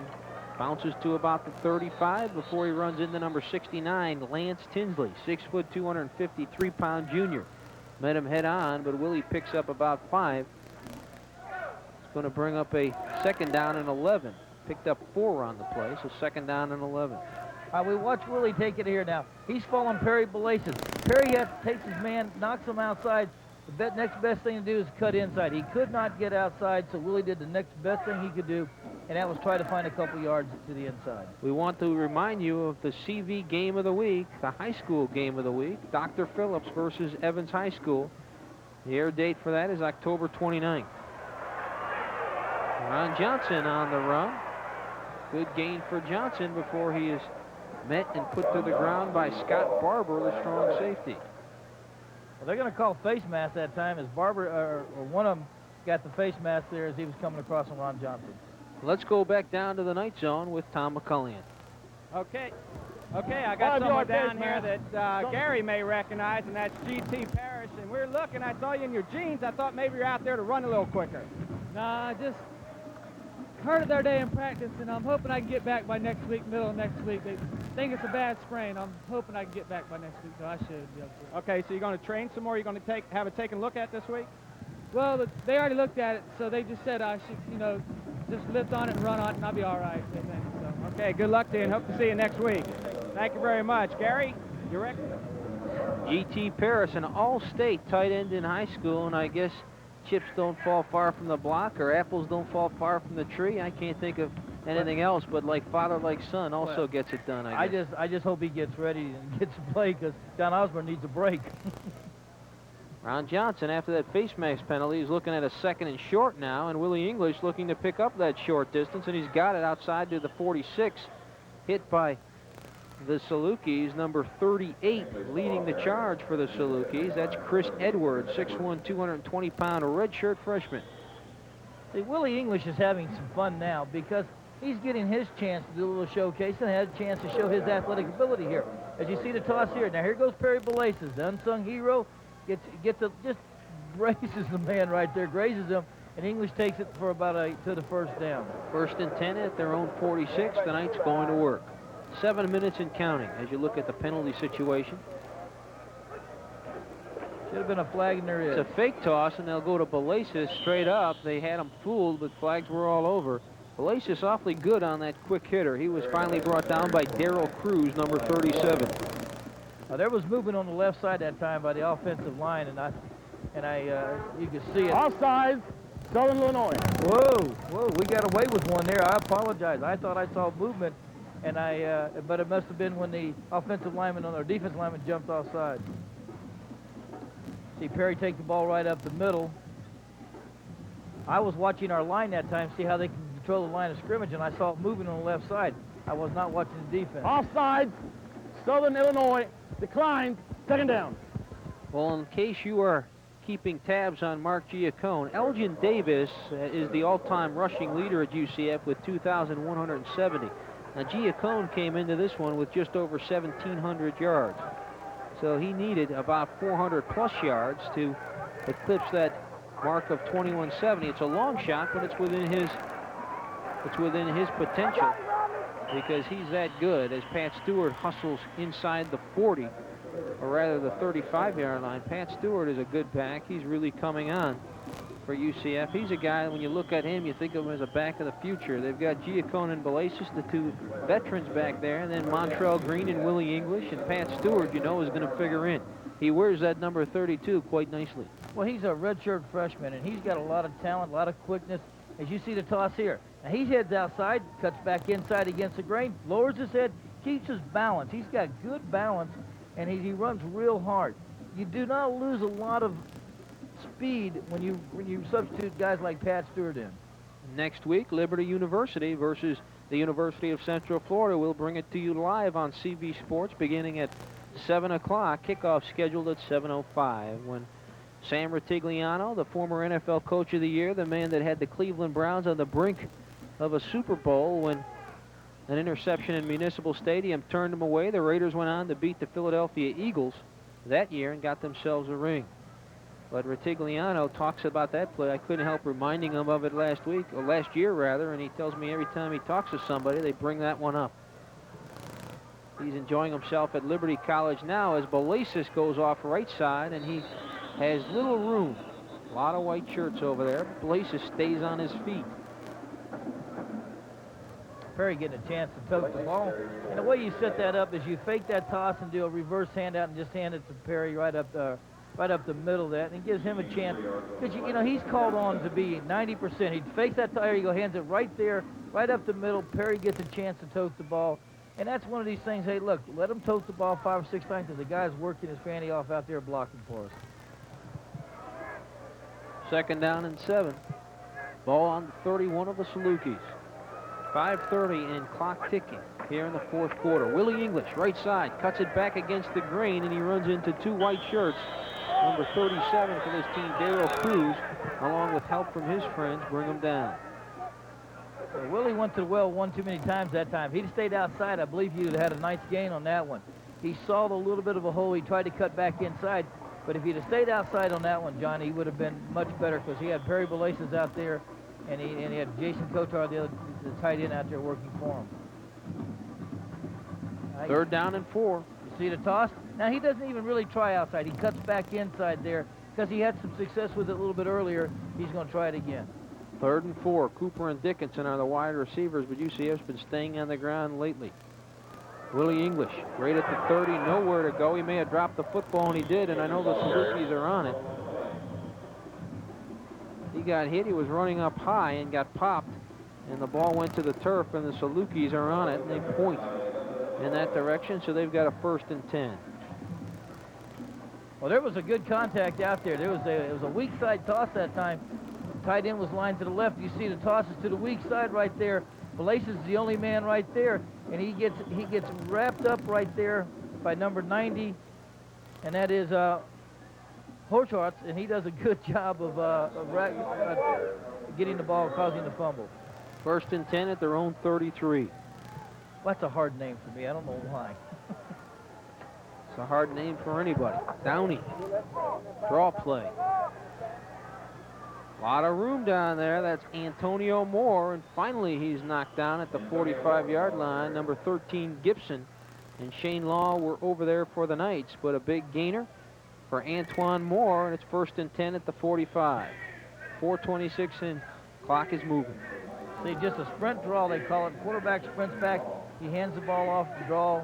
Bounces to about the 35 before he runs into number 69, Lance Tinsley, 6 foot, 253-pound junior. Met him head on, but Willie picks up about 5. It's going to bring up a 2nd down and 11. Picked up 4 on the play, so 2nd down and 11. All right, we watch Willie take it here now. He's following Perry Belaces. Perry takes his man, knocks him outside. The next best thing to do is cut inside. He could not get outside, so Willie did the next best thing he could do, and that was try to find a couple yards to the inside. We want to remind you of the CV game of the week, the high school game of the week, Dr. Phillips versus Evans High School. The air date for that is October 29th. Ron Johnson on the run. Good gain for Johnson before he is met and put to the ground by Scott Barber, the strong safety. Well, they're going to call face mask that time as Barber, or one of them got the face mask there as he was coming across on Ron Johnson. Let's go back down to the night zone with Tom McCullion. Okay, I got someone down here that Gary may recognize, and that's G.T. Parrish. And we're looking, I saw you in your jeans. I thought maybe you're out there to run a little quicker. Nah, I just hurt it their day in practice, and I'm hoping I can get back by next week, middle of next week. They think it's a bad sprain. I'm hoping I can get back by next week, so I should be able to. Okay, so you're going to train some more? You're going to have it taken a look at this week? Well, they already looked at it, so they just said I should, just lift on it and run on it, and I'll be all right, they think. So. Okay, good luck to you, and hope to see you next week. Thank you very much. Gary, you reckon? G.T. Paris, an all-state tight end in high school, and I guess chips don't fall far from the block, or apples don't fall far from the tree. I can't think of anything else, but like father, like son, also gets it done, I guess. I just hope he gets ready and gets to play, because John Osborne needs a break. Ron Johnson, after that face mask penalty, is looking at a 2nd and short now, and Willie English looking to pick up that short distance, and he's got it outside to the 46, hit by the Salukis, number 38, leading the charge for the Salukis. That's Chris Edwards, 6'1", 220-pound redshirt freshman. See, Willie English is having some fun now because he's getting his chance to do a little showcase and has a chance to show his athletic ability here. As you see the toss here, now here goes Perry Belaces, the unsung hero, just braces the man right there, grazes him, and English takes it for about to the first down. 1st and 10 at their own 46. The Knights going to work. 7 minutes and counting as you look at the penalty situation. Should have been a flag in their ear. It's a fake toss, and they'll go to Belaces straight up. They had him fooled, but flags were all over. Belaces awfully good on that quick hitter. He was finally brought down by Darrell Cruz, number 37. There was movement on the left side that time by the offensive line, and you could see it. Offside, Southern Illinois. Whoa, we got away with one there. I apologize. I thought I saw movement, and but it must have been when the offensive lineman or defensive lineman jumped offside. See Perry take the ball right up the middle. I was watching our line that time, see how they can control the line of scrimmage, and I saw it moving on the left side. I was not watching the defense. Offside, Southern Illinois declined, 2nd down. Well, in case you are keeping tabs on Mark Giacone, Elgin Davis is the all-time rushing leader at UCF with 2,170. Now, Giacone came into this one with just over 1,700 yards. So he needed about 400-plus yards to eclipse that mark of 2170. It's a long shot, but it's within his potential because he's that good as Pat Stewart hustles inside the 40, or rather the 35-yard line. Pat Stewart is a good back. He's really coming on for UCF. He's a guy, when you look at him, you think of him as a back of the future. They've got Giacone and Belaces, the two veterans back there, and then Montrell Green and Willie English, and Pat Stewart, is going to figure in. He wears that number 32 quite nicely. Well, he's a redshirt freshman, and he's got a lot of talent, a lot of quickness. As you see the toss here. Now he heads outside, cuts back inside against the grain, lowers his head, keeps his balance. He's got good balance, and he runs real hard. You do not lose a lot of speed when you substitute guys like Pat Stewart in. Next week, Liberty University versus the University of Central Florida. We'll bring it to you live on CV Sports beginning at 7 o'clock. Kickoff scheduled at 7:05 when Sam Ratigliano, the former NFL Coach of the Year, the man that had the Cleveland Browns on the brink of a Super Bowl when an interception in Municipal Stadium turned them away. The Raiders went on to beat the Philadelphia Eagles that year and got themselves a ring. But Ratigliano talks about that play. I couldn't help reminding him of it last year rather, and he tells me every time he talks to somebody, they bring that one up. He's enjoying himself at Liberty College now as Belaces goes off right side, and he has little room. A lot of white shirts over there. Belaces stays on his feet. Perry getting a chance to tote the ball. And the way you set that up is you fake that toss and do a reverse handout and just hand it to Perry right up the middle of that, and it gives him a chance. Because, you know, he's called on to be 90%. He fakes that tire, he hands it right there, right up the middle. Perry gets a chance to tote the ball. And that's one of these things, hey, look, let him tote the ball 5 or 6 times because the guy's working his fanny off out there blocking for us. 2nd down and 7. Ball on the 31 of the Salukis. 5:30 and clock ticking here in the 4th quarter. Willie English, right side, cuts it back against the green, and he runs into 2 white shirts. Number 37 for this team, Darryl Cruz, along with help from his friends, bring him down. So Willie went to the well one too many times that time. If he'd stayed outside, I believe he'd have had a nice gain on that one. He saw the little bit of a hole. He tried to cut back inside. But if he'd have stayed outside on that one, Johnny, he would have been much better because he had Perry Belaces out there, and he had Jason Kotar, the tight end, out there working for him. 3rd down and 4. You see the toss? Now, he doesn't even really try outside. He cuts back inside there because he had some success with it a little bit earlier. He's going to try it again. 3rd and 4. Cooper and Dickinson are the wide receivers, but UCF's been staying on the ground lately. Willie English, right at the 30, nowhere to go. He may have dropped the football, and he did, and I know the Salukis are on it. He got hit. He was running up high and got popped, and the ball went to the turf, and the Salukis are on it, and they point in that direction, so they've got a 1st and 10. Well, there was a good contact out there. It was a weak side toss that time. Tight end was lined to the left. You see the tosses to the weak side right there. Belaces is the only man right there, and he gets wrapped up right there by number 90, and that is Horschartz, and he does a good job of getting the ball, causing the fumble. 1st and 10 at their own 33. Well, that's a hard name for me. I don't know why. It's a hard name for anybody. Downey, draw play. A lot of room down there. That's Antonio Moore, and finally he's knocked down at the 45-yard line. Number 13, Gibson, and Shane Law were over there for the Knights, but a big gainer for Antoine Moore, and it's 1st and 10 at the 45. 4:26 and clock is moving. See, just a sprint draw, they call it. Quarterback sprints back. He hands the ball off the draw.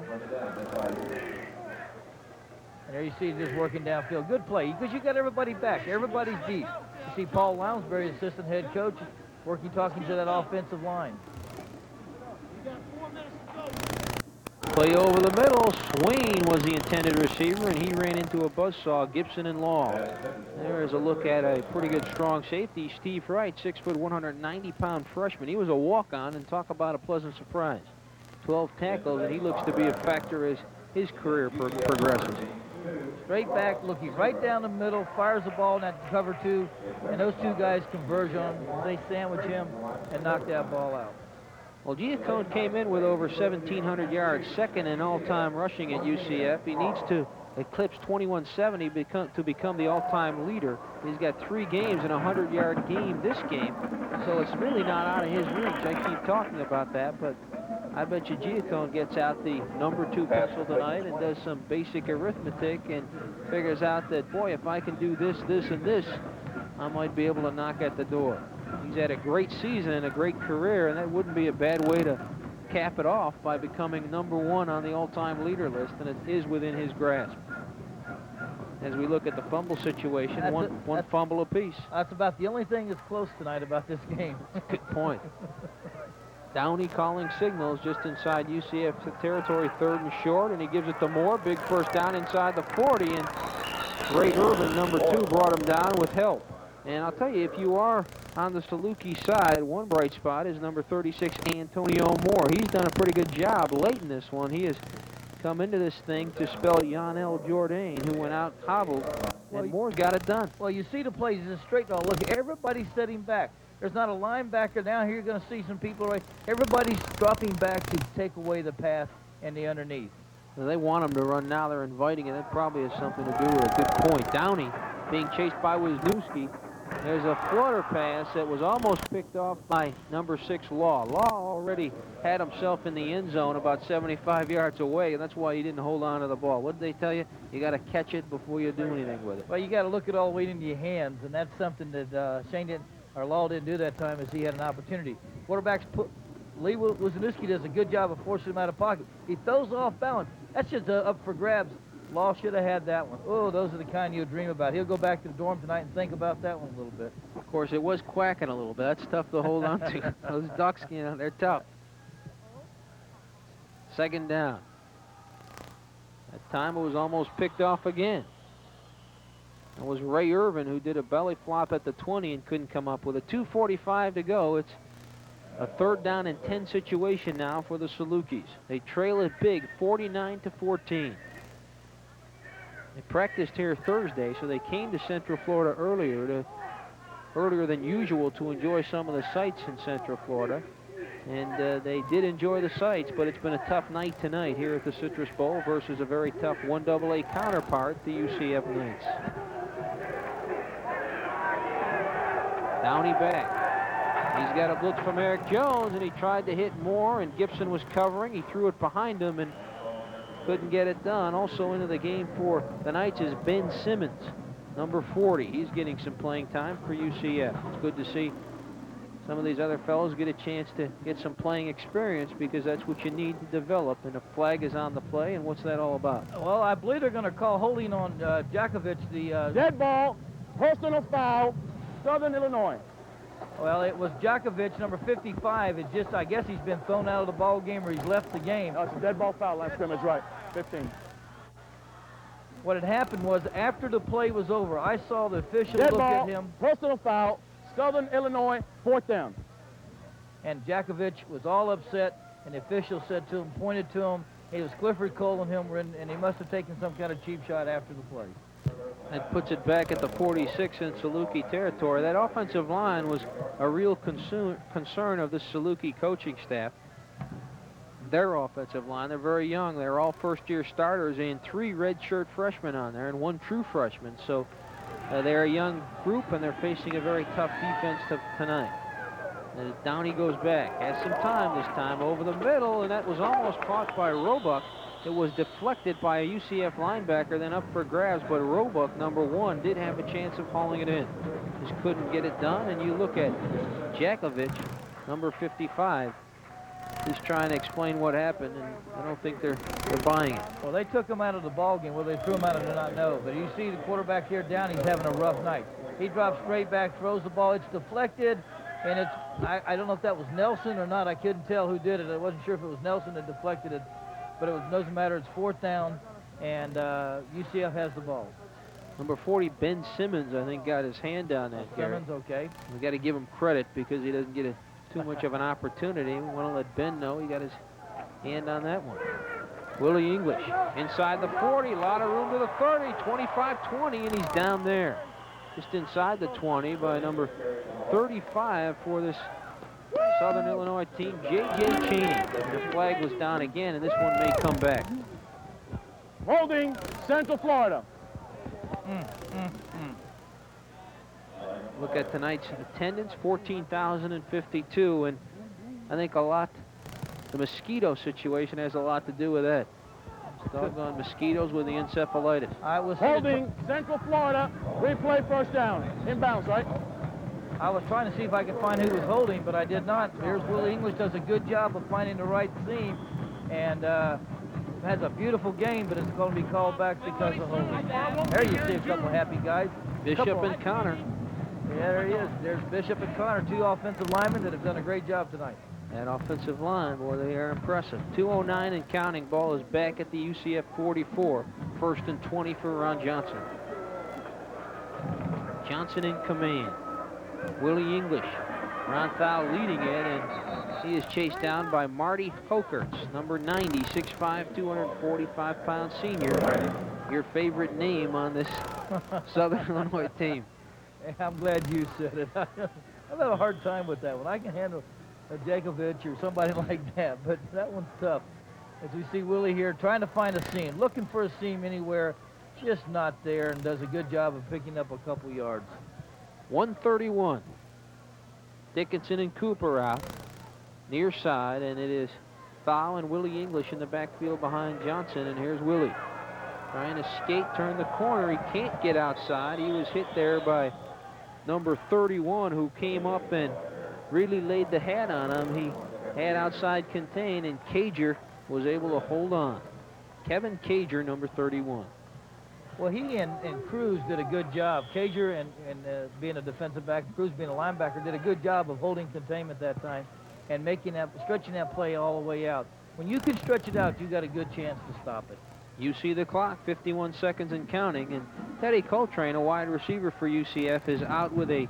And there you see just working downfield. Good play, because you got everybody back. Everybody's deep. You see Paul Lounsbury, assistant head coach, talking to that offensive line. Play over the middle. Swain was the intended receiver, and he ran into a buzzsaw, Gibson and Law. There is a look at a pretty good strong safety, Steve Wright, 6 foot, 190-pound freshman. He was a walk-on, and talk about a pleasant surprise. 12 tackles, and he looks to be a factor as his career progresses. Straight back, looking right down the middle, fires the ball in that cover 2, and those 2 guys converge on him. They sandwich him and knock that ball out. Well, Giacone came in with over 1,700 yards, 2nd in all-time rushing at UCF. He needs to eclipse 2170 to become the all-time leader. He's got 3 games and a 100-yard game this game, so it's really not out of his reach. I keep talking about that, but I bet you Giacone gets out the number 2 pencil tonight and does some basic arithmetic and figures out that, boy, if I can do this, this, and this, I might be able to knock at the door. He's had a great season and a great career, and that wouldn't be a bad way to cap it off by becoming number 1 on the all-time leader list, and it is within his grasp. As we look at the fumble situation, one fumble apiece. That's about the only thing that's close tonight about this game. Good point. Downey calling signals just inside UCF territory, 3rd and short, and he gives it to Moore. Big 1st down inside the 40, and Ray Irvin, number 2, brought him down with help. And I'll tell you, if you are on the Saluki side, one bright spot is number 36, Antonio Moore. He's done a pretty good job late in this one. He has come into this thing to spell Yanel Jourdain, who went out hobbled, and Moore's got it done. Well, you see the plays, it's a straight draw. Look, everybody's setting back. There's not a linebacker down here. You're going to see some people right. Everybody's dropping back to take away the pass and the underneath. Well, they want him to run now. They're inviting it. That probably has something to do with a good point. Downey being chased by Wisniewski. There's a flutter pass that was almost picked off by number 6, Law. Law already had himself in the end zone about 75 yards away, and that's why he didn't hold on to the ball. What did they tell you? You got to catch it before you do anything with it. Well, you got to look it all the way into your hands, and that's something that Shane didn't, or Law didn't do that time, as he had an opportunity. Quarterback's Lee Wisniewski does a good job of forcing him out of pocket. He throws off balance. That's just up for grabs. Law should have had that one. Oh, those are the kind you dream about. He'll go back to the dorm tonight and think about that one a little bit. Of course, it was quacking a little bit. That's tough to hold on to. Those ducks, you know, they're tough. Second down. That time it was almost picked off again. It was Ray Irvin who did a belly flop at the 20 and couldn't come up with it. 2:45 to go. It's a 3rd down and 10 situation now for the Salukis. They trail it big, 49-14. They practiced here Thursday, so they came to Central Florida earlier than usual to enjoy some of the sights in Central Florida. And they did enjoy the sights, but it's been a tough night tonight here at the Citrus Bowl versus a very tough 1AA counterpart, the UCF Knights. Downey back. He's got a blitz from Eric Jones, and he tried to hit Moore, and Gibson was covering. He threw it behind him and couldn't get it done. Also into the game for the Knights is Ben Simmons, number 40. He's getting some playing time for UCF. It's good to see some of these other fellows get a chance to get some playing experience, because that's what you need to develop. And a flag is on the play, and what's that all about? Well, I believe they're going to call holding on Jakovich, the... Dead ball, personal foul, Southern Illinois. Well, it was Jakovich, number 55. It's just, I guess he's been thrown out of the ball game, or he's left the game. No, it's a dead ball foul, line scrimmage, right, 15. What had happened was, after the play was over, I saw the official Dead look ball, at him. Personal foul, Southern Illinois, 4th down. And Jakovich was all upset, and the official said to him, pointed to him, it was Clifford Cole and him, and he must have taken some kind of cheap shot after the play. That puts it back at the 46 in Saluki territory. That offensive line was a real concern of the Saluki coaching staff. Their offensive line, they're very young. They're all first-year starters, and 3 redshirt freshmen on there and 1 true freshman. So they're a young group, and they're facing a very tough defense tonight. As Downey goes back, has some time this time over the middle, and that was almost caught by Roebuck. It was deflected by a UCF linebacker, then up for grabs, but Roebuck, number 1, did have a chance of hauling it in. Just couldn't get it done, and you look at Jakovich, number 55. He's trying to explain what happened, and I don't think they're buying it. Well, they took him out of the ball game. Whether they threw him out, I do not know. But you see the quarterback here down, he's having a rough night. He drops straight back, throws the ball. It's deflected, and it's, I don't know if that was Nelson or not. I couldn't tell who did it. I wasn't sure if it was Nelson that deflected it, but it doesn't matter. It's 4th down, and UCF has the ball. Number 40, Ben Simmons, I think, got his hand on that. Simmons, okay. We got to give him credit because he doesn't get too much of an opportunity. We want to let Ben know he got his hand on that one. Willie English inside the 40, a lot of room to the 30, 25-20, and he's down there. Just inside the 20 by number 35 for this Southern Illinois team, J.J. Cheney. The flag was down again, and this one may come back. Holding, Central Florida. Look at tonight's attendance, 14,052, and I think the mosquito situation has a lot to do with that. Doggone mosquitoes with the encephalitis. I was holding Central Florida, replay 1st down. Inbounds, right? I was trying to see if I could find who was holding, but I did not. Here's Willie English, does a good job of finding the right seam, and has a beautiful game, but it's going to be called back because of holding. There you see a couple of happy guys. Bishop and Connor. Yeah, there he is. There's Bishop and Connor, 2 offensive linemen that have done a great job tonight. That offensive line, boy, they are impressive. 2:09 and counting. Ball is back at the UCF 44. 1st and 20 for Ron Johnson. Johnson in command. Willie English. Ron Thal leading it, and he is chased down by Marty Hokerts, number 90, 6'5", 245-pound senior. Your favorite name on this Southern Illinois team. I'm glad you said it. I've had a hard time with that one. I can handle a Jakovich or somebody like that, but that one's tough. As we see Willie here trying to find a seam, looking for a seam anywhere, just not there, and does a good job of picking up a couple yards. 131. Dickinson and Cooper out near side, and it is Thal and Willie English in the backfield behind Johnson, and here's Willie trying to skate, turn the corner. He can't get outside. He was hit there by number 31, who came up and really laid the hat on him. He had outside contain, and Cager was able to hold on. Kevin Cager, number 31. Well, he and Cruz did a good job. Cager and being a defensive back, Cruz being a linebacker, did a good job of holding containment that time and stretching that play all the way out. When you can stretch it out, you got a good chance to stop it. You see the clock, 51 seconds and counting, and Teddy Coltrane, a wide receiver for UCF, is out with a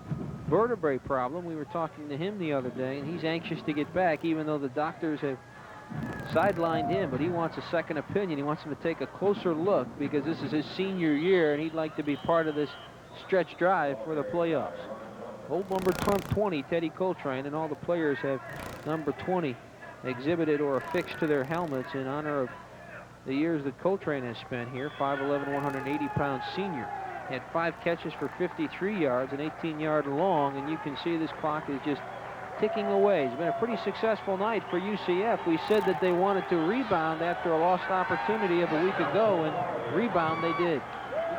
vertebrae problem. We were talking to him the other day, and he's anxious to get back, even though the doctors have sidelined him, but he wants a second opinion. He wants him to take a closer look because this is his senior year, and he'd like to be part of this stretch drive for the playoffs. Old number 20, Teddy Coltrane, and all the players have number 20 exhibited or affixed to their helmets in honor of the years that Coltrane has spent here. 5'11", 180-pound senior. He had 5 catches for 53 yards, an 18-yard long, and you can see this clock is just ticking away. It's been a pretty successful night for UCF. We said that they wanted to rebound after a lost opportunity of a week ago, and rebound they did.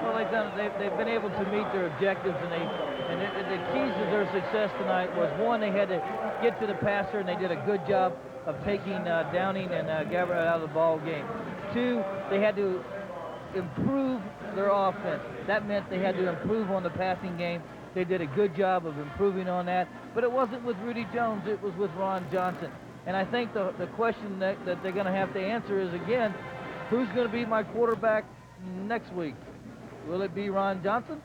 Well, they've been able to meet their objectives, and the keys to their success tonight was, one, they had to get to the passer, and they did a good job of taking Downing and Gabbard out of the ball game. 2, they had to improve their offense. That meant they had to improve on the passing game. They did a good job of improving on that, but it wasn't with Rudy Jones, it was with Ron Johnson. And I think the question that they're going to have to answer is, again, who's going to be my quarterback next week? Will it be Ron Johnson?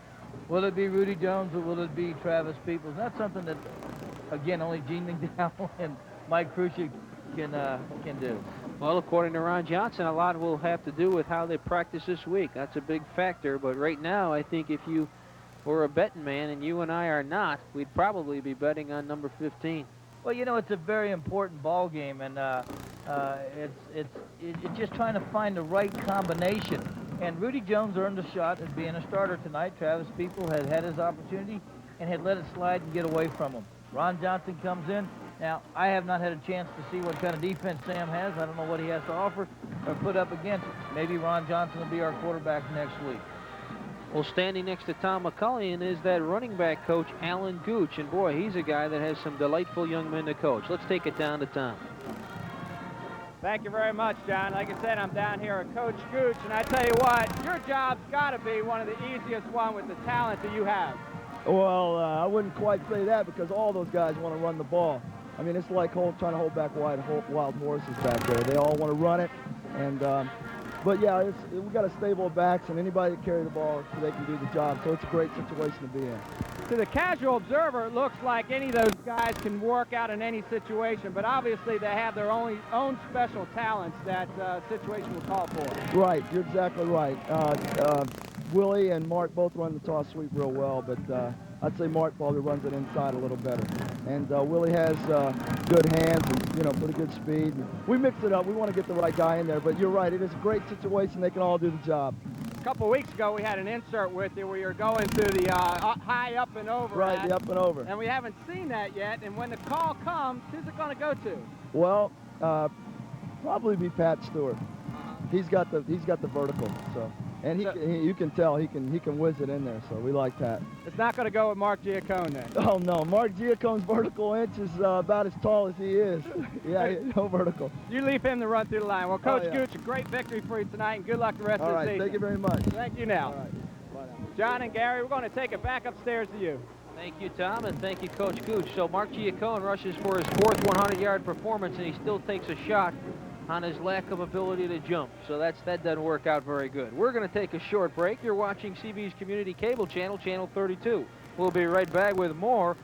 Will it be Rudy Jones, or will it be Travis Peoples? That's something that, again, only Gene McDowell and Mike Kruschik can do. Well, according to Ron Johnson, a lot will have to do with how they practice this week. That's a big factor, but right now, I think if you were a betting man, and you and I are not, we'd probably be on number 15. Well, you know, it's a very important ball game, and it's just trying to find the right combination. And Rudy Jones earned a shot at being a starter tonight. Travis People had had his opportunity and had let it slide and get away from him. Ron Johnson comes in. Now, I have not had a chance to see what kind of defense Sam has. I don't know what he has to offer or put up against it. Maybe Ron Johnson will be our quarterback next week. Well, standing next to Tom McCullion is that running back coach, Alan Gooch. And boy, he's a guy that has some delightful young men to coach. Let's take it down to Tom. Thank you very much, John. Like I said, I'm down here with Coach Gooch, and I tell you what, your job's got to be one of the easiest one with the talent that you have. Well, I wouldn't quite say that, because all those guys want to run the ball. I mean, it's like trying to hold back wild horses back there. They all want to run it, and but yeah, we got a stable of backs, and anybody that carry the ball, so they can do the job. So it's a great situation to be in. To the casual observer, it looks like any of those guys can work out in any situation, but obviously they have their own special talents that situation will call for. Right, you're exactly right. Willie and Mark both run the toss sweep real well, but I'd say Mark probably runs it inside a little better. And Willie has good hands and, you know, pretty good speed. We mix it up. We want to get the right guy in there, but you're right. It is a great situation. They can all do the job. A couple of weeks ago, we had an insert with you where you're going through the high up and over. Right, the up and over. And we haven't seen that yet. And when the call comes, who's it going to go to? Well, probably be Pat Stewart. He's got the vertical, so. And you can tell he can whiz it in there, so we like that. It's not going to go with Mark Giacone then. Oh no, Mark Giacone's vertical inch is about as tall as he is. Yeah, no vertical. You leave him to run through the line. Well, Coach Gooch, a great victory for you tonight, and good luck the rest of the season. All right, thank you very much. Thank you now. All right. Bye now. John and Gary, we're going to take it back upstairs to you. Thank you, Tom, and thank you, Coach Gooch. So Mark Giacone rushes for his 4th 100-yard performance, and he still takes a shot on his lack of ability to jump. So that doesn't work out very good. We're going to take a short break. You're watching CB's Community Cable Channel, Channel 32. We'll be right back with more